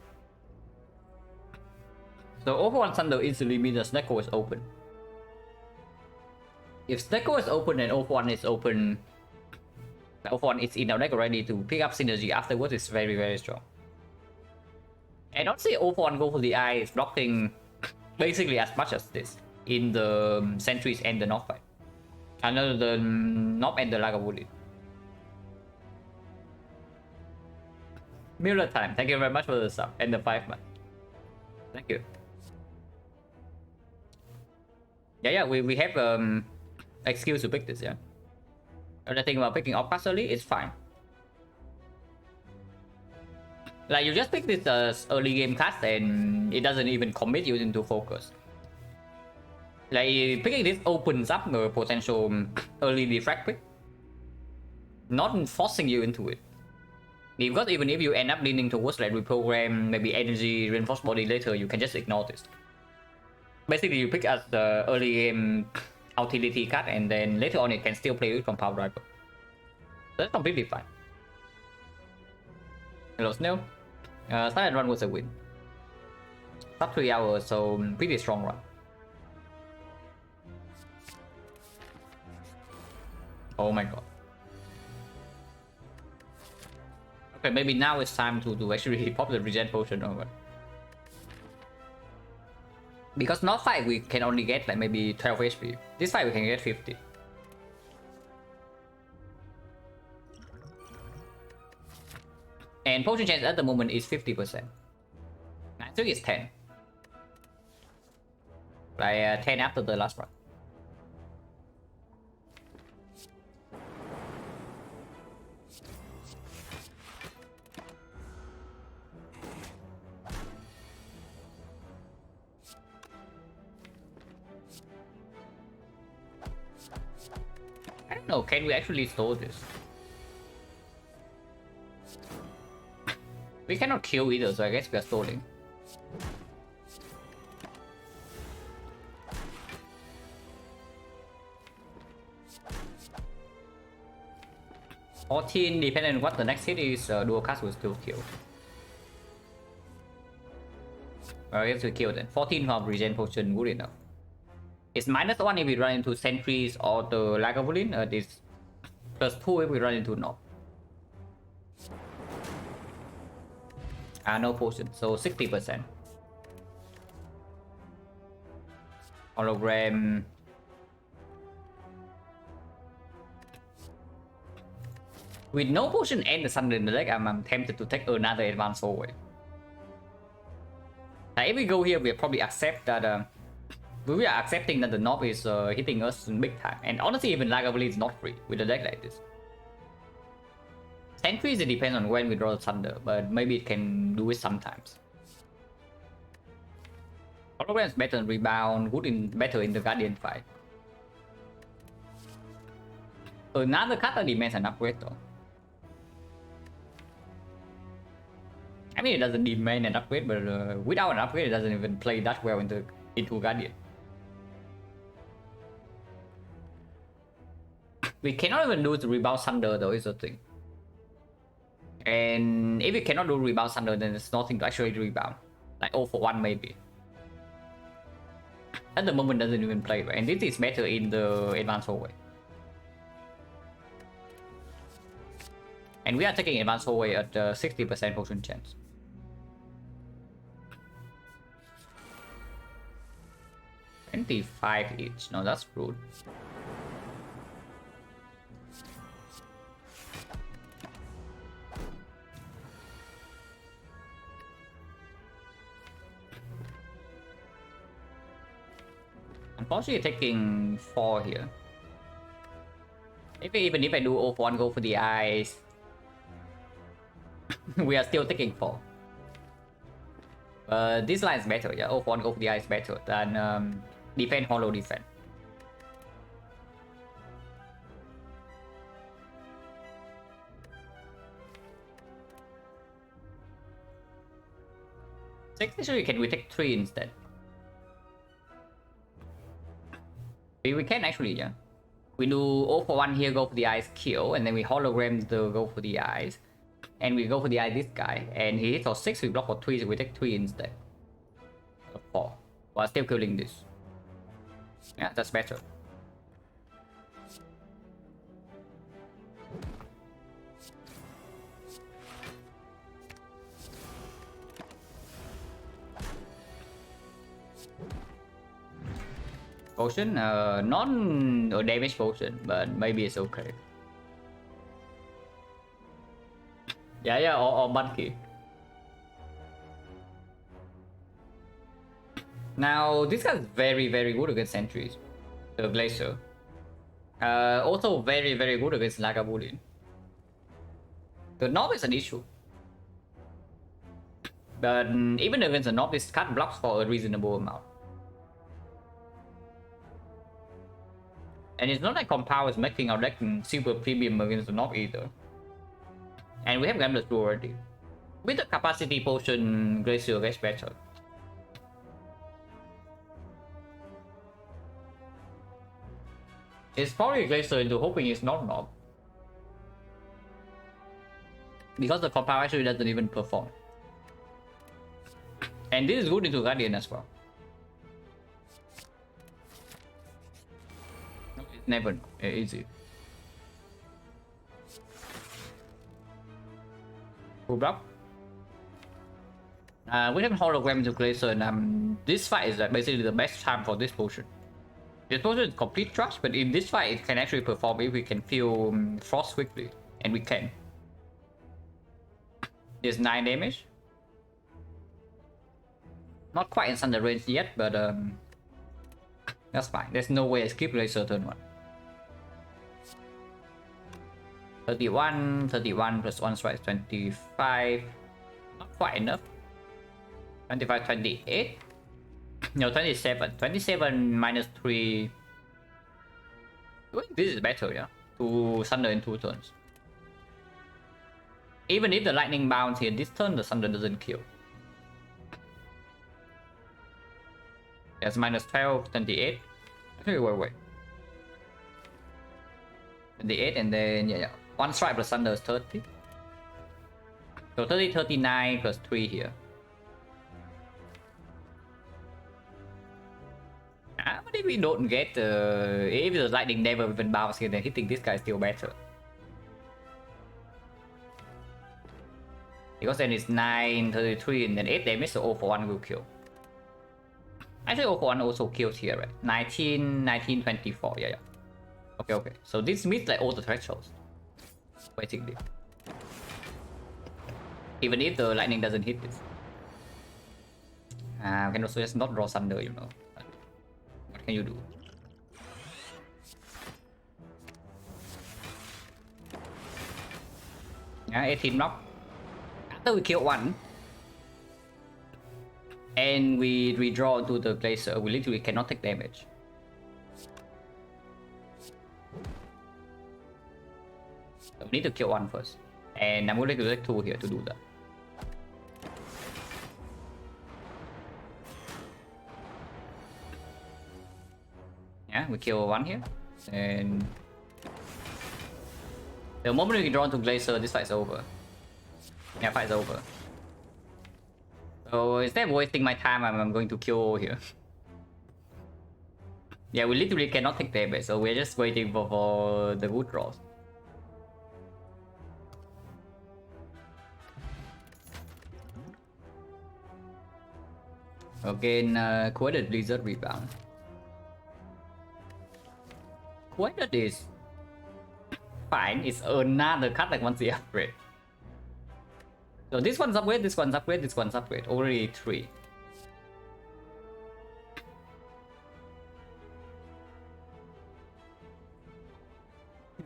So 0-for-1 Thunder instantly means the Snecko is open. If Steko is open and O1 is open, O1 is in our deck already to pick up synergy afterwards is very, very strong. And honestly, O1 go for the eye is blocking basically as much as this in the sentries and the knock fight. Another the knock and the Lagavulin. Miller time, thank you very much for the sub and the 5 months. Thank you. Yeah, we have excuse to pick this, yeah. Another thing about picking off early, it's fine. Like you just pick this early game cast and it doesn't even commit you into focus. Like picking this opens up the potential early defrag pick, not forcing you into it. Because even if you end up leaning towards like reprogram, maybe energy, reinforced body later, you can just ignore this. Basically, you pick as the early game utility card, and then later on it can still play it from power driver. That's completely fine. Hello Snail. Silent run was a win. Sub 3 hours, so pretty strong run. Oh my god. Okay, maybe now it's time to actually pop the regen potion over. Because not fight we can only get like maybe 12 HP. This fight we can get 50. And potion chance at the moment is 50%. I think it's 10. Like 10 after the last run. I don't know, can we actually store this? We cannot kill either, so I guess we are stalling. $14, depending on what the next hit is, dual cast will still kill. I guess we kill then. 14 from regen potion, good enough. It's -1 if we run into sentries or the Lagavulin, it's +2 if we run into Knob. No potion, so 60%. Hologram. With no potion and the Thunder in the deck, I'm tempted to take another advance away. If we go here, we'll probably accept that we are accepting that the Knob is hitting us big time. And honestly, even Lagavulin is not free with a deck like this. Sentries, it depends on when we draw the Thunder, but maybe it can do it sometimes. Hologram is better in rebound, better in the Guardian fight. Another card demands an upgrade though. I mean, it doesn't demand an upgrade, but without an upgrade, it doesn't even play that well into Guardian. We cannot even do the rebound Thunder though, is the thing. And if we cannot do rebound Thunder, then there's nothing to actually rebound. Like 0 for 1 maybe. At the moment doesn't even play, right? And this is better in the advanced hallway. And we are taking advanced hallway at 60% potion chance. $25 each. No, that's rude. Unfortunately, taking 4 here. Even if I do 0 for 1, go for the eyes, we are still taking 4. This line is better, yeah. 0 for 1, go for the eyes better than defend, hollow defend. Actually, can we take 3 instead? We can actually, yeah. We do 0 for 1 here, go for the eyes, kill, and then we hologram the go for the eyes. And we go for the eye this guy, and he hits for 6, we block for 3, so we take 3 instead. 4. While still killing this. Yeah, that's better. Potion, not a damage potion, but maybe it's okay. Yeah, or Monkey. Now, this guy's very good against sentries. The Glacier. Also very good against Lagavulin. The Knob is an issue. But even against the Knob, this card blocks for a reasonable amount. And it's not like Compound is making our deck super premium against the Knob either. And we have Gambler's Brew already. With the Capacity Potion, Glacier gets better. It's probably Glacier into hoping it's not Knob. Because the Compound actually doesn't even perform. And this is good into Guardian as well. It's never easy. Full block. We have Hologram into Glacier, and this fight is basically the best time for this potion. This potion is complete trash, but in this fight it can actually perform if we can feel Frost quickly, and we can. It's 9 damage. Not quite in Thunder range yet, but that's fine. There's no way I skip Glacier turn 1. 31 plus 1 strike is 25. Not quite enough. 25, 28. No, 27. 27 minus 3. This is better, yeah. To Thunder in 2 turns. Even if the lightning bounce here this turn, the Thunder doesn't kill. That's minus 12, 28. Actually, wait. 28, and then, yeah. 1 strike plus Thunder is 30. So 30, 39 plus 3 here. But if we don't get, if the lightning never even bounce here, then hitting this guy is still better. Because then it's 9, 33, and then 8 damage, so 0 for 1 will kill. Actually, 0 for 1 also kills here, right? 19, 24, yeah. Okay. So this meets like all the thresholds. Basically. Even if the lightning doesn't hit this. We can also just not draw Thunder, you know. What can you do? Yeah, 18 block. After we kill 1, and we redraw into the Glacier, we literally cannot take damage. So we need to kill 1 first. And I'm going to take 2 here to do that. Yeah, we kill 1 here. And the moment we draw into Glacier, this fight's over. Yeah, fight's over. So instead of wasting my time, I'm going to kill here. Yeah, we literally cannot take damage, so we're just waiting for the good draws. Again, Quoted Blizzard Rebound. Quoted is fine, it's another card that wants the upgrade. So this one's upgrade, this one's upgrade, this one's upgrade. Already 3.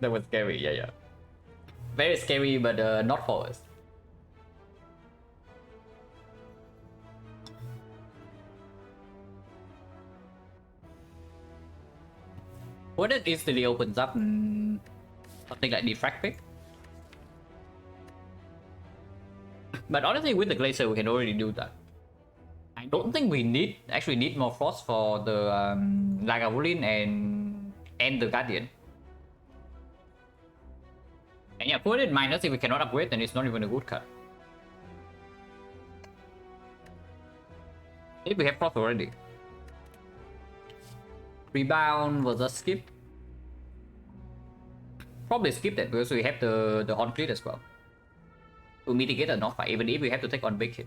That was scary, yeah. Very scary, but not for us. What it instantly opens up something like Defrag Pick. But honestly, with the Glacier, we can already do that. I don't think we actually need more Frost for the Lagavulin and the Guardian. And yeah, put it minus if we cannot upgrade, then it's not even a good card. If we have Frost already. Rebound versus skip. Probably skip that because we have the on cleat as well. To mitigate a knockback, even if we have to take on big hit.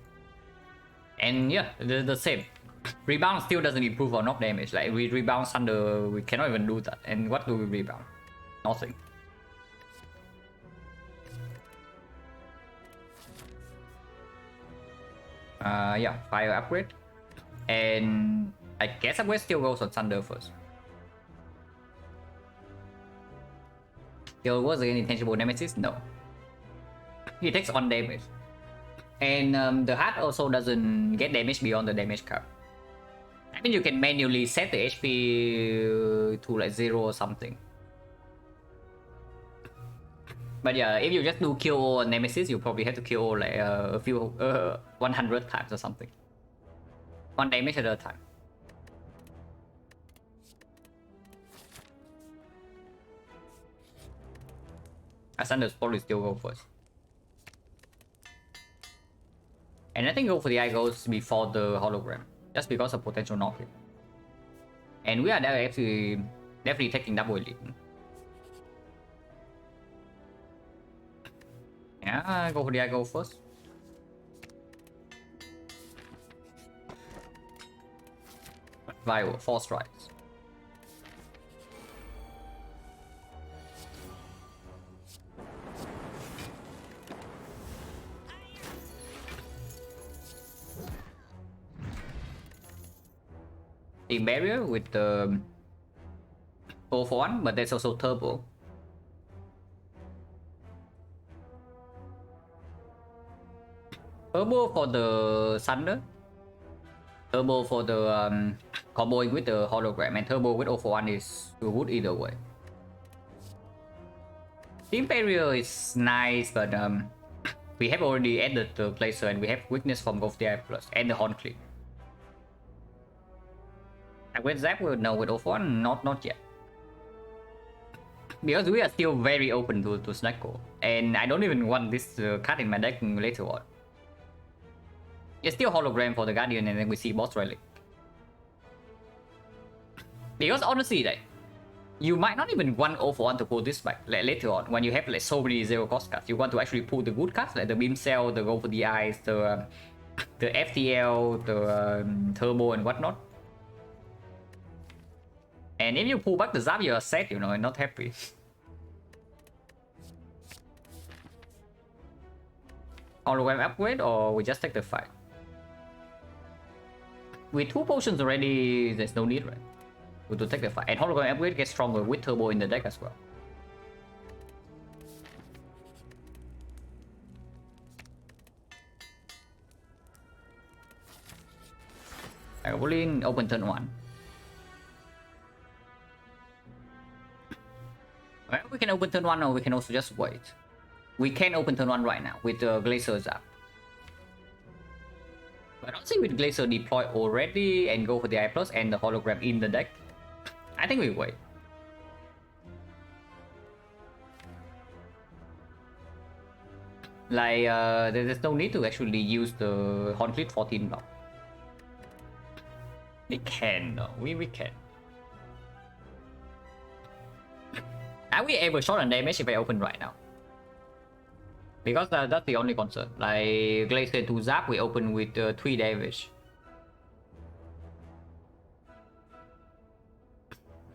And yeah, the same. Rebound still doesn't improve our knock damage. Like we rebound Thunder, we cannot even do that. And what do we rebound? Nothing. Yeah, fire upgrade. And I guess upgrade still goes on Thunder first. Still was again intangible nemesis? No. He takes on damage. And the heart also doesn't get damage beyond the damage cap. I mean, you can manually set the HP to like 0 or something. But yeah, if you just do KO on Nemesis, you probably have to KO like a few 100 times or something. 1 damage at a time. Ascender's probably still go first. And I think go for the eye goes before the hologram, just because of potential knocking. And we are definitely taking double elite. Yeah, go for the eye go first. Viral, 4 strikes. Team barrier with the 0 for 1, but there's also turbo. Turbo for the Thunder, turbo for the comboing with the hologram, and turbo with 0 for 1 is good either way. Team barrier is nice, but we have already added the Glacier and we have weakness from both the Eye Plus and the Horn Clip. And with Zap, we'll know with 0 for 1, not yet. Because we are still very open to Snacko, and I don't even want this card in my deck later on. It's still hologram for the Guardian, and then we see boss relic. Because honestly, like, you might not even want 0 for 1 to pull this back like, later on when you have like so many 0 cost cards. You want to actually pull the good cards like the Beam Cell, the Go for the Eyes, the FTL, the Turbo and whatnot. And if you pull back the Zap, you're sad, you know, and not happy. Hologram upgrade, or we just take the fight? With 2 potions already, there's no need, right? We to take the fight. And hologram upgrade gets stronger with turbo in the deck as well. I will in open turn 1. Well, we can open turn 1, or we can also just wait. We can open turn 1 right now with the Glacier Zap. But I don't think with Glacier deploy already and go for the Eye Plus and the hologram in the deck. I think we wait. Like, there's no need to actually use the Hornfleet 14 block. We can, though. We can. Are we able to short on damage if I open right now? Because that's the only concern. Like, Glacier to Zap, we open with 3 damage.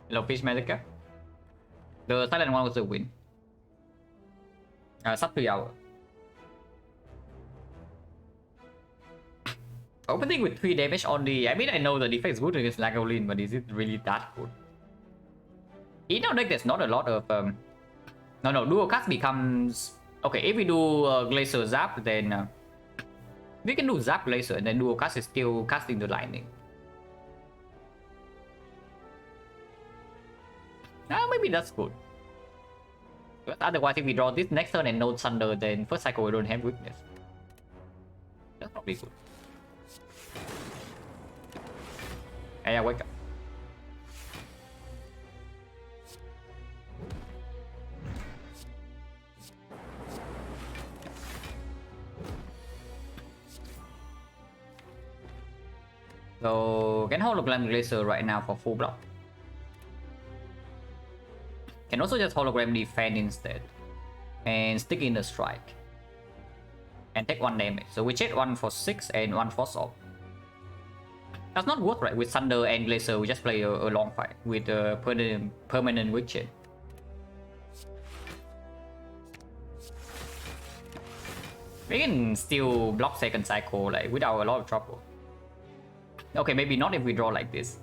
Hello, Fish Medica. The Silent one was a win. Sub 3 hours. Opening with 3 damage only. I mean, I know the defense is good against Lagolin, but is it really that good? In our deck, there's not a lot of... No, dual cast becomes... Okay, if we do Glacier Zap, then... we can do Zap Glacier, and then dual cast is still casting the lightning. Maybe that's good. But otherwise, if we draw this next turn and no Thunder, then first cycle we don't have weakness. That's probably good. Hey, wake up. So, can hologram Glacier right now for full block. Can also just hologram defend instead. And stick in the strike. And take 1 damage. So we check 1 for 6 and 1 for soft. That's not worth, right? With Thunder and Glacier, we just play a long fight with a permanent weak chain. We can still block second cycle like without a lot of trouble. Okay, maybe not if we draw like this.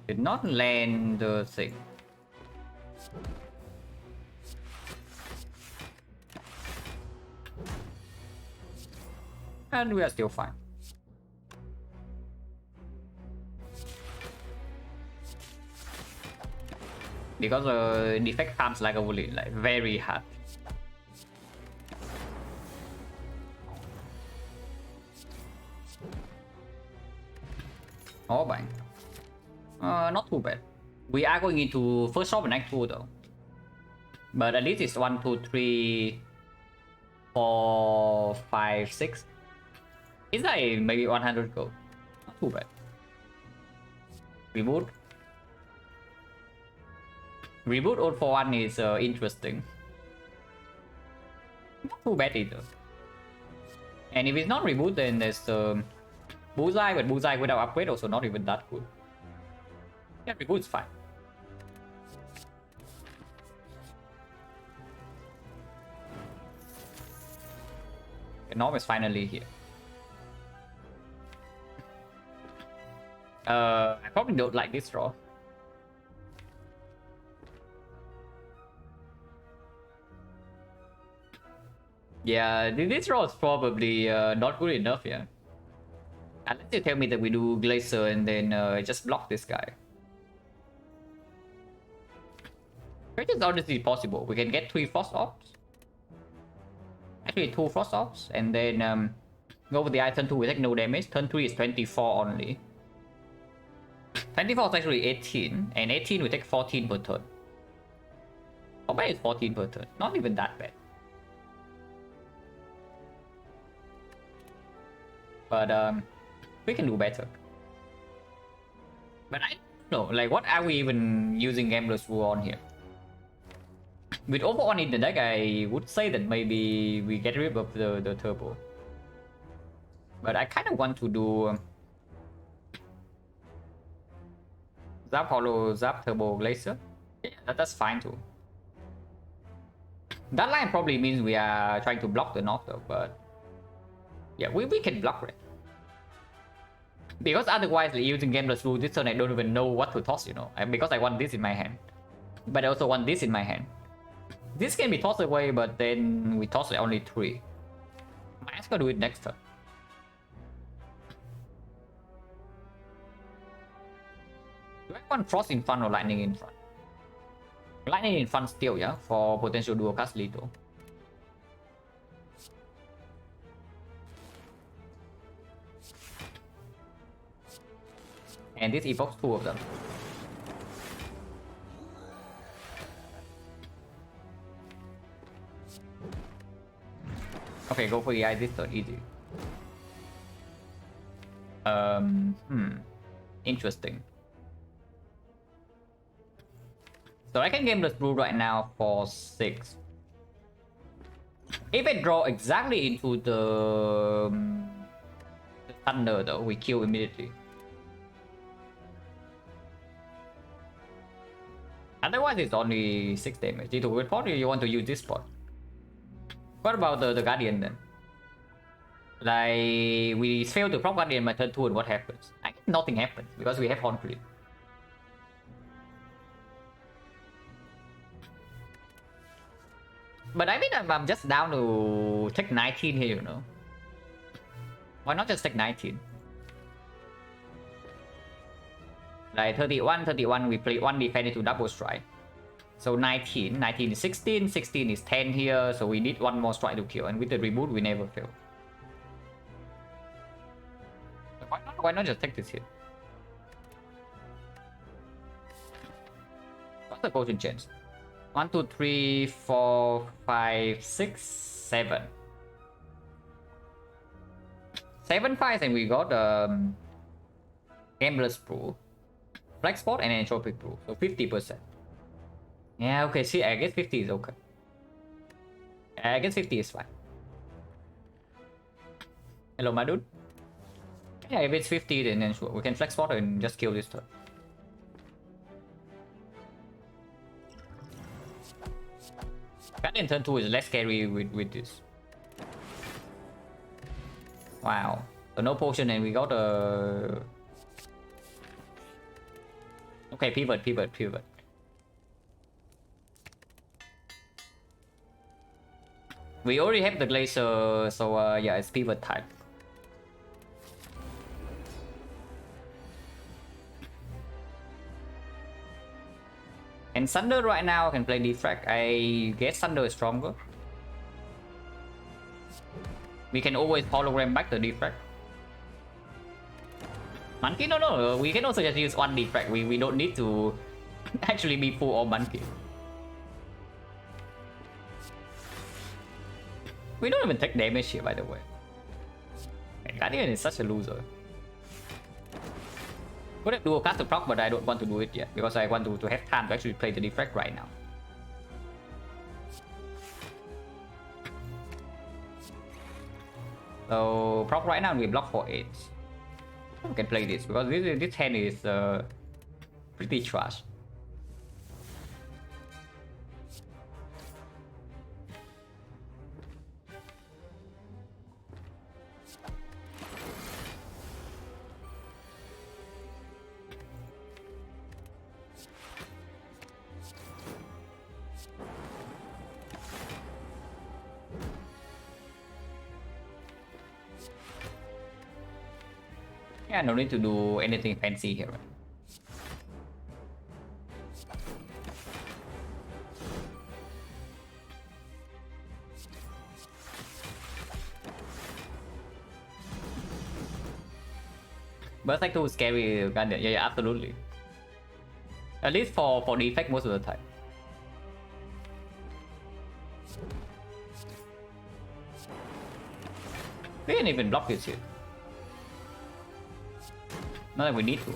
Did not land the thing. And we are still fine. Because defect farms like a bully, like very hard. Oh bang. Not too bad. We are going into first shop and Act 2 though. But at least it's 1, 2, 3, 4, 5, 6. It's like maybe 100 gold. Not too bad. Reboot. Reboot All for One is interesting. Not too bad either. And if it's not reboot, then there's Bullseye, but Bullseye without upgrade also not even that good. Yeah, reboot's fine. Norm is finally here. I probably don't like this draw. Yeah, this draw is probably not good enough, yeah. Unless you tell me that we do Glacier and then just block this guy. Which is honestly possible. We can get 3 Frost Ops. Actually 2 Frost Ops, and then go with the eye. Turn 2 we take no damage. Turn 3 is 24 only. 24 is actually 18, and 18 we take 14 per turn. How bad is 14 per turn? Not even that bad. But we can do better. But I don't know, like what are we even using Gambler's Rule on here? With Overon in the deck, I would say that maybe we get rid of the turbo. But I kind of want to do Zap Hollow, Zap Turbo Glacier. Yeah, that's fine too. That line probably means we are trying to block the North though, but yeah, we can block it. Because otherwise, like, using Gambler's Rule this turn, I don't even know what to toss, you know. Because I want this in my hand. But I also want this in my hand. This can be tossed away, but then we toss only 3. Might as well do it next turn. Do I want Frost in front or Lightning in front? Lightning in front still, yeah, for potential dual cast lethal. And this evokes 2 of them. Okay, go for the eye this turn, easy. Interesting. So I can game this blue right now for 6. If I draw exactly into the thunder though, we kill immediately. Otherwise it's only 6 damage. Did you report or you want to use this spot? What about the Guardian then? Like, we fail to prop Guardian by turn 2 and what happens? I guess nothing happens because we have Horn Flip. But I mean, I'm just down to take 19 here, you know. Why not just take 19? Like 31, we play 1 defense into double strike. So 19 is 16, 16 is 10 here, so we need 1 more strike to kill, and with the reboot we never fail. So why not just take this hit? What's the potion chance? 1, 2, 3, 4, 5, 6, 7. 7 fights, and we got Gambler's Pool, Black Spot, and Entropic Pool, so 50%. Yeah, okay, see, I guess 50 is okay. I guess 50 is fine. Hello, my dude. Yeah, if it's 50, then sure. We can flex water and just kill this turn. Guardian turn 2 is less scary with this. Wow. So no potion and we got a... Okay, pivot. We already have the glacier, so yeah, it's pivot type. And Thunder right now can play defrag. I guess Thunder is stronger. We can always hologram back the defrag. Monkey? No. We can also just use one defrag. We don't need to actually be full on monkey. We don't even take damage here, by the way. Guardian is such a loser. Could have do a cast proc, but I don't want to do it yet because I want to have time to actually play the defrag right now. So proc right now we block for 8. We can play this because this hand is pretty trash. Yeah, no need to do anything fancy here. But like too scary, Guardian. Yeah, absolutely. At least for the effect most of the time. We can even block this shit. Not that we need to.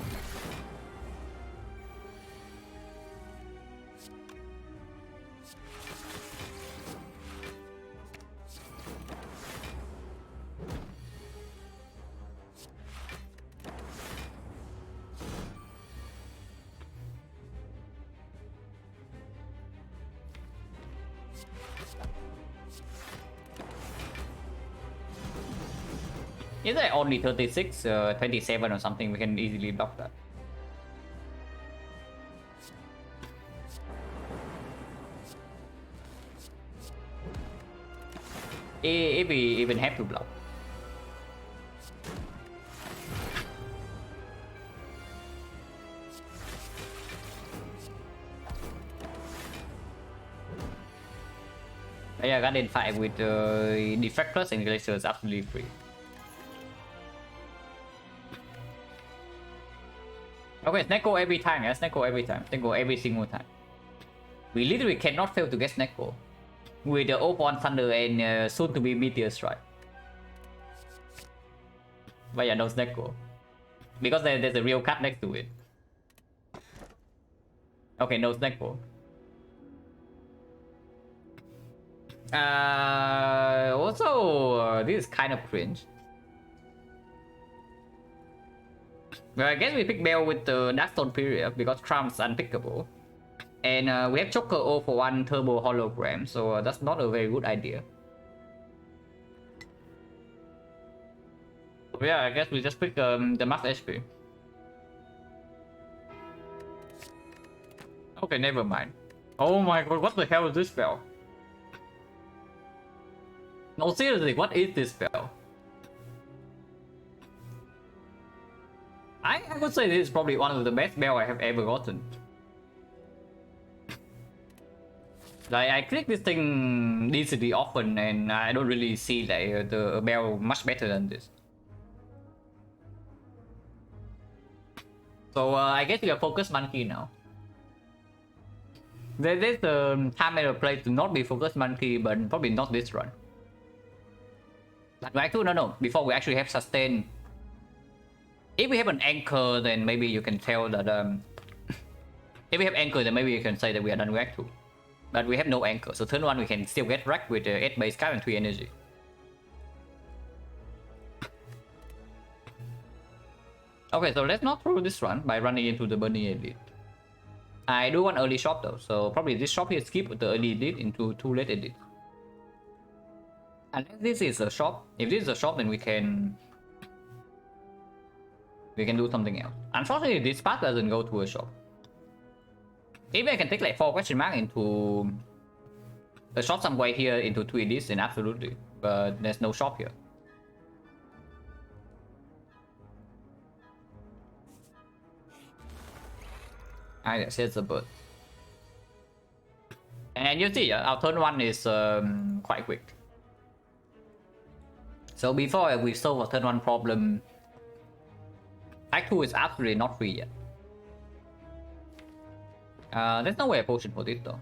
Is that only 36, 27 or something? We can easily block that. If we even have to block. Yeah, Guardian fight with Deflectors and Glacier is absolutely free. Okay, Snecko every time, yeah, Snecko every time. Snecko every single time. We literally cannot fail to get Snecko. With the Open Thunder and soon to be Meteor Strike. But yeah, no Snecko. Because there's a real card next to it. Okay, no Snecko. Also, this is kind of cringe. Well, I guess we pick Bell with the Darkstone period because Trump's unpickable. And we have Choker O for one Turbo Hologram, so that's not a very good idea. So yeah, I guess we just pick the max HP. Okay, never mind. Oh my god, what the hell is this spell? No, seriously, what is this spell? I would say this is probably one of the best spells I have ever gotten. Like, I click this thing decently often and I don't really see like the bell much better than this. So I guess we are focused monkey now. There's a time and a place to not be focused monkey, but probably not this run. Like actually, no. Before we actually have sustain. If we have an anchor, then maybe you can tell that if If we have anchor, then maybe we can say that we are done with Act 2. But we have no anchor, so turn 1 we can still get wrecked with the 8 base card and 3 energy. Okay, so let's not through this run by running into the Burning Elite. I do want early shop though, so probably this shop here skip the early edit into 2 late edit. Unless this is a shop. If this is a shop, then we can do something else. Unfortunately, this path doesn't go to a shop. If I can take like 4 question mark into a shop somewhere here into 2 edits, then absolutely. But there's no shop here. I said the bird. And you see, our turn 1 is quite quick. So before we solve a turn 1 problem, Act 2 is absolutely not free yet. There's no way a potion for this though.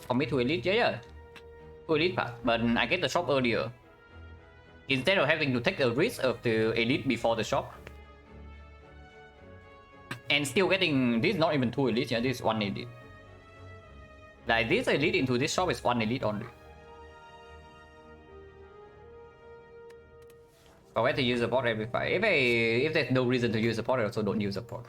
Commit to elite, yeah. To elite path, but I get the shop earlier. Instead of having to take a risk of the elite before the shop. And still getting this, not even 2 elites, yeah, this is 1 elite. Like this elite into this shop is 1 elite only. But why to use a pot every fight? If there's no reason to use a pot, I also don't use a pot.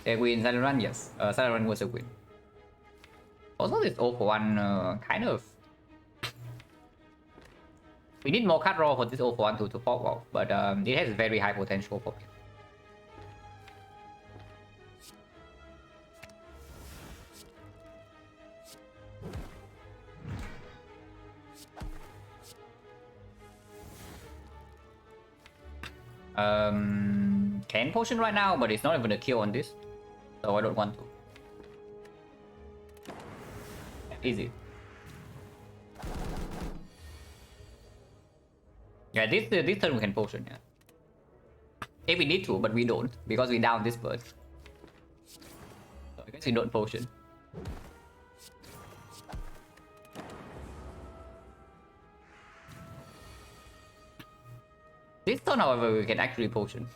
A win Silent run, yes. Silent run was a win. Also, this 0-for-1 kind of. We need more card draw for this 0-for-1 to pop off, but it has very high potential for it. Can potion right now, but it's not even a kill on this, so I don't want to. Easy. Yeah, this turn we can potion, yeah. If we need to, but we don't, because we down this bird. So I guess we don't potion. This turn, however, we can actually potion.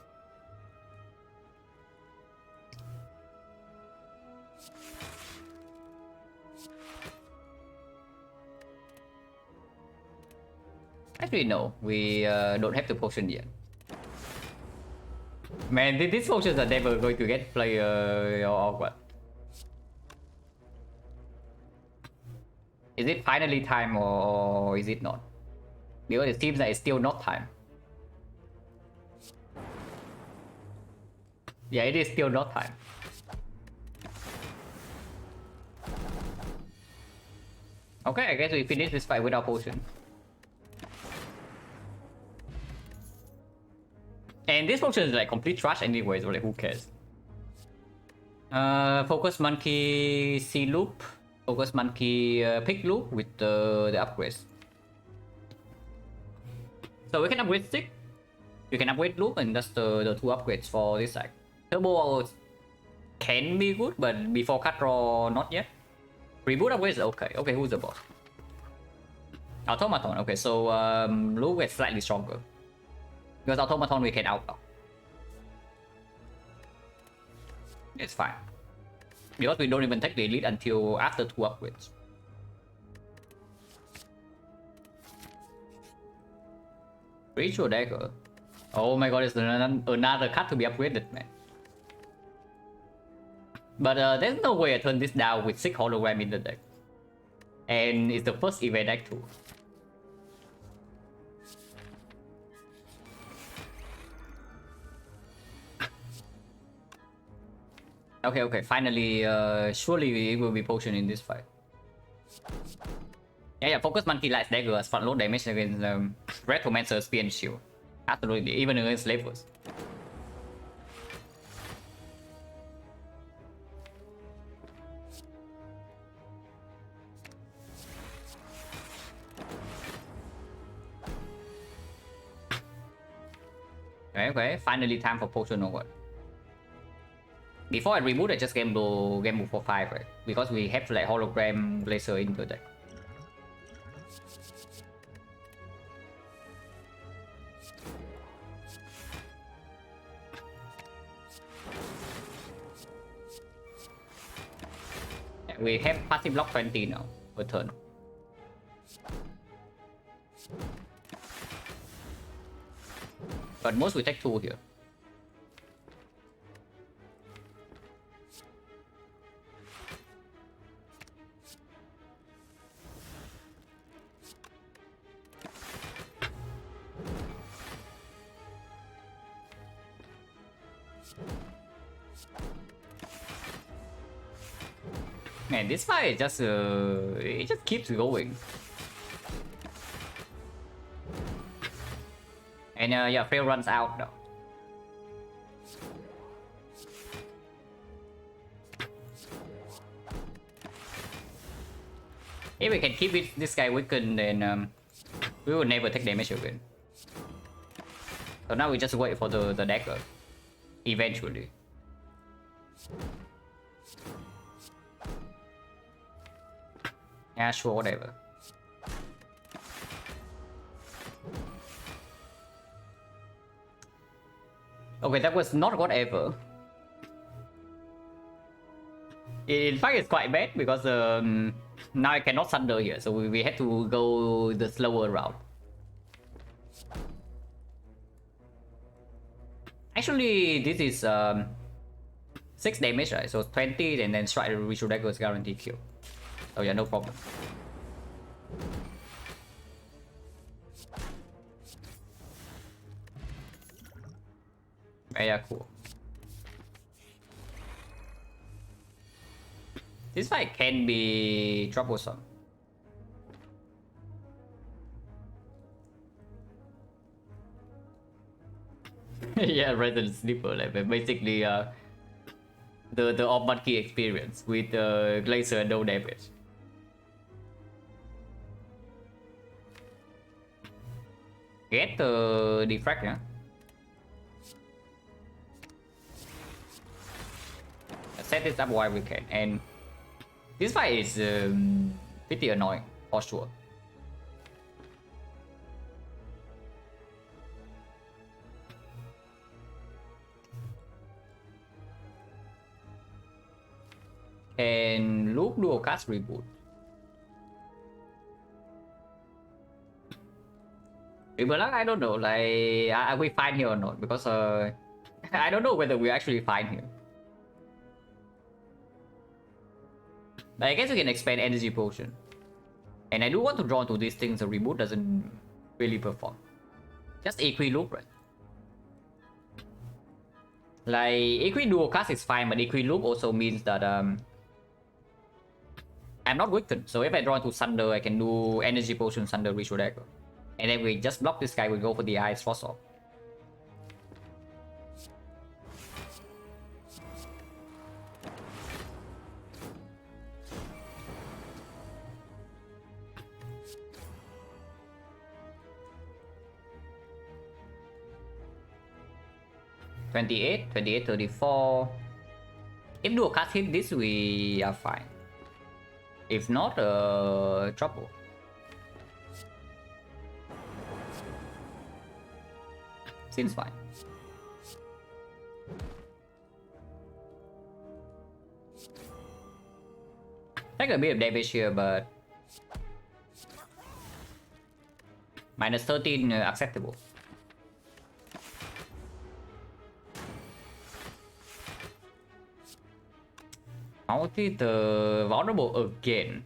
Actually, no, we don't have to potion yet. Man, these potions are never going to get player or what? Is it finally time or is it not? Because it seems like it's still not time. Yeah, it is still not time. Okay, I guess we finish this fight without potion. And this potion is like complete trash anyway, so like who cares? Focus monkey C loop, focus monkey pick loop with the upgrades. So we can upgrade stick, you can upgrade loop, and that's the 2 upgrades for this side. Turbo can be good, but before cut draw, not yet. Reboot upgrades, okay. Okay, who's the boss? Automaton, okay, so loop is slightly stronger. Because Automaton we can outlaw. It's fine. Because we don't even take the elite until after 2 upgrades. Ritual dagger. Oh my god, it's another card to be upgraded, man. But there's no way I turn this down with 6 hologram in the deck. And it's the first event deck too. Okay, finally, surely we will be potion in this fight. Yeah, focus monkey lights dagger as front load damage against Red Romancer, Spear and Shield. Absolutely, even against slavers. Okay, finally time for potion or what? Before I reboot, I just game move for 5, right? Because we have like hologram laser into the deck. We have passive block 20 now per turn. But most we take 2 here. Man, this fight just it just keeps going. And yeah, Fail runs out now. If we can keep this guy weakened, then we will never take damage again. So now we just wait for the dagger. Eventually. Yeah, sure, whatever. Okay, that was not whatever. In fact, it's quite bad because now I cannot thunder here, so we had to go the slower route. Actually, this is 6 damage, right? So 20 and then strike Ritual Dagger is guaranteed kill. Oh yeah, no problem. Yeah, cool. This fight can be troublesome. Yeah, Resident Sleeper, like basically the off-monkey experience with Glacier and no damage. Get the defrag, yeah. Set this up while we can, and this fight is pretty annoying for sure. And loop dual cast reboot. But I don't know, like, are we fine here or not? Because I don't know whether we're actually fine here. But I guess we can expand energy potion. And I do want to draw to these things, the reboot doesn't really perform. Just Equi loop, right? Like, Equi dual cast is fine, but Equi loop also means that I'm not weakened. So if I draw to Thunder, I can do energy potion, Thunder, Ritual Dagger. And then we just block this guy, we go for the Ice Frost Orb. $28, $28, $34. If dual cast hit this, we are fine. If not, trouble. Seems fine. Take a bit of damage here, but minus 13 acceptable. Multi the vulnerable again.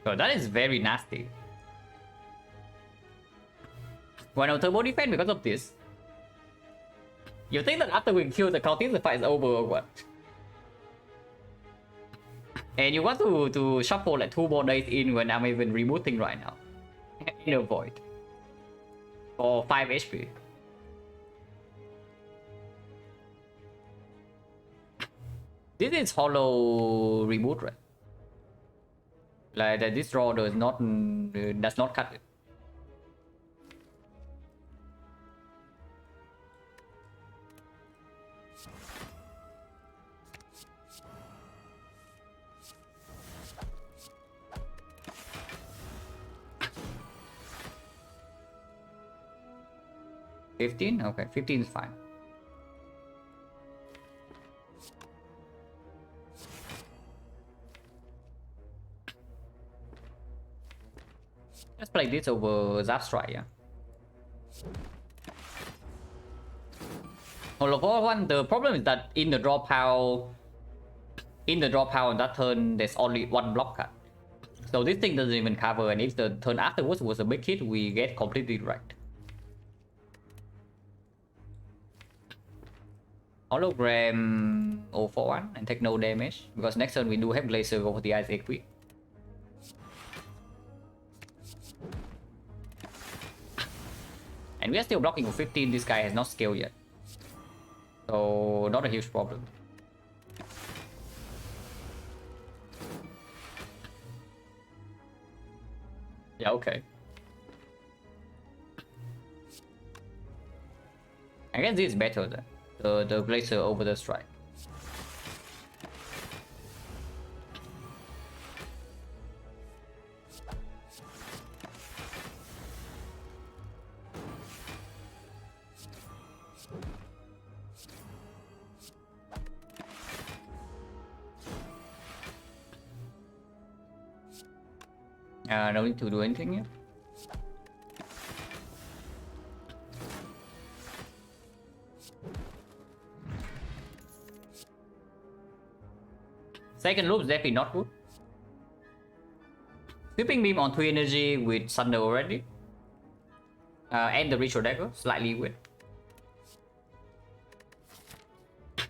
So that is very nasty. Why no turbo defense because of this? You think that after we kill the cultist, the fight is over or what? And you want to shuffle like 2 more days in when I'm even rebooting right now. In a void. For 5 HP. This is hollow reboot, right? Like that this draw does not cut it. $15? Okay, 15 is fine. Let's play this over Zap Strike, yeah. One, the problem is that in the draw pile on that turn, there's only one block cut. So this thing doesn't even cover, and if the turn afterwards was a big hit, we get completely wrecked. Hologram 041 and take no damage, because next turn we do have Glacier go for the ice equip. And we are still blocking for 15, this guy has not scaled yet. So not a huge problem. Yeah, okay. I guess this is better than the Glacier over the Strike. No need to do anything here. Second loop is definitely not good. Sweeping beam on 3 energy with Thunder already. And the Ritual Dagger, slightly weird.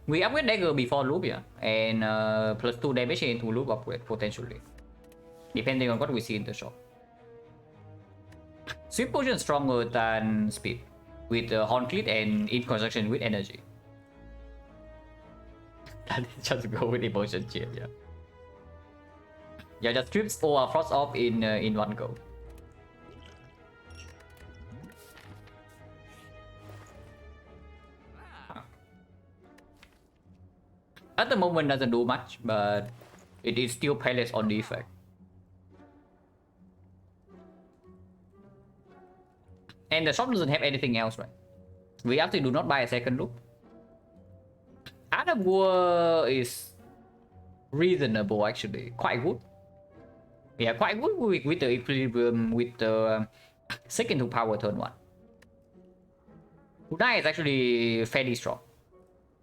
We upgrade Dagger before loop, yeah. And plus 2 damage into loop upgrade, potentially. Depending on what we see in the shop. Sweep potion stronger than speed. With Horncleat and in conjunction with energy. Just go with emotion chip, yeah. Yeah, just strips or frost off in one go. At the moment doesn't do much, but it is still painless on the effect. And the shop doesn't have anything else, right? We actually do not buy a second loop. Adam War is reasonable, actually. Quite good. Yeah, quite good with the equilibrium, with the second to power turn 1. Kunai is actually fairly strong.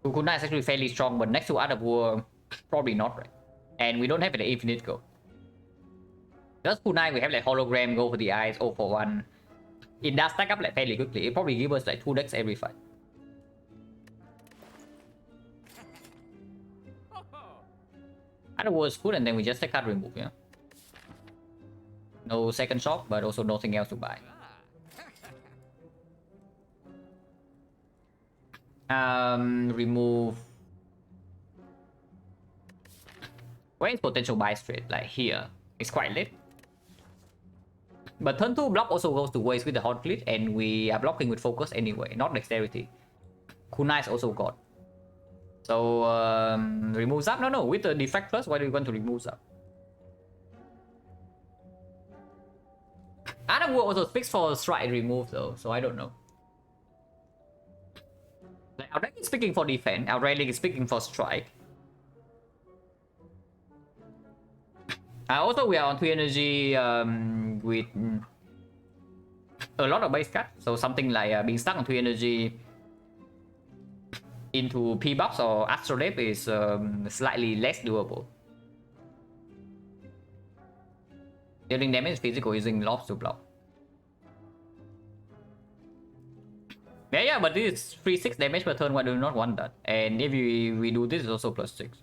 Kunai is actually fairly strong, but next to Adam War, probably not, right? And we don't have an infinite go. Just Kunai, we have like hologram, go for the eyes, 041. It does stack up like fairly quickly. It probably gives us like 2 decks every fight. Other was good, and then we just take card remove, yeah. No second shock, but also nothing else to buy. Remove. Where is potential buy straight? Like here. It's quite late. But turn 2 block also goes to waste with the Horncleat, and we are blocking with focus anyway, not dexterity. Kunai is also gone. So remove Zap? No, with the defect plus, why do we want to remove Zap? Adam War also speaks for strike remove though, so I don't know. Like, our deck is speaking for defense, our railing is speaking for strike. Also, we are on 3 energy with a lot of base cut, so something like being stuck on 3 energy into P buffs or Astrolabe is slightly less doable. Dealing damage physical using lobs to block. Yeah, but this is free 6 damage per turn. Why do you not want that? And if we do this, it's also plus 6.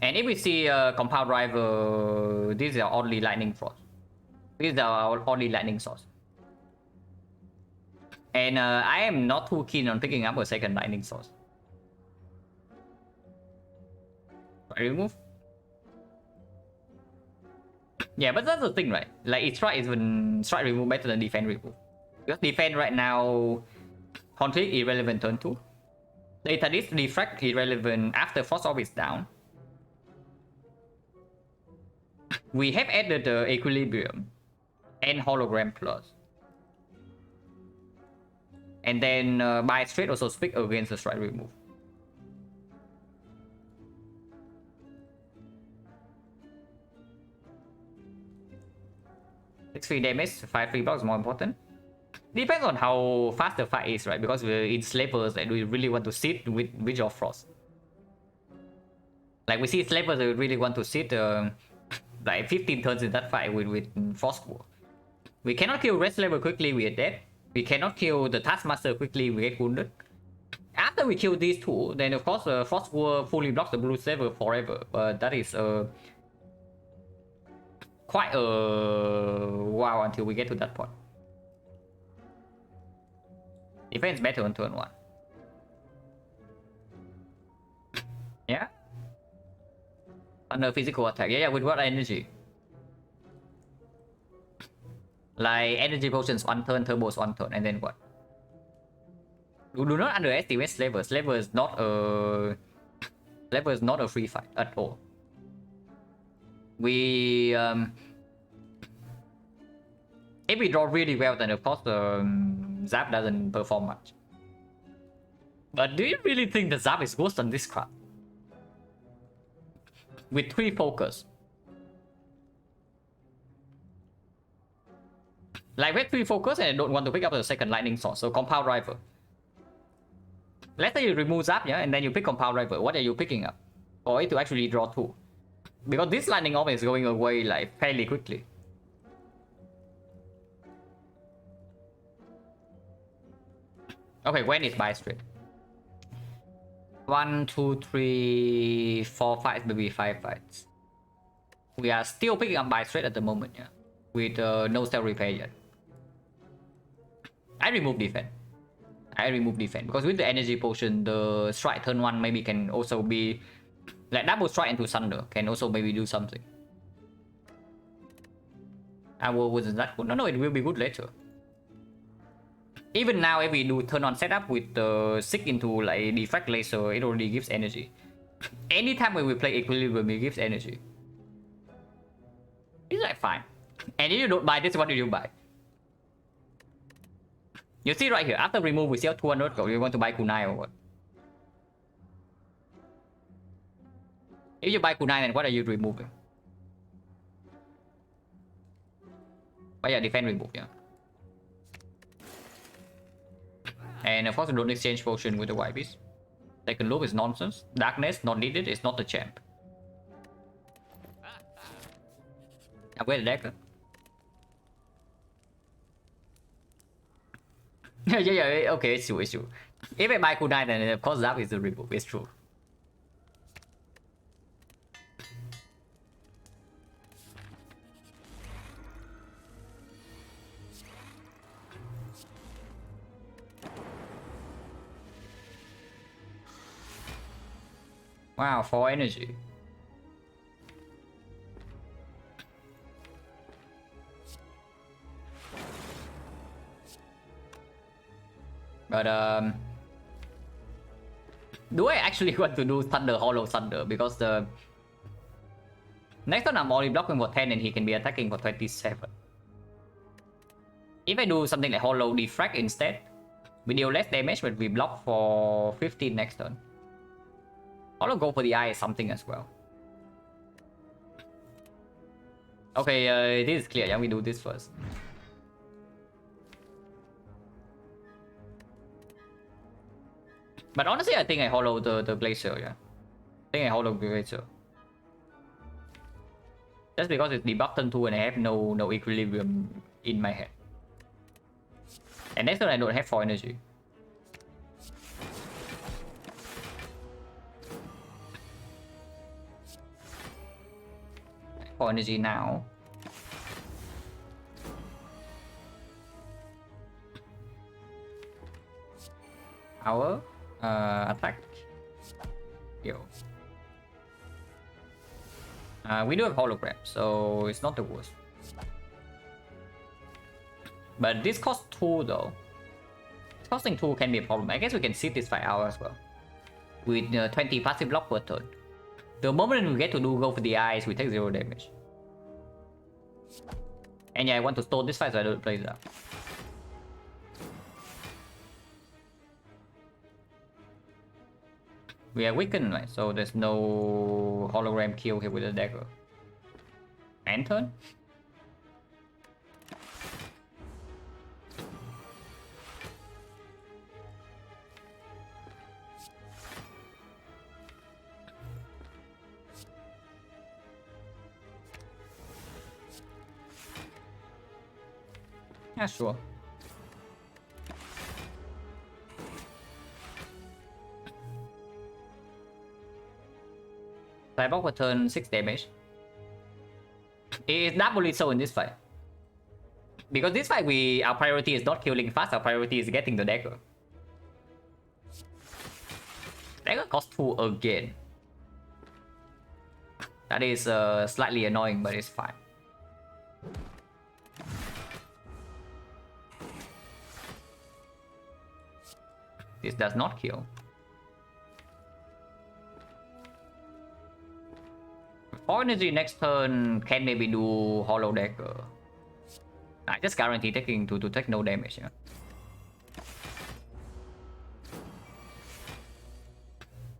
And if we see Compound Rival, this is our only lightning frost. This is our only lightning source. And I am not too keen on picking up a second lightning source. I remove? Yeah, but that's the thing, right? Like, it's strike even strike remove better than defense remove. Because defense right now, conflict irrelevant turn 2. Data Disc refract irrelevant after Frost Orb is down. We have added the Equilibrium and Hologram Plus. And then buy straight also speak against the strike remove. 6 free damage, 5 free blocks is more important. Depends on how fast the fight is, right? Because we're in slavers and we really want to sit with Witch of Frost. Like we see slavers that we really want to sit like 15 turns in that fight with Frost War. We cannot kill Red Slaver quickly, we are dead. We cannot kill the Taskmaster quickly, we get wounded. After we kill these two, then of course Frost War fully blocks the Blue Slaver forever. But that is quite a while until we get to that point. Defense better on turn 1. Yeah? Under physical attack. Yeah, with what energy? Like energy potions 1 turn, turbos 1 turn, and then what? Do not underestimate Slaver. Slaver is not a free fight at all. We if we draw really well, then of course Zap doesn't perform much. But do you really think the Zap is worse than this card? With 3 focus. Like with 3 focus and I don't want to pick up the second lightning sword, so compound rival. Let's say you remove Zap, yeah, and then you pick compound rival. What are you picking up? For it to actually draw 2. Because this lightning orb is going away like fairly quickly. Okay, when is buy straight? 1, 2, 3, 4 fights, maybe 5 fights. We are still picking up buy straight at the moment, yeah. With no cell repair yet. I remove defense. Because with the energy potion, the strike turn 1 maybe can also be like double strike into Thunder. Can also maybe do something. Wasn't that good? No, it will be good later. Even now, if we do turn on setup with the 6 into like deflect laser, it already gives energy. Anytime when we play Equilibrium, it gives energy. It's like fine. And if you don't buy this, what do you buy? You see right here, after remove we still have 200 gold. You want to buy kunai or what? If you buy kunai, then what are you removing? Oh yeah, defense remove, yeah. And of course, you don't exchange potion with the white beast. Second loop is nonsense. Darkness, not needed, it's not the champ. Upgrade the deck. yeah, okay, it's true. If I buy kunai, then of course Zap is the remove, it's true. Wow, 4 energy. But do I actually want to do Thunder, Hollow Thunder? Because the next turn I'm only blocking for 10 and he can be attacking for 27. If I do something like Hollow Defrag instead, we deal less damage but we block for 15 next turn. Hollow go for the eye is something as well. Okay, this is clear. Yeah, we do this first. But honestly, I think I hollow the Glacier, yeah. I think I hollow the Glacier. Just because it's debuff turn 2 and I have no equilibrium in my head. And next turn I don't have 4 energy. For energy now. Power, attack. Yo. We do have hologram, so it's not the worst. But this costs 2 though. Costing 2 can be a problem. I guess we can sit this fight out as well. With 20 passive block per turn. The moment we get to go for the eyes, we take 0 damage. And yeah, I want to stall this fight so I don't play that. We are weakened, right? So there's no hologram kill here with the dagger. And turn? Yeah, sure. Cyborg per turn 6 damage. It is doubly so in this fight. Because this fight, our priority is not killing fast, our priority is getting the dagger. Dagger cost 2 again. That is slightly annoying, but it's fine. This does not kill. For energy next turn, can maybe do Hollow Dagger. I just guarantee taking to take no damage. Yeah.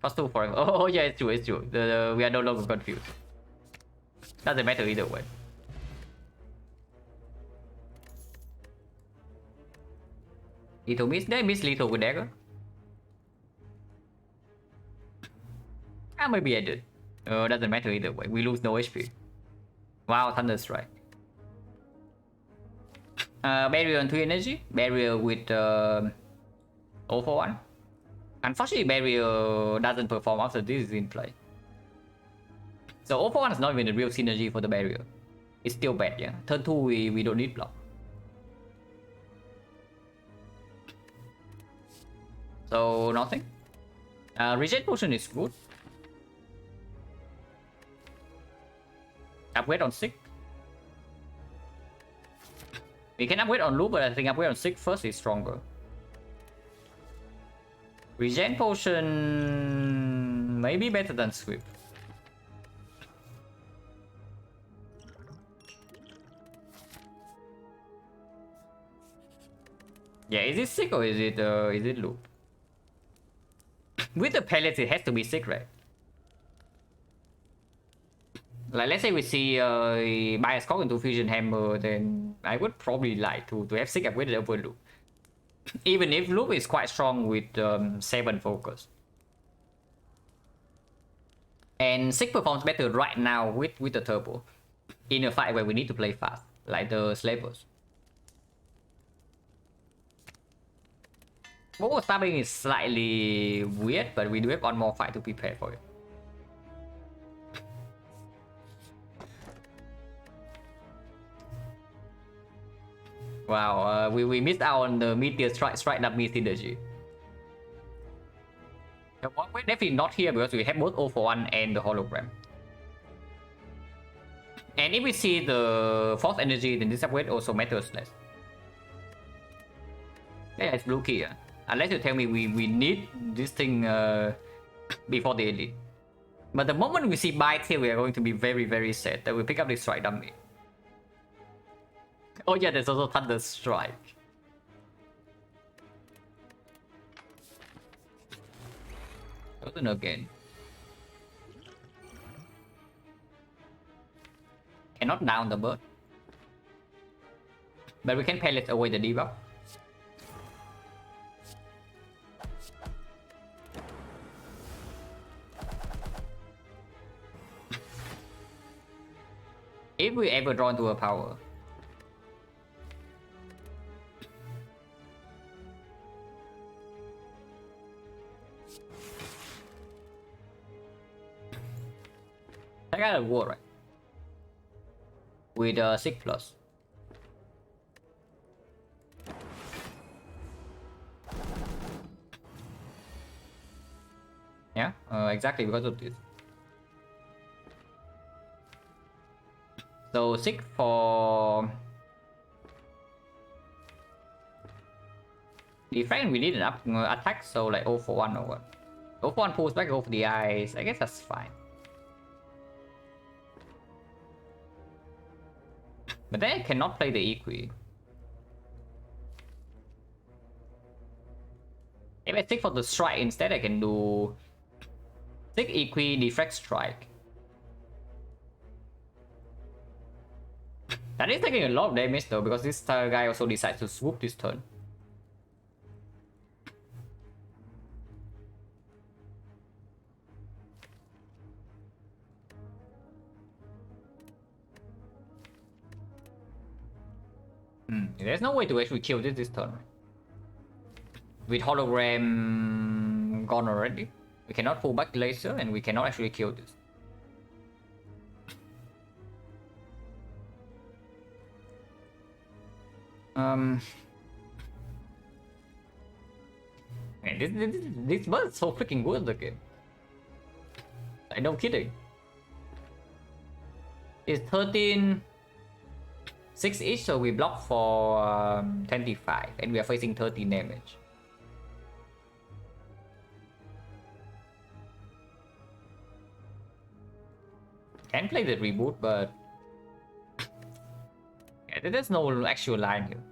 Plus 2 forever. Oh yeah, it's true, it's true. We are no longer confused. Doesn't matter either way. Lethal miss? They miss lethal with dagger. Ah, maybe I did. Doesn't matter either way. We lose no HP. Wow, Thunder Strike. Barrier on 3 energy. Barrier with 0 for 1. Unfortunately, barrier doesn't perform after this is in play. So 0 for 1 is not even the real synergy for the barrier. It's still bad, yeah. Turn 2 we don't need block. So nothing. Regen potion is good. Upgrade on 6. We can upgrade on loop, but I think upgrade on 6 first is stronger. Regen potion maybe better than Swift. Yeah, is it sick or is it loop? With the pellets, it has to be sick, right? Like, let's say we see Bias Cock into Fusion Hammer, then I would probably like to have sick upgraded over loop. Even if loop is quite strong with 7 focus. And sick performs better right now with the turbo. In a fight where we need to play fast, like the slavers. Mobile stabbing is slightly weird, but we do have one more fight to prepare for it. Wow, we missed out on the meteor strike dummy synergy. We're definitely not here because we have both 0 for 1 and the hologram. And if we see the force energy, then this upgrade also matters less. Yeah, it's blue key. Unless you tell me we need this thing before the elite. But the moment we see bites here, we are going to be very, very sad that we pick up this strike dummy. Oh yeah, there's also Thunder Strike. Open again. Cannot down the bird. But we can pellet away the debuff. If we ever draw into a power. I got a war, right? With 6+. Yeah, exactly because of this. So 6 for defense, we need an attack, so like 0 for 1 or what? 0 for 1 pulls back, 0 for the eyes. I guess that's fine. But then I cannot play the Equi. If I take for the strike instead, I can do 6 Equi, deflect strike. That is taking a lot of damage though, because this guy also decides to swoop this turn. There's no way to actually kill this turn. With hologram gone already, we cannot pull back laser and we cannot actually kill this. Man, this bird is so freaking good again. Like, no kidding. It's 13 6 each, so we block for 25 and we are facing 13 damage. Can play the reboot, but yeah, there's no actual line here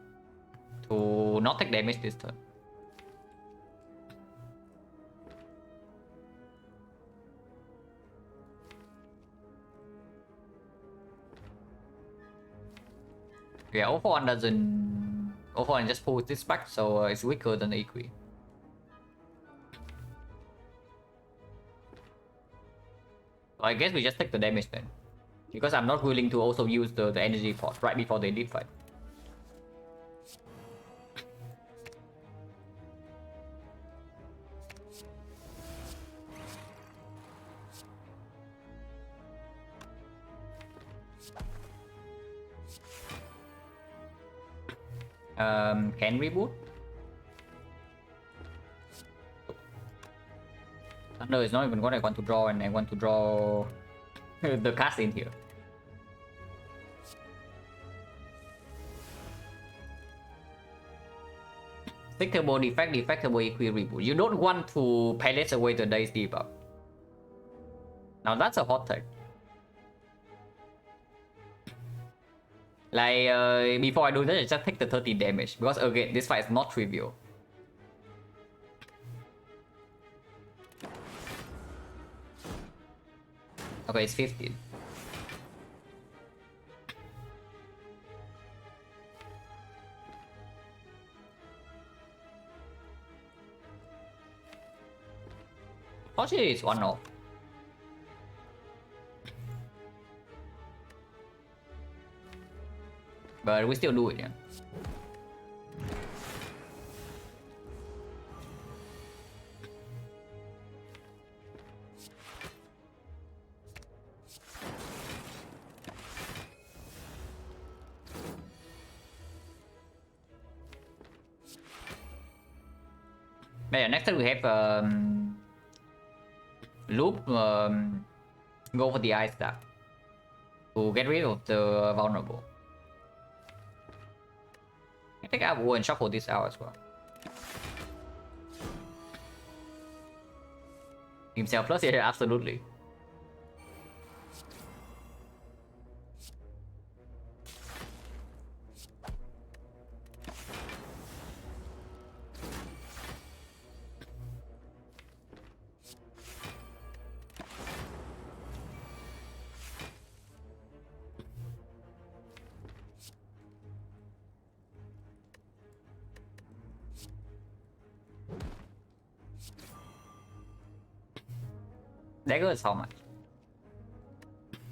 to not take damage this turn. Yeah, 041 doesn't... 041 just pulls this back, so it's weaker than the Equi. So I guess we just take the damage then. Because I'm not willing to also use the energy pot right before they did fight. Can reboot? Thunder is not even what I want to draw, and I want to draw the cast in here. Fixable defect, defectable equi reboot. You don't want to palace away the dice debuff. Now that's a hot take. Like, before I do that, I just take the 30 damage. Because again, this fight is not trivial. Okay, it's 15. Fortunately, it's 1-0. But we still do it, yeah. But yeah, next time we have loop go for the ice staff to get rid of the vulnerable. I think I will and shuffle this out as well. Himself plus, yeah, absolutely. Dagger is how much?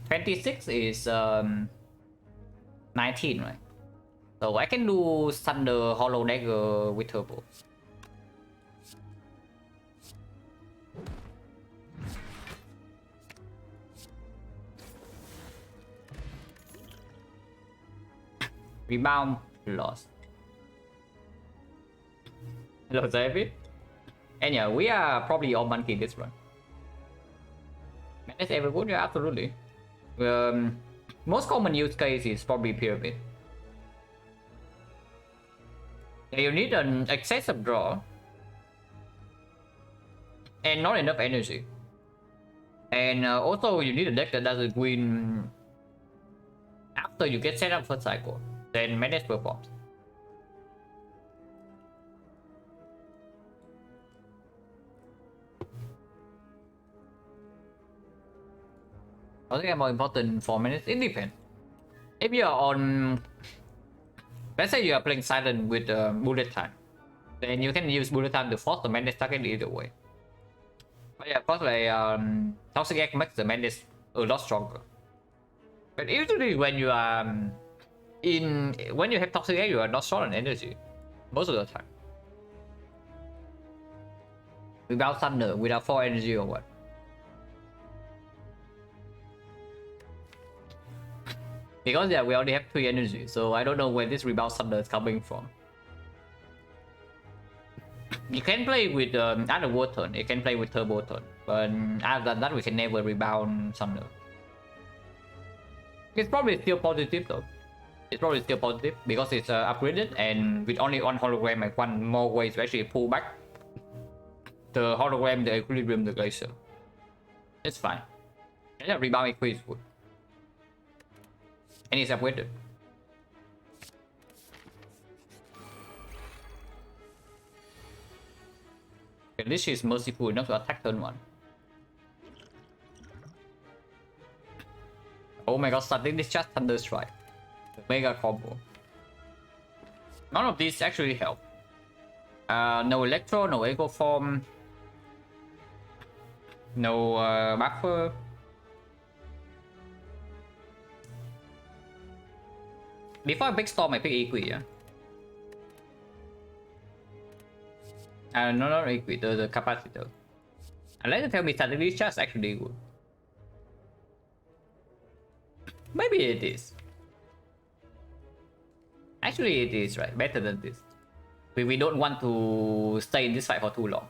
26 is 19, right? So I can do Thunder Hollow Dagger with Turbo. Rebound lost. Hello, David. And yeah, we are probably all monkey this run. That's ever good, yeah, absolutely. Most common use case is probably pyramid. You need an excessive draw and not enough energy. And also you need a deck that doesn't win after you get set up for cycle. Then Madness performs. I think more important for minutes. It depends. If you are on, let's say you are playing Silent with bullet time, then you can use bullet time to force the madness target either way. But yeah, of course, like Toxic Egg makes the madness a lot stronger. But usually when you are when you have toxic egg, you are not short on energy most of the time. Without thunder, without 4 energy or what? Because yeah, we already have 3 energy, so I don't know where this rebound thunder is coming from. You can play with other war turn, you can play with turbo turn, but other than that we can never rebound thunder. It's probably still positive though. It's probably still positive because it's upgraded, and with only one hologram and one more way to actually pull back the hologram, the equilibrium, the glacier. It's fine. And yeah, rebound equi is good. And it's upgraded. And this is merciful enough to attack turn 1. Oh my god, starting this just Thunder Strike. The mega combo. None of these actually help. No Electro, no Echo Form. No buffer. Before I pick Storm, I pick Equi, yeah? No, not Equi, the Capacitor. Unless you tell me starting this just actually good. Maybe it is. Actually, it is, right? Better than this. We don't want to stay in this fight for too long.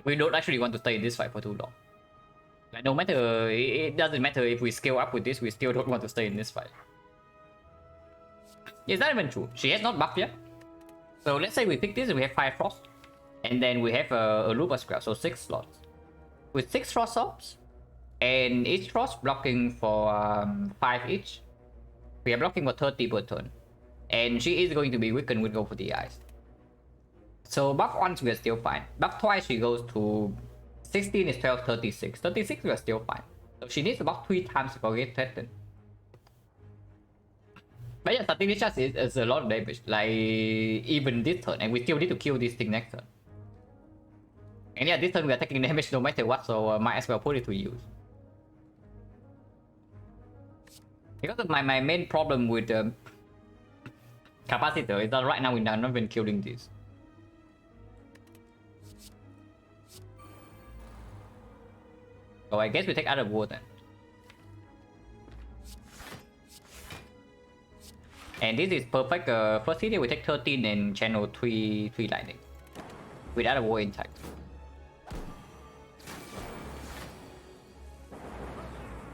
We don't actually want to stay in this fight for too long. Like, no matter, it doesn't matter if we scale up with this, we still don't want to stay in this fight. Is that even true? She has not buffed yet. So let's say we pick this and we have 5 Frost. And then we have a Lupus Scrap, so 6 slots. With 6 Frost Orbs, and each Frost blocking for 5 each, we are blocking for 30 per turn. And she is going to be weakened with Go for the Eyes. So buff once we are still fine. Buff twice she goes to 16 is 12, 36. 36 we are still fine. So she needs to buff 3 times before get threatened. But yeah, starting this just is a lot of damage. Like even this turn, and we still need to kill this thing next turn. And yeah, this turn we are taking damage no matter what, so might as well put it to use. Because of my main problem with Capacitor is that right now we are not even killing this. So I guess we take other war then. And this is perfect. First hit we take 13 and channel 3 lightning. With other war intact.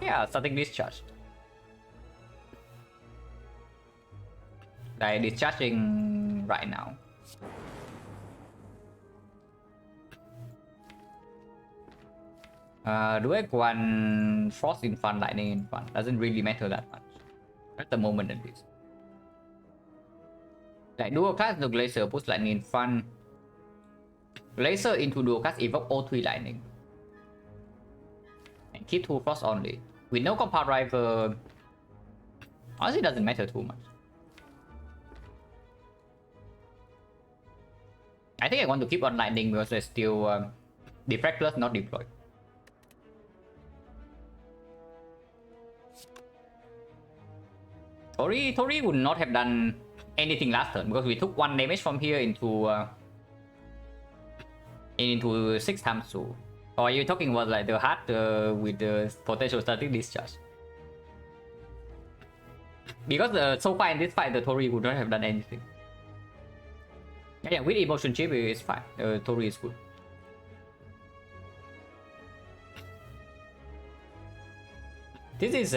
Yeah, starting discharge. Like discharging right now. Do I go one Frost in front, lightning in front? Doesn't really matter that much. At the moment at least. Like dual cast the glacier, push lightning in front. Glacier into dual cast, evoke all 3 lightning. And keep 2 Frost only. With no compound rival, honestly doesn't matter too much. I think I want to keep on lightning because there's still Deflect Plus not deployed. Tori would not have done anything last turn because we took 1 damage from here into 6 times 2. Or are you talking about like the heart with the potential starting discharge? Because so far in this fight, the Tori would not have done anything. Yeah, with emotion chip it's fine. Tori is good. This is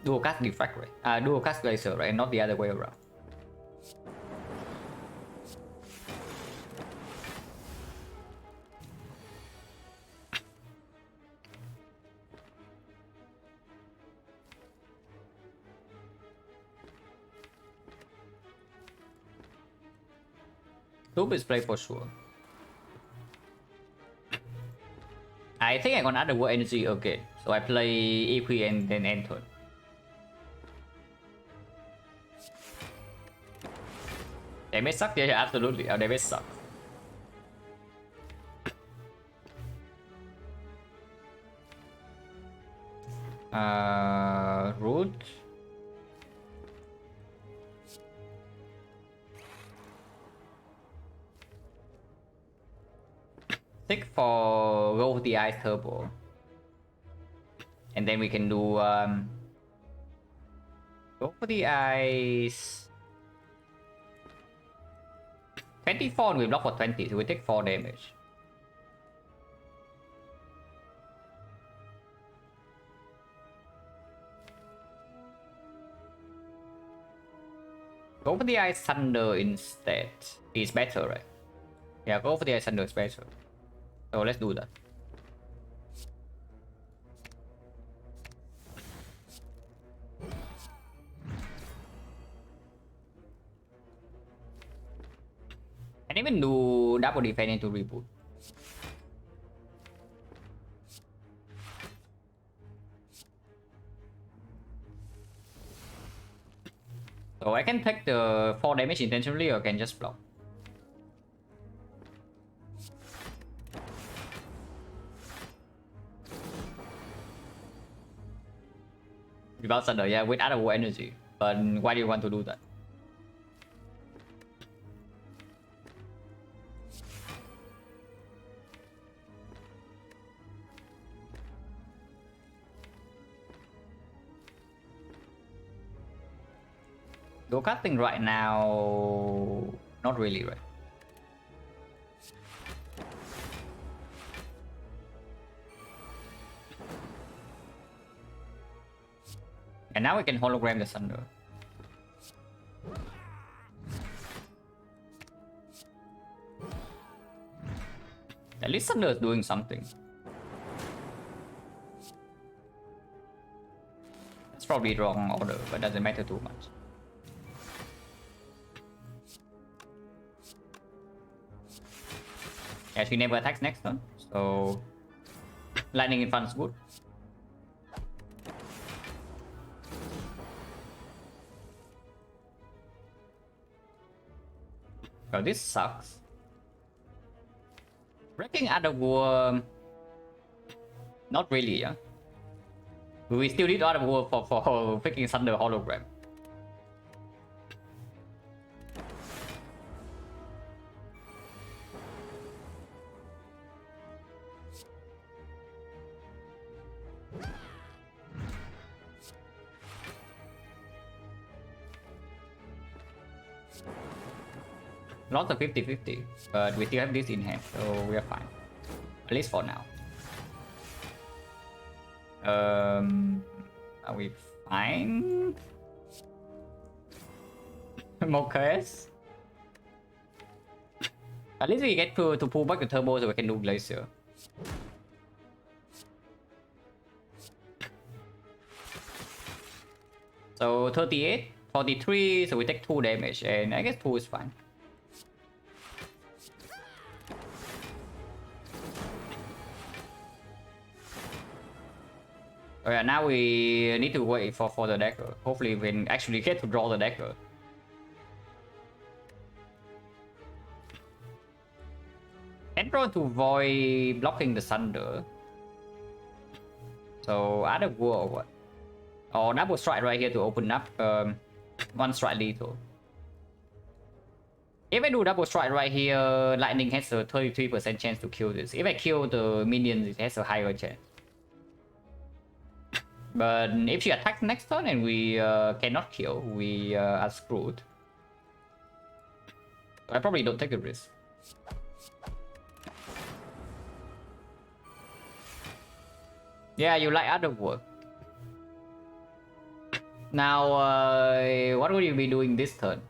dual cast defrag, right? Dual cast glacier, right? Not the other way around. Loop is play for sure. I think I got another war energy again. So I play Equi and then end turn. Damage sucks? Yeah, absolutely. Our damage sucks. Root. Tick for Go for the Ice Turbo. And then we can do Go for the Ice 24 and we block for 20, so we take 4 damage. Go for the Ice Thunder instead. It's better, right? Yeah, go for the Ice Thunder is better. So let's do that. And even do double defense into reboot. So I can take the 4 damage intentionally or I can just block. Without Thunder, yeah, with other war energy. But why do you want to do that? Go casting right now, not really, right? And now we can hologram the Thunder. At least Thunder is doing something. It's probably wrong order, but doesn't matter too much. Yeah, she never attacks next turn, so lightning in front is good. Oh, this sucks. Wrecking Other War, not really, yeah. We still need Other War for freaking Thunder hologram. Lots of 50-50, but we still have this in hand, so we are fine. At least for now. Are we fine? More chaos? At least we get to pull back the turbo so we can do Glacier. So 38, 43, so we take 2 damage, and I guess 2 is fine. Oh yeah, now we need to wait for the dagger. Hopefully we can actually get to draw the dagger. Entro to avoid blocking the Thunder. So Other War or what? Or double strike right here to open up one strike lethal. If I do double strike right here, lightning has a 33% chance to kill this. If I kill the minions, it has a higher chance. But if she attacks next turn and we cannot kill, we are screwed. I probably don't take a risk. Yeah, you like Other War. Now, what will you be doing this turn?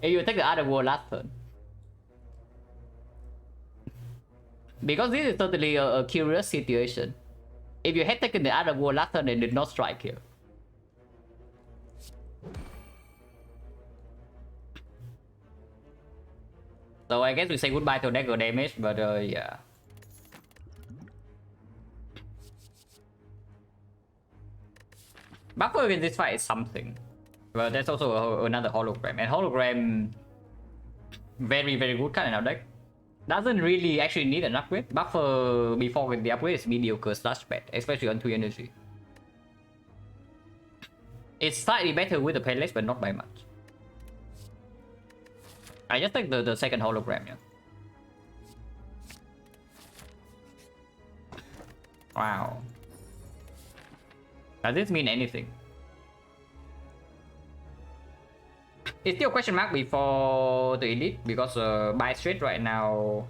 If you take the Other War last turn. Because this is totally a curious situation. If you had taken the Other War last turn and did not strike here. So I guess we say goodbye to dagger damage, but yeah. Buffer in this fight is something. But that's also another hologram. And hologram, very good card in our deck. Doesn't really actually need an upgrade. Buffer before the upgrade is mediocre slash bad, especially on 2 energy. It's slightly better with the playlist, but not by much. I just take the second hologram, yeah. Wow. Does this mean anything? It's still a question mark before the elite because buy straight right now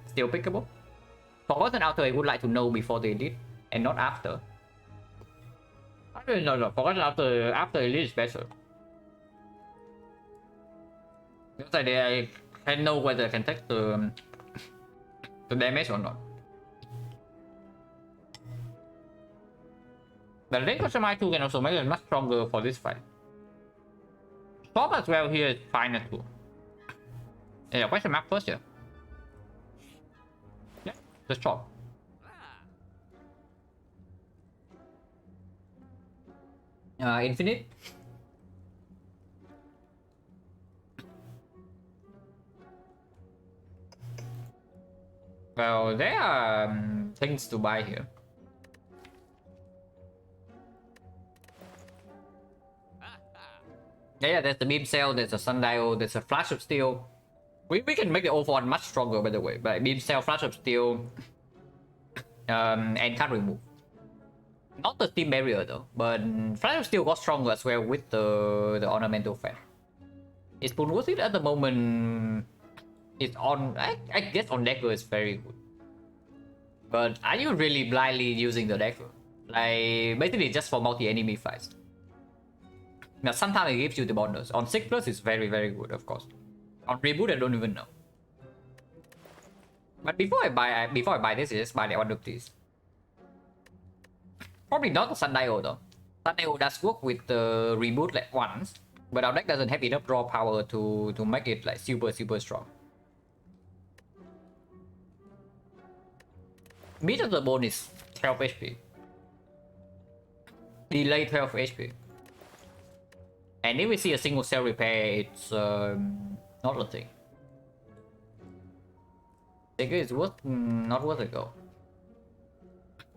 still pickable. Forgotten Outer I would like to know before the elite and not after. No, Forgotten after elite is better. Because I can know whether I can take the damage or not. The late customize 2 can also make it much stronger for this fight. Stop as well here is fine as well. Yeah, question mark first here. Yeah, just chop. Infinite. Well, there are things to buy here. Yeah, there's the beam cell, there's a sundial, there's a flash of steel. We can make the overall much stronger, by the way. But beam cell, flash of steel, and can't remove. Not the steam barrier though, but flash of steel got stronger as well with the ornamental fan. Is Spoon worth it at the moment? It's on. I guess on Decker is very good. But are you really blindly using the Decker? Like basically just for multi-enemy fights. Now sometimes it gives you the bonus. On 6+ it's very good, of course. On reboot I don't even know. But before I buy this, I just buy one of these. Probably not the Sundial though. Sundial does work with the reboot like once, but our deck doesn't have enough draw power to make it like super strong. Meat of the Bone is 12 HP. Delay 12 HP. And if we see a single cell repair, it's not a thing. I think it's not worth it though.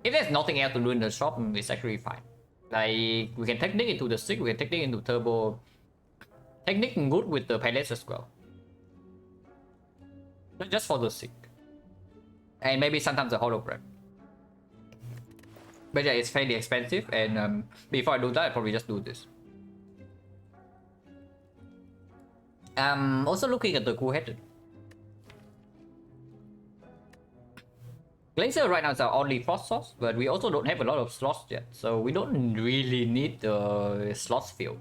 If there's nothing else to do in the shop, it's actually fine. Like, we can technique into the stick, we can technique into turbo. Technique good with the pellets as well. Just for the stick. And maybe sometimes a hologram. But yeah, it's fairly expensive, and before I do that, I'll probably just do this. Also looking at the cool-headed. Glacier right now is our only frost source, but we also don't have a lot of slots yet, so we don't really need the slots field.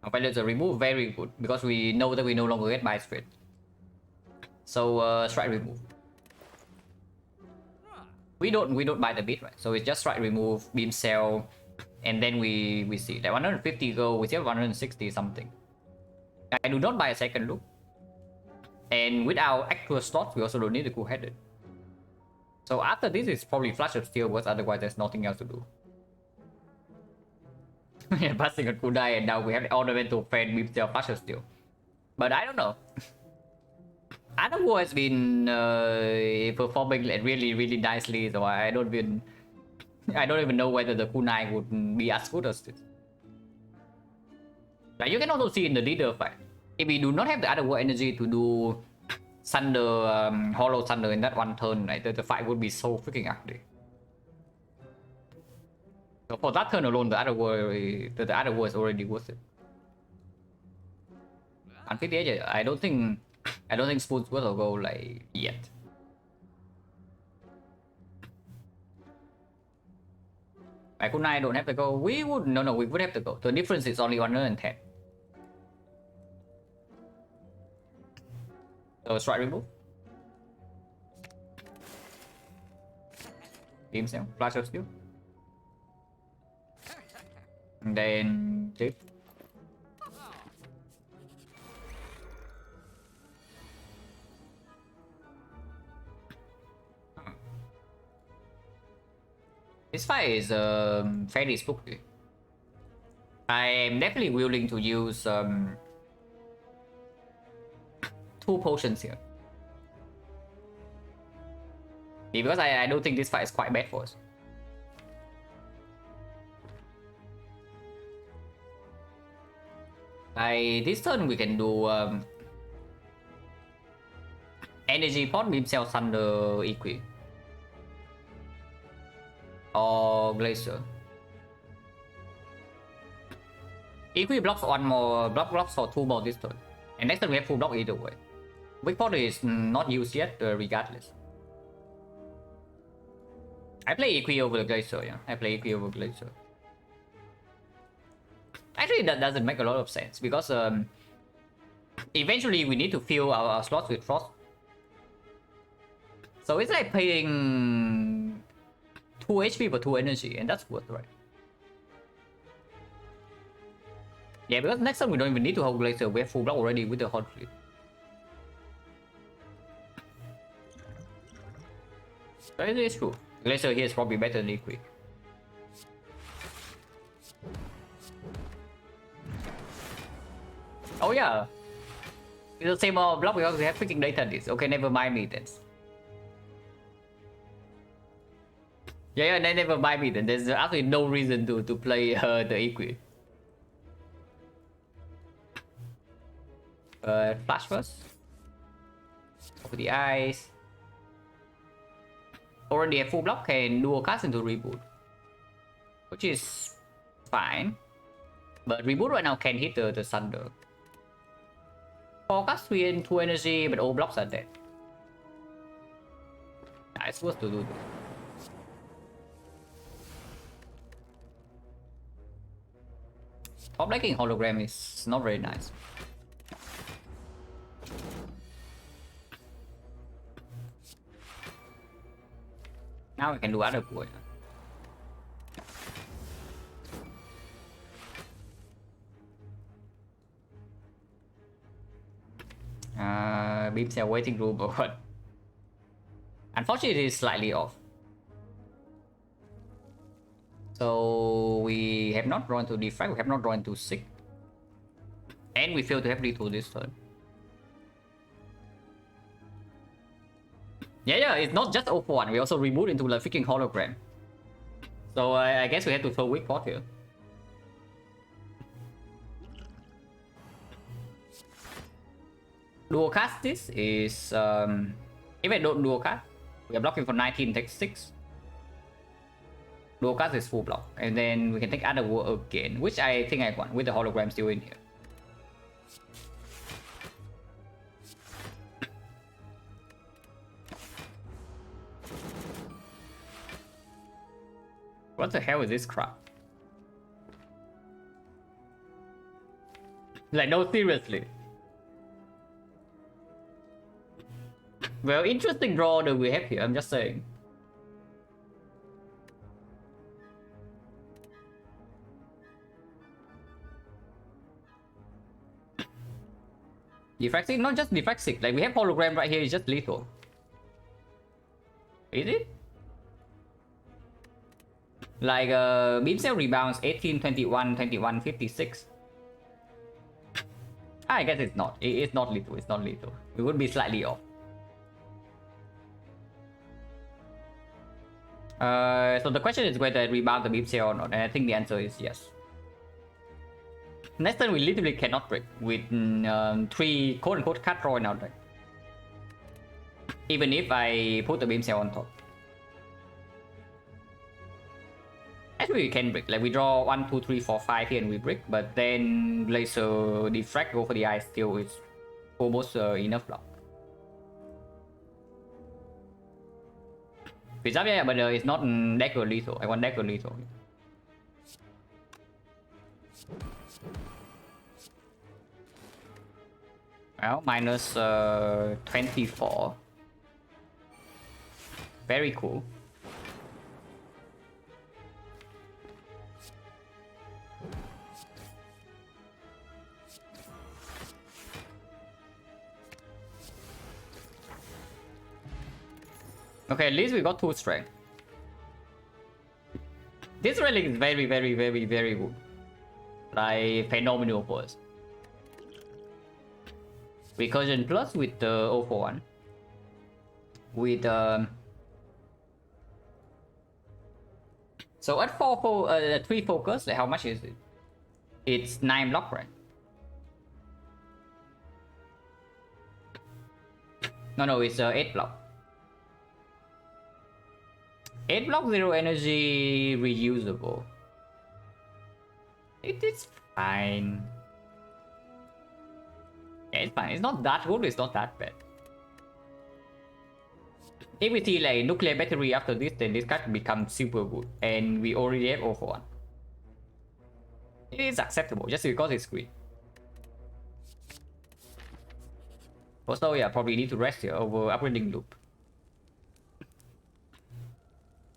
Our pilots are remove very good because we know that we no longer get by straight. So strike remove. We don't buy the beat, right? So it's just strike remove, beam cell, and then we see that 150 go, we still have 160 something. I do not buy a second loop. And with our actual slots, we also don't need the cool-headed. So after this, it's probably Flash of Steel, because otherwise there's nothing else to do. Yeah, passing on Kudai, and now we have the ornamental fan, beam cell, Flash of Steel. But I don't know. Underworld has been performing like really nicely, so I don't even know whether the kunai would be as good as this. Like you can also see in the leader fight, if we do not have the Underworld energy to do Thunder, Hollow Thunder in that one turn, right, the fight would be so freaking ugly. So for that turn alone, the Underworld is already worth it. On 58, I don't think Spoon's worth a go like yet. Like Kunai don't have to go. We would we would have to go. The difference is only 110. So strike remove. Beam cell, flash of steel. And then tip. This fight is fairly spooky. I am definitely willing to use 2 potions here. Because I don't think this fight is quite bad for us. This turn we can do energy pot, beam cell, thunder, equi. Glacier. If we block one more, blocks for 2 more this turn. And next turn we have full block either way. Weak Pot is not used yet, regardless. I play EQ over the Glacier, yeah. I play EQ over Glacier. Actually, that doesn't make a lot of sense because eventually we need to fill our slots with Frost. So it's like paying 2 HP for 2 energy, and that's worth, right? Yeah, because next time we don't even need to hold Glacier, we have full block already with the Hot Fleet. So it is true. Glacier here is probably better than Liquid. Oh yeah. It's the same block because we have freaking data this. Okay, never mind me then. Yeah, never mind me then. There's absolutely no reason to play the Equi. Flash first. Over the ice. Already have full block, can dual cast into reboot, which is fine. But reboot right now can hit the Thunder. 4 cast 3 and 2 energy, but all blocks are dead. I supposed to do this. Top decking hologram is not very nice. Now we can do other pool. Beam cell waiting room, but unfortunately it is slightly off. So we have not drawn to defract, we have not drawn to sick. And we fail to have lethal this turn. Yeah, it's not just 0 for 1, we also reboot into the freaking hologram. So I guess we have to throw weak pot here. Dual cast this is if I don't dual cast, we are blocking for 19, take 6. Dual cast is full block, and then we can take other war again, which I think I want with the hologram still in here. What the hell is this crap? Like, no, seriously. Well, interesting draw that we have here, I'm just saying. Defraxic? Not just defraxic, like we have hologram right here, it's just lethal. Is it? Like beam cell rebounds 18, 21, 21, 56. I guess it's not. It's not lethal. It's not lethal. It would be slightly off. So the question is whether it rebounds the beam cell or not, and I think the answer is yes. Next turn we literally cannot break with 3 quote-unquote cut draw in our deck. Even if I put the beam cell on top. Actually we can break, like we draw 1, 2, 3, 4, 5 here and we break, but then laser defract go for the eye still is almost enough block. It's up, yeah, but it's not dagger lethal. I want dagger lethal. Well, minus 24. Very cool. Okay, at least we got 2 strength. This relic is very, very, very, very good. Like, phenomenal for us. Recursion plus with the 0 for 1. With so at 3 focus, like how much is it? It's 9 block, right? No, it's 8 block. 8 block 0 energy reusable. It is fine. Yeah, it's fine. It's not that good, it's not that bad. If we see like nuclear battery after this, then this card becomes super good. And we already have all for one. It is acceptable just because it's green. Also, yeah, probably need to rest here over upgrading loop.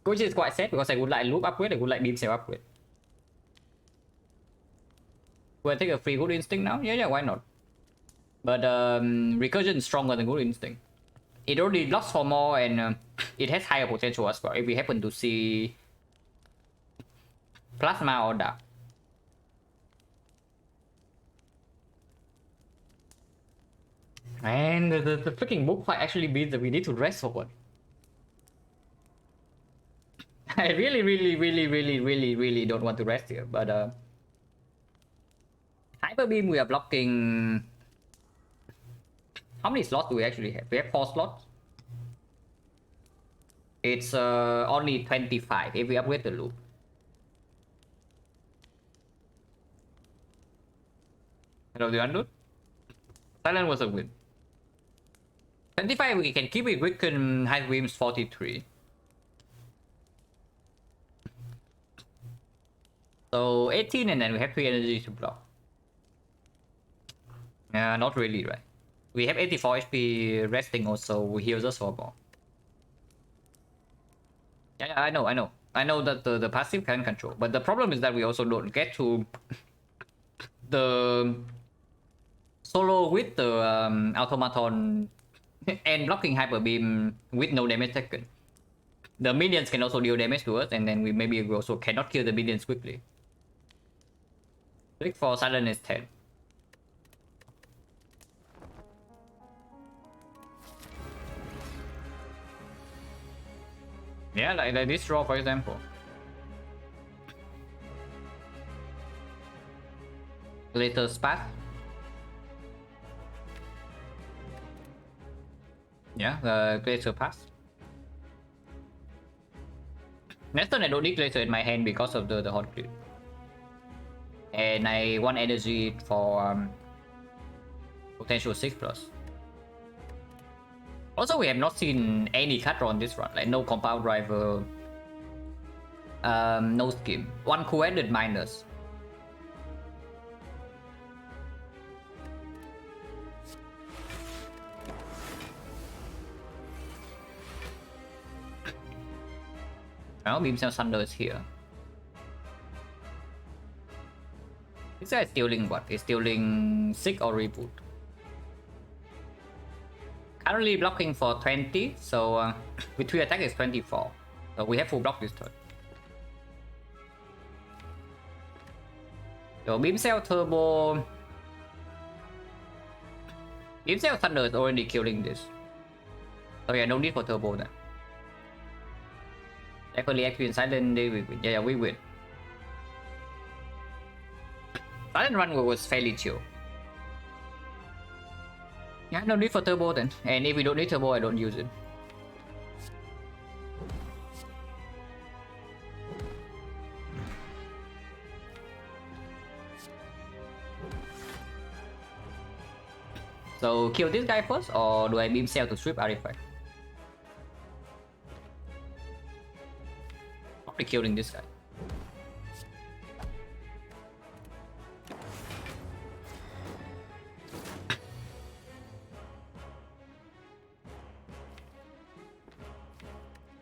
Which is quite sad because I would like loop upgrade, I would like beam cell upgrade. Will I take a free good instinct now? Yeah, why not? But recursion is stronger than good instinct. It already blocks for more and it has higher potential as well if we happen to see plasma or dark. And the freaking book fight actually means that we need to rest for one. I really don't want to rest here, but Hyper Beam we are blocking. How many slots do we actually have? We have 4 slots. It's only 25 if we upgrade the loop. Hello, the unload. Silent was a win. 25 we can keep it weaken High Beams 43. So 18 and then we have 3 energy to block. Not really, right? We have 84 HP resting also heals us for more. Yeah, I know. I know that the passive can control, but the problem is that we also don't get to the solo with the automaton and blocking hyper beam with no damage taken. The minions can also deal damage to us, and then we maybe also cannot kill the minions quickly. Click for Silent is 10. Yeah, like this draw for example. Later spat. Yeah, the Glacier pass. Next turn I don't need Glacier in my hand because of the hot crit. And I want energy for potential 6+. Also, we have not seen any cut on this run, like no compound driver, no skim. One co-added minus. Now Beam Cell Thunder is here. This guy is stealing what? He's stealing Sick or Reboot. Currently blocking for 20, so with 3 attack is 24. So we have full block this turn. So Beam Cell Turbo. Beam Cell Thunder is already killing this. So yeah, no need for Turbo then. Definitely Active Silent, we win. Yeah, we win. Silent run was fairly chill. Yeah, no need for Turbo then. And if we don't need Turbo, I don't use it. So kill this guy first, or do I Beam Cell to strip artifact? Probably killing this guy.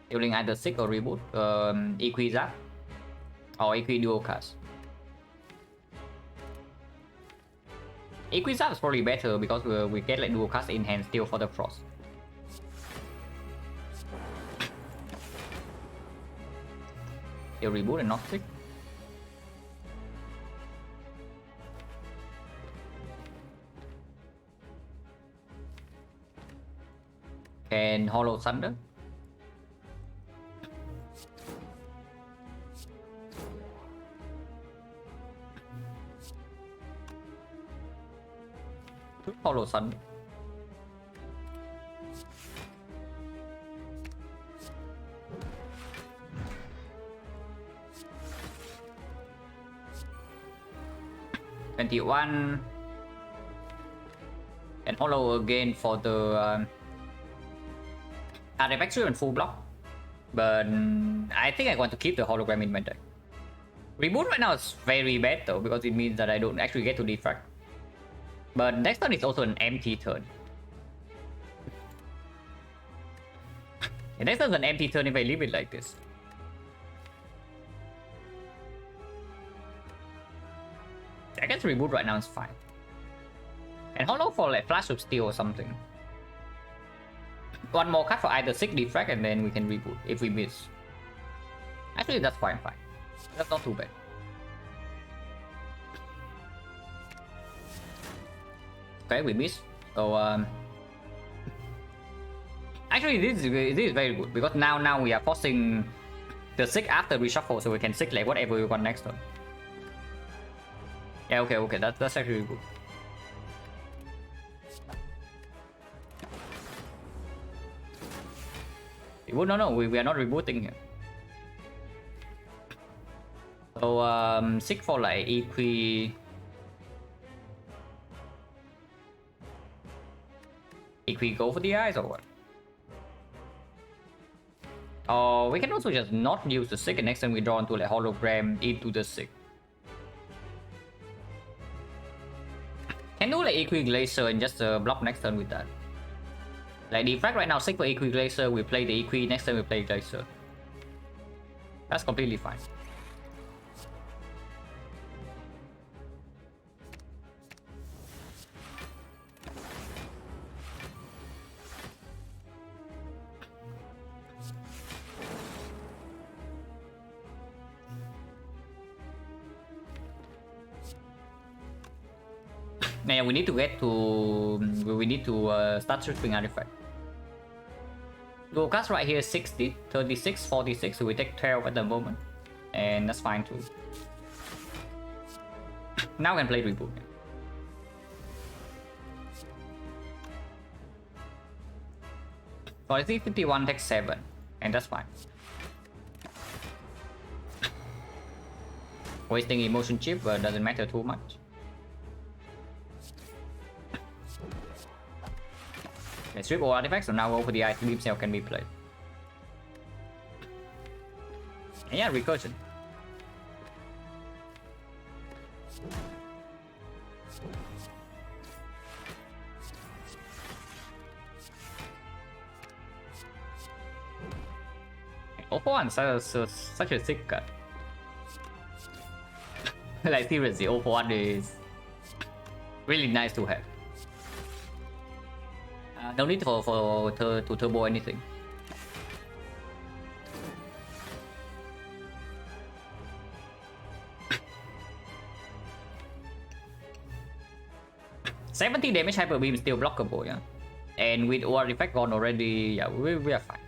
Killing either Sick or Reboot, Equi Zap, or Equi Dual Cast. Equi Zap is probably better because we get like Dual Cast in hand still for the Frost. Still Reboot and not Sick. And Hollow Thunder. Hollow Thunder. 21. And hollow again for the artifact and full block. But I think I want to keep the hologram in my deck. Reboot right now is very bad though, because it means that I don't actually get to defrag. But next turn is also an empty turn. And next turn is an empty turn if I leave it like this. I guess reboot right now is fine. And hollow for like Flash of Steel or something. One more card for either sick defrag and then we can reboot if we miss. Actually that's fine. That's not too bad. Okay, we miss. So actually this is very good because now we are forcing the sick after reshuffle, so we can sick like whatever we want next turn. Yeah, okay, that's actually good. No, we are not rebooting here. So sick for like Equi go for the eyes or what? Or we can also just not use the sick and next time we draw into like hologram into the sick. Can do like Equi Glacier and just block next turn with that. Like defrag right now, sick for Equi Glacier, we play the Equi, next time we play Glacier. That's completely fine. Yeah, we need to start stripping artifact. Dual cast right here 60, 36, 46, so we take 12 at the moment. And that's fine too. Now we can play reboot. 43, 51 takes 7, and that's fine. Wasting emotion chip, but doesn't matter too much. Let's strip all artifacts, so now over the item beam cell can be played. And yeah, recursion. Oppo one such a sick card. Like seriously, Oppo one is really nice to have. No need to turbo anything. $70 damage hyper beam is still blockable, yeah. And with OR effect gone already, yeah, we are fine.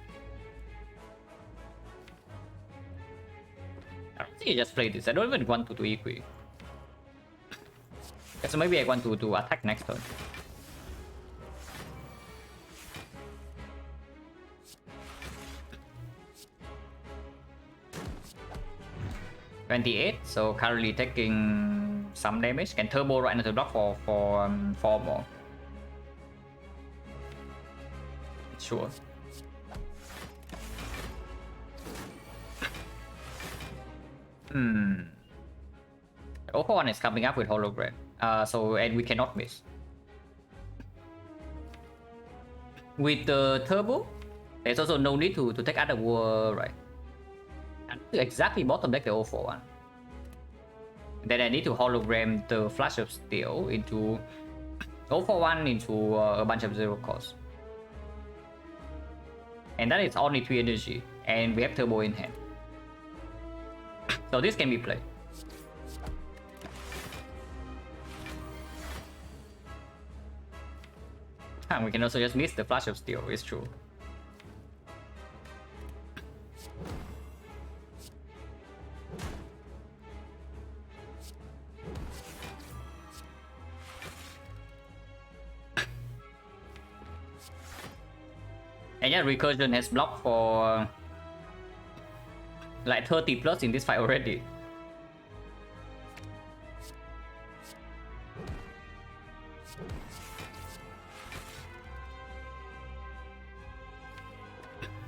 I don't think you just play this. I don't even want to do Equi. So maybe I want to attack next turn. $28, so currently taking some damage. Can turbo right into the block for 4 more. Sure. Oppo one is coming up with hologram. And we cannot miss. With the turbo, there's also no need to take other war, right? Exactly bottom deck the 041. Then I need to hologram the Flash of Steel into 041 into a bunch of 0 cost. And that is only 3 energy, and we have turbo in hand. So this can be played. And we can also just miss the Flash of Steel, it's true. And yeah, recursion has blocked for like 30 plus in this fight already.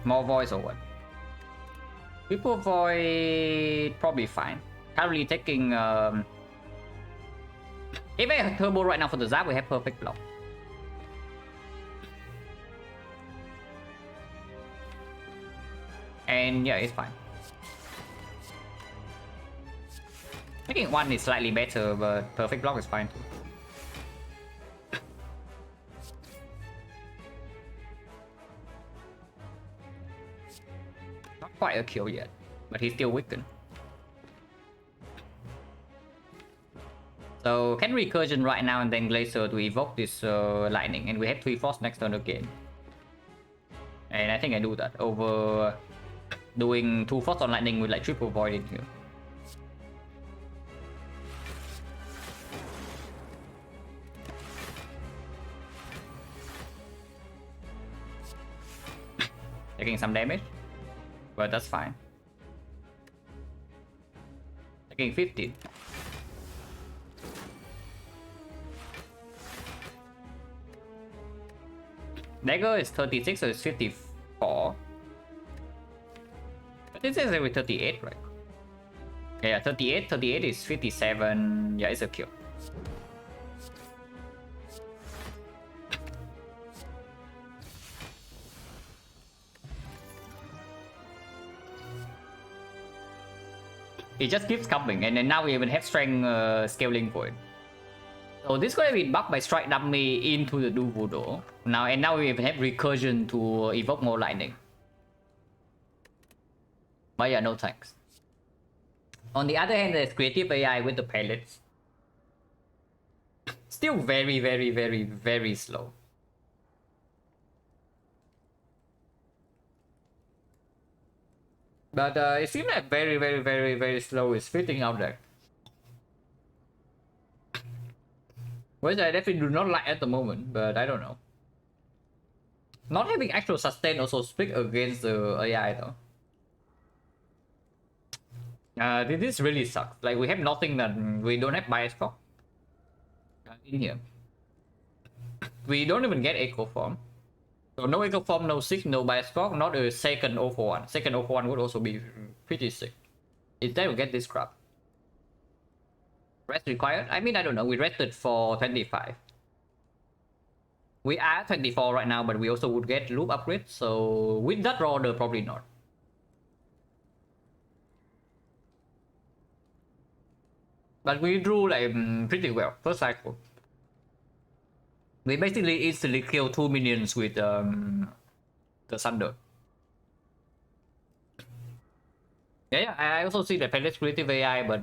More voice or what? Triple void probably fine. Currently taking if I have turbo right now for the zap, we have perfect block. And yeah, it's fine. Taking one is slightly better, but perfect block is fine too. Not quite a kill yet, but he's still weakened. So can recursion right now and then Glacier to evoke this lightning, and we have 3 Frost next turn again. And I think I do that over doing 2 Frost on lightning with like triple void in here. Taking some damage, but that's fine. Taking 15. Dagger is 36, so it's 54. But this is with 38, right? Yeah, 38. 38 is 57. Yeah, it's a kill. It just keeps coming, and then now we even have strength scaling for it. So this gonna be buffed by strike dummy into the do voodoo. Now we even have recursion to evoke more lightning. But yeah, no thanks. On the other hand, there's creative AI with the pellets. Still very, very, very, very slow. But it seems like very, very, very, very slow is fitting out there. Which I definitely do not like at the moment, but I don't know. Not having actual sustain also speak against the AI though. This really sucks. Like we have nothing that we don't have bias for in here. We don't even get echo form. So no echo form, no sick, no bias fog, not a second 041. Second 041 would also be pretty sick. Instead we get this crap. Rest required? I mean, I don't know. We rested for 25. We are 24 right now, but we also would get loop upgrade. So with that order, probably not. But we drew like pretty well. First cycle. We basically instantly kill 2 minions with the Thunder. Yeah, I also see the Palace Creative AI, but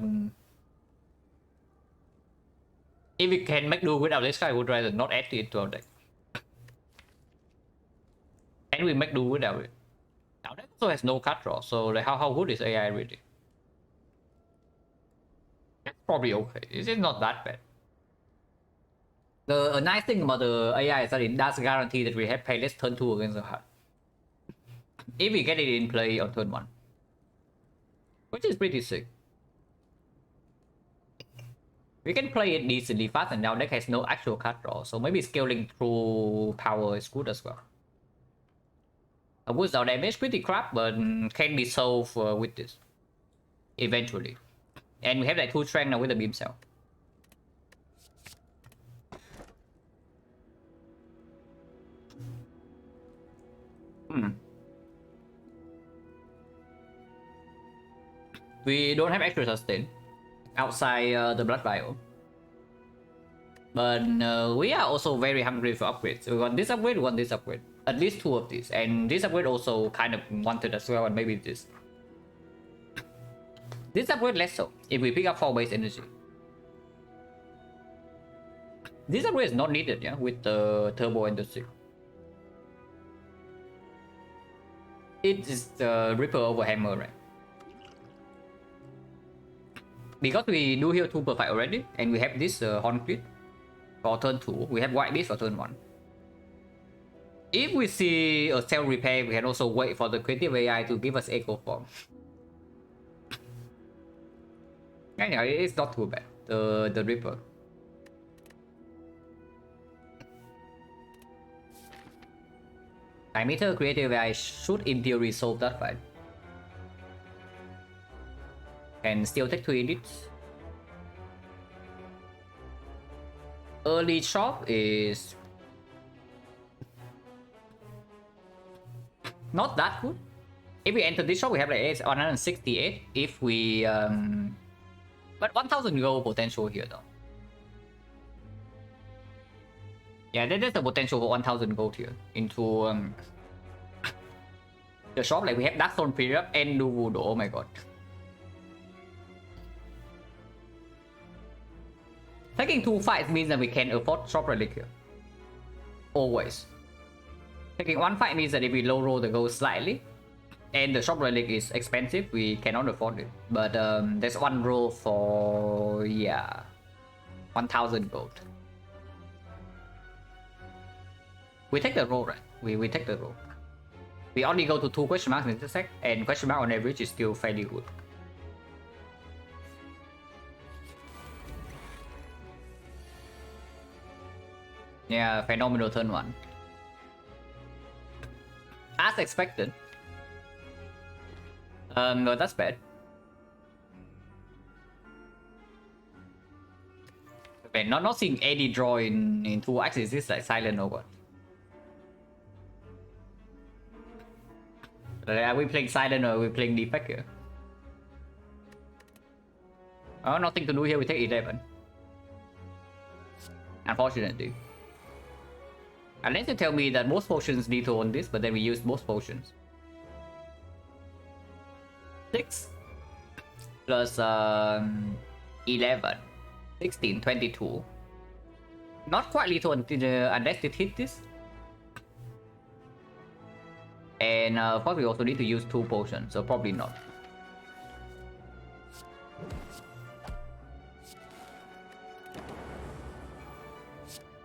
if we can make do without this guy, I would rather not add it to our deck. And we make do without it. Our deck also has no cut draw, so like how good is AI really? It's probably okay. It's not that bad. The nice thing about the AI is that it does guarantee that we have Palace turn 2 against the heart. If we get it in play on turn 1. Which is pretty sick. We can play it decently fast, and our deck has no actual card draw, so maybe scaling through power is good as well. With our damage pretty crap, but can be solved with this eventually. And we have like 2 strength now with the beam cell. We don't have extra sustain outside the blood vial. But we are also very hungry for upgrades. We want this upgrade, we want this upgrade. At least 2 of these. And this upgrade also kind of wanted as well, and maybe this. This upgrade less so, if we pick up 4 base energy. This upgrade is not needed, yeah, with the turbo and the 6. It is the Ripper over Hammer, right? Because we do heal 2 per fight already, and we have this Horn Crit for turn 2. We have White Beast for turn 1. If we see a cell repair, we can also wait for the creative AI to give us echo form. Yeah, it's not too bad. The Ripper. High meter creative AI should in theory solve that fight. Can still take 2 edits. Early shop is not that good. If we enter this shop, we have like 168. If we but 1000 gold potential here though. Yeah, there's the potential for 1000 gold here into the shop. Like we have Dark Stone Period and do Voodoo. Oh my god. Taking 2 fights means that we can afford shop relic here. Always. Taking 1 fight means that if we low roll the gold slightly and the shop relic is expensive, we cannot afford it. But there's 1 roll for 1000 gold. We take the roll, right? We take the roll. We only go to 2 question marks in intersect, and question mark on average is still fairly good. Yeah, phenomenal turn 1. As expected. No, that's bad. Okay, not seeing any draw in 2 axes. Is this like silent or what? Are we playing silent or are we playing defect here? Oh, nothing to do here. We take 11. Unfortunately. Unless you tell me that most potions need to own this, but then we use most potions. 6 plus 11, 16, 22. Not quite lethal unless it hit this. And of course we also need to use 2 potions, so probably not.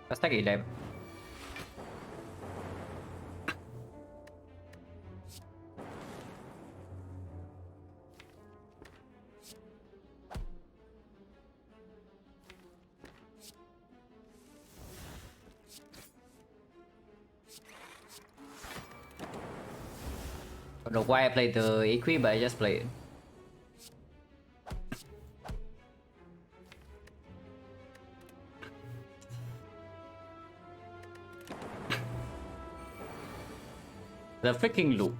Let's take 11. I don't know why I played the equi, but I just played it. The freaking loop.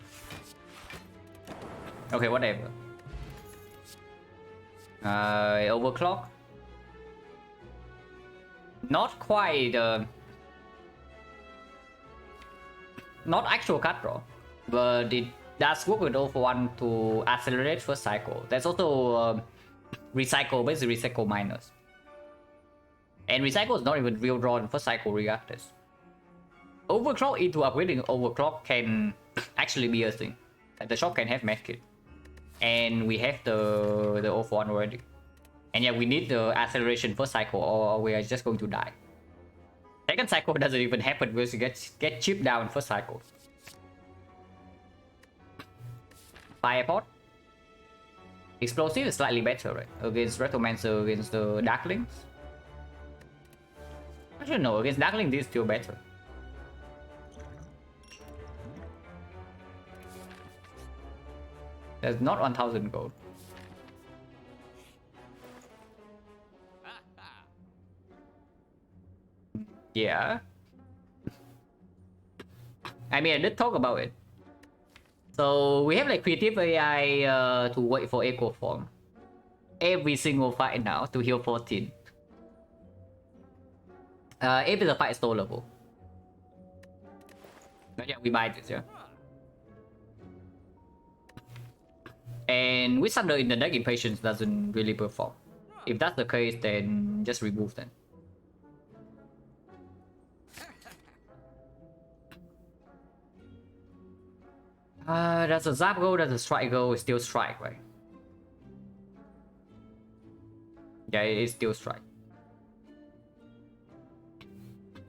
Okay, whatever. Overclock. Not quite. Not actual cut draw, but it does work with all for 1 to accelerate first cycle. There's also recycle, basically recycle minus. And recycle is not even real draw in first cycle regardless. Overclock into upgrading overclock can actually be a thing. Like the shop can have medkit. And we have the 0 for 1 already. And yeah, we need the acceleration first cycle or we are just going to die. Second cycle doesn't even happen because you get chipped down first cycle. Firepot. Explosive is slightly better, right? Against Retromancer, against the Darklings. Actually no, against Darkling this is still better. There's not 1000 gold. Yeah. I mean, I did talk about it. So we have like creative AI to wait for echo form every single fight now to heal 14. If the fight is stoleable. But yeah, we buy this, yeah. And with Thunder in the deck, Impatience doesn't really perform. If that's the case, then just remove them. Does a Zap go? Does a Strike go? It's still Strike, right? Yeah, it is still Strike.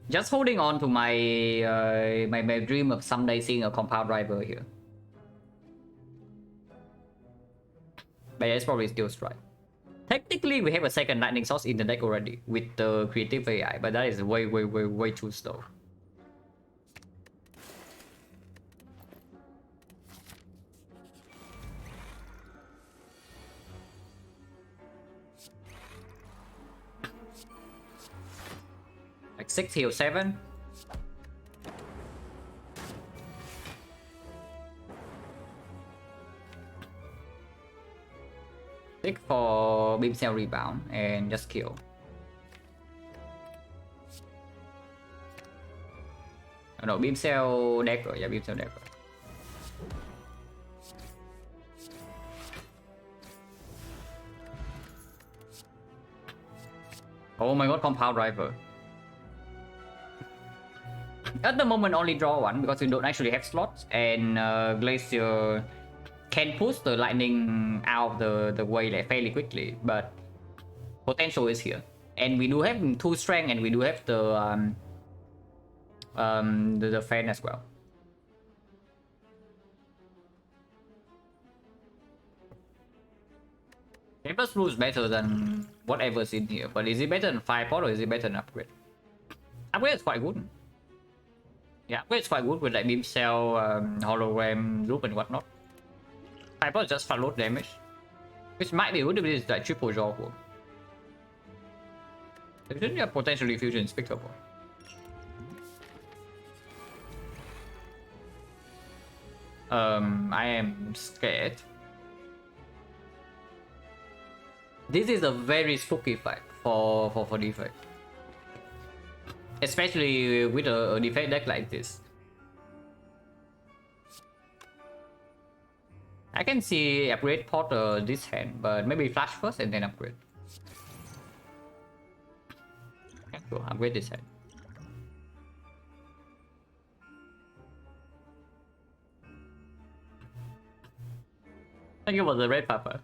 Just holding on to my my dream of someday seeing a Compound Driver here. But yeah, it's probably still Strike. Technically, we have a second Lightning Source in the deck already with the creative AI, but that is way too slow. Like 6 heal 7. Tick for beam cell rebound and just kill. Oh, no, beam cell dagger. Yeah, beam cell dagger. Oh my god, compound driver. At the moment, only draw one because we don't actually have slots, and Glacier can push the lightning out of the way like fairly quickly, but potential is here. And we do have 2 strength, and we do have the fan as well. Tempest Blue is better than whatever's in here, but is it better than Firepot or is it better than Upgrade? Upgrade is quite good. Yeah, Upgrade is quite good with like Beam Cell, Hologram, Loop and whatnot. Firepot is just front load damage, which might be good if it is like triple jaw. There's a potentially fusion inspectable. I am scared. This is a very spooky fight for defect. Especially with a defect deck like this. I can see upgrade Porter this hand, but maybe flash first and then upgrade. Okay, cool, upgrade this hand. Thank you for the red pepper.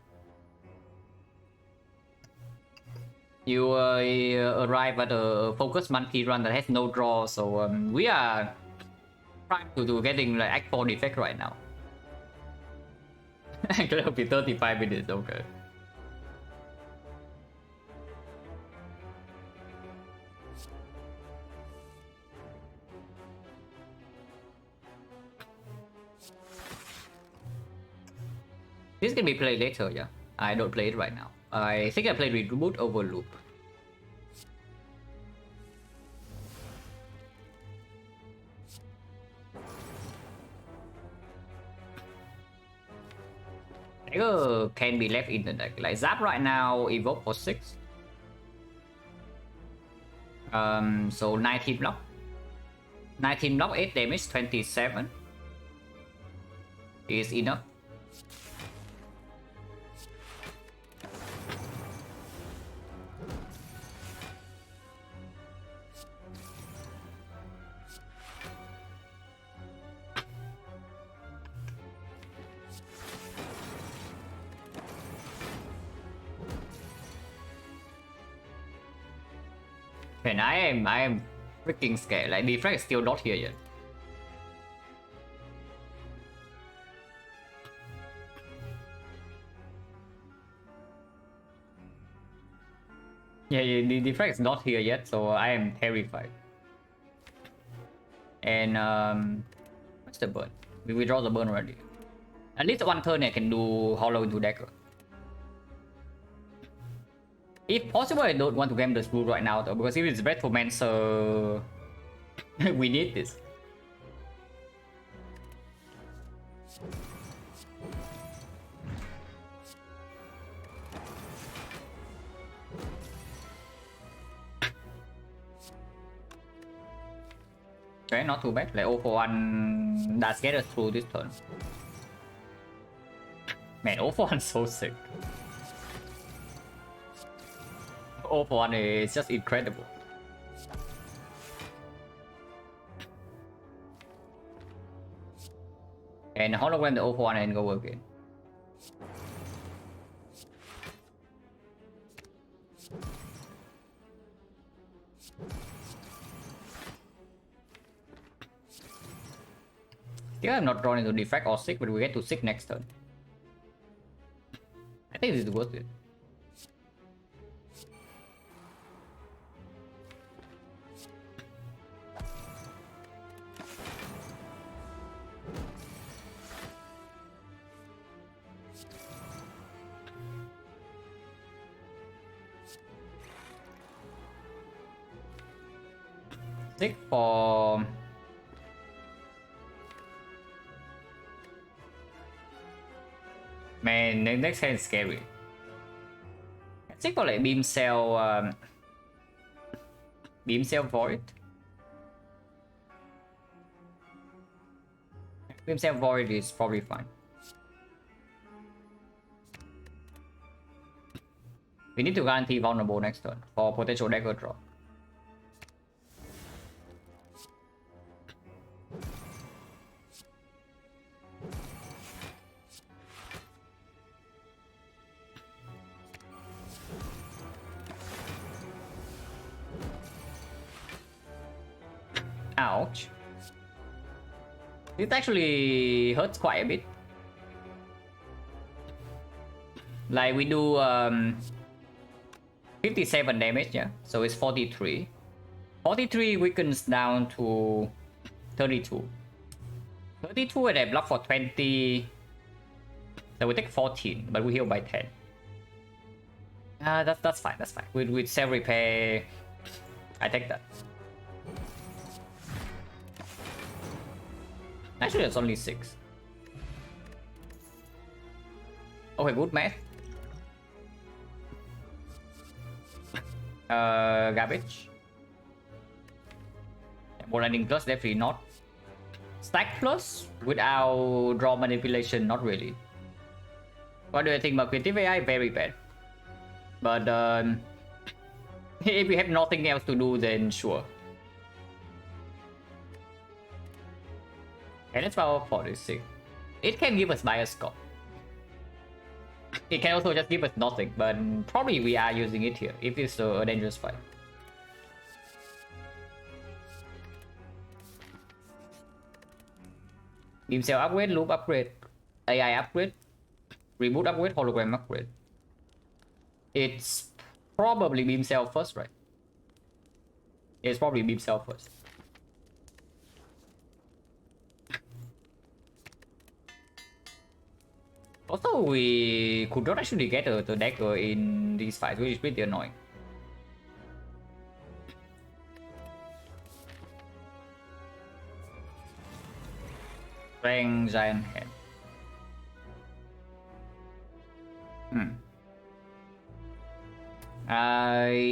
You arrive at a focus monkey run that has no draw, so we are trying to getting like Act 4 defect right now. It'll be 35 minutes, okay. This can be played later, yeah. I don't play it right now. I think I played Reboot over Loop. Dagger can be left in the deck. Like Zap right now, evoke for 6. So 19 block. 19 block, 8 damage, 27 is enough. And I am freaking scared. Like the frag is still not here yet. Yeah, the frag is not here yet, so I am terrified. And what's the burn? We withdraw the burn already. At least one turn I can do hollow into dagger. If possible, I don't want to game this blue right now though, because if it's Red Mancer, we need this. Okay, not too bad. Like 0 for 1 does get us through this turn. Man, 0 for 1 is so sick. 0 for 1 is just incredible. And hologram the 0 for 1 and go again. Yeah, I'm not drawn into defect or sick, but we get to sick next turn. I think this is worth it. 6 for... Man, the next hand is scary. 6 for like beam cell... beam cell void. Beam cell void is probably fine. We need to guarantee vulnerable next turn for potential dagger drop. Ouch. This actually hurts quite a bit. Like we do 57 damage, yeah? So it's 43. 43 weakens down to 32. 32 and I block for 20. So we take 14, but we heal by 10. That's fine, that's fine. With self repair, I take that. Actually, it's only 6. Okay, good math. Garbage. More landing plus, definitely not. Stack plus without draw manipulation, not really. What do I think about creative AI? Very bad. But if we have nothing else to do, then sure. And it's power 46. It can give us bias score. It can also just give us nothing, but probably we are using it here if it's a dangerous fight. Beam cell upgrade, loop upgrade, AI upgrade, reboot upgrade, hologram upgrade. It's probably beam cell first, right? It's probably beam cell first. Also, we could not actually get the dagger in these fights, which is pretty annoying. Strength Giant Head.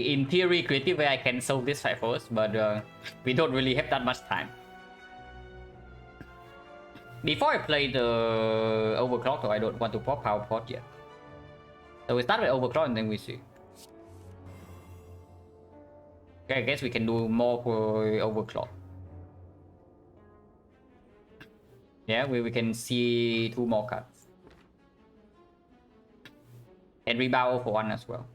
In theory, creative AI can solve this fight first, but we don't really have that much time. Before I play the overclock, though, I don't want to pop power pot yet. So we start with overclock and then we see. Okay, I guess we can do more for overclock. Yeah, we can see 2 more cards. And rebound for 1 as well.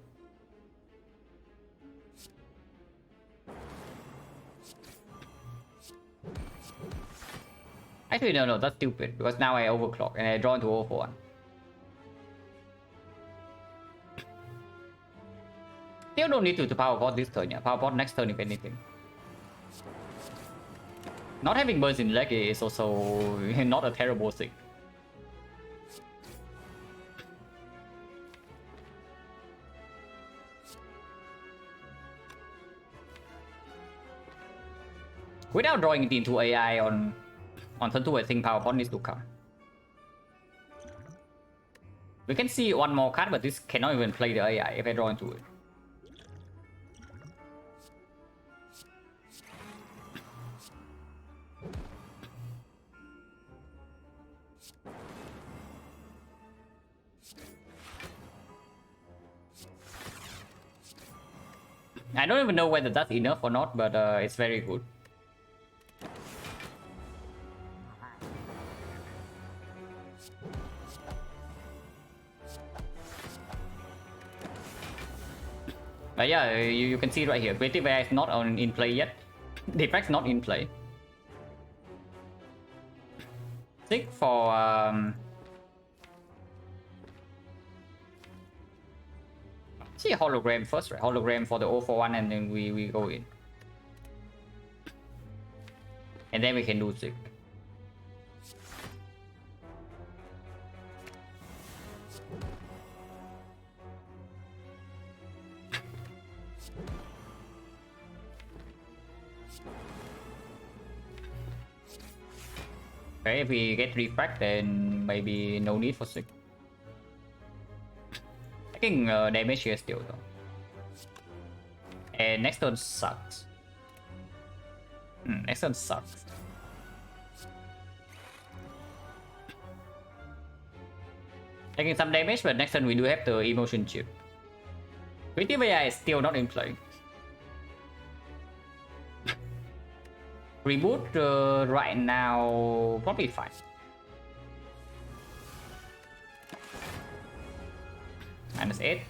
Actually, no, that's stupid, because now I overclock and I draw into 0 for 1. Still don't need to power pot this turn, yeah. Power pot next turn if anything. Not having burns in leg is also not a terrible thing. Without drawing it into AI on turn 2, I think power pot needs to come. We can see 1 more card, but this cannot even play the AI if I draw into it. I don't even know whether that's enough or not, but it's very good. But yeah, you can see right here, creative AI is not in play yet. Defect's not in play. 6 for see a hologram first, right? Hologram for the 0 for 1 and then we go in. And then we can do 6. Okay, if we get refract, then maybe no need for 6. Taking damage here still though. And next turn sucks. Next turn sucks. Taking some damage, but next turn we do have the emotion chip. Creative AI is still not in play. Reboot right now probably fine. -8.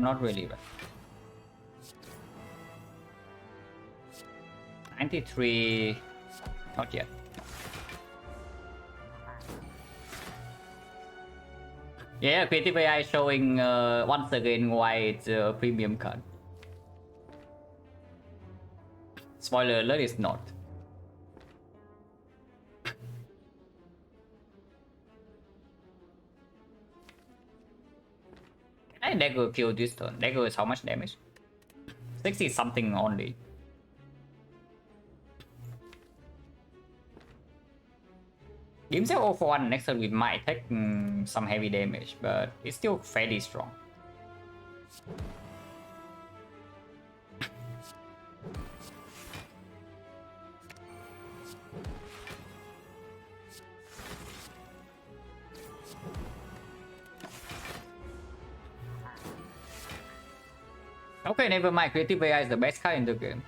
Not really, but 93, not yet. Yeah, Creative AI showing once again why it's a premium card. Spoiler alert, is not. Can I dagger kill this turn? Dagger is how much damage? 60 something only. Give himself 0 for 1, next turn we might take some heavy damage, but it's still fairly strong. Okay, never mind. Creative AI is the best card in the game.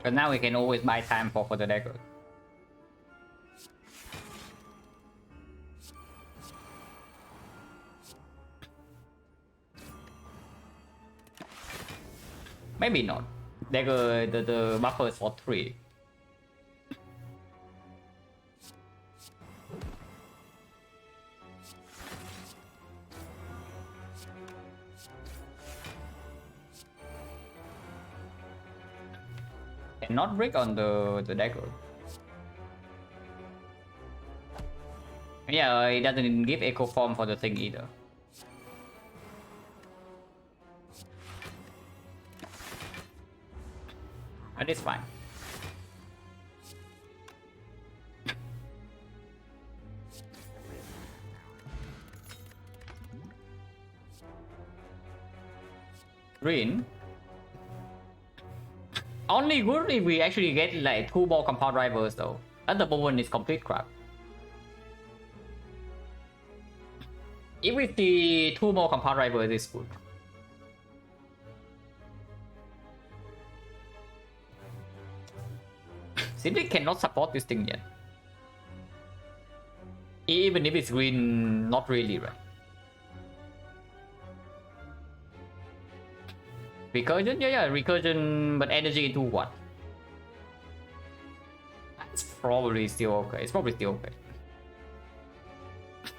But now we can always buy time for the dagger. Maybe not. Dagger, the buffer is for 3. And not break on the dagger. Yeah, it doesn't give echo form for the thing either. But it's fine. Green. Only good if we actually get like 2 more compound drivers though. At the moment it's complete crap. If we see 2 more compound drivers, it's good. Simply cannot support this thing yet. Even if it's green, not really, right? Recursion? Yeah, recursion, but energy into what? It's probably still okay. It's probably still okay.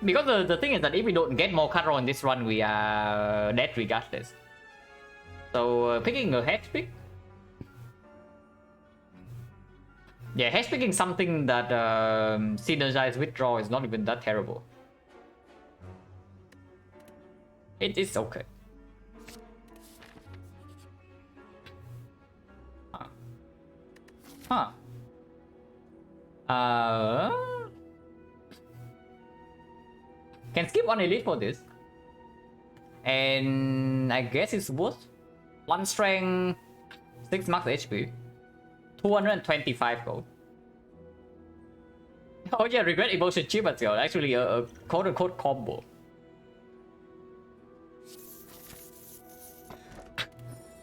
Because the thing is that if we don't get more color on this run, we are dead regardless. So picking a head pick. Yeah, head picking something that synergize withdraw is not even that terrible. It is okay. Huh. Can skip 1 elite for this. And I guess it's worth 1 strength, 6 max HP, 225 gold. Oh yeah, regret emotion chip as well. Actually a quote-unquote combo.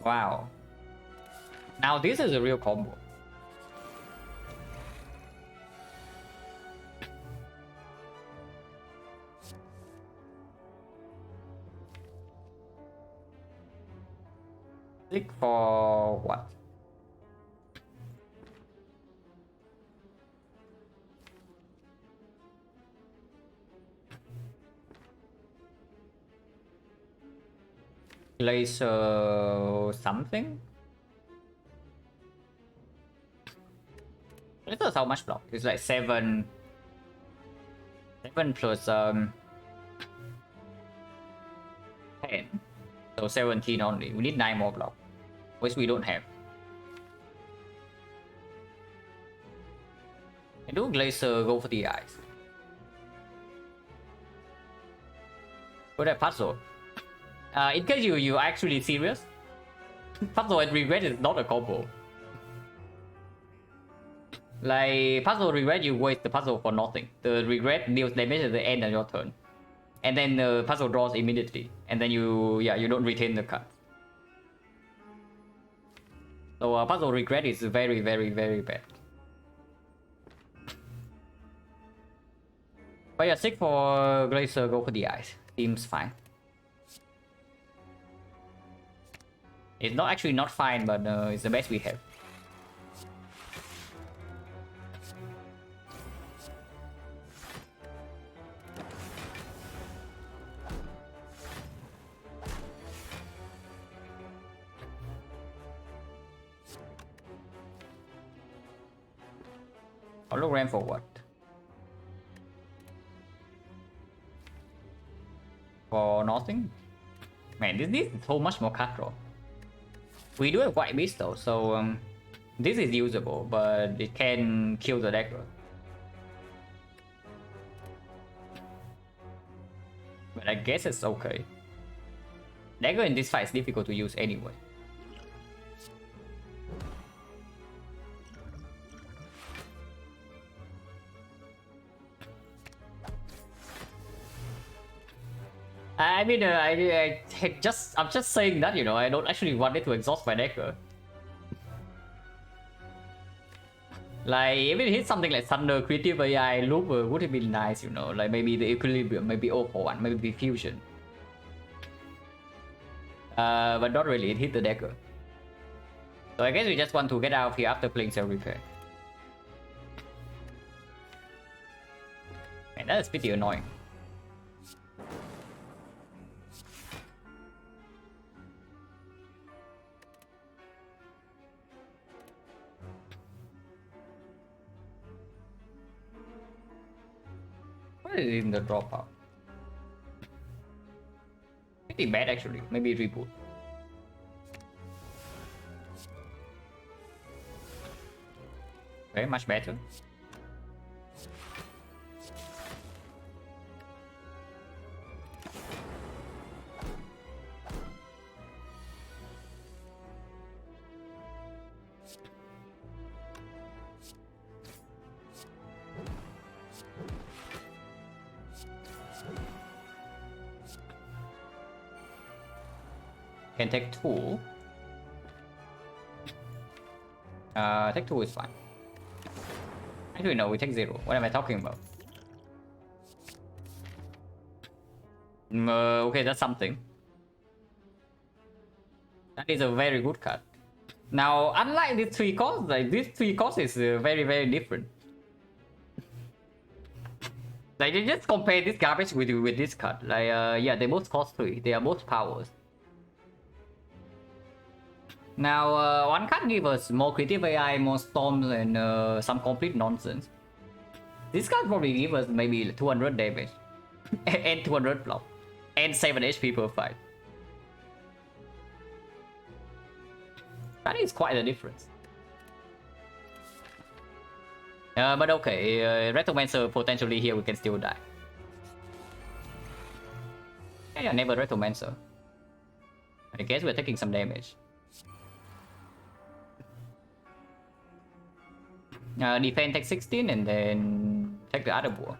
Wow. Now this is a real combo. Click for what? Laser something? Laser how much block? It's like 7 plus 10. So 17 only. We need 9 more block, which we don't have. And do Glacier go for the eyes? Go that puzzle. In case you actually serious, puzzle and regret is not a combo. Like puzzle regret, you waste the puzzle for nothing. The regret deals damage at the end of your turn, and then the puzzle draws immediately, and then you don't retain the card. So puzzle regret is very bad. But yeah, 6 for Glacier, go for the eyes. Seems fine. It's not actually not fine, but it's the best we have. Hologram for what? For nothing? Man, this is so much more card draw. We do have White Beast though, so this is usable, but it can kill the dagger. But I guess it's okay. Dagger in this fight is difficult to use anyway. I mean, I'm just saying that, you know, I don't actually want it to exhaust my dagger. Like, if it hits something like Thunder, Creative AI, Loop would have been nice, you know, like maybe the Equilibrium, maybe 0-for-1, maybe Fusion. But not really, it hit the dagger. So I guess we just want to get out of here after playing Cell Repair. Man, that is pretty annoying. What is in the dropout? Pretty bad actually. Maybe reboot. Okay, much better. Can take 2. Take 2 is fine. Actually no, we take 0. What am I talking about? Okay, that's something. That is a very good card. Now, unlike these 3 costs, like these 3 costs is very different. Like you just compare this garbage with this card. Like yeah, they both cost 3. They are both powers. Now, one card gives us more Creative AI, more Storms, and some complete nonsense. This card probably gives us maybe 200 damage, and 200 block, and 7 HP per fight. That is quite a difference. But okay, Retromancer potentially here we can still die. Yeah, never Retromancer. I guess we're taking some damage. Defend take 16 and then take the other boar.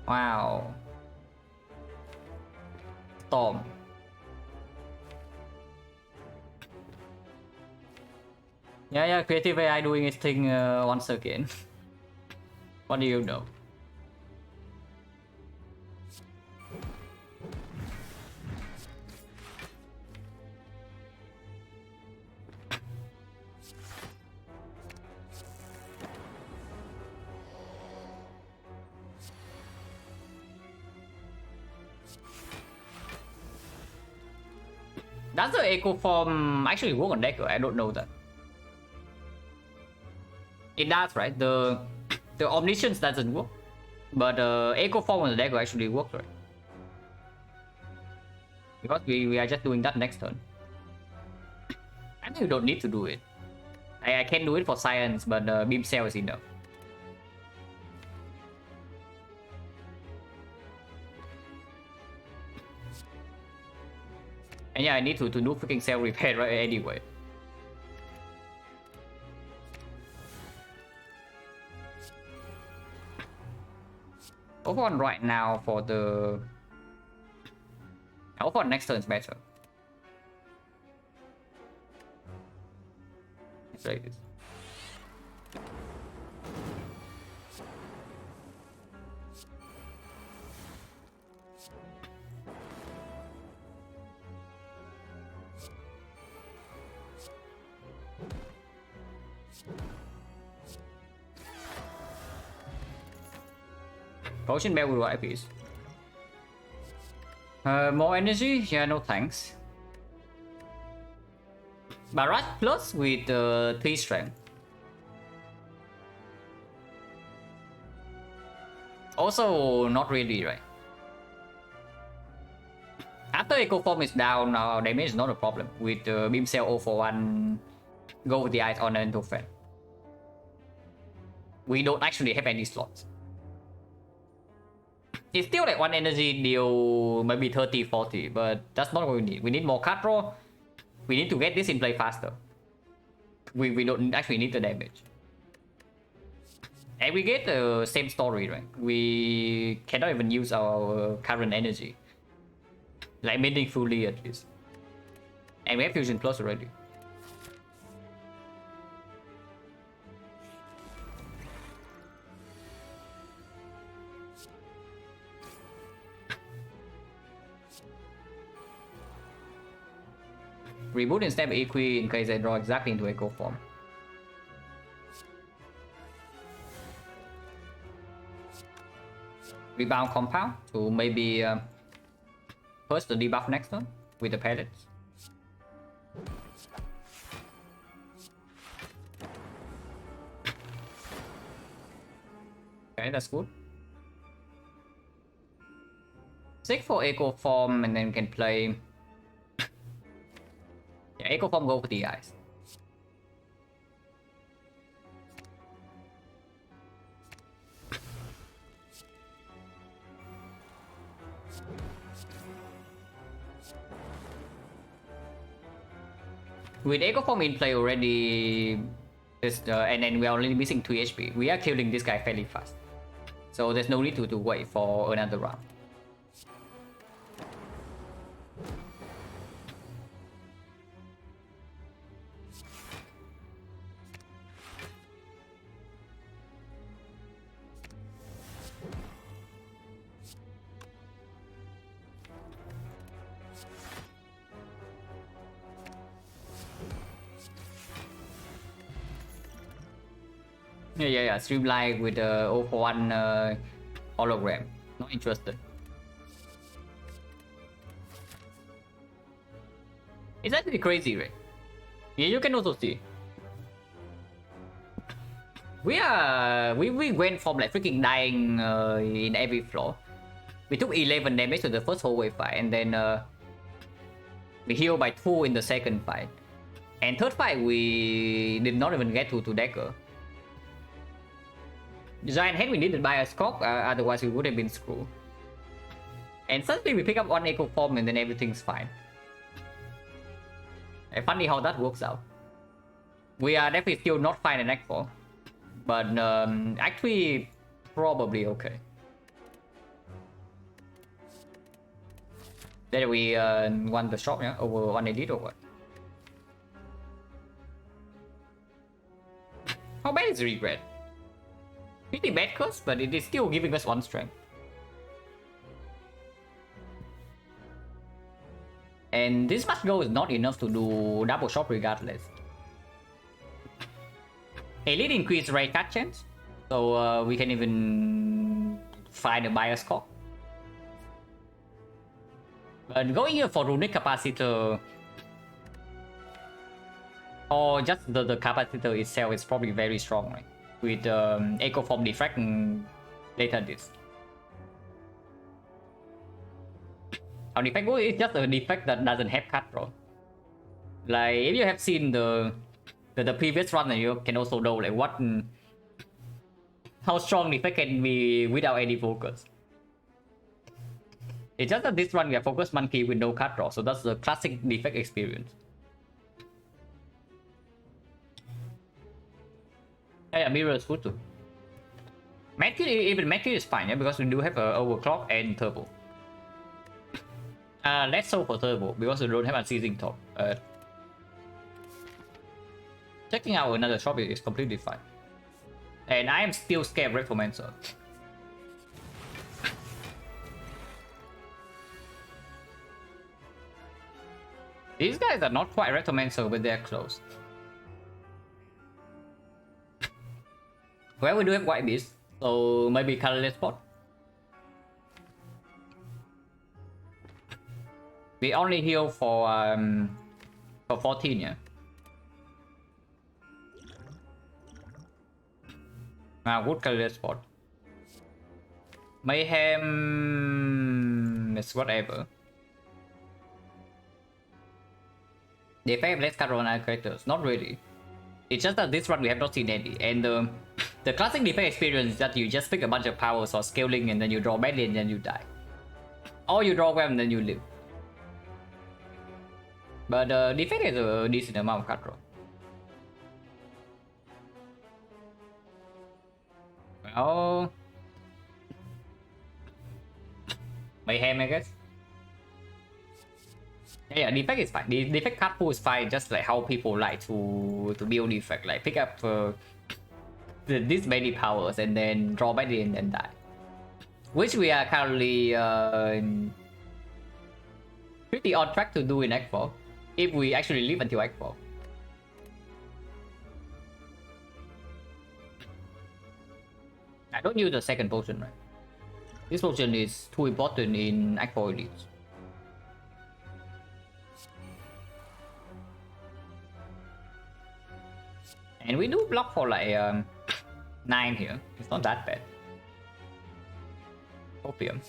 Wow. Storm. Yeah, creative AI doing its thing once again. What do you know? Does the echo form actually work on Decker? I don't know that. It does, right? The omniscience doesn't work, but echo form on the Decker actually works, right? Because we are just doing that next turn. I think you don't need to do it. I can do it for science, but beam cell is enough. And yeah, I need to do freaking cell repair right anyway. Over on right now for the... Over on next turn is better. Let's play this. Potion Bell will wipe piece. More energy? Yeah, no thanks. Barrage plus with 3 strength. Also, not really, right? After Echo Form is down, our damage is not a problem. With Beam Cell 0 for 1, go with the eyes on an fan. We don't actually have any slots. It's still like 1 energy deal, maybe 30, 40, but that's not what we need. We need more card draw. We need to get this in play faster. We don't actually need the damage. And we get the same story, right? We cannot even use our current energy. Like meaningfully at least. And we have Fusion Plus already. Reboot instead of Equi in case I draw exactly into Echo form. Rebound Compound to maybe first the debuff next turn with the pellets. Okay, that's good. Seek for Echo form and then we can play. Yeah, Echo form go for the eyes. With Echo form in play already, and then we are only missing 2 HP. We are killing this guy fairly fast, so there's no need to wait for another round. Yeah. Streamline with the 0 for 1 hologram. Not interested. It's actually crazy, right? Yeah, you can also see. We went from like freaking dying in every floor. We took 11 damage to the first hallway fight, and then we healed by 2 in the second fight. And third fight, we did not even get to Decker. Giant head we needed by a scope, otherwise we would have been screwed. And suddenly we pick up 1 Echo form and then everything's fine. And funny how that works out. We are definitely still not fine in Act 4. But actually probably okay. Then we won the shop, yeah, over 1 elite or what? How bad is regret? Pretty bad curse, but it is still giving us 1 strength. And this much gold is not enough to do double shop regardless. Elite increase rate cut chance, so we can even find a bias score. But going here for runic capacitor, or just the capacitor itself is probably very strong, right? With Echo Form Defect and later this. Our defect is just a defect that doesn't have cut, bro. Like if you have seen the previous run, you can also know like what how strong defect can be without any focus. It's just that this run we have focus monkey with no cut draw, so that's the classic defect experience. Yeah, mirror is good too. Medkit, even Medkit is fine, yeah, because we do have overclock and turbo. Less so for turbo because we don't have unceasing top. Checking out another shop is completely fine. And I am still scared of Rectomancer. These guys are not quite Rectomancer, but they're close. Well, we do have White Beast, so maybe colorless spot. We only heal for 14, yeah. Good colorless spot. Mayhem is whatever. The effect of less cut on our characters, not really. It's just that this run we have not seen any, and the classic defect experience is that you just pick a bunch of powers or scaling and then you draw badly and then you die. Or you draw well and then you live. But defect is a decent amount of cut draw. Well, Mayhem, I guess. Yeah, defect is fine. The defect cut pool is fine, just like how people like to build defect, like pick up this many powers and then draw badly and then die. Which we are currently pretty on track to do in Act 4, if we actually live until Act 4. I don't use the second potion, right? This potion is too important in Act 4 elites. And we do block for like 9 here. It's not that bad. Opium.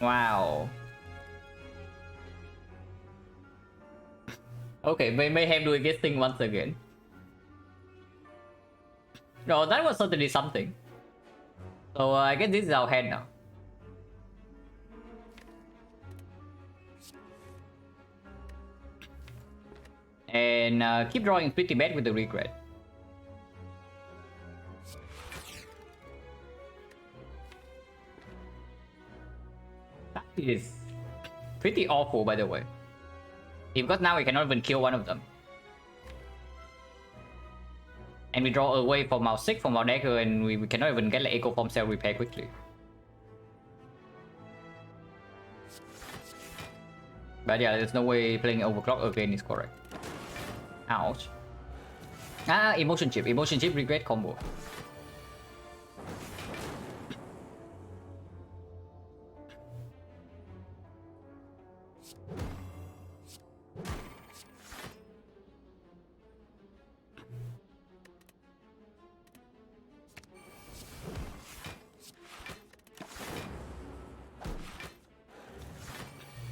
Wow. Okay, Mayhem doing this thing once again. No, that was certainly something. So I guess this is our hand now. And keep drawing pretty bad with the regret. That is pretty awful, by the way. Because now we cannot even kill one of them. And we draw away from our 6 from our dagger, and we cannot even get like Echo Form Cell repair quickly. But yeah, there's no way playing Overclock again is correct. Ouch. Emotion chip. Emotion chip regret combo.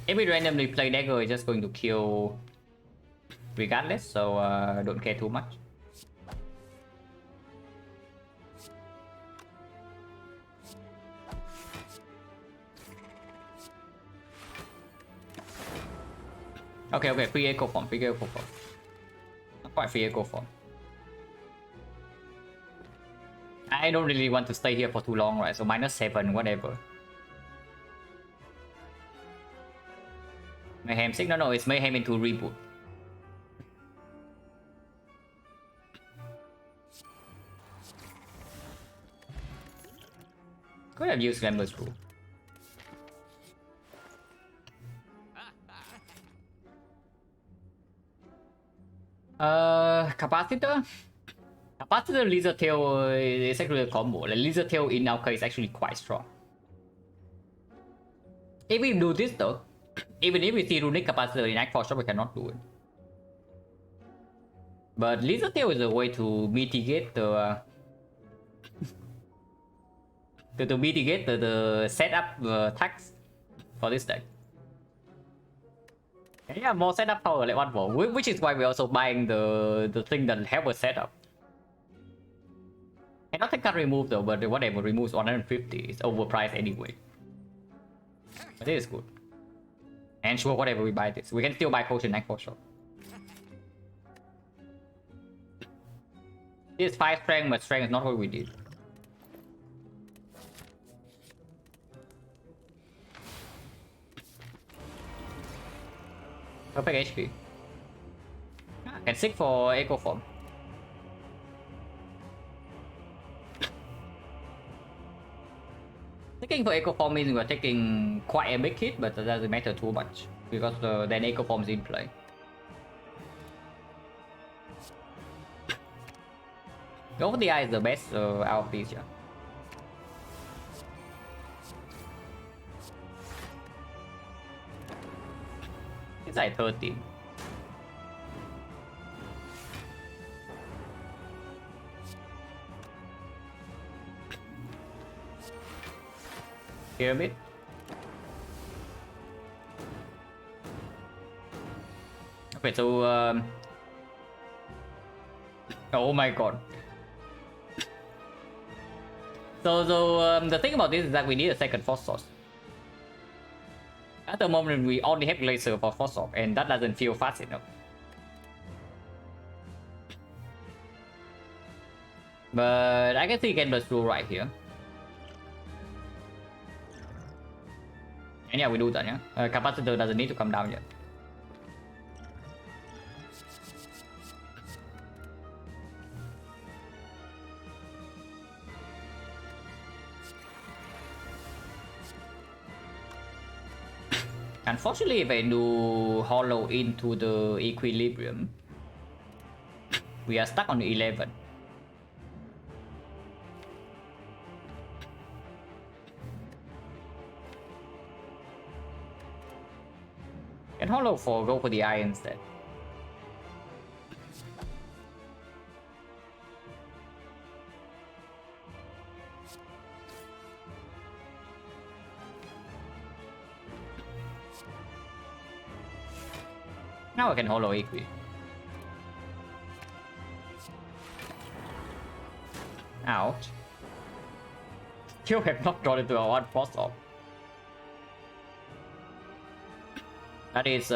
If we randomly play dagger, it's just going to kill regardless, so I don't care too much. Okay, free Echo Form, free Echo Form. Quite free echo form. I don't really want to stay here for too long, right? So -7, whatever. Mayhem 6? No, it's Mayhem into reboot. Could have used Gambler's Rule. Capacitor? Capacitor Lizard Tail is actually a combo. Like Lizard Tail in our case is actually quite strong. If we do this though, even if we see Runic Capacitor in Act 4 shop, we cannot do it. But Lizard Tail is a way to mitigate the to mitigate the setup tax for this deck. And yeah, more setup power like 1 more, which is why we're also buying the thing that help us set up. And nothing can remove though, but whatever removes 150 is overpriced anyway. But it is good. And sure, whatever we buy this, we can still buy Potion Act for sure. This is 5 strength, but strength is not what we did. Perfect HP. Can seek for Echo Form. Taking for Echo Form means we're taking quite a big hit, but that doesn't matter too much because then Echo Form is in play. Over the Eye is the best out of these, yeah. It's like 13. Here a bit. Okay, so oh my god. So the thing about this is that we need a second force source. At the moment, we only have laser for force source, and that doesn't feel fast enough. But I can see Gambler's Rule right here. And yeah, we do that, yeah. Capacitor doesn't need to come down yet. Unfortunately, if I do hollow into the equilibrium, we are stuck on 11. And hollow go for the eye instead. Now I can hollow equi. Ouch. You have not got into a 1 force off. That is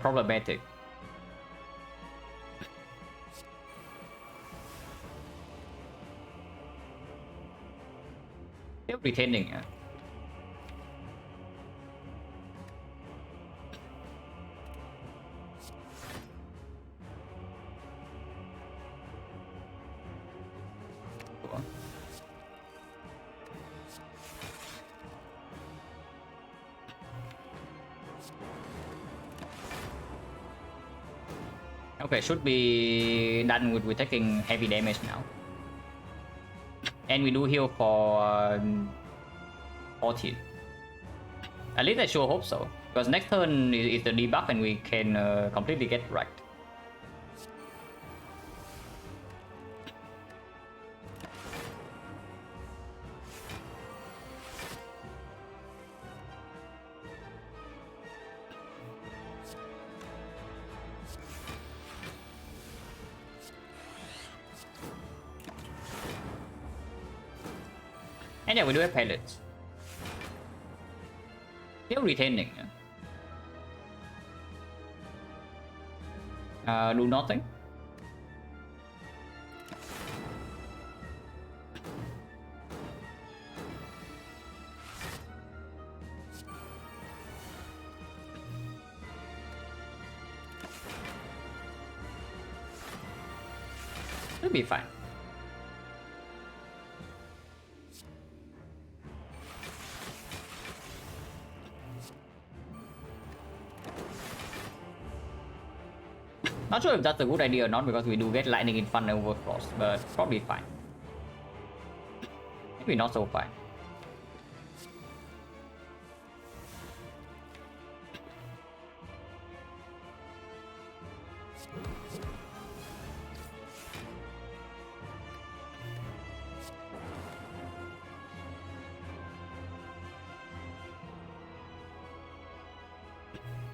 problematic. Still retaining, yeah. Okay, should be done with taking heavy damage now. And we do heal for 14. At least I sure hope so. Because next turn is the debuff and we can completely get wrecked. And yeah, we do have pellets. Still retaining. Do nothing. It'll be fine. Not sure if that's a good idea or not, because we do get lightning in front over frost, but probably fine. Maybe not so fine.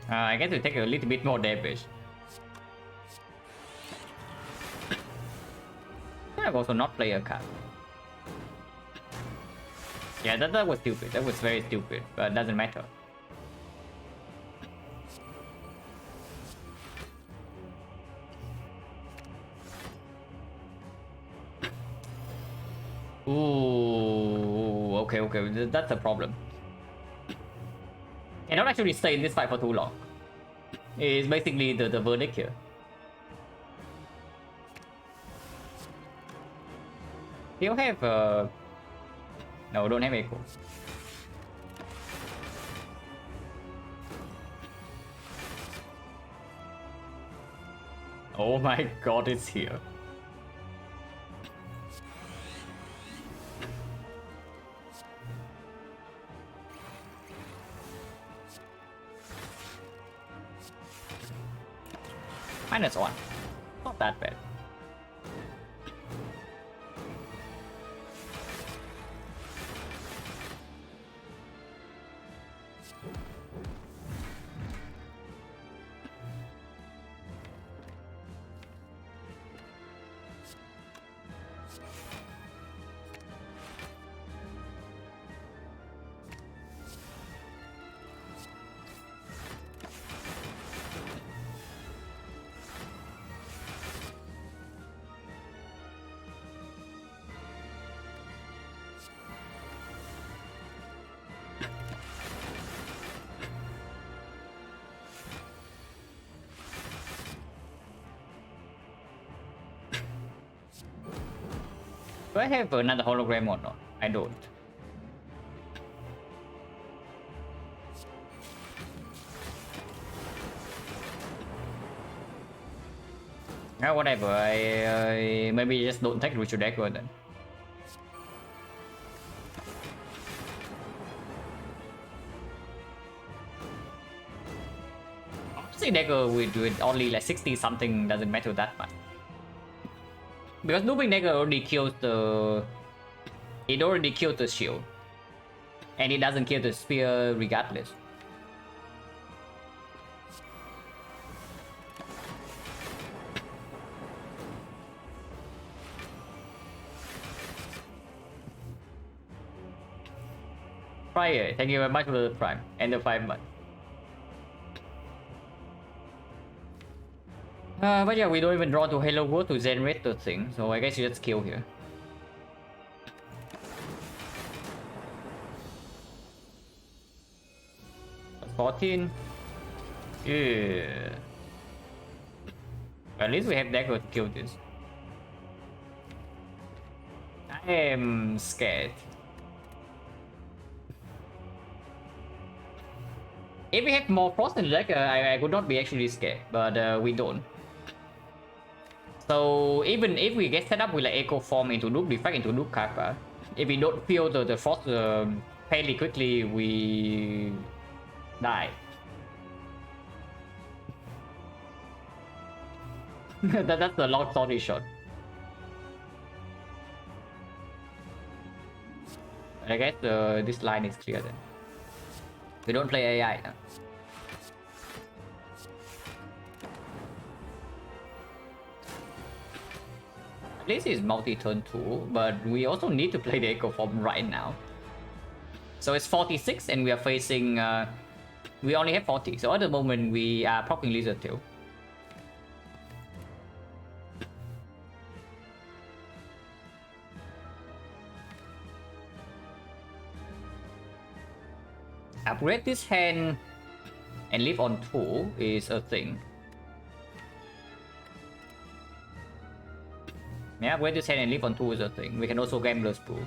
I guess we take a little bit more damage. I've also not play a card. Yeah, that was stupid. That was very stupid, but it doesn't matter. Ooh, okay, that's a problem. Cannot actually stay in this fight for too long. It's basically the verdict here. Do you have no, don't have echo. Oh my god, it's here. -1. Not that bad. Do I have another hologram or not? I don't. Whatever. I maybe just don't take Ritual Dagger then. Honestly, Dagger with only like 60 something doesn't matter that much. Because Looping Dagger already kills the... It already killed the shield. And it doesn't kill the spear regardless. Prior, thank you very much for the prime and the 5 months. But yeah, we don't even draw to Halo World to generate the thing, so I guess you just kill here. That's 14. Yeah. At least we have Dagger to kill this. I am scared. If we had more Frost in the deck, I would not be actually scared, but we don't. So even if we get set up with like Echo Form into Loop Defect into Loop Kappa, if we don't feel the Frost fairly quickly, we die. That's the long story short. I guess this line is clear then. We don't play AI now. At least it's multi-turn too, but we also need to play the Echo Form right now. So it's 46 and we are facing... we only have 40, so at the moment we are proccing Lizard Tail. Upgrade this hand and live on 2 is a thing. Yeah, upgrade this hand and live on 2 is a thing. We can also Gambler's Brew.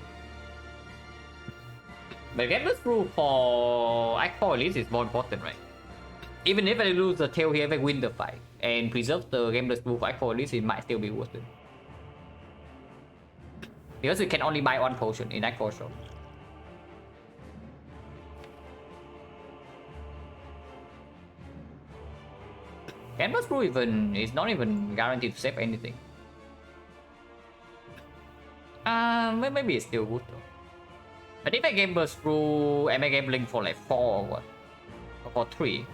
But Gambler's Brew for Act 4 at least is more important, right? Even if I lose the tail here, if I win the fight and preserve the Gambler's Brew for Act 4 at least, it might still be worth it. Because we can only buy 1 potion in Act 4 shop. Gambler's Brew even is not even guaranteed to save anything. Maybe it's still good though. But if I Gambler's Brew, am I gambling for like 4 or what? Or for 3?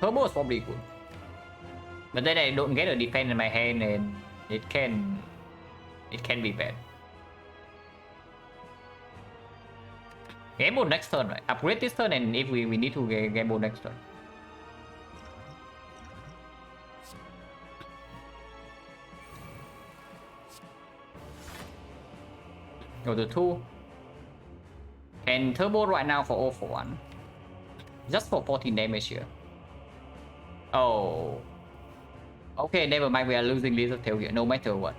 Turbo is probably good. But then I don't get a defense in my hand and it can be bad. Gamble next turn, right? Upgrade this turn and if we need to gamble next turn. Go to 2. And turbo right now for 0 for 1. Just for 14 damage here. Oh. Okay, never mind, we are losing Lizard Tail here, no matter what.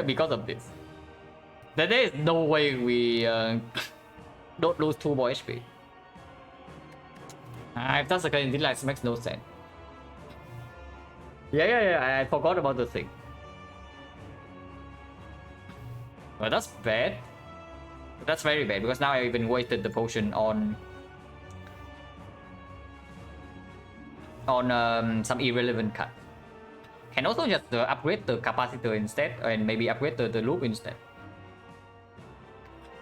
Because of this. There is no way we don't lose 2 more HP. If that's the case, this makes no sense. Yeah, I forgot about the thing. Well, that's bad. That's very bad because now I even wasted the potion on some irrelevant cut. Can also just upgrade the capacitor instead and maybe upgrade the loop instead.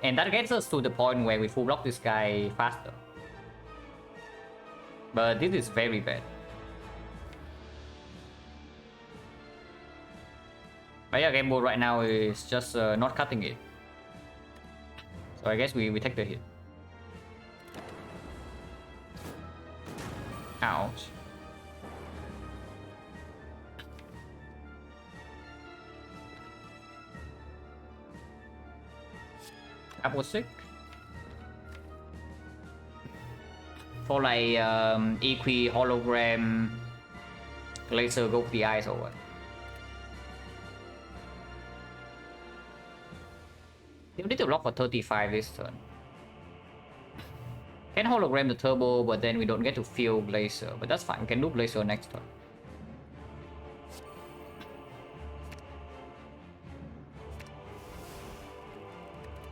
And that gets us to the point where we full block this guy faster. But this is very bad. But yeah, game mode right now is just not cutting it. So I guess we take the hit. Ouch. That was sick. For like EQ hologram laser go for the eyes or what? You need to block for 35 this turn. Can hologram the turbo, but then we don't get to feel laser. But that's fine, we can do laser next turn.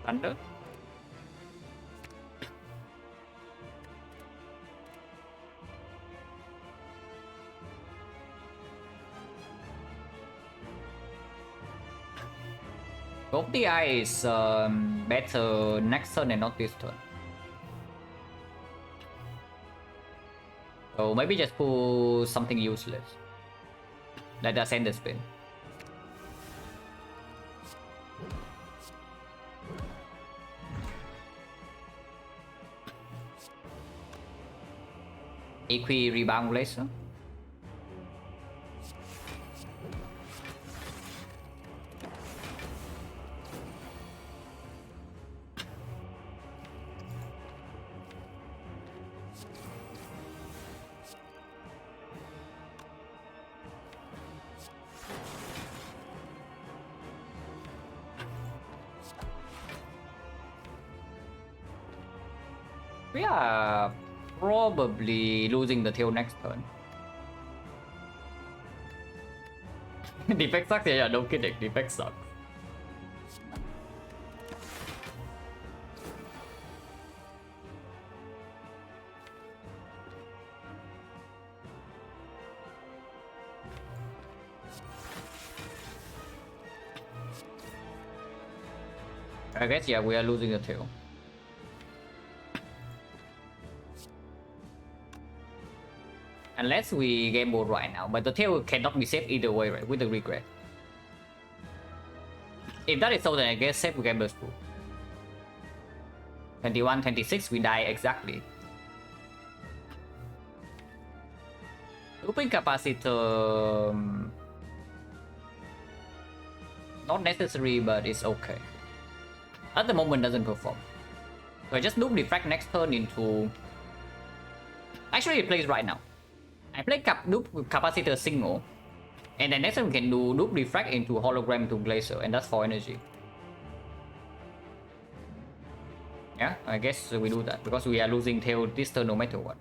Thunder. Both the eye is better next turn and not this turn. So maybe just pull something useless. Like the Ascender Spin. EQ rebound laser. We are probably losing the tail next turn. Defect sucks, yeah, no kidding, defect sucks. I guess, yeah, we are losing the tail. Unless we game mode right now, but the tail cannot be saved either way, right? With the regret. If that is so, then I guess save Gambler's Brew. 21, 26, we die exactly. Looping capacitor... not necessary, but it's okay. At the moment, doesn't perform. So I just loop Defract next turn into... Actually, it plays right now. I play loop capacitor single And then next time we can do loop refract into hologram to glacier, and that's for energy. Yeah, I guess we do that because we are losing tail this turn no matter what.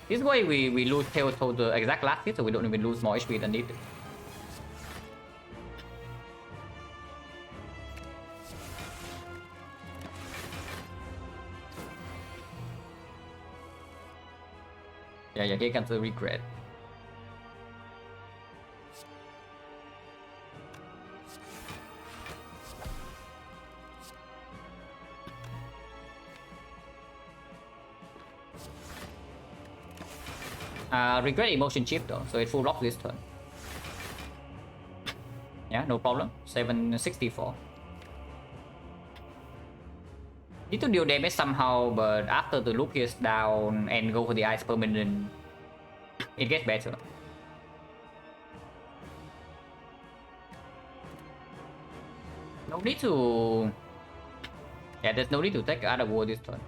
This way we lose tail to the exact last hit, so we don't even lose more HP than needed. Yeah, here comes the regret. Regret emotion chip though, so it full rock this turn. Yeah, no problem. 764. Need to deal damage somehow, but after the loop is down and go for the ice permanent, it gets better. No need to... Yeah, there's no need to take other war this turn.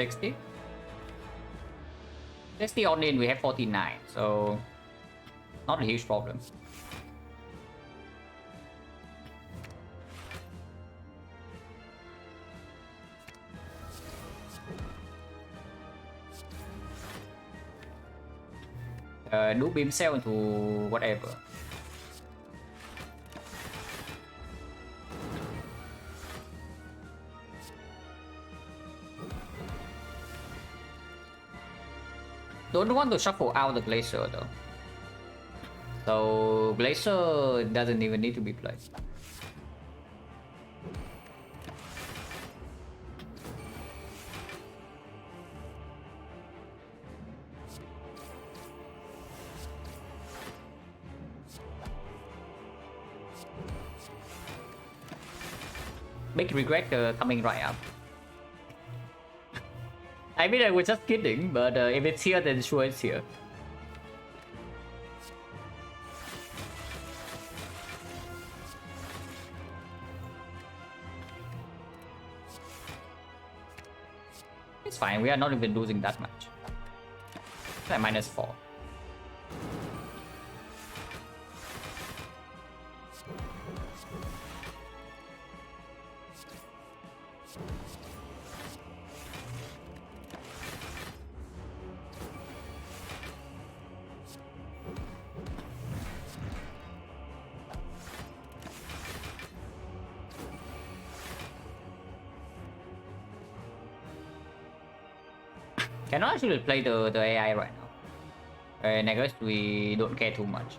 $60. 60 on in, we have 49, so not a huge problem. Do beam cell into whatever. Don't want to shuffle out the glacier though. So glacier doesn't even need to be played. Big regret coming right up. I mean, I was just kidding, but if it's here, then sure it's here. It's fine, we are not even losing that much. It's like -4. Cannot actually play the AI right now. And I guess we don't care too much.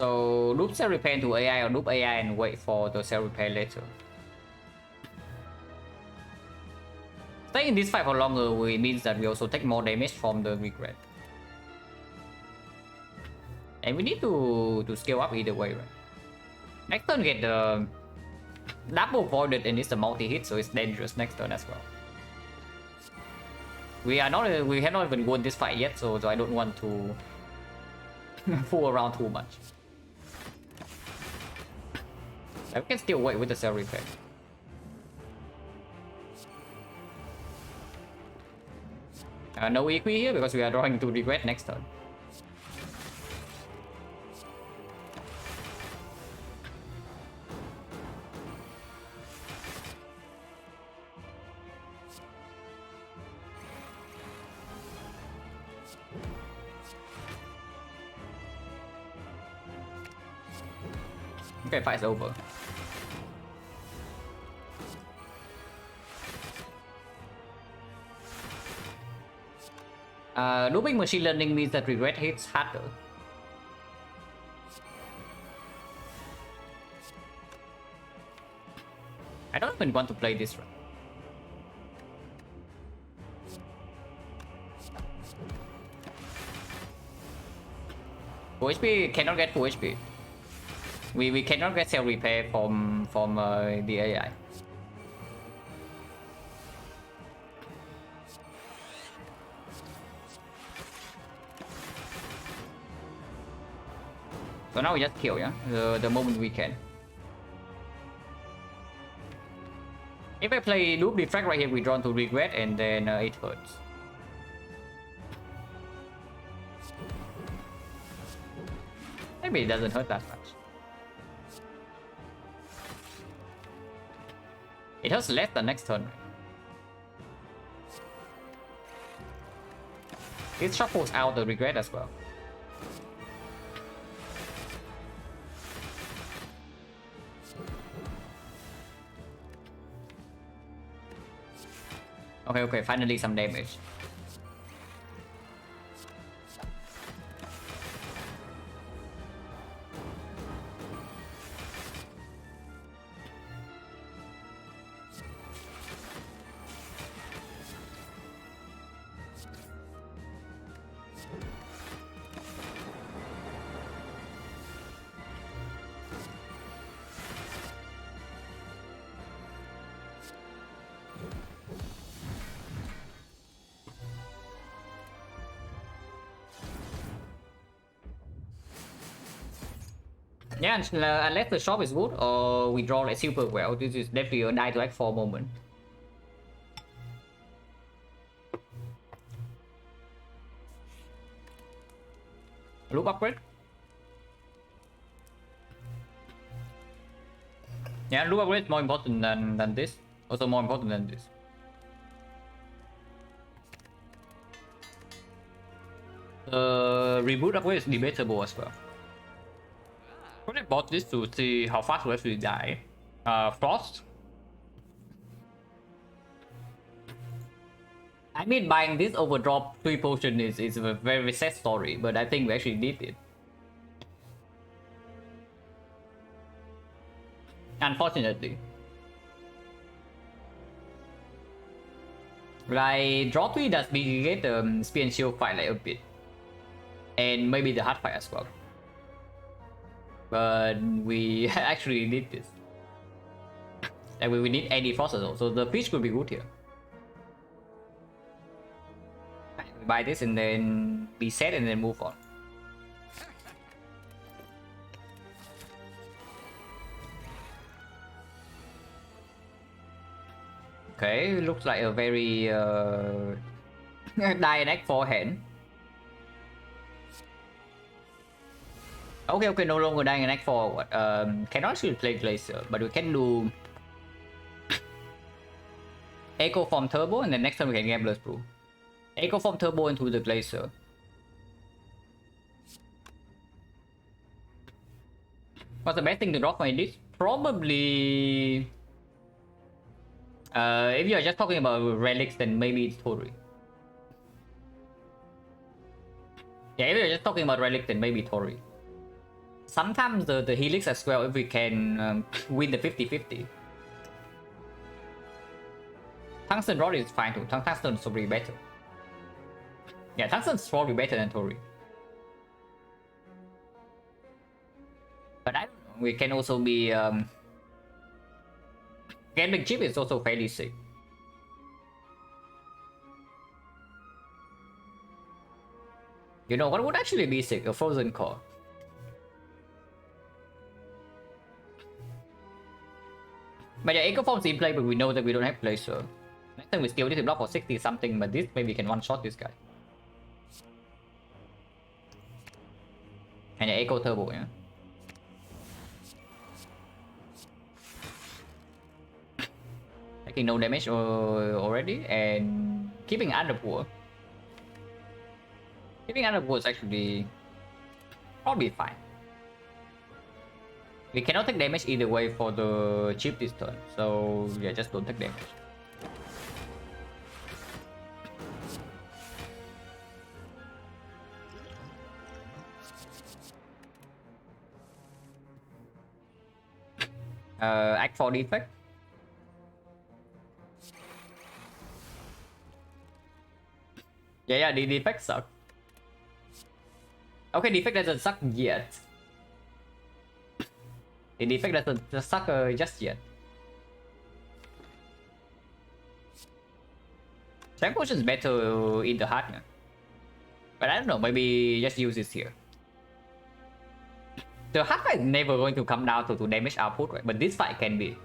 So loop cell repair to AI or loop AI and wait for the cell repair later. Staying in this fight for longer means that we also take more damage from the regret. And we need to scale up either way, right? Next turn get the double voided and it's a multi-hit, so it's dangerous next turn as well. We have not even won this fight yet, so I don't want to fool around too much. I can still wait with the cell repair. No EQ here because we are drawing to regret next turn. Okay, fight's over. Looping machine learning means that regret hits harder. I don't even want to play this run. Full HP cannot get full HP. We cannot get cell repair from the AI. So now we just kill, yeah? The moment we can. If I play loop deflect right here, we draw to regret and then it hurts. Maybe it doesn't hurt that much. It hurts less the next turn. It shuffles out the regret as well. Okay, finally some damage. Yeah, unless the shop is good or we draw like super well, this is definitely a die to like 4 moment. Loop upgrade. Yeah, loop upgrade is more important than this. Also more important than this. Reboot upgrade is debatable as well. I bought this to see how fast we actually die. Frost. I mean, buying this overdrop 3 potion is a very sad story, but I think we actually did it. Unfortunately. Like, draw 3 does mitigate the spear and shield fight like a bit. And maybe the hard fight as well. But we actually did this. Like we need any frost as well, so the fish could be good here. We buy this and then be set and then move on. Okay, looks like a very dynamic forehand. Okay, no longer dying an act forward. Cannot actually play Glacier, but we can do Echo from Turbo, and then next time we can Gambler's Brew. Echo from Turbo into the Glacier. What's the best thing to drop from this? Probably... if you are just talking about relics, then maybe it's Tori. Yeah, if you're just talking about relics, then maybe Tori. Sometimes the helix as well, if we can win the 50-50. Tungsten Rod is fine too. Tungsten is probably better. Yeah, Tungsten is probably better than Tori. But I don't know, we can also be... Gambling Chip is also fairly sick. You know what would actually be sick? A Frozen Core. But yeah, Echo Form's in play, but we know that we don't have Glacier. Next time we still need to block for 60 something, but this maybe we can one-shot this guy. And yeah, Echo Turbo, yeah. Taking no damage already, and keeping Underpool. Keeping Underpool is actually probably fine. We cannot take damage either way for the chip this turn, so yeah, just don't take damage. Act 4 defect. Yeah, the defect suck. Okay, defect doesn't suck yet. The defect doesn't suck just yet. Tank potion is better in the heart, yeah. But I don't know, maybe just use this here. The hard fight is never going to come down to damage output, right? But this fight can be.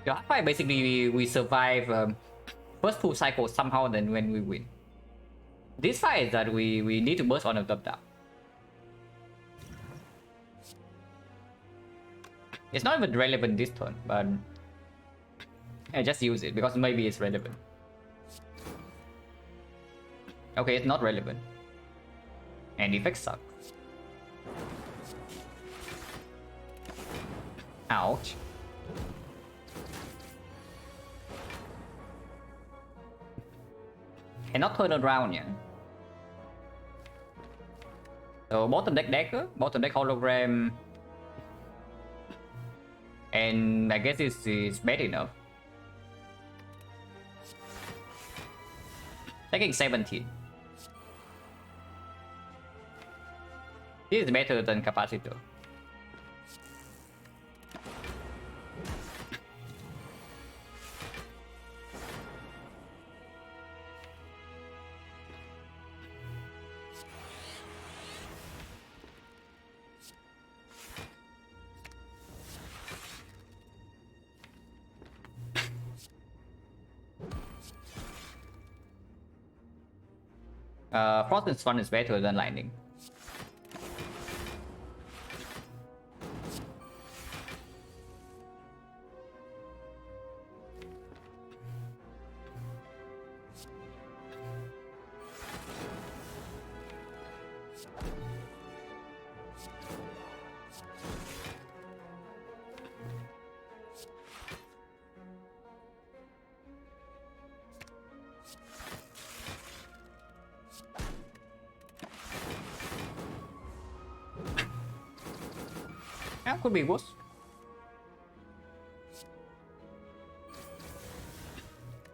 The hard fight basically we survive first 2 cycles somehow, then when we win. This fight is that we need to burst on the top down. It's not even relevant this turn, but I just use it because maybe it's relevant. Okay, it's not relevant. And effects suck. Ouch. Cannot turn around yet. So bottom deck dagger, bottom deck hologram. And I guess this is bad enough. Taking 17. This is better than capacitor. Frost and Stun is better than Lightning. Yeah, could be worse.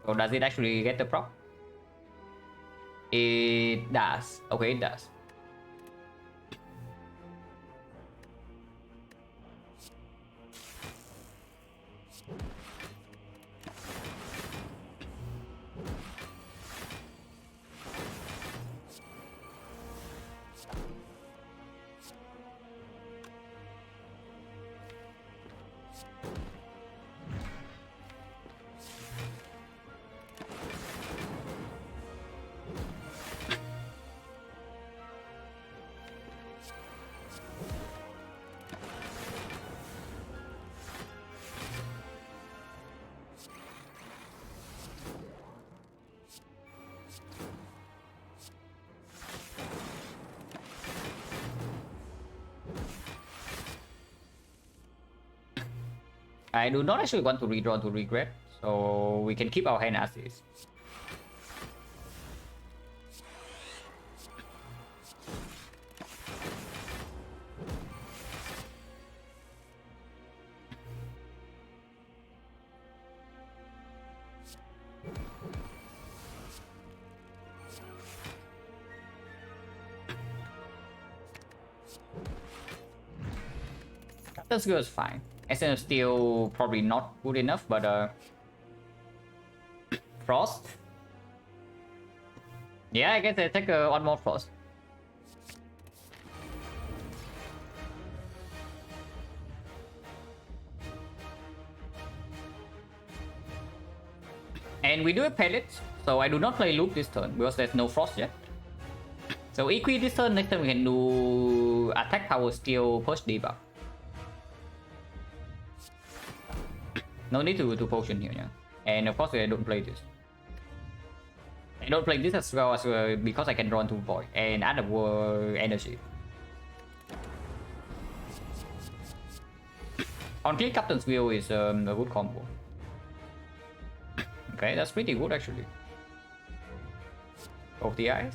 So does it actually get the proc? It does. Okay, it does. I do not actually want to redraw to regret, so we can keep our hand as is. That's good, fine. SN is still probably not good enough, but Frost. Yeah, I guess I take one more Frost. And we do a pellet, so I do not play loop this turn because there's no Frost yet. So equi this turn, next turn we can do attack power steal push debuff. No need to potion here, yeah. And of course I don't play this. I don't play this as well as because I can draw into void and add a energy. On kill Captain's Wheel is a good combo. Okay, that's pretty good actually. Of the eyes.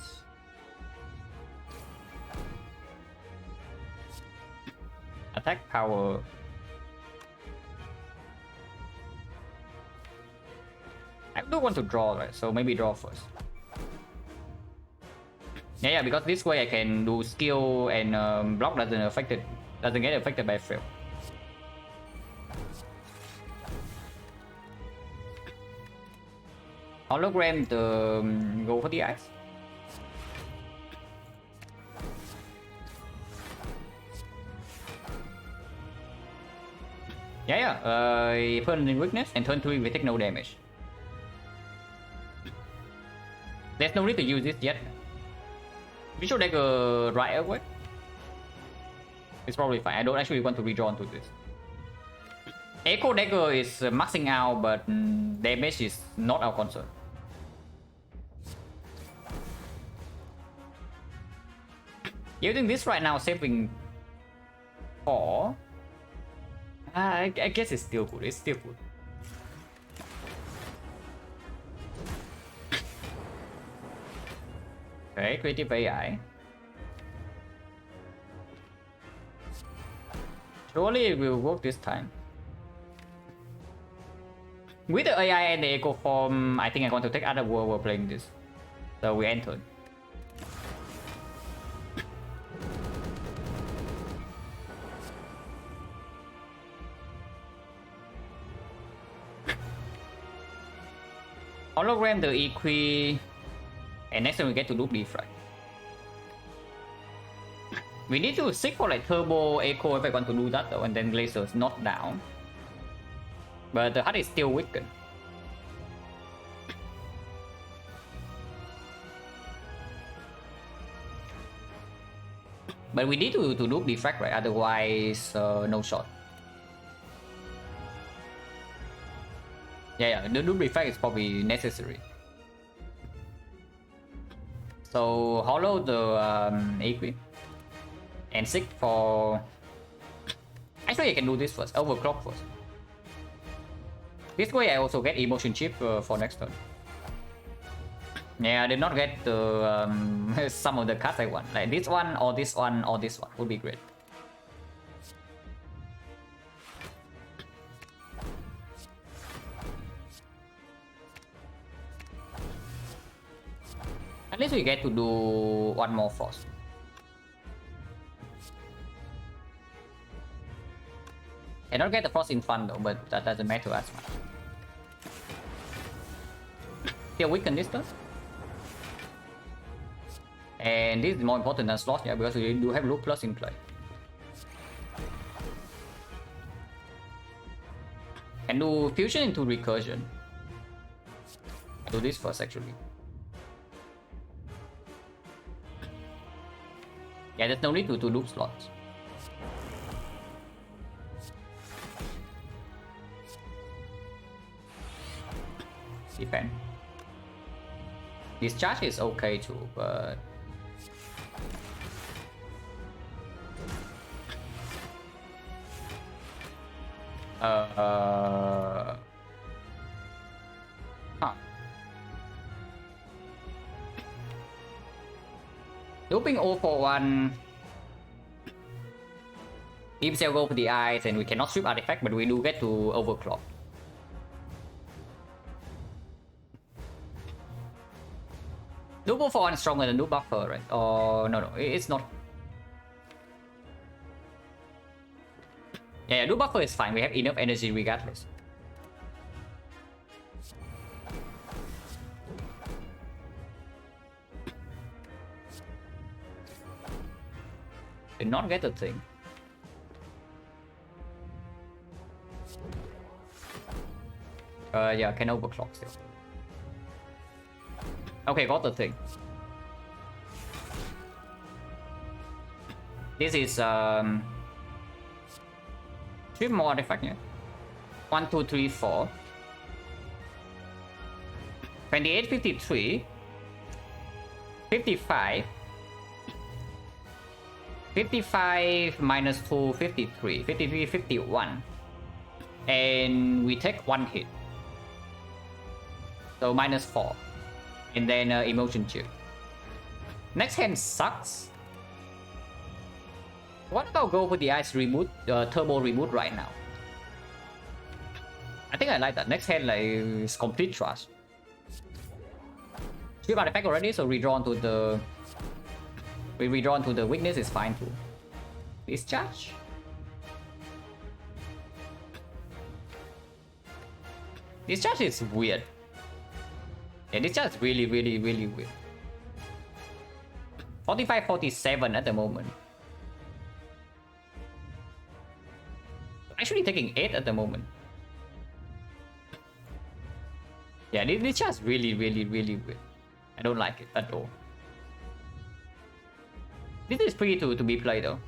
Attack power. I do want to draw, right? So maybe draw first. Yeah, because this way I can do skill and block doesn't get affected by fail. Hologram to go for the eyes. Yeah. Permanent weakness and turn 3 we take no damage. There's no need to use this yet. Visual Dagger right away. It's probably fine. I don't actually want to redraw into this. Echo Dagger is maxing out, but damage is not our concern. Using this right now, saving 4. I guess it's still good. It's still good. Okay, creative AI. Surely it will work this time. With the AI and the Echo Form, I think I'm going to take other world while playing this. So we enter. Hologram the Equi, and next time we get to loop defrag. We need to seek for like turbo echo if I want to do that though, and then Glazer's not down. But the HUD is still weakened. But we need to loop defrag, right? Otherwise, no shot. Yeah, the loop defrag is probably necessary. So hollow the Equi and seek for. Actually, I can do this first. Overclock first. This way, I also get emotion chip for next turn. Yeah, I did not get the some of the cards I want. Like this one or this one or this one would be great. At least we get to do one more frost. I don't get the frost in front though, but that doesn't matter as much. Still weaken this turn. And this is more important than slots, yeah, because we do have loop plus in play. And do fusion into recursion. Do this first actually. Yeah, there's no need to loop slots. Defend. Discharge is okay too, but looping 041 if they'll go for the eyes and we cannot strip artifact, but we do get to overclock. Loop 041 is stronger than loop buffer, right? Oh no, it's not. Yeah, loop buffer is fine. We have enough energy regardless. Did not get the thing. Yeah, can overclock still. Okay, got the thing. This is 3 more artifact, yeah. 1, 2, 3, 4. 28, 53. 55. 55 minus 2, 53. 53, 51. and we take 1 hit. So -4. And then emotion chip. Next hand sucks. What about go for the ice reboot, turbo reboot right now? I think I like that. Next hand like is complete trash. Skip artifact already, so redrawn to the redrawn to the weakness is fine too. Discharge. Discharge is weird. Yeah, discharge is really weird. 45-47 at the moment. Actually taking 8 at the moment. Yeah, this just really weird. I don't like it at all. This is free to be played though.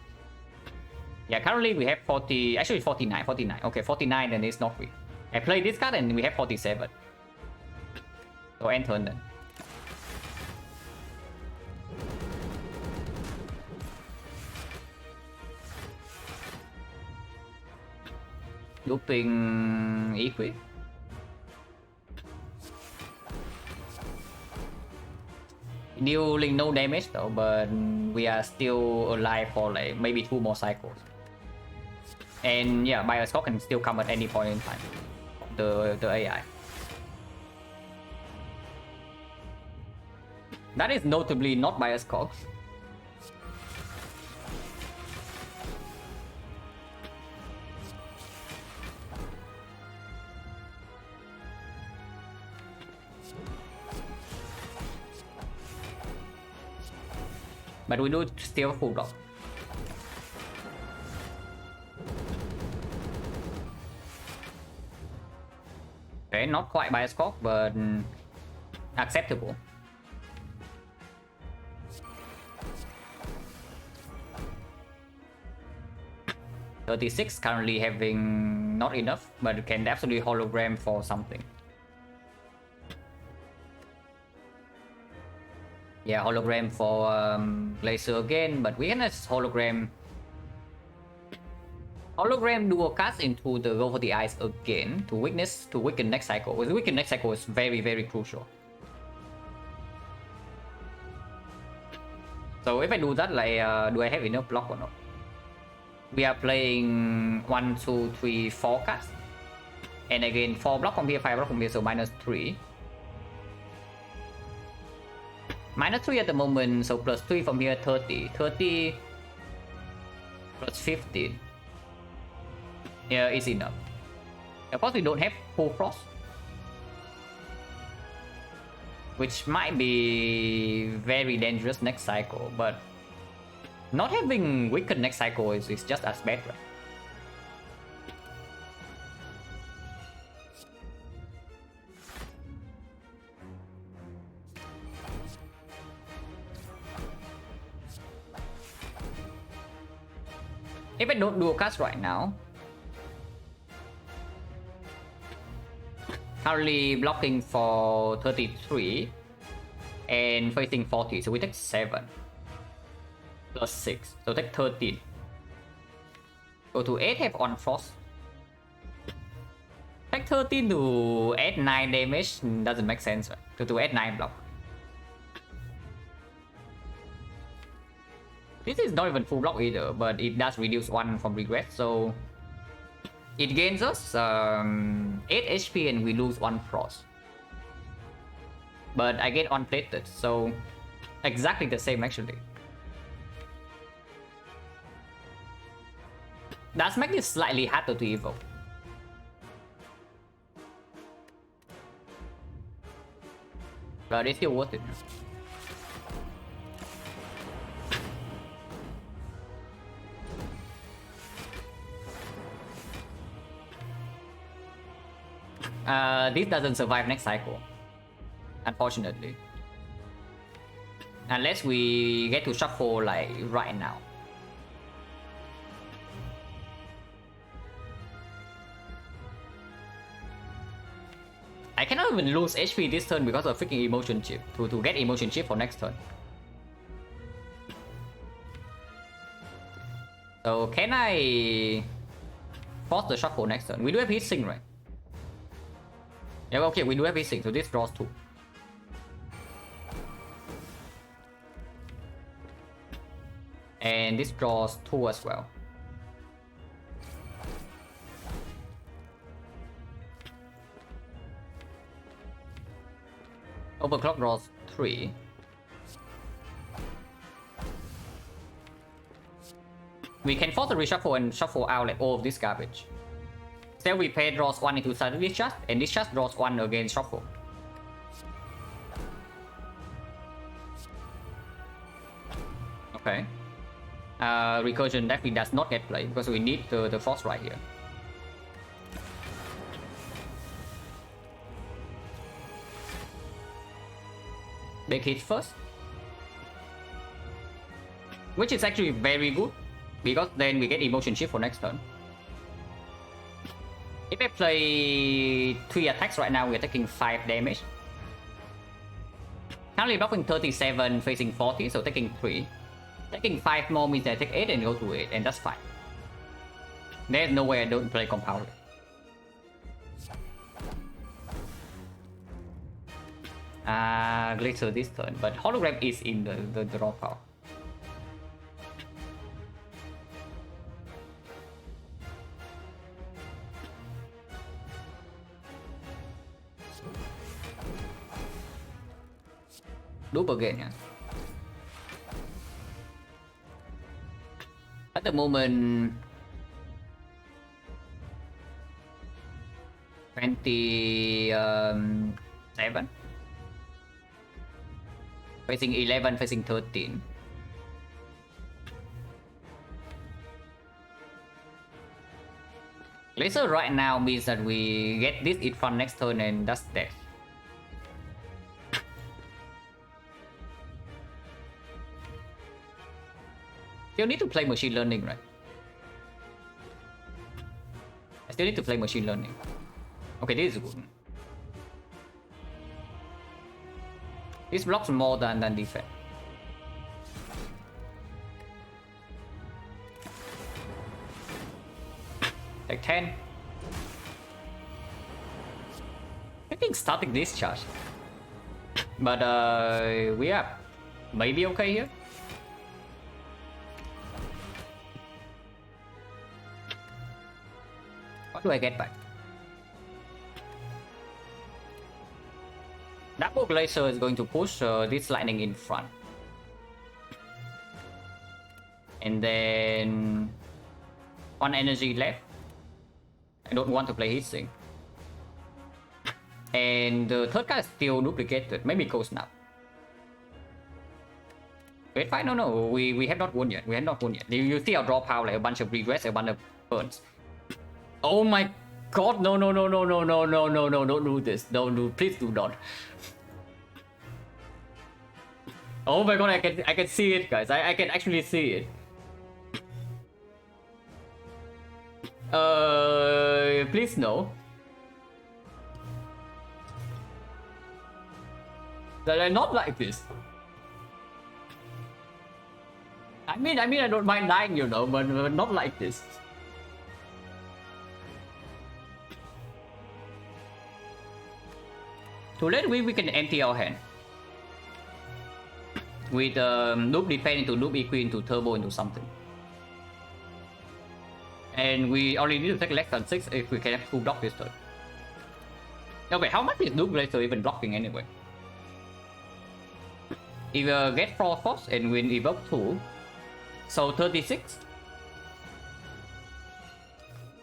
Yeah, currently we have 40, actually 49. Okay, 49 and it's not free. I play this card and we have 47. So end turn then. Looping equip. Dealing no damage though, but we are still alive for like maybe 2 more cycles. And yeah, Bioscope can still come at any point in time. The AI. That is notably not Bioscope. But we do still full block. Okay, not quite Bioscope, but acceptable. $36 currently having not enough, but it can absolutely hologram for something. Yeah, hologram for Glacier again, but we can just hologram dual cast into the Go for the Ice again to weaken next cycle. With weaken next cycle is very crucial. So if I do that, like, do I have enough block or not? We are playing 1, 2, 3, 4 cards, and again 4 block from here, 5 block from here, so -3. -3 at the moment, so +3 from here, 30. 30 plus 15. Yeah, is enough. Of course, we don't have full frost, which might be very dangerous next cycle, but not having weakened next cycle is just as bad, right? If I don't dual cast right now, currently blocking for 33 and facing 40, so we take 7 plus 6, so take 13. Go to 8, have on frost. Take 13 to add 9 damage doesn't make sense, right? To add 9 block. This is not even full block either, but it does reduce 1 from regret, so it gains us 8 HP and we lose 1 frost. But I get unplated, so exactly the same actually. Does make this slightly harder to evoke. But it's still worth it. This doesn't survive next cycle, unfortunately. Unless we get to shuffle like right now. I cannot even lose HP this turn because of freaking emotion chip to get emotion chip for next turn. So can I force the shuffle next turn. We do have heat sink, right? Yeah, okay, we do have heat sink, so this draws 2. And this draws 2 as well. Overclock draws 3. We can force a reshuffle and shuffle out like all of this garbage. Still replay draws 1 into sudden discharge, and discharge draws 1 against shuffle. Okay. Recursion definitely does not get played because we need the force right here. Big hit first, which is actually very good because then we get emotion shift for next turn. If I play 3 attacks right now, we're taking 5 damage. Currently blocking 37, facing 40, so taking 3. Taking 5 more means I take 8 and go to 8, and that's fine. There's no way I don't play compound. Glitter this turn, but hologram is in the draw pile. Loop again, yeah. At the moment, 27. Facing 11, facing 13. Laser right now means that we get this in front next turn and that's death. Still need to play machine learning, right? I still need to play machine learning. Okay, this is good. This blocks more than defense. Like 10. I think static discharge. But we are maybe okay here. What do I get back? Double Glacier is going to push this lightning in front. And then 1 energy left. I don't want to play his thing. And the third card is still duplicated. Maybe Cold Snap. Wait, fine, no, we have not won yet. We have not won yet. You see our draw pile like a bunch of regrets, a bunch of burns. Oh my god, no, don't do this. Don't do, please do not. Oh my god, I can see it, guys. I can actually see it. Please no. That I not like this. I mean I don't mind dying, you know, but not like this. To let we can empty our hand. With loop defense into loop equi into turbo into something. And we only need to take less than 6 if we can have 2 block this turn. Okay, how much is loop glacier even blocking anyway? Either get Force and win evoke 2. So 36.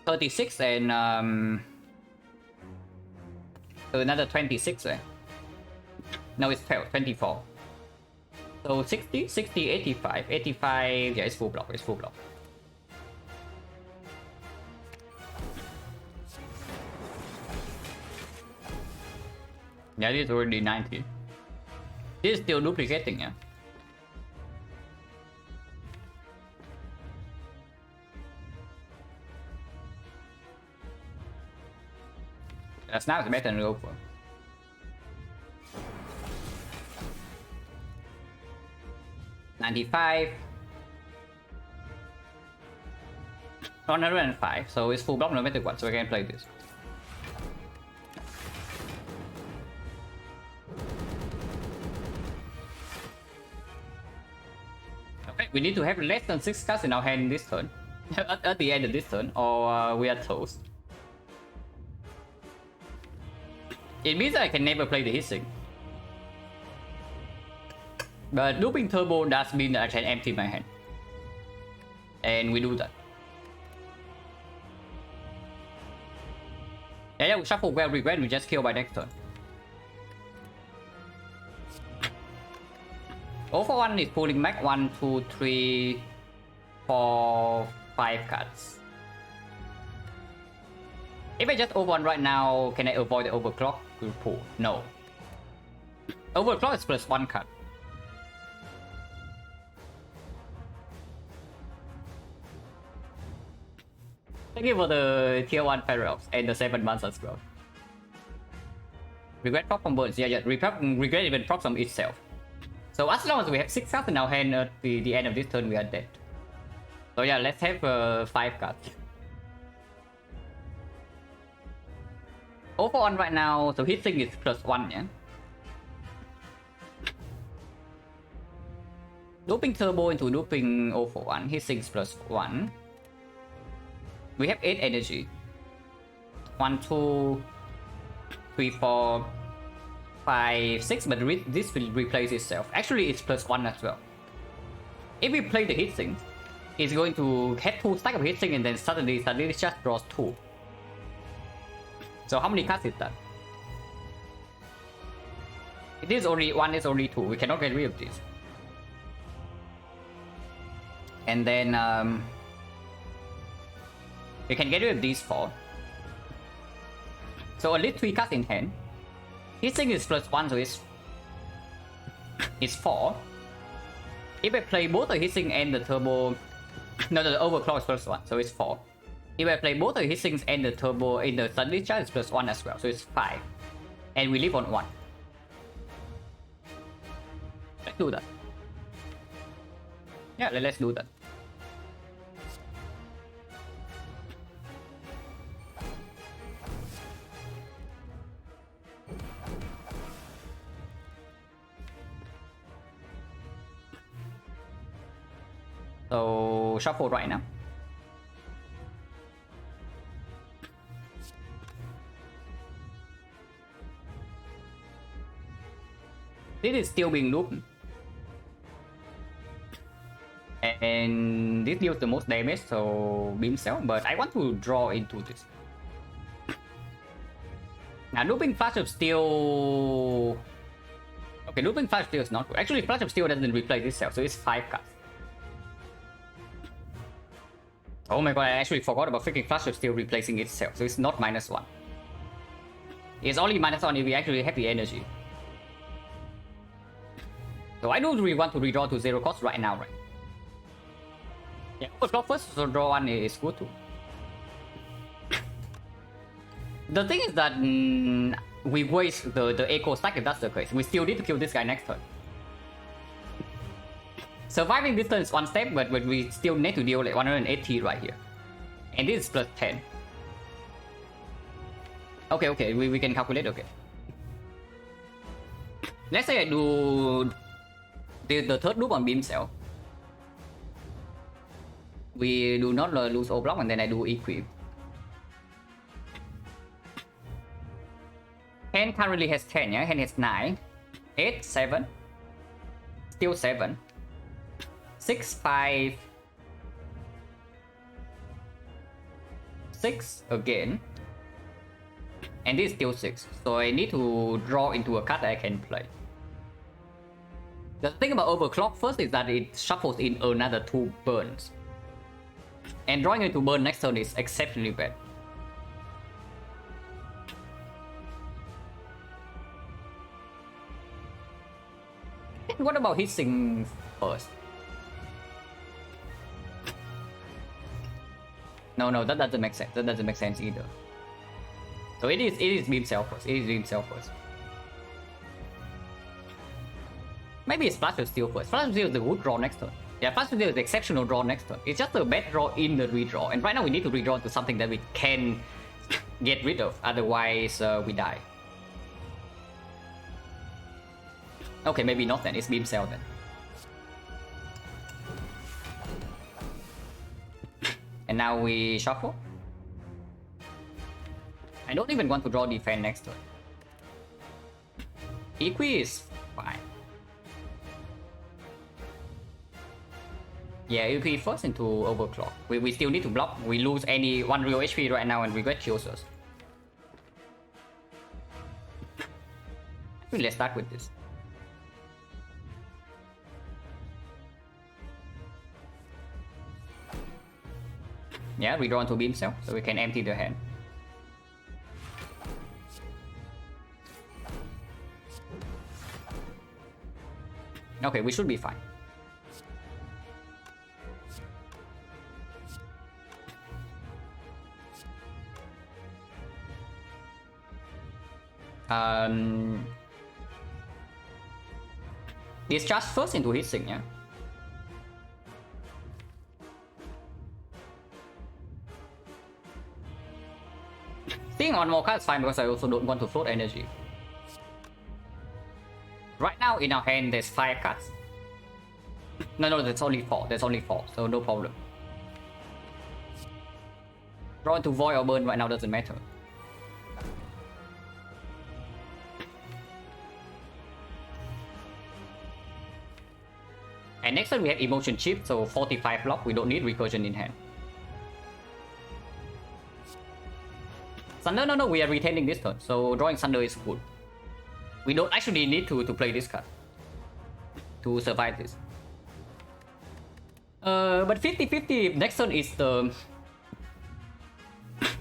36 and another 26 eh? No, it's 12, 24. So 60, 60, 85, 85, yeah, it's full block, it's full block. Yeah, this is already 90. This is still duplicating, yeah. That's now it's better than go for. $95. 105, so it's full block no matter what, so I can play this. Okay, we need to have less than 6 cards in our hand this turn. at the end of this turn, or we are toast. It means that I can never play the Hissing. But looping turbo does mean that I can empty my hand. And we do that. Yeah, we shuffle well, regret, we just kill by next turn. 041 is pulling back 1, 2, 3, 4, 5 cards. If I just overrun right now, can I avoid the overclock pull? No. Overclock is +1 card. Thank you for the tier 1 Paradox and the 7 months as well. Regret proc from birds, yeah, regret even proc from itself. So as long as we have 6 cards in our hand at the end of this turn, we are dead. So yeah, let's have 5 cards. 041 right now, so hitting is +1, yeah? Looping turbo into looping 041, hitting is +1. We have 8 energy. 1, 2, 3, 4, 5, 6, but this will replace itself. Actually, it's +1 as well. If we play the Hitsing, it's going to have 2 stack of Hitsing and then suddenly it just draws 2. So how many cards is that? It is only 1, is only 2. We cannot get rid of this. And then we can get rid of these 4. So at least 3 cards in hand. Hissing is +1, so it's 4. If I play both the Hissing and the turbo, no, the overclock is +1, so it's 4. If I play both the Hissings and the turbo in the suddenly charge, it's +1 as well, so it's 5. And we live on 1. Let's do that. Yeah, let's do that. So shuffle right now. This is still being looped. And this deals the most damage, so beam cell, but I want to draw into this. Now looping Flash of Steel. Okay, looping Flash of Steel is not good. Actually, Flash of Steel doesn't replace itself, so it's 5 cards. Oh my god, I actually forgot about freaking Flash of Steel replacing itself, so it's not -1. It's only -1 if we actually have the energy. So I don't really want to redraw to 0 cost right now, right? Yeah, overclock first, so draw 1 is good too. The thing is that we waste the echo stack if that's the case. We still need to kill this guy next turn. Surviving this turn is 1 step, but we still need to deal like 180 right here. And this is +10. Okay, we can calculate, okay. Let's say I do the third loop on beam cell. We do not lose O block and then I do equip. Hand currently has 10, yeah? Hand has 9, 8, 7, still 7, 6, 5, 6 again, and this is still 6. So I need to draw into a card that I can play. The thing about overclock first is that it shuffles in another 2 burns. And drawing into burn next turn is exceptionally bad. What about hissing first? No, that doesn't make sense. That doesn't make sense either. So it is beam cell first. It is beam cell first. Maybe it's Flash of Steel first. Flash of Steel is the good draw next turn. Yeah, fast reveal is exceptional draw next turn. It's just a bad draw in the redraw, and right now we need to redraw to something that we can get rid of, otherwise we die. Okay, maybe not then, it's Beam Cell then. And now we shuffle. I don't even want to draw defense next turn. Equi is fine. Yeah, Equi first into overclock. We still need to block. We lose any 1 real HP right now and regret kills us. Let's start with this. Yeah, redraw into Beam Cell, so we can empty the hand. Okay, we should be fine. Discharge first into his thing, yeah. Seeing on more cards is fine because I also don't want to float energy. Right now in our hand there's 5 cards. No, there's only 4. There's only 4, so no problem. Draw into Void or Burn right now doesn't matter. And next turn we have Emotion Chip, so 45 block, we don't need Recursion in hand. Thunder, no, we are retaining this turn, so drawing Thunder is good. We don't actually need to play this card to survive this. But 50-50 next turn is the...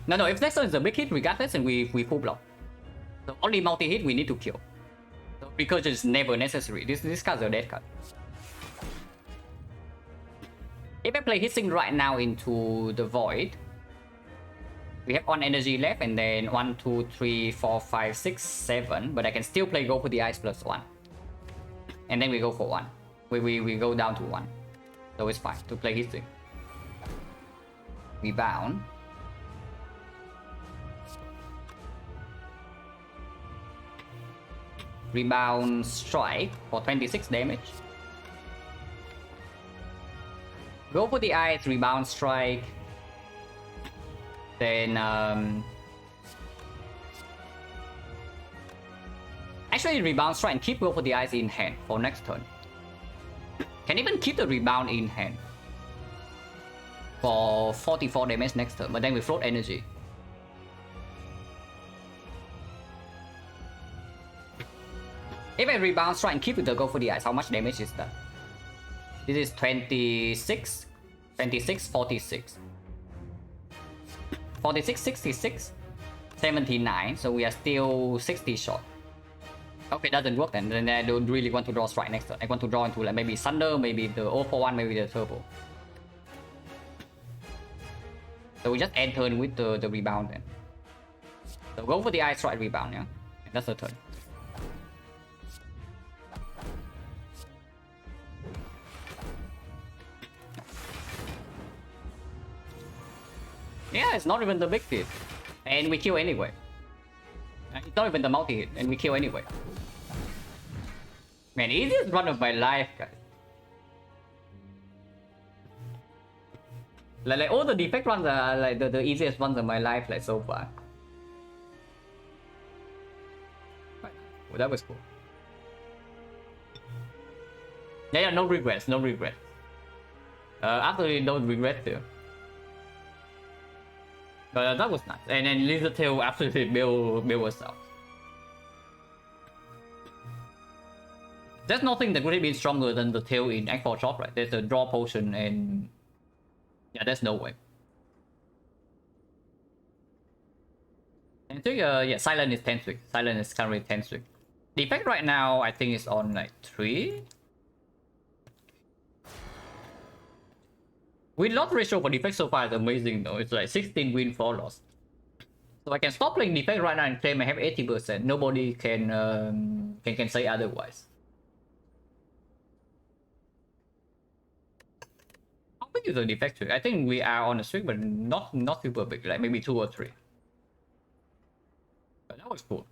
No, if next turn is the big hit regardless and we full block. So only multi-hit we need to kill. So Recursion is never necessary, this card's a dead card. If I play Hissing right now into the Void, we have 1 energy left and then 1, 2, 3, 4, 5, 6, 7. But I can still play Go for the Ice plus 1. And then we go for 1. We go down to 1. So it's fine to play Hissing. Rebound. Rebound Strike for 26 damage. Go for the Ice, Rebound Strike. Then actually Rebound Strike and keep Go for the Ice in hand for next turn. Can even keep the Rebound in hand for 44 damage next turn, but then we float energy. If I Rebound Strike and keep with the Go for the Ice, how much damage is that? This is 26, 26, 46. 46, 66, 79, so we are still 60 short. Okay, doesn't work then I don't really want to draw strike next turn. I want to draw into like maybe Thunder, maybe the 041, maybe the Turbo. So we just end turn with the Rebound then. So go for the Ice Strike Rebound, yeah? And that's the turn. Yeah, it's not even the big hit. And we kill anyway. It's not even the multi-hit, and we kill anyway. Man, easiest run of my life, guys. Like all the defect runs are like the easiest ones of my life, like so far. Well, that was cool. Yeah, no regrets, no regrets. Absolutely no regrets too. But that was nice. And then Lizard Tail absolutely build us out. There's nothing that would have been stronger than the tail in Act 4 shop, right? There's a draw potion and... yeah, there's no way. And I think, yeah, Silent is 10 streak. Silent is currently 10 streak. The effect right now, I think is on like 3. Win-loss ratio for defect so far is amazing though. It's like 16 win, 4 loss. So I can stop playing defect right now and claim I have 80%. Nobody can say otherwise. use the defect streak. I think we are on a streak, but not super big, like maybe 2 or 3. But that was cool.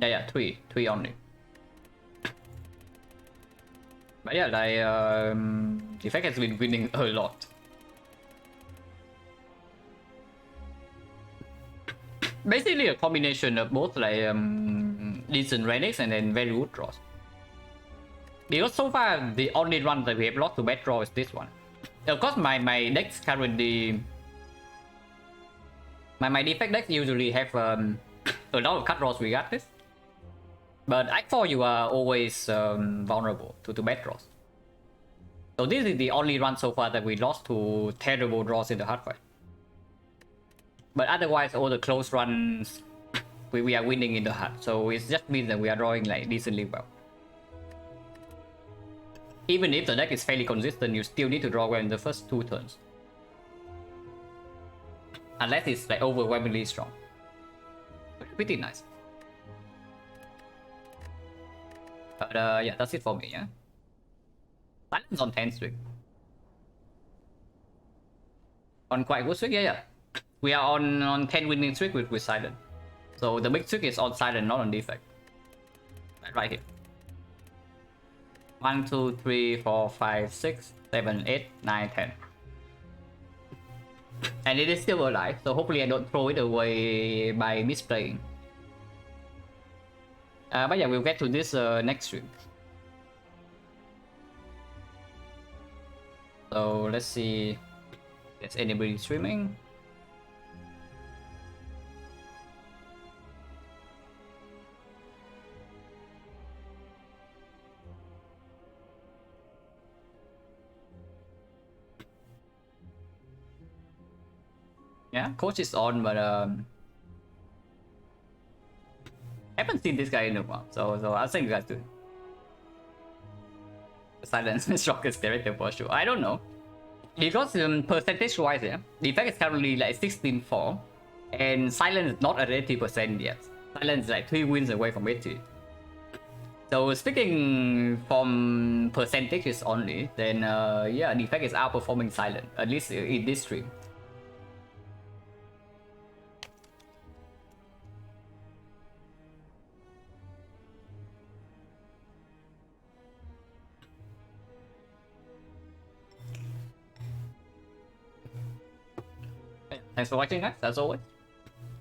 Yeah, 3 only. But yeah, like defect has been winning a lot. Basically a combination of both like decent relics and then very good draws. Because so far the only run that we have lost to bad draw is this one. Of course my decks currently my defect decks usually have a lot of cut draws regardless. But Act 4 you are always vulnerable to bad draws. So this is the only run so far that we lost to terrible draws in the hard fight. But otherwise all the close runs we are winning in the hard. So it just means that we are drawing like decently well. Even if the deck is fairly consistent, you still need to draw well in the first 2 turns. Unless it's like overwhelmingly strong. Pretty nice. But yeah, that's it for me, yeah. Silent's on 10 streak. On quite good streak, yeah. We are on 10 winning streak with Silent. So the big streak is on Silent, not on defect. Right here. 1, 2, 3, 4, 5, 6, 7, 8, 9, 10. And it is still alive, so hopefully I don't throw it away by misplaying. But yeah, we'll get to this next stream. So let's see if there's anybody streaming. Yeah, coach is on, but haven't seen this guy in a while, so I'll send you guys to it. Silence strongest character for sure. I don't know. Because percentage wise, yeah, the effect is currently like 16-4, and Silent is not at 80% yet. Silent is like 3 wins away from 80. So speaking from percentages only, then yeah, the effect is outperforming Silent, at least in this stream. Thanks for watching, guys, as always,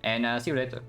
and see you later.